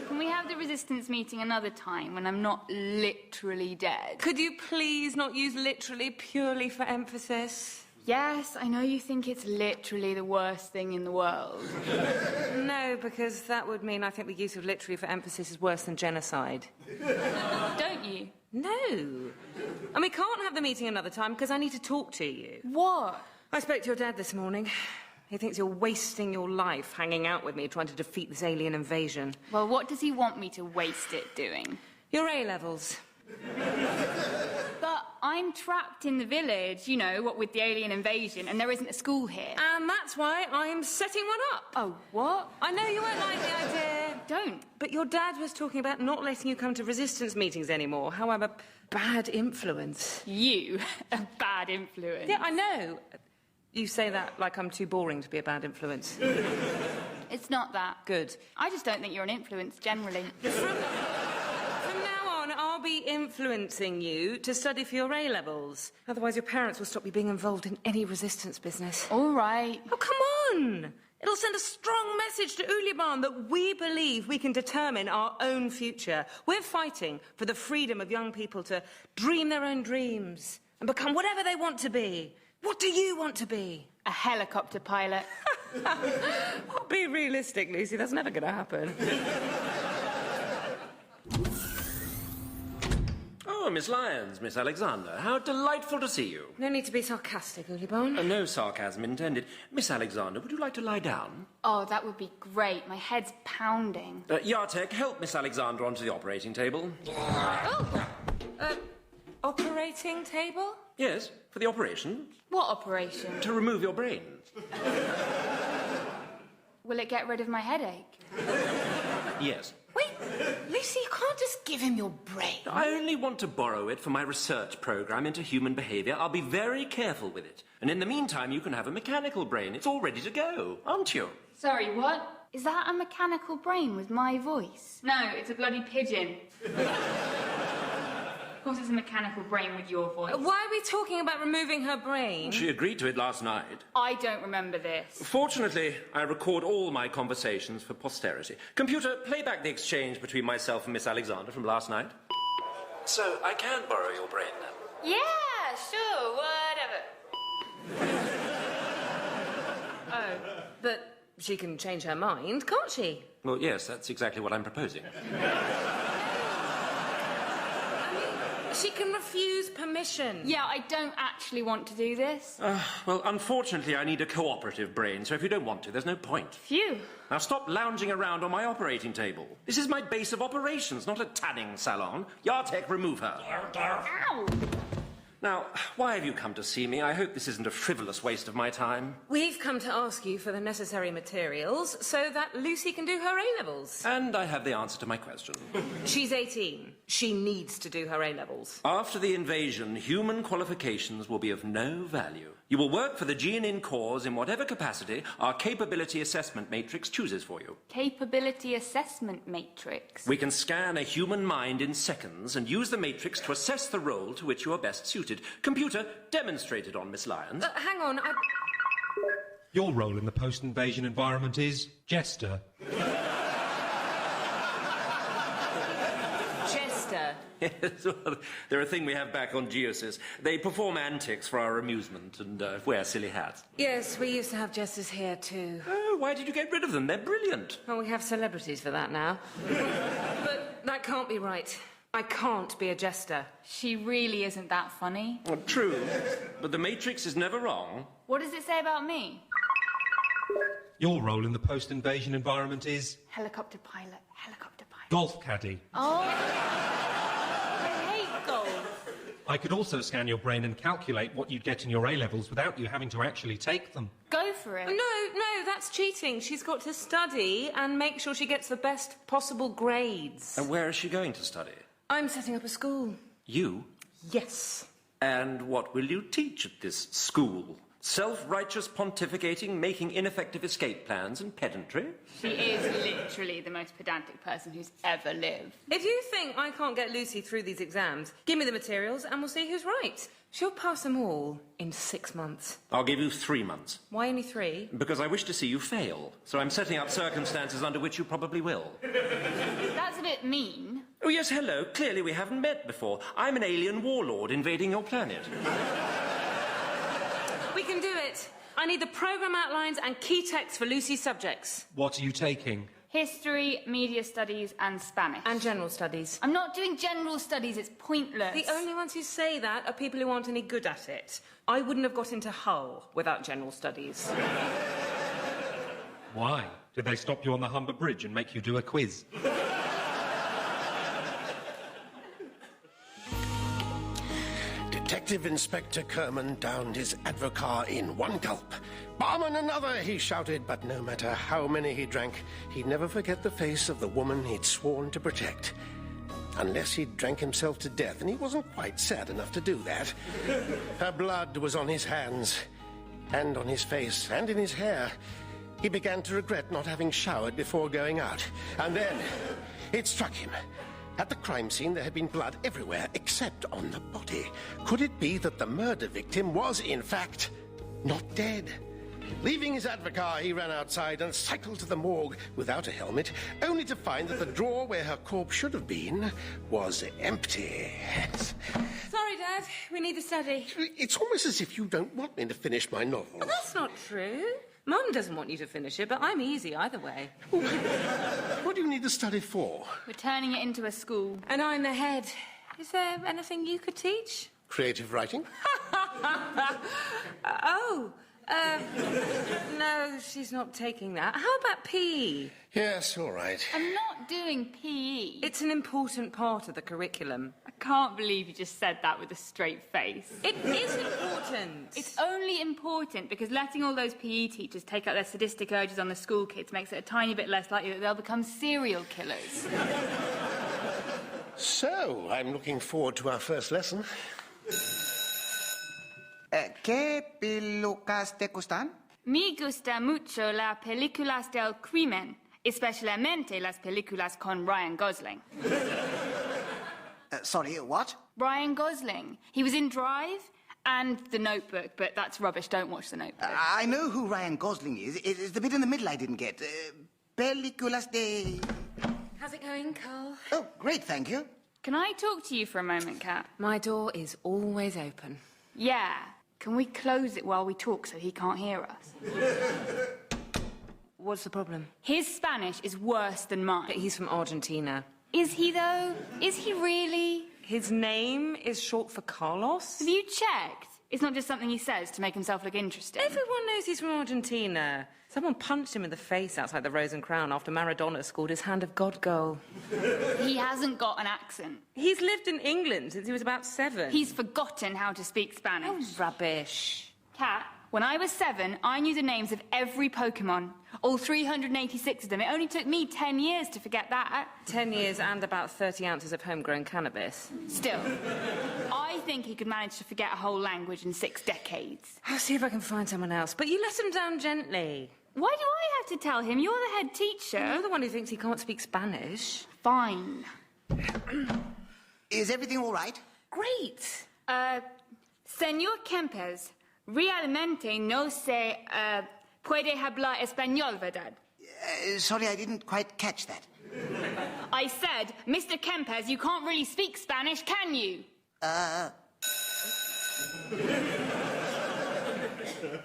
Can we have the resistance meeting another time when I'm not literally dead? Could you please not use literally purely for emphasis? Yes, I know you think it's literally the worst thing in the world. No, because that would mean I think the use of literally for emphasis is worse than genocide. Don't you? No. And we can't have the meeting another time because I need to talk to you. What? I spoke to your dad this morning. He thinks you're wasting your life hanging out with me trying to defeat this alien invasion. Well, what does he want me to waste it doing? Your A-levels. But I'm trapped in the village, you know, what with the alien invasion, and there isn't a school here. And that's why I'm setting one up. Oh, what? I know you won't like the idea. Don't. But your dad was talking about not letting you come to resistance meetings anymore. However, bad influence. You? A bad influence? Yeah, I know. You say that like I'm too boring to be a bad influence. It's not that. Good. I just don't think you're an influence generally. From now on, I'll be influencing you to study for your A-levels. Otherwise, your parents will stop you being involved in any resistance business. All right. Oh, come on! It'll send a strong message to Uljabaan that we believe we can determine our own future. We're fighting for the freedom of young people to dream their own dreams and become whatever they want to be. What do you want to be? A helicopter pilot. I'll be realistic, Lucy. That's never going to happen. Oh, Miss Lyons, Miss Alexander, how delightful to see you. No need to be sarcastic, Uljabaan. No sarcasm intended. Miss Alexander, would you like to lie down? Oh, that would be great. My head's pounding. Yartek, help Miss Alexander onto the operating table. Operating table? Yes, for the operation. What operation? To remove your brain. Will it get rid of my headache? Yes. Wait, Lucy, you can't just give him your brain. I only want to borrow it for my research program into human behaviour. I'll be very careful with it. And in the meantime, you can have a mechanical brain. It's all ready to go, aren't you? Sorry, what? Is that a mechanical brain with my voice? No, it's a bloody pigeon. Of course it's a mechanical brain with your voice. Why are we talking about removing her brain? She agreed to it last night. I don't remember this. Fortunately, I record all my conversations for posterity. Computer, play back the exchange between myself and Miss Alexander from last night. So, I can borrow your brain now? Yeah, sure, whatever. Oh, but she can change her mind, can't she? Well, yes, that's exactly what I'm proposing. She can refuse permission. Yeah, I don't actually want to do this. Well, unfortunately, I need a cooperative brain, so if you don't want to, there's no point. Phew. Now stop lounging around on my operating table. This is my base of operations, not a tanning salon. Yartek, remove her. Ow! Now, why have you come to see me? I hope this isn't a frivolous waste of my time. We've come to ask you for the necessary materials so that Lucy can do her A-levels. And I have the answer to my question. She's 18. She needs to do her A-levels. After the invasion, human qualifications will be of no value. You will work for the Geonin cause in whatever capacity our capability assessment matrix chooses for you. Capability assessment matrix? We can scan a human mind in seconds and use the matrix to assess the role to which you are best suited. Computer, demonstrate it on Miss Lyons. Hang on, Your role in the post-invasion environment is Jester. Jester? Yes, well, they're a thing we have back on Geosis. They perform antics for our amusement and wear silly hats. Yes, we used to have jesters here too. Oh, why did you get rid of them? They're brilliant. Well, we have celebrities for that now. But that can't be right. I can't be a jester. She really isn't that funny. Well, true, but the Matrix is never wrong. What does it say about me? Your role in the post-invasion environment is Helicopter pilot, helicopter pilot. golf caddy. Oh, I hate golf. I could also scan your brain and calculate what you'd get in your A-levels without you having to actually take them. Go for it. No, that's cheating. She's got to study and make sure she gets the best possible grades. And where is she going to study? I'm setting up a school. You? Yes. And what will you teach at this school? Self-righteous pontificating, making ineffective escape plans and pedantry? She is literally the most pedantic person who's ever lived. If you think I can't get Lucy through these exams, give me the materials and we'll see who's right. She'll pass them all in 6 months. I'll give you 3 months. Why only 3? Because I wish to see you fail. So I'm setting up circumstances under which you probably will. That's a bit mean. Oh, yes, hello. Clearly we haven't met before. I'm an alien warlord invading your planet. We can do it. I need the programme outlines and key text for Lucy's subjects. What are you taking? History, media studies and Spanish. And general studies. I'm not doing general studies, it's pointless. The only ones who say that are people who aren't any good at it. I wouldn't have got into Hull without general studies. Why? Did they stop you on the Humber Bridge and make you do a quiz? Detective Inspector Kerman downed his Advocar in one gulp. "Barman, another!" he shouted, but no matter how many he drank, he'd never forget the face of the woman he'd sworn to protect. Unless he'd drank himself to death, and he wasn't quite sad enough to do that. Her blood was on his hands, and on his face, and in his hair. He began to regret not having showered before going out. And then it struck him. At the crime scene, there had been blood everywhere, except on the body. Could it be that the murder victim was, in fact, not dead? Leaving his Advocar, he ran outside and cycled to the morgue without a helmet, only to find that the drawer where her corpse should have been was empty. Sorry, Dad. We need the study. It's almost as if you don't want me to finish my novel. Oh, that's not true. Mum doesn't want you to finish it, but I'm easy either way. What do you need the study for? We're turning it into a school. And I'm the head. Is there anything you could teach? Creative writing? No, she's not taking that. How about PE? Yes, all right. I'm not doing PE. It's an important part of the curriculum. I can't believe you just said that with a straight face. It is important. It's only important because letting all those PE teachers take out their sadistic urges on the school kids makes it a tiny bit less likely that they'll become serial killers. So, I'm looking forward to our first lesson. ¿Qué pelucas te gustan? Me gusta mucho las películas del crimen, especialmente las películas con Ryan Gosling. Sorry, what? Ryan Gosling. He was in Drive and The Notebook, but that's rubbish. Don't watch The Notebook. I know who Ryan Gosling is. It's the bit in the middle I didn't get. Películas de... How's it going, Carl? Oh, great, thank you. Can I talk to you for a moment, Kat? My door is always open. Yeah. Can we close it while we talk so he can't hear us? What's the problem? His Spanish is worse than mine. But he's from Argentina. Is he, though? Is he really? His name is short for Carlos. Have you checked? It's not just something he says to make himself look interesting. Everyone knows he's from Argentina. Someone punched him in the face outside the Rose and Crown after Maradona scored his Hand of God goal. He hasn't got an accent. He's lived in England since he was about 7. He's forgotten how to speak Spanish. Oh, rubbish. Kat, when I was 7, I knew the names of every Pokemon. All 386 of them. It only took me 10 years to forget that. 10 years and about 30 ounces of homegrown cannabis. Still, I think he could manage to forget a whole language in 6 decades. I'll see if I can find someone else. But you let him down gently. Why do I have to tell him? You're the head teacher. You're the one who thinks he can't speak Spanish. Fine. Is everything all right? Great. Señor Kempes, realmente no se puede hablar español, ¿verdad? Sorry, I didn't quite catch that. I said, Mr. Kempes, you can't really speak Spanish, can you?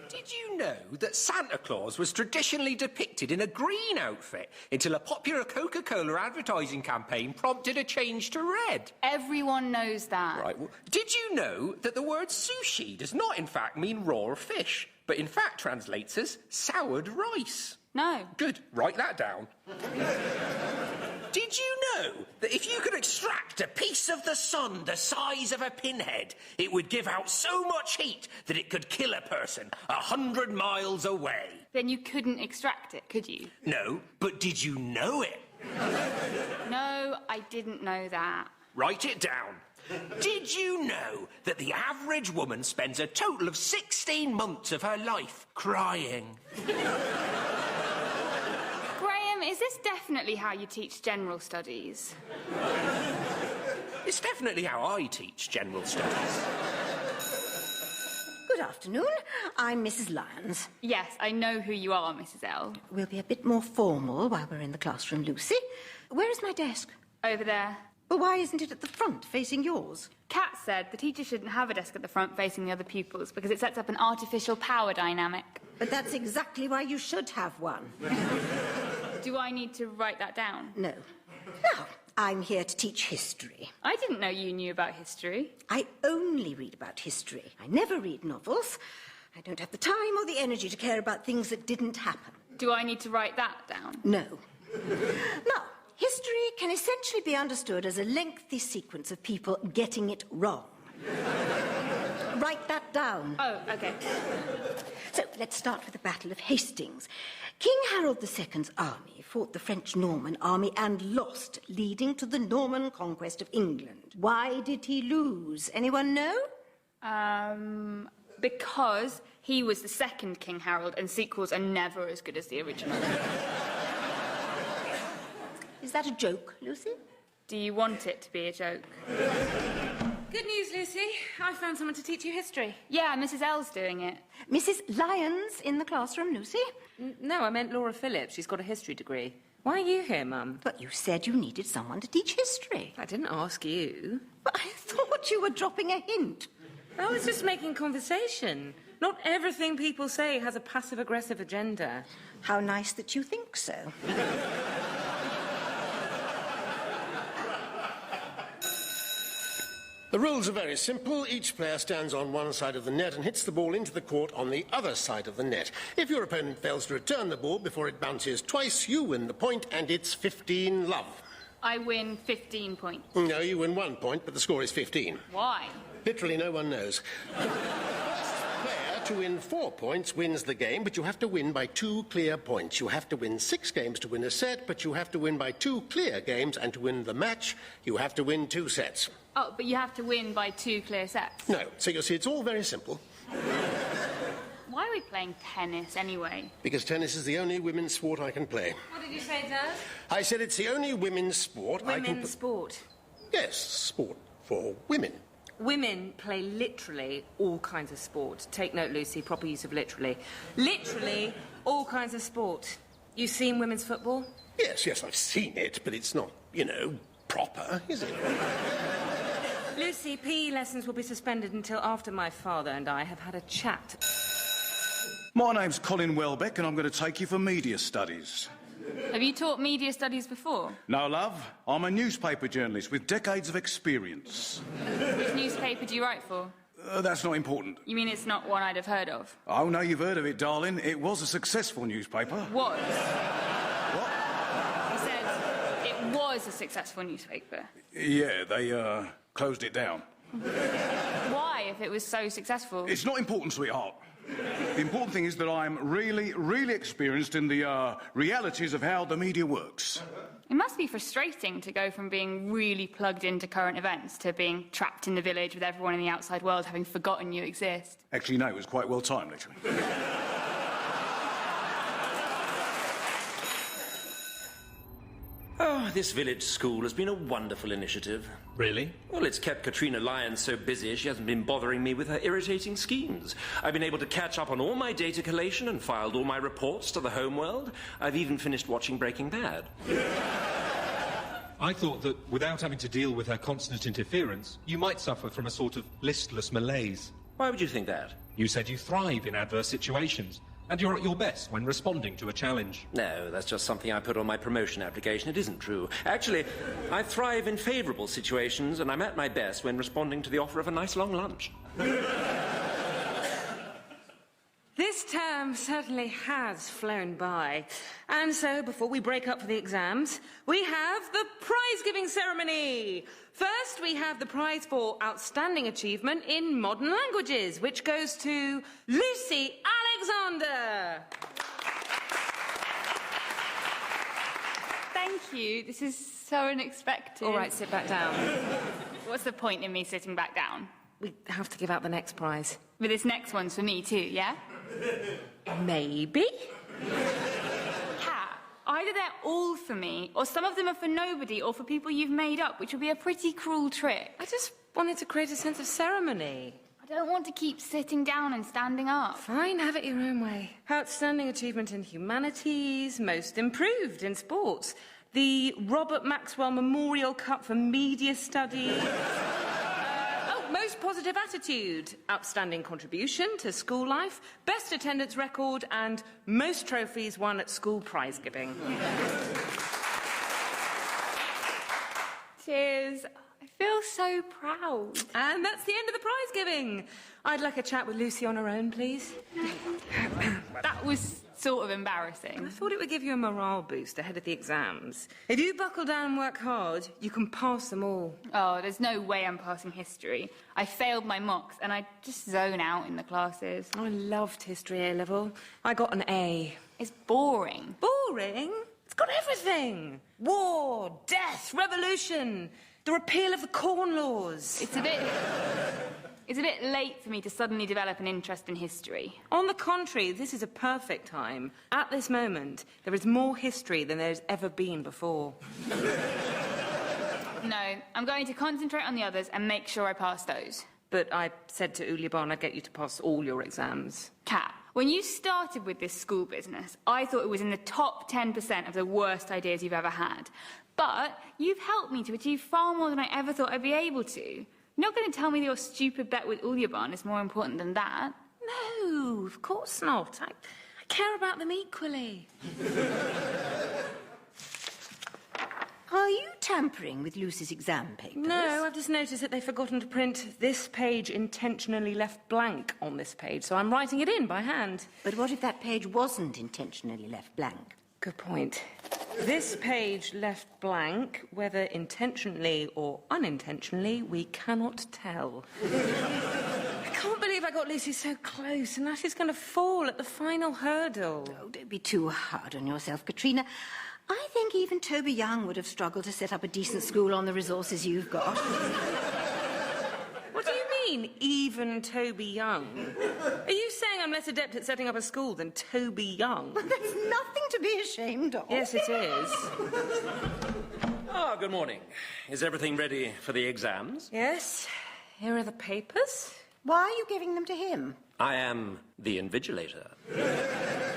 Did you know that Santa Claus was traditionally depicted in a green outfit until a popular Coca-Cola advertising campaign prompted a change to red? Everyone knows that. Right. Well, did you know that the word sushi does not in fact mean raw fish, but in fact translates as soured rice? No. Good. Write that down. Did you know that if you could extract a piece of the sun the size of a pinhead, it would give out so much heat that it could kill a person 100 miles away? Then you couldn't extract it, could you? No, but did you know it? No, I didn't know that. Write it down. Did you know that the average woman spends a total of 16 months of her life crying? Is this definitely how you teach general studies? It's definitely how I teach general studies. Good afternoon. I'm Mrs. Lyons. Yes, I know who you are, Mrs. L. We'll be a bit more formal while we're in the classroom, Lucy. Where is my desk? Over there. Well, why isn't it at the front, facing yours? Kat said the teacher shouldn't have a desk at the front facing the other pupils because it sets up an artificial power dynamic. But that's exactly why you should have one. Do I need to write that down? No. Now, I'm here to teach history. I didn't know you knew about history. I only read about history. I never read novels. I don't have the time or the energy to care about things that didn't happen. Do I need to write that down? No. Now, history can essentially be understood as a lengthy sequence of people getting it wrong. Write that down. Oh, OK. So, let's start with the Battle of Hastings. King Harold II's army fought the French Norman army and lost, leading to the Norman conquest of England. Why did he lose? Anyone know? Because he was the second King Harold, and sequels are never as good as the original. Is that a joke, Lucy? Do you want it to be a joke? Good news, Lucy. I found someone to teach you history. Yeah, Mrs. L's doing it. Mrs. Lyons in the classroom, Lucy? No, I meant Laura Phillips. She's got a history degree. Why are you here, Mum? But you said you needed someone to teach history. I didn't ask you. But I thought you were dropping a hint. I was just making conversation. Not everything people say has a passive-aggressive agenda. How nice that you think so. The rules are very simple. Each player stands on one side of the net and hits the ball into the court on the other side of the net. If your opponent fails to return the ball before it bounces twice, you win the point, and it's 15 love. I win 15 points. No, you win 1 point, but the score is 15. Why? Literally no one knows. The first player to win 4 points wins the game, but you have to win by 2 clear points. You have to win 6 games to win a set, but you have to win by 2 clear games, and to win the match, you have to win 2 sets. Oh, but you have to win by 2 clear sets. No, so you'll see it's all very simple. Why are we playing tennis anyway? Because tennis is the only women's sport I can play. What did you say, Dad? I said it's the only women's sport I can play. Women's sport? Yes, sport for women. Women play literally all kinds of sport. Take note, Lucy, proper use of literally. Literally all kinds of sport. You've seen women's football? Yes, I've seen it, but it's not, proper, is it? Lucy, PE lessons will be suspended until after my father and I have had a chat. My name's Colin Welbeck, and I'm going to take you for media studies. Have you taught media studies before? No, love. I'm a newspaper journalist with decades of experience. Which newspaper do you write for? That's not important. You mean it's not one I'd have heard of? Oh, no, you've heard of it, darling. It was a successful newspaper. Was? What? He said it was a successful newspaper. Yeah, they closed it down. Why, if it was so successful? It's not important, sweetheart. The important thing is that I'm really, really experienced in the realities of how the media works. It must be frustrating to go from being really plugged into current events to being trapped in the village with everyone in the outside world having forgotten you exist. Actually, no, it was quite well timed, actually. Oh, this village school has been a wonderful initiative. Really? Well, it's kept Katrina Lyons so busy she hasn't been bothering me with her irritating schemes. I've been able to catch up on all my data collation and filed all my reports to the home world. I've even finished watching Breaking Bad. I thought that without having to deal with her constant interference, you might suffer from a sort of listless malaise. Why would you think that? You said you thrive in adverse situations, and you're at your best when responding to a challenge. No, that's just something I put on my promotion application. It isn't true. Actually, I thrive in favourable situations, and I'm at my best when responding to the offer of a nice long lunch. This term certainly has flown by. And so, before we break up for the exams, we have the prize-giving ceremony. First, we have the prize for outstanding achievement in modern languages, which goes to Lucy Alexander. Thank you. This is so unexpected. All right, sit back down. What's the point in me sitting back down? We have to give out the next prize. But this next one's for me too, yeah? Maybe. Kat, either they're all for me, or some of them are for nobody, or for people you've made up, which would be a pretty cruel trick. I just wanted to create a sense of ceremony. I don't want to keep sitting down and standing up. Fine, have it your own way. Outstanding achievement in humanities, most improved in sports, the Robert Maxwell Memorial Cup for Media Studies. Most positive attitude, outstanding contribution to school life, best attendance record, and most trophies won at school prize giving. Cheers. I feel so proud. And that's the end of the prize giving. I'd like a chat with Lucy on her own, please. That was sort of embarrassing. I thought it would give you a morale boost ahead of the exams. If you buckle down and work hard, you can pass them all. Oh, there's no way I'm passing history. I failed my mocks and I just zone out in the classes. I loved history A-level. I got an A. It's boring. Boring? It's got everything. War, death, revolution, the repeal of the Corn Laws. It's a bit late for me to suddenly develop an interest in history. On the contrary, this is a perfect time. At this moment, there is more history than there's ever been before. No, I'm going to concentrate on the others and make sure I pass those. But I said to Uljabaan I'd get you to pass all your exams. Kat, when you started with this school business, I thought it was in the top 10% of the worst ideas you've ever had. But you've helped me to achieve far more than I ever thought I'd be able to. You're not going to tell me that your stupid bet with Uljabaan is more important than that? No, of course not. I care about them equally. Are you telling tampering with Lucy's exam papers? No, I've just noticed that they've forgotten to print this page intentionally left blank on this page, so I'm writing it in by hand. But what if that page wasn't intentionally left blank? Good point. This page left blank, whether intentionally or unintentionally, we cannot tell. I can't believe I got Lucy so close, and now she's going to fall at the final hurdle. Oh, don't be too hard on yourself, Katrina. I think even Toby Young would have struggled to set up a decent school on the resources you've got. What do you mean, even Toby Young? Are you saying I'm less adept at setting up a school than Toby Young? But that's nothing to be ashamed of. Yes, it is. Ah, good morning. Is everything ready for the exams? Yes. Here are the papers. Why are you giving them to him? I am the invigilator.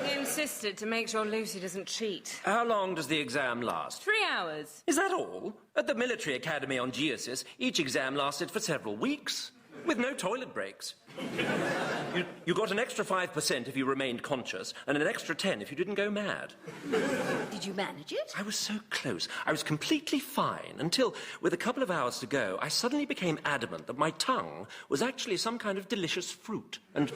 He insisted to make sure Lucy doesn't cheat. How long does the exam last? 3 hours. Is that all? At the military academy on Geosis, each exam lasted for several weeks, with no toilet breaks. You got an extra 5% if you remained conscious, and an extra 10 if you didn't go mad. Did you manage it? I was so close. I was completely fine until, with a couple of hours to go, I suddenly became adamant that my tongue was actually some kind of delicious fruit, and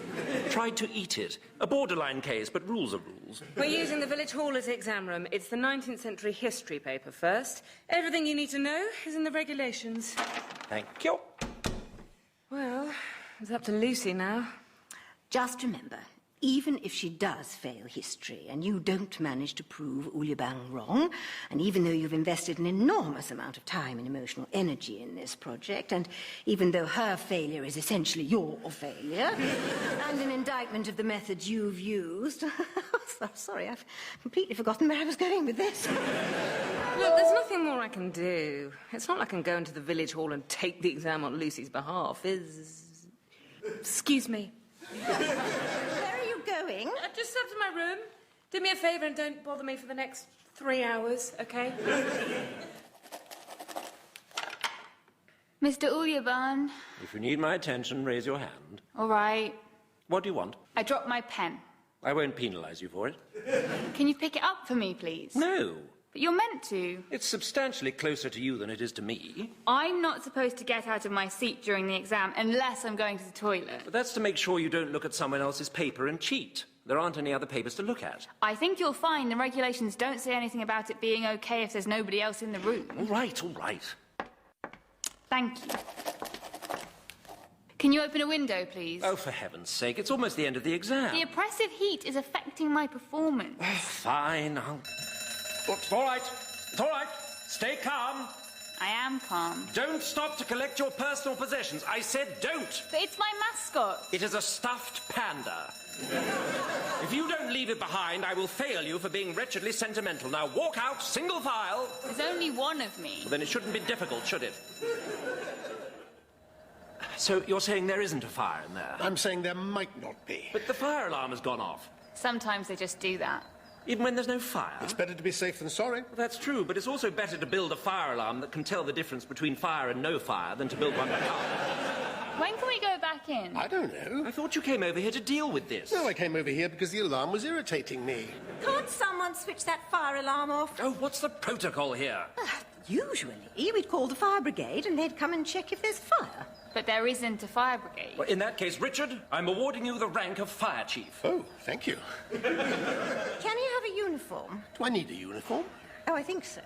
tried to eat it. A borderline case, but rules are rules. We're using the village hall as exam room. It's the 19th century history paper first. Everything you need to know is in the regulations. Thank you. Well, it's up to Lucy now. Just remember, even if she does fail history and you don't manage to prove Uljabaan wrong, and even though you've invested an enormous amount of time and emotional energy in this project, and even though her failure is essentially your failure, and an indictment of the methods you've used... I'm sorry, I've completely forgotten where I was going with this. Look, there's nothing more I can do. It's not like I can go into the village hall and take the exam on Lucy's behalf, Excuse me. Where are you going? Just up to my room. Do me a favour and don't bother me for the next 3 hours, OK? Mr. Uljabaan. If you need my attention, raise your hand. All right. What do you want? I dropped my pen. I won't penalise you for it. Can you pick it up for me, please? No. But you're meant to. It's substantially closer to you than it is to me. I'm not supposed to get out of my seat during the exam unless I'm going to the toilet. But that's to make sure you don't look at someone else's paper and cheat. There aren't any other papers to look at. I think you'll find the regulations don't say anything about it being okay if there's nobody else in the room. All right, all right. Thank you. Can you open a window, please? Oh, for heaven's sake, it's almost the end of the exam. The oppressive heat is affecting my performance. Fine, It's all right. It's all right. Stay calm. I am calm. Don't stop to collect your personal possessions. I said don't. But it's my mascot. It is a stuffed panda. If you don't leave it behind, I will fail you for being wretchedly sentimental. Now walk out, single file. There's only one of me. Well, then it shouldn't be difficult, should it? So you're saying there isn't a fire in there? I'm saying there might not be. But the fire alarm has gone off. Sometimes they just do that. Even when there's no fire? It's better to be safe than sorry. Well, that's true, but it's also better to build a fire alarm that can tell the difference between fire and no fire than to build one that can't. When can we go back in? I don't know. I thought you came over here to deal with this. No, I came over here because the alarm was irritating me. Can't someone switch that fire alarm off? Oh, what's the protocol here? Usually, we'd call the fire brigade and they'd come and check if there's fire. But there isn't a fire brigade. Well, in that case, Richard, I'm awarding you the rank of fire chief. Oh, thank you. Can he have a uniform? Do I need a uniform? Oh, I think so.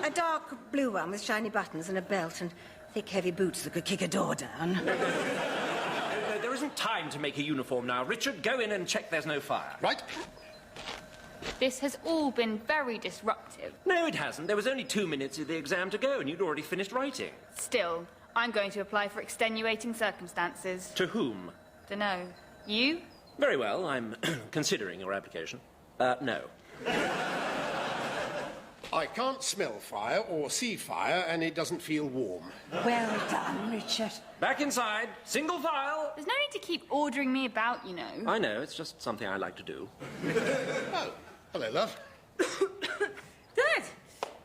A dark blue one with shiny buttons and a belt and thick, heavy boots that could kick a door down. There isn't time to make a uniform now. Richard, go in and check there's no fire. Right. This has all been very disruptive. No, it hasn't. There was only 2 minutes of the exam to go, and you'd already finished writing. Still, I'm going to apply for extenuating circumstances. To whom? Dunno. You? Very well, I'm considering your application. No. I can't smell fire or see fire, and it doesn't feel warm. Well done, Richard. Back inside. Single file. There's no need to keep ordering me about, you know. I know, it's just something I like to do. Oh, hello, love. Dad!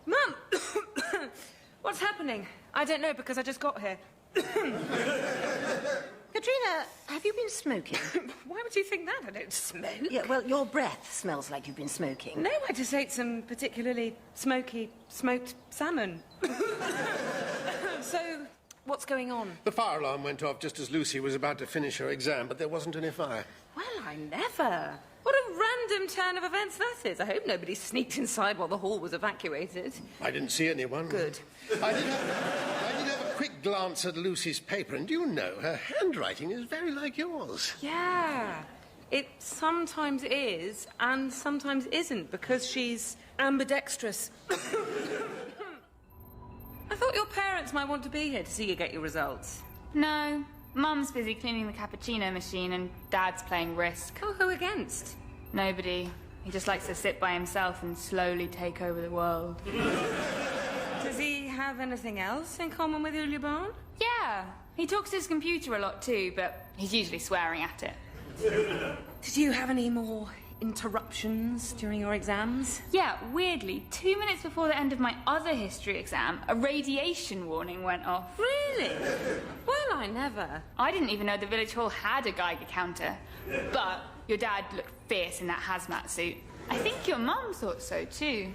Mum! What's happening? I don't know, because I just got here. Katrina, Katrina, have you been smoking? Why would you think that? I don't smoke. Yeah, well, your breath smells like you've been smoking. No, I just ate some particularly smoky smoked salmon. So, what's going on? The fire alarm went off just as Lucy was about to finish her exam, but there wasn't any fire. Well, I never. What a random turn of events that is. I hope nobody sneaked inside while the hall was evacuated. I didn't see anyone. Good. I did have a quick glance at Lucy's paper, and you know, her handwriting is very like yours. Yeah. It sometimes is and sometimes isn't because she's ambidextrous. I thought your parents might want to be here to see you get your results. No. Mum's busy cleaning the cappuccino machine and Dad's playing Risk. Oh, who against? Nobody. He just likes to sit by himself and slowly take over the world. Does he have anything else in common with Uljabaan? Yeah. He talks to his computer a lot too, but he's usually swearing at it. Did you have any more interruptions during your exams? Yeah, weirdly, 2 minutes before the end of my other history exam, a radiation warning went off. Really? Well, I never. I didn't even know the village hall had a Geiger counter. But your dad looked fierce in that hazmat suit. I think your mum thought so too.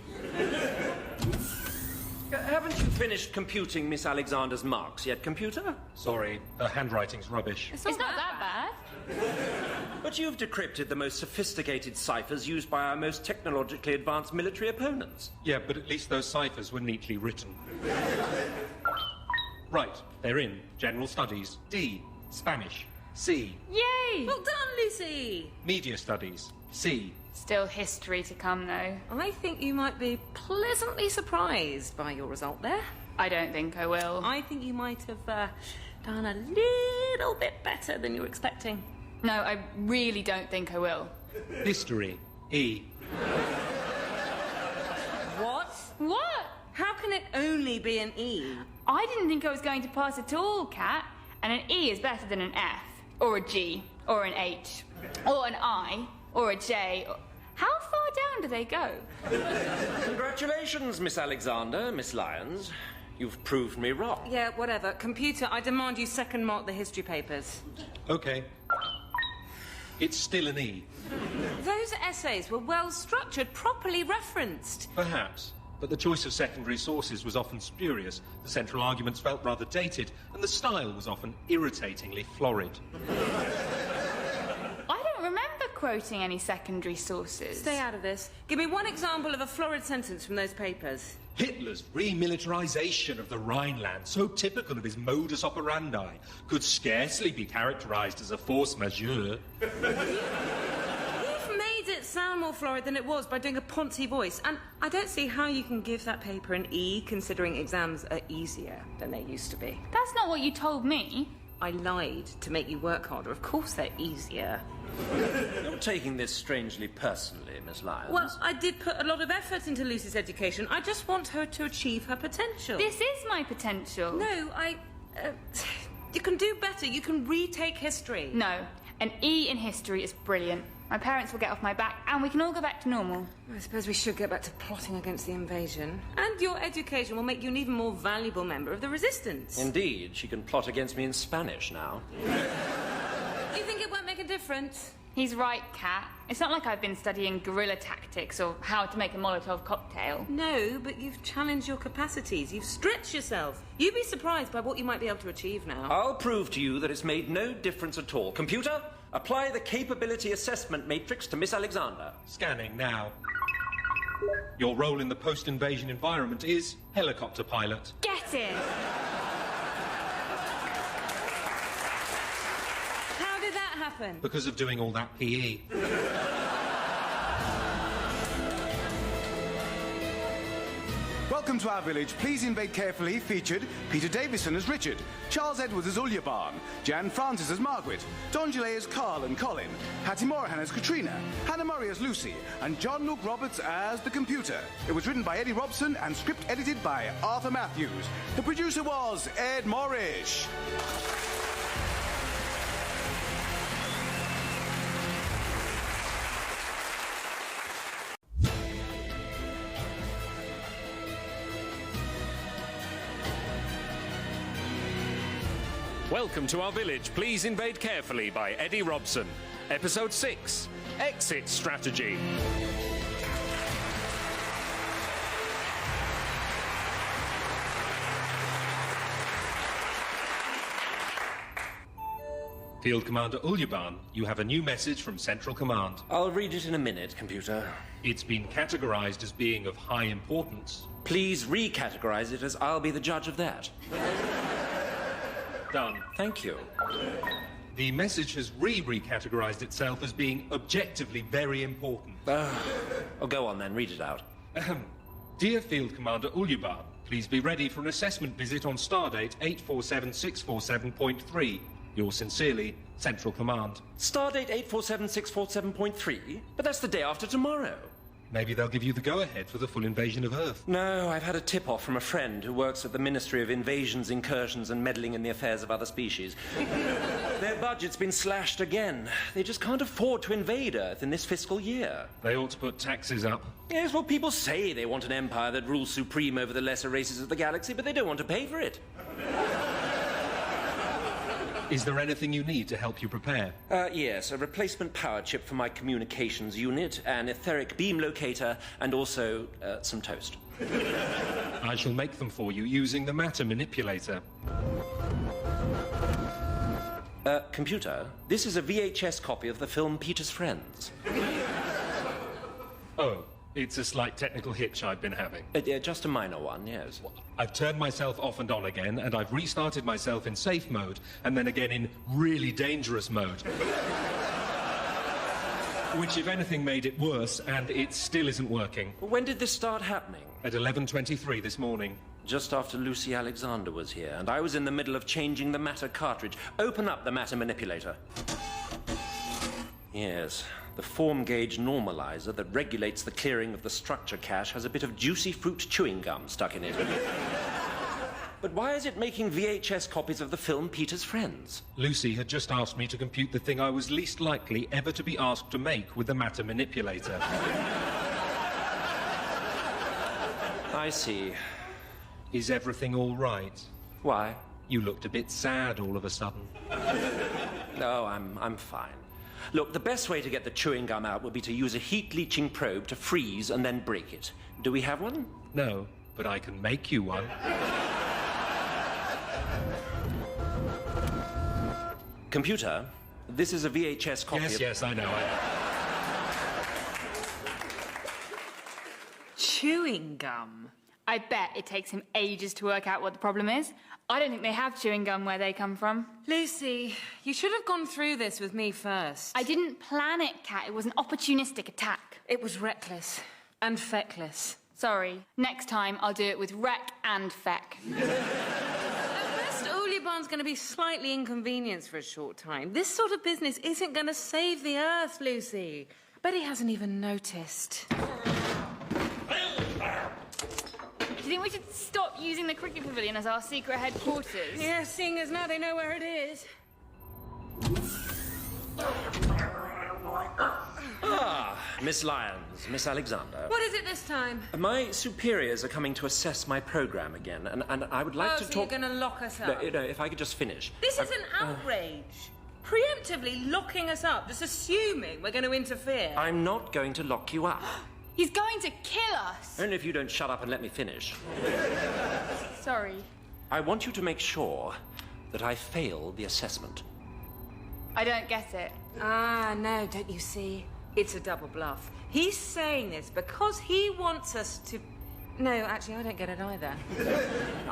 Haven't you finished computing Miss Alexander's marks yet, computer? Sorry, her handwriting's rubbish. It's not that bad. But you've decrypted the most sophisticated ciphers used by our most technologically advanced military opponents. Yeah, but at least those ciphers were neatly written. Right, they're in. General Studies. D. Spanish. C. Yay! Well done, Lucy! Media Studies. C. Still history to come, though. I think you might be pleasantly surprised by your result there. I don't think I will. I think you might have done a little bit better than you were expecting. No, I really don't think I will. History. E. What? What? How can it only be an E? I didn't think I was going to pass at all, Kat. And an E is better than an F, or a G, or an H, or an I, or a J. How far down do they go? Congratulations, Miss Alexander, Miss Lyons. You've proved me wrong. Yeah, whatever. Computer, I demand you second mark the history papers. OK. It's still an E. Those essays were well structured, properly referenced. Perhaps. But the choice of secondary sources was often spurious, the central arguments felt rather dated, and the style was often irritatingly florid. I don't remember quoting any secondary sources. Stay out of this. Give me one example of a florid sentence from those papers. Hitler's remilitarization of the Rhineland, so typical of his modus operandi, could scarcely be characterized as a force majeure. You've made it sound more florid than it was by doing a poncy voice, and I don't see how you can give that paper an E, considering exams are easier than they used to be. That's not what you told me. I lied to make you work harder. Of course they're easier. You're taking this strangely personally, Miss Lyons. Well, I did put a lot of effort into Lucy's education. I just want her to achieve her potential. This is my potential. No, you can do better. You can retake history. No, an E in history is brilliant. My parents will get off my back and we can all go back to normal. I suppose we should get back to plotting against the invasion. And your education will make you an even more valuable member of the resistance. Indeed, she can plot against me in Spanish now. You think it won't make a difference? He's right, Kat. It's not like I've been studying guerrilla tactics or how to make a Molotov cocktail. No, but you've challenged your capacities. You've stretched yourself. You'd be surprised by what you might be able to achieve now. I'll prove to you that it's made no difference at all. Computer, apply the capability assessment matrix to Miss Alexander. Scanning now. Your role in the post-invasion environment is helicopter pilot. Get in! How did that happen? Because of doing all that PE. Welcome to Our Village. Please Invade Carefully featured Peter Davison as Richard, Charles Edwards as Uljabaan, Jan Francis as Margaret, Don Gillet as Carl and Colin, Hattie Morahan as Katrina, Hannah Murray as Lucy, and John Luke Roberts as the computer. It was written by Eddie Robson and script edited by Arthur Matthews. The producer was Ed Morrish. Welcome to Our Village, Please Invade Carefully by Eddie Robson. Episode 6, Exit Strategy. Field Commander Uljabaan, you have a new message from Central Command. I'll read it in a minute, computer. It's been categorized as being of high importance. Please recategorize it as I'll be the judge of that. Done. Thank you. The message has recategorized itself as being objectively very important. Oh, go on then, read it out. Dear Field Commander Uljabaan, please be ready for an assessment visit on stardate 847647.3. Yours sincerely, Central Command. Stardate 847647.3? But that's the day after tomorrow. Maybe they'll give you the go-ahead for the full invasion of Earth. No, I've had a tip-off from a friend who works at the Ministry of Invasions, Incursions and Meddling in the Affairs of Other Species. Their budget's been slashed again. They just can't afford to invade Earth in this fiscal year. They ought to put taxes up. Yes, well, people say they want an empire that rules supreme over the lesser races of the galaxy, but they don't want to pay for it. Is there anything you need to help you prepare? Yes, a replacement power chip for my communications unit, an etheric beam locator, and also some toast. I shall make them for you using the matter manipulator. Computer, this is a VHS copy of the film Peter's Friends. Oh, it's a slight technical hitch I've been having. Just a minor one, yes. I've turned myself off and on again, and I've restarted myself in safe mode, and then again in really dangerous mode. Which, if anything, made it worse, and it still isn't working. When did this start happening? At 11:23 this morning. Just after Lucy Alexander was here, and I was in the middle of changing the matter cartridge. Open up the matter manipulator. Yes, the form gauge normalizer that regulates the clearing of the structure cache has a bit of juicy fruit chewing gum stuck in it. But why is it making VHS copies of the film Peter's Friends? Lucy had just asked me to compute the thing I was least likely ever to be asked to make with the matter manipulator. I see. Is everything all right? Why? You looked a bit sad all of a sudden. No, I'm fine. Look, the best way to get the chewing gum out would be to use a heat-leaching probe to freeze and then break it. Do we have one? No, but I can make you one. Computer, this is a VHS copy of... Yes, I know. Chewing gum? I bet it takes him ages to work out what the problem is. I don't think they have chewing gum where they come from. Lucy, you should have gone through this with me first. I didn't plan it, Kat. It was an opportunistic attack. It was reckless and feckless. Sorry. Next time, I'll do it with rec and feck. At best, Uljabaan's going to be slightly inconvenienced for a short time. This sort of business isn't going to save the Earth, Lucy. I bet he hasn't even noticed. Do you think we should stop using the cricket pavilion as our secret headquarters? Yeah, seeing as now they know where it is. Ah, Miss Lyons, Miss Alexander. What is it this time? My superiors are coming to assess my program again, and I would like to so talk... you're going to lock us up? No, if I could just finish. This is an outrage. Preemptively locking us up, just assuming we're going to interfere. I'm not going to lock you up. He's going to kill us! Only if you don't shut up and let me finish. Sorry. I want you to make sure that I fail the assessment. I don't get it. Ah, no, don't you see? It's a double bluff. He's saying this because he wants us to... No, actually, I don't get it either.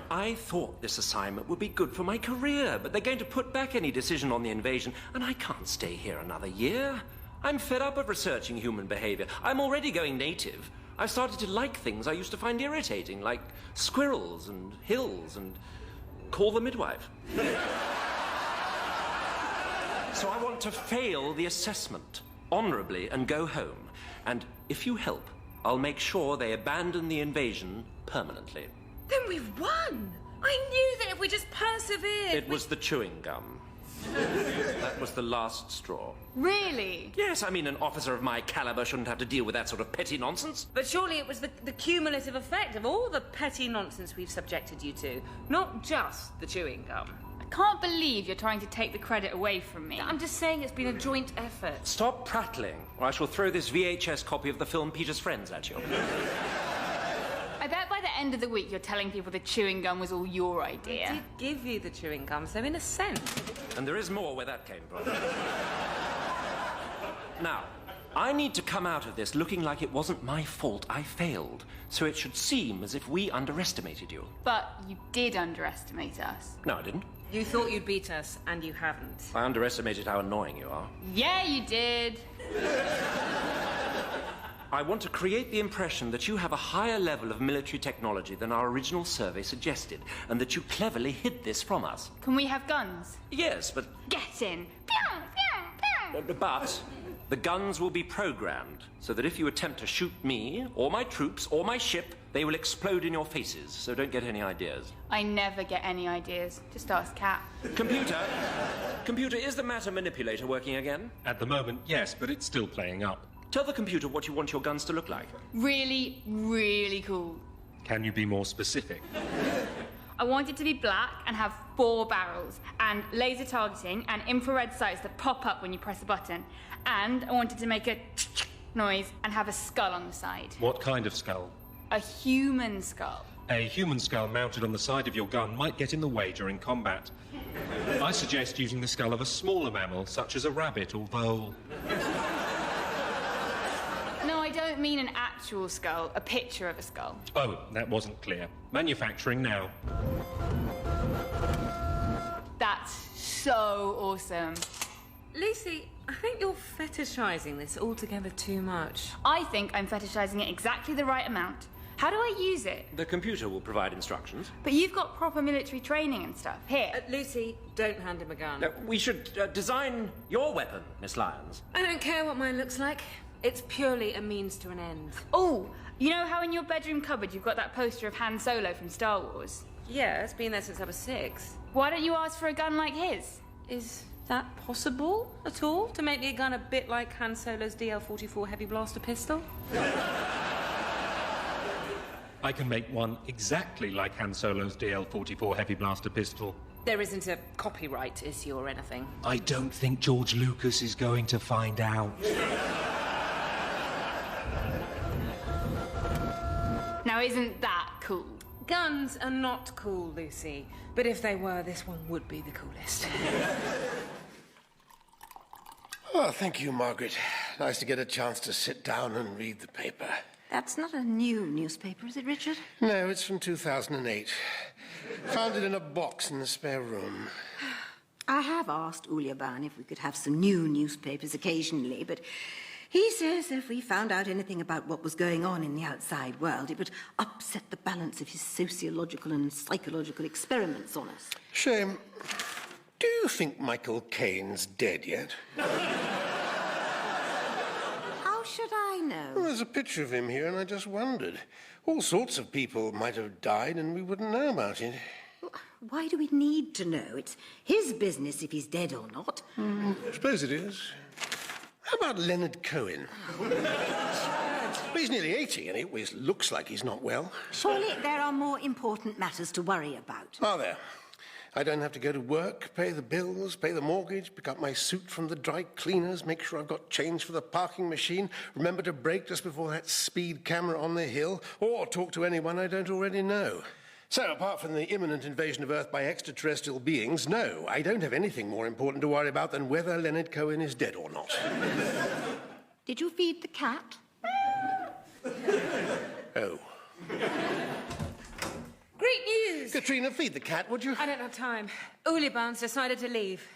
I thought this assignment would be good for my career, but they're going to put back any decision on the invasion, and I can't stay here another year. I'm fed up of researching human behavior. I'm already going native. I've started to like things I used to find irritating, like squirrels and hills and call the midwife. So I want to fail the assessment honorably and go home. And if you help, I'll make sure they abandon the invasion permanently. Then we've won! I knew that if we just persevered... It was the chewing gum. That was the last straw. Really? Yes, I mean, an officer of my caliber shouldn't have to deal with that sort of petty nonsense. But surely it was the cumulative effect of all the petty nonsense we've subjected you to, not just the chewing gum. I Can't believe you're trying to take the credit away from me. I'm just saying it's been a joint effort. Stop prattling, or I shall throw this VHS copy of the film Peter's Friends at you. I bet by the end of the week you're telling people the chewing gum was all your idea. I did give you the chewing gum, so in a sense. And there is more where that came from. Now, I need to come out of this looking like it wasn't my fault I failed, so it should seem as if we underestimated you. But you did underestimate us. No, I didn't. You thought you'd beat us, and you haven't. I underestimated how annoying you are. Yeah, you did. I want to create the impression that you have a higher level of military technology than our original survey suggested, and that you cleverly hid this from us. Can we have guns? Yes, but... Get in. Pew, pew, pew. But the guns will be programmed, so that if you attempt to shoot me, or my troops, or my ship, they will explode in your faces, so don't get any ideas. I never get any ideas. Just ask Kat. Computer, is the matter manipulator working again? At the moment, yes, but it's still playing up. Tell the computer what you want your guns to look like. Really, really cool. Can you be more specific? I want it to be black and have 4 barrels, and laser targeting and infrared sights that pop up when you press a button. And I want it to make a noise and have a skull on the side. What kind of skull? A human skull. A human skull mounted on the side of your gun might get in the way during combat. I suggest using the skull of a smaller mammal, such as a rabbit or vole. No, I don't mean an actual skull, a picture of a skull. Oh, that wasn't clear. Manufacturing now. That's so awesome. Lucy, I think you're fetishising this altogether too much. I think I'm fetishising it exactly the right amount. How do I use it? The computer will provide instructions. But you've got proper military training and stuff. Here. Lucy, don't hand him a gun. We should design your weapon, Miss Lyons. I don't care what mine looks like. It's purely a means to an end. Oh, you know how in your bedroom cupboard you've got that poster of Han Solo from Star Wars? Yeah, it's been there since I was 6. Why don't you ask for a gun like his? Is that possible at all? To make me a gun a bit like Han Solo's DL-44 heavy blaster pistol? I can make one exactly like Han Solo's DL-44 heavy blaster pistol. There isn't a copyright issue or anything. I don't think George Lucas is going to find out. Now, isn't that cool? Guns are not cool, Lucy. But if they were, this one would be the coolest. Oh, thank you, Margaret. Nice to get a chance to sit down and read the paper. That's not a new newspaper, is it, Richard? No, it's from 2008. Found it in a box in the spare room. I have asked Uljabaan if we could have some new newspapers occasionally, but he says if we found out anything about what was going on in the outside world, it would upset the balance of his sociological and psychological experiments on us. Shame. Do you think Michael Caine's dead yet? How should I know? Well, there's a picture of him here, and I just wondered. All sorts of people might have died, and we wouldn't know about it. Why do we need to know? It's his business if he's dead or not. I suppose it is. How about Leonard Cohen? Well, he's nearly 80, and he always looks like he's not well. Surely there are more important matters to worry about. Are there? I don't have to go to work, pay the bills, pay the mortgage, pick up my suit from the dry cleaners, make sure I've got change for the parking machine, remember to brake just before that speed camera on the hill, or talk to anyone I don't already know. So, apart from the imminent invasion of Earth by extraterrestrial beings, no, I don't have anything more important to worry about than whether Leonard Cohen is dead or not. Did you feed the cat? Oh. Great news! Katrina, feed the cat, would you? I don't have time. Uljabaan's decided to leave.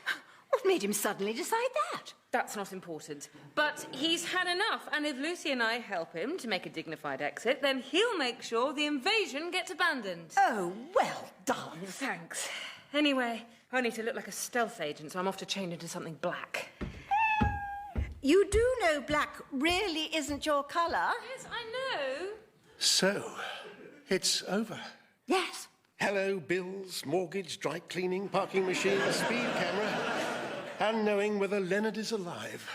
What made him suddenly decide that? That's not important. But he's had enough, and if Lucy and I help him to make a dignified exit, then he'll make sure the invasion gets abandoned. Oh, well done. Thanks. Anyway, I need to look like a stealth agent, so I'm off to change into something black. You do know black really isn't your colour. Yes, I know. So, it's over. Yes. Hello, bills, mortgage, dry cleaning, parking machine, speed camera, and knowing whether Leonard is alive.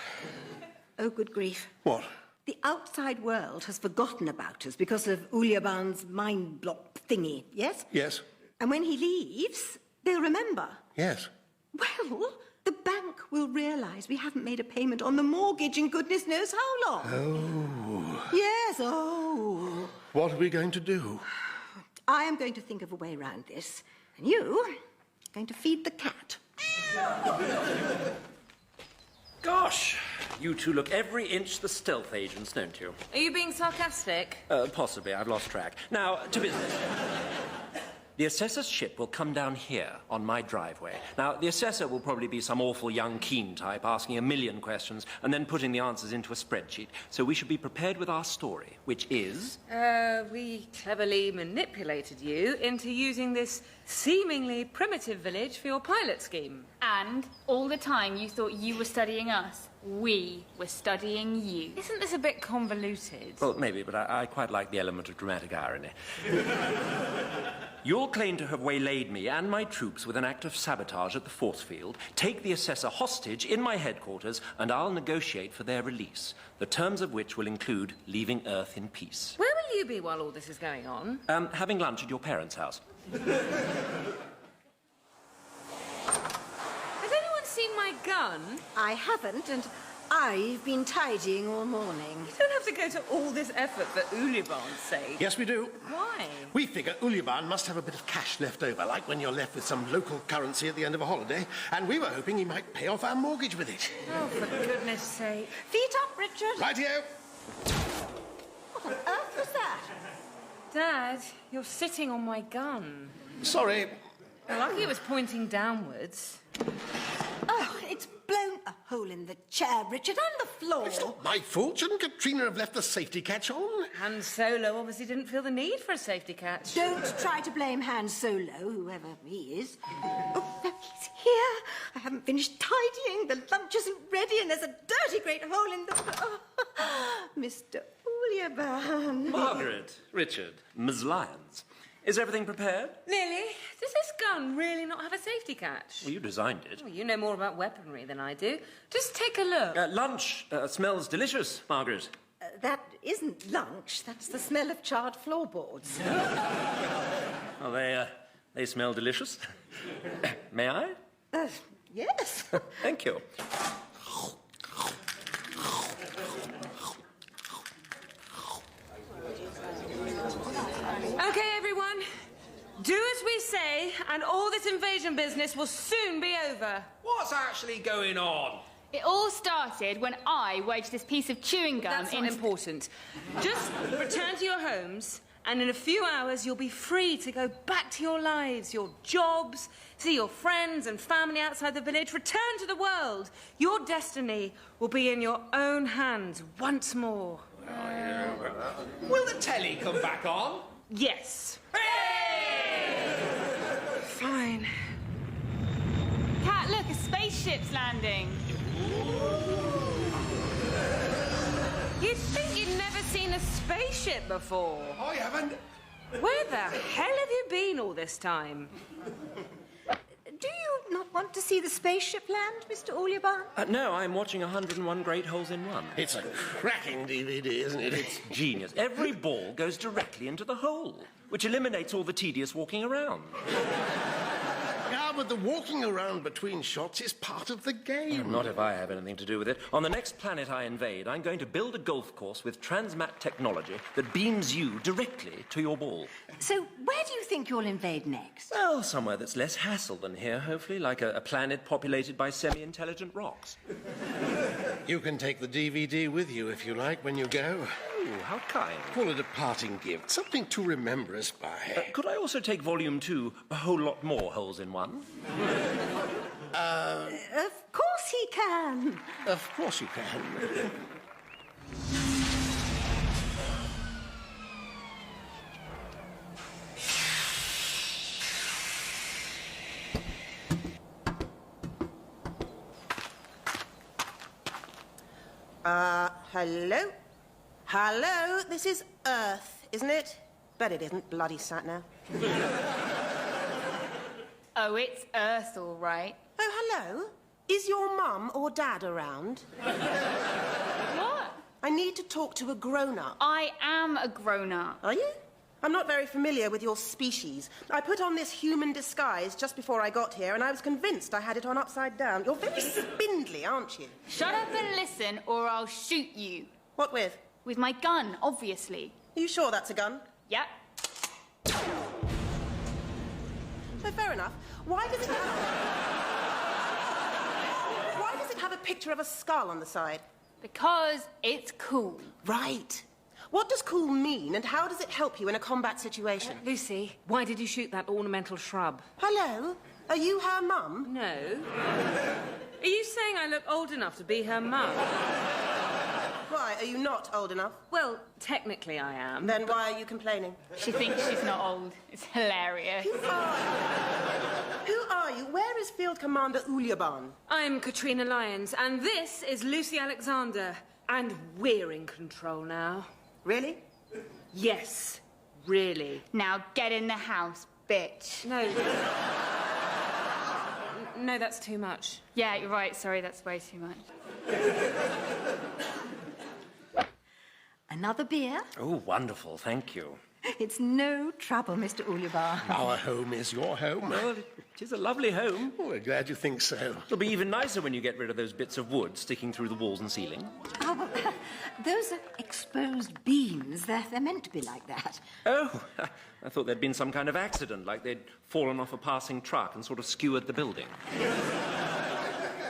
Oh, good grief. What? The outside world has forgotten about us because of Uljabaan's mind block thingy, yes? Yes. And when he leaves, They'll remember. Yes. Well, the bank will realise we haven't made a payment on the mortgage in goodness knows how long. Oh. Yes, oh. What are we going to do? I am going to think of a way round this. And you are going to feed the cat. Gosh, you two look every inch the stealth agents, don't you? Are you being sarcastic? Possibly, I've lost track. Now, to business. The assessor's ship will come down here on my driveway. Now, the assessor will probably be some awful young keen type asking a million questions and then putting the answers into a spreadsheet. So we should be prepared with our story, which is... We cleverly manipulated you into using this seemingly primitive village for your pilot scheme. And all the time you thought you were studying us. We were studying you. Isn't this a bit convoluted? Well, maybe, but I quite like the element of dramatic irony. You'll claim to have waylaid me and my troops with an act of sabotage at the force field, take the assessor hostage in my headquarters, and I'll negotiate for their release, the terms of which will include leaving Earth in peace. Where will you be while all this is going on? Having lunch at your parents' house. Has anyone seen my gun? I haven't, and I've been tidying all morning. You don't have to go to all this effort for Uljabaan's sake. Yes, we do. Why? We figure Uljabaan must have a bit of cash left over, like when you're left with some local currency at the end of a holiday, and we were hoping he might pay off our mortgage with it. Oh, for goodness sake. Feet up, Richard. Rightio. What on earth was that? Dad, you're sitting on my gun. Sorry. Lucky it was pointing downwards. Oh, it's blown a hole in the chair, Richard, and the floor. It's not my fault. Shouldn't Katrina have left the safety catch on? Han Solo obviously didn't feel the need for a safety catch. Don't try to blame Han Solo, whoever he is. Oh, no, he's here. I haven't finished tidying. The lunch isn't ready, and there's a dirty great hole in the floor. Mr. Uljabaan. Margaret, Richard, Ms. Lyons. Is everything prepared? Nearly. Does this gun really not have a safety catch? Well, you designed it. Well, you know more about weaponry than I do. Just take a look. Lunch smells delicious, Margaret. That isn't lunch. That's the smell of charred floorboards. Well, they smell delicious. May I? Yes. Thank you. Okay, everyone. Do as we say, and all this invasion business will soon be over. What's actually going on? It all started when I wedged this piece of chewing gum That's not important. Just return to your homes, and in a few hours you'll be free to go back to your lives, your jobs, see your friends and family outside the village, return to the world. Your destiny will be in your own hands once more. Will the telly come back on? Yes. Hey! Fine. Cat, look, a spaceship's landing. You'd think you'd never seen a spaceship before. I haven't. Where the hell have you been all this time? Do you not want to see the spaceship land, Mr. Uljabaan? No, I'm watching 101 Great Holes in One. It's a cracking DVD, isn't it? It's genius. Every ball goes directly into the hole, which eliminates all the tedious walking around. Yeah, but the walking around between shots is part of the game. Not if I have anything to do with it. On the next planet I invade, I'm going to build a golf course with transmat technology that beams you directly to your ball. So where do you think you'll invade next? Well, somewhere that's less hassle than here, hopefully, like a planet populated by semi-intelligent rocks. You can take the DVD with you if you like when you go. Oh, how kind. Call it a parting gift, something to remember us by. Could I also take Volume 2, A Whole Lot More Holes in One? Of course he can. Of course you can. Hello? Hello? This is Earth, isn't it? But it isn't. Bloody sat-nav. Oh, it's Earth, all right. Oh, hello? Is your mum or dad around? What? I need to talk to a grown-up. I am a grown-up. Are you? I'm not very familiar with your species. I put on this human disguise just before I got here, and I was convinced I had it on upside down. You're very spindly, aren't you? Shut up and listen, or I'll shoot you. What with? With my gun, obviously. Are you sure that's a gun? Yep. So fair enough. Why does it have a picture of a skull on the side? Because it's cool. Right. What does cool mean, and how does it help you in a combat situation? Lucy, why did you shoot that ornamental shrub? Hello? Are you her mum? No. Are you saying I look old enough to be her mum? Why, are you not old enough? Well, technically I am. Then why are you complaining? She thinks she's not old. It's hilarious. Who are you? Where is Field Commander Uljabaan? I'm Katrina Lyons, and this is Lucy Alexander. And we're in control now. Really? Yes, really. Now get in the house, bitch. No, that's too much. Yeah, you're right. Sorry, that's way too much. Another beer? Oh, wonderful, thank you. It's no trouble, Mr. Uljabaan. Our home is your home. Well, it is a lovely home. Oh, we're glad you think so. It'll be even nicer when you get rid of those bits of wood sticking through the walls and ceiling. Oh, well, those are exposed beams. They're meant to be like that. Oh, I thought there'd been some kind of accident, like they'd fallen off a passing truck and sort of skewered the building.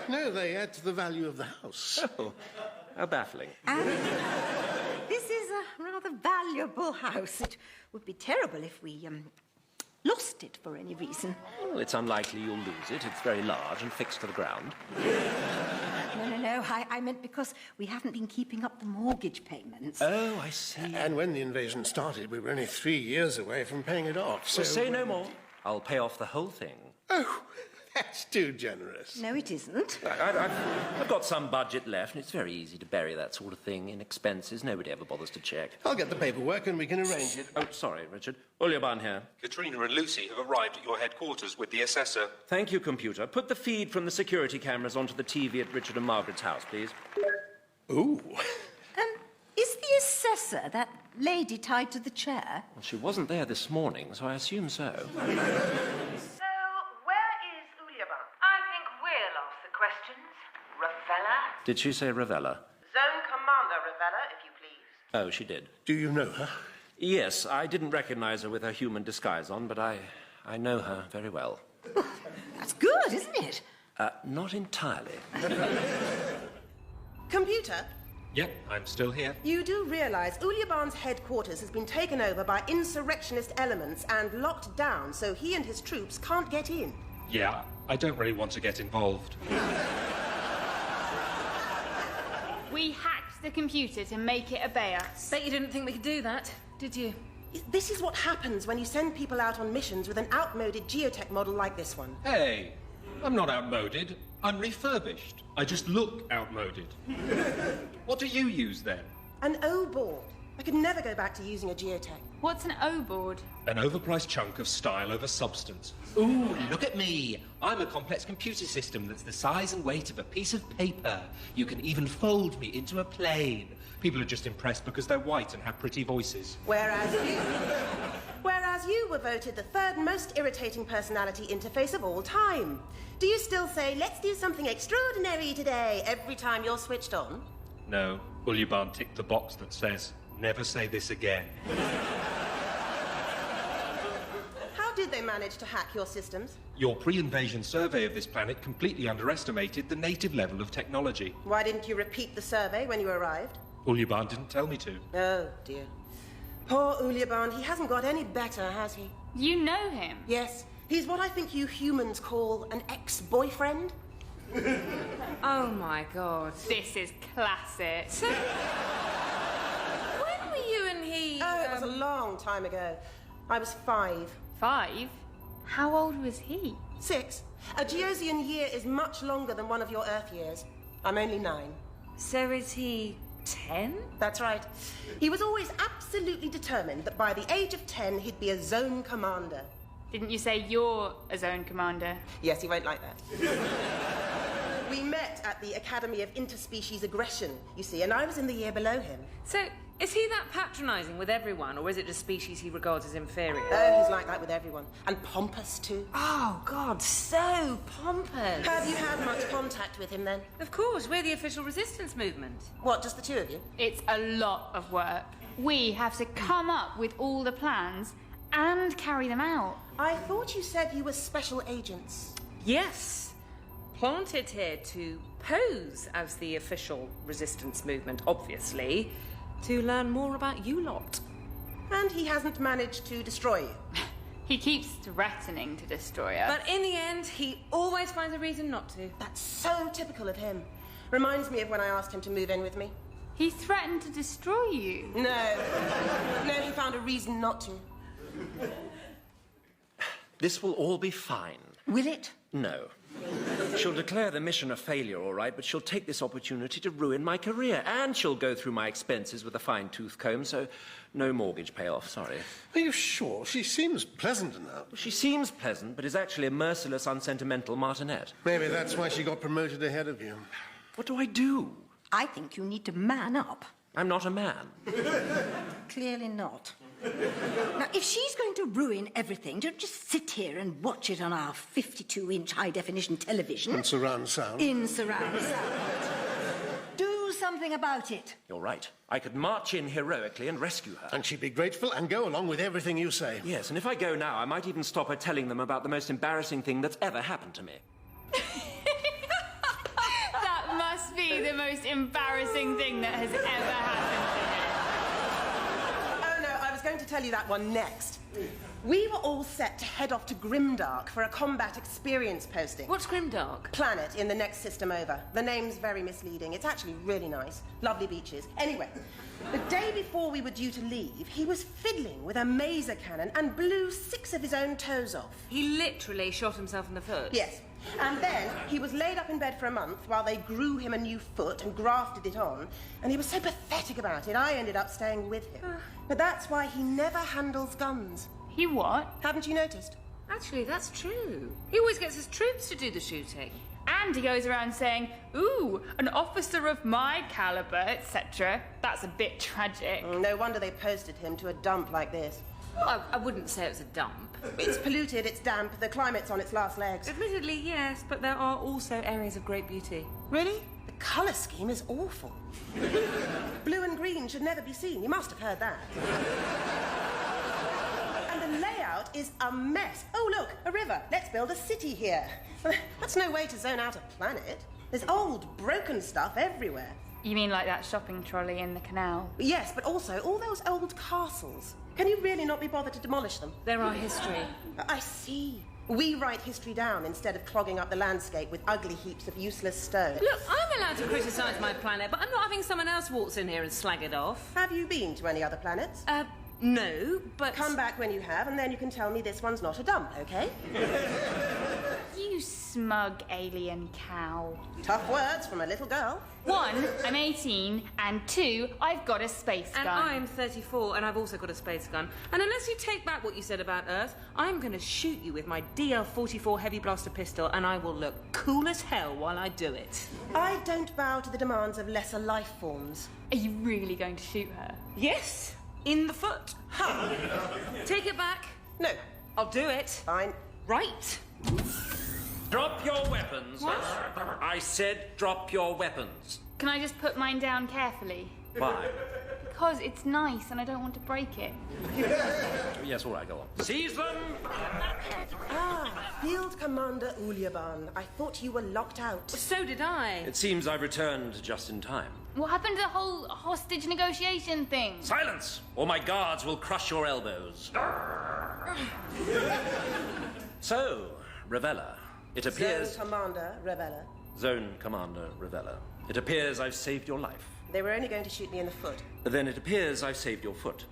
No, they add to the value of the house. Oh, how baffling. This is a rather valuable house. It would be terrible if we, lost it for any reason. Well, it's unlikely you'll lose it. It's very large and fixed to the ground. No. I meant because we haven't been keeping up the mortgage payments. Oh, I see. And when the invasion started, we were only 3 years away from paying it off, so... Well, say no more. I'll pay off the whole thing. Oh, that's too generous. No, it isn't. I've got some budget left, and it's very easy to bury that sort of thing in expenses. Nobody ever bothers to check. I'll get the paperwork and we can arrange it. Oh, sorry, Richard. Uljabaan here. Katrina and Lucy have arrived at your headquarters with the assessor. Thank you, computer. Put the feed from the security cameras onto the TV at Richard and Margaret's house, please. Ooh. Is the assessor that lady tied to the chair? Well, she wasn't there this morning, so I assume so. So, where is Uljabaan? I think we'll ask the questions. Ravella? Did she say Ravella? Zone Commander Ravella, if you please. Oh, she did. Do you know her? Yes, I didn't recognize her with her human disguise on, but I know her very well. That's good, isn't it? Not entirely. Computer? Yep, I'm still here. You do realise Uljabaan's headquarters has been taken over by insurrectionist elements and locked down, so he and his troops can't get in. Yeah, I don't really want to get involved. We hacked the computer to make it obey us. Bet you didn't think we could do that, did you? This is what happens when you send people out on missions with an outmoded geotech model like this one. Hey, I'm not outmoded. I'm refurbished. I just look outmoded. What do you use then? An O-board. I could never go back to using a geotech. What's an O-board? An overpriced chunk of style over substance. Ooh, look at me. I'm a complex computer system that's the size and weight of a piece of paper. You can even fold me into a plane. People are just impressed because they're white and have pretty voices. Whereas you were voted the third most irritating personality interface of all time. Do you still say, let's do something extraordinary today, every time you're switched on? No, Uljabaan ticked the box that says, never say this again. How did they manage to hack your systems? Your pre-invasion survey of this planet completely underestimated the native level of technology. Why didn't you repeat the survey when you arrived? Uljabaan didn't tell me to. Oh, dear. Poor Uljabaan, he hasn't got any better, has he? You know him? Yes. He's what I think you humans call an ex-boyfriend. Oh, my God. This is classic. So, when were you and he... Oh, it was a long time ago. I was 5. 5? How old was he? 6. A Geosian year is much longer than one of your Earth years. I'm only 9. So is he 10? That's right. He was always absolutely determined that by the age of 10 he'd be a zone commander. Didn't you say you're a zone commander? Yes, he won't like that. We met at the Academy of Interspecies Aggression, you see, and I was in the year below him. So, Is he that patronising with everyone, or is it just species he regards as inferior? Oh, he's like that with everyone. And pompous, too. Oh, God, so pompous. Have you had much contact with him, then? Of course, we're the official resistance movement. What, just the two of you? It's a lot of work. We have to come up with all the plans and carry them out. I thought you said you were special agents. Yes. Planted here to pose as the official resistance movement, obviously, to learn more about you lot. And he hasn't managed to destroy you. He keeps threatening to destroy us. But in the end, he always finds a reason not to. That's so typical of him. Reminds me of when I asked him to move in with me. He threatened to destroy you. No, he found a reason not to. This will all be fine. Will it? No. She'll declare the mission a failure, all right, but she'll take this opportunity to ruin my career, and she'll go through my expenses with a fine-tooth comb, so no mortgage payoff, sorry. Are you sure? She seems pleasant enough. She seems pleasant, but is actually a merciless, unsentimental martinet. Maybe that's why she got promoted ahead of you. What do I do? I think you need to man up. I'm not a man. Clearly not. Now, if she's going to ruin everything, don't just sit here and watch it on our 52-inch high-definition television. In surround sound. In surround sound. Do something about it. You're right. I could march in heroically and rescue her. And she'd be grateful and go along with everything you say. Yes, and if I go now, I might even stop her telling them about the most embarrassing thing that's ever happened to me. That must be the most embarrassing thing that has ever happened to him. I was going to tell you that one next. We were all set to head off to Grimdark for a combat experience posting. What's Grimdark? Planet in the next system over. The name's very misleading. It's actually really nice. Lovely beaches. Anyway, the day before we were due to leave, he was fiddling with a maser cannon and blew 6 of his own toes off. He literally shot himself in the foot? Yes. And then he was laid up in bed for a month while they grew him a new foot and grafted it on, and he was so pathetic about it, I ended up staying with him. But that's why he never handles guns. He what? Haven't you noticed? Actually, that's true. He always gets his troops to do the shooting. And he goes around saying, ooh, an officer of my calibre, etc. That's a bit tragic. No wonder they posted him to a dump like this. Well, I wouldn't say it was a dump. It's polluted, it's damp, the climate's on its last legs. Admittedly, yes, but there are also areas of great beauty. Really? The colour scheme is awful. Blue and green should never be seen. You must have heard that. And the layout is a mess. Oh, look, a river. Let's build a city here. That's no way to zone out a planet. There's old, broken stuff everywhere. You mean like that shopping trolley in the canal? Yes, but also all those old castles. Can you really not be bothered to demolish them? They're our history. I see. We write history down instead of clogging up the landscape with ugly heaps of useless stone. Look, I'm allowed to criticise my planet, but I'm not having someone else waltz in here and slag it off. Have you been to any other planets? No, but... Come back when you have, and then you can tell me this one's not a dump, OK? You smug alien cow. Tough words from a little girl. 1, I'm 18, and 2, I've got a space gun. And I'm 34, and I've also got a space gun. And unless you take back what you said about Earth, I'm going to shoot you with my DL-44 heavy blaster pistol, and I will look cool as hell while I do it. I don't bow to the demands of lesser life forms. Are you really going to shoot her? Yes, in the foot. Ha! Take it back. No. I'll do it. Fine. Right. Drop your weapons. What? I said drop your weapons. Can I just put mine down carefully? Why? Because it's nice and I don't want to break it. Yes, all right, go on. Seize them! Field Commander Uljabaan. I thought you were locked out. So did I. It seems I've returned just in time. What happened to the whole hostage negotiation thing? Silence, or my guards will crush your elbows. So, Ravella, it appears... Zone Commander Ravella. Zone Commander Ravella. It appears I've saved your life. They were only going to shoot me in the foot. Then it appears I've saved your foot.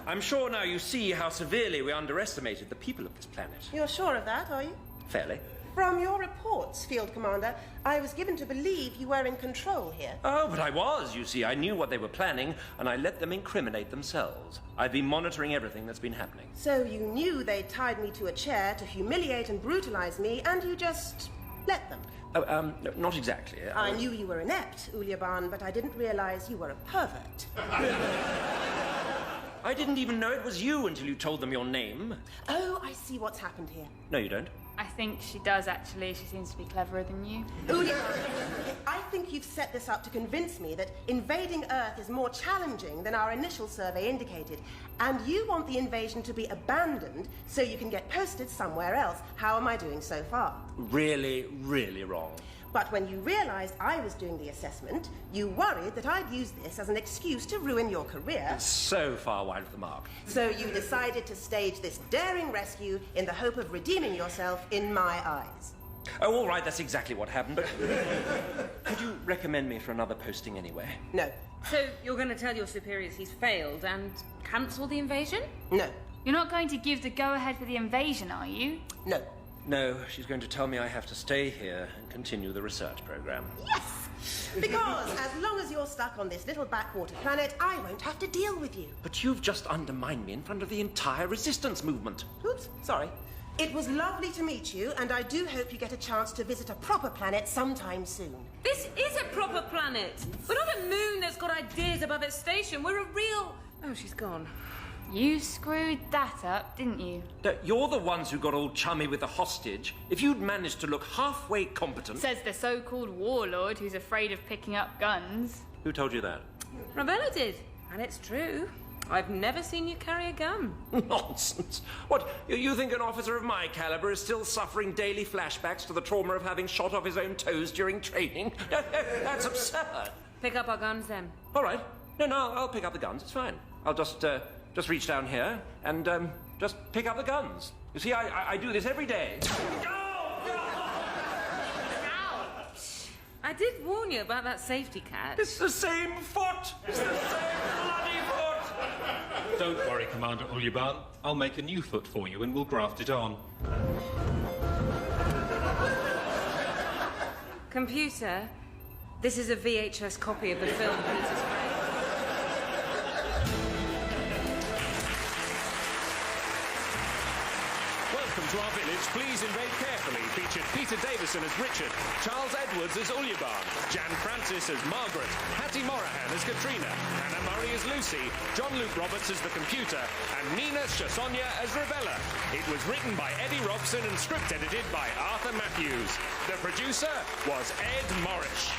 I'm sure now you see how severely we underestimated the people of this planet. You're sure of that, are you? Fairly. From your reports, Field Commander, I was given to believe you were in control here. Oh, but I was, you see. I knew what they were planning, and I let them incriminate themselves. I've been monitoring everything that's been happening. So you knew they tied me to a chair to humiliate and brutalize me, and you just Let them. Oh, no, not exactly. I knew you were inept, Uljabaan, but I didn't realise you were a pervert. I didn't even know it was you until you told them your name. Oh, I see what's happened here. No, you don't. I think she does, actually. She seems to be cleverer than you. Uljabaan, I think you've set this up to convince me that invading Earth is more challenging than our initial survey indicated. And you want the invasion to be abandoned so you can get posted somewhere else. How am I doing so far? Really, really wrong. But when you realised I was doing the assessment, you worried that I'd use this as an excuse to ruin your career. So far wide of the mark. So you decided to stage this daring rescue in the hope of redeeming yourself in my eyes. Oh, all right, that's exactly what happened, but could you recommend me for another posting anyway? No. So you're going to tell your superiors he's failed and cancel the invasion? No. You're not going to give the go-ahead for the invasion, are you? No. No, she's going to tell me I have to stay here and continue the research program. Yes! Because as long as you're stuck on this little backwater planet, I won't have to deal with you. But you've just undermined me in front of the entire resistance movement. Oops, sorry. It was lovely to meet you, and I do hope you get a chance to visit a proper planet sometime soon. This is a proper planet. We're not a moon that's got ideas above its station. We're a real... Oh, she's gone. You screwed that up, didn't you? You're the ones who got all chummy with the hostage. If you'd managed to look halfway competent... Says the so-called warlord who's afraid of picking up guns. Who told you that? Ravenna did. And it's true. I've never seen you carry a gun. Nonsense. What, you think an officer of my caliber is still suffering daily flashbacks to the trauma of having shot off his own toes during training? That's absurd. Pick up our guns, then. All right. No, I'll pick up the guns. It's fine. I'll just reach down here and just pick up the guns. You see, I do this every day. Ouch! I did warn you about that safety catch. It's the same foot! It's the same bloody foot! Don't worry, Commander Uljabaan. I'll make a new foot for you and we'll graft it on. Computer, this is a VHS copy of the film Peter's Friend. Welcome to Our Village, Please Invade Carefully featured Peter Davison as Richard, Charles Edwards as Uljabaan, Jan Francis as Margaret, Hattie Morahan as Katrina, Hannah Murray as Lucy, John Luke Roberts as the computer, and Nina Shasonia as Rebella. It was written by Eddie Robson and script edited by Arthur Matthews. The producer was Ed Morrish.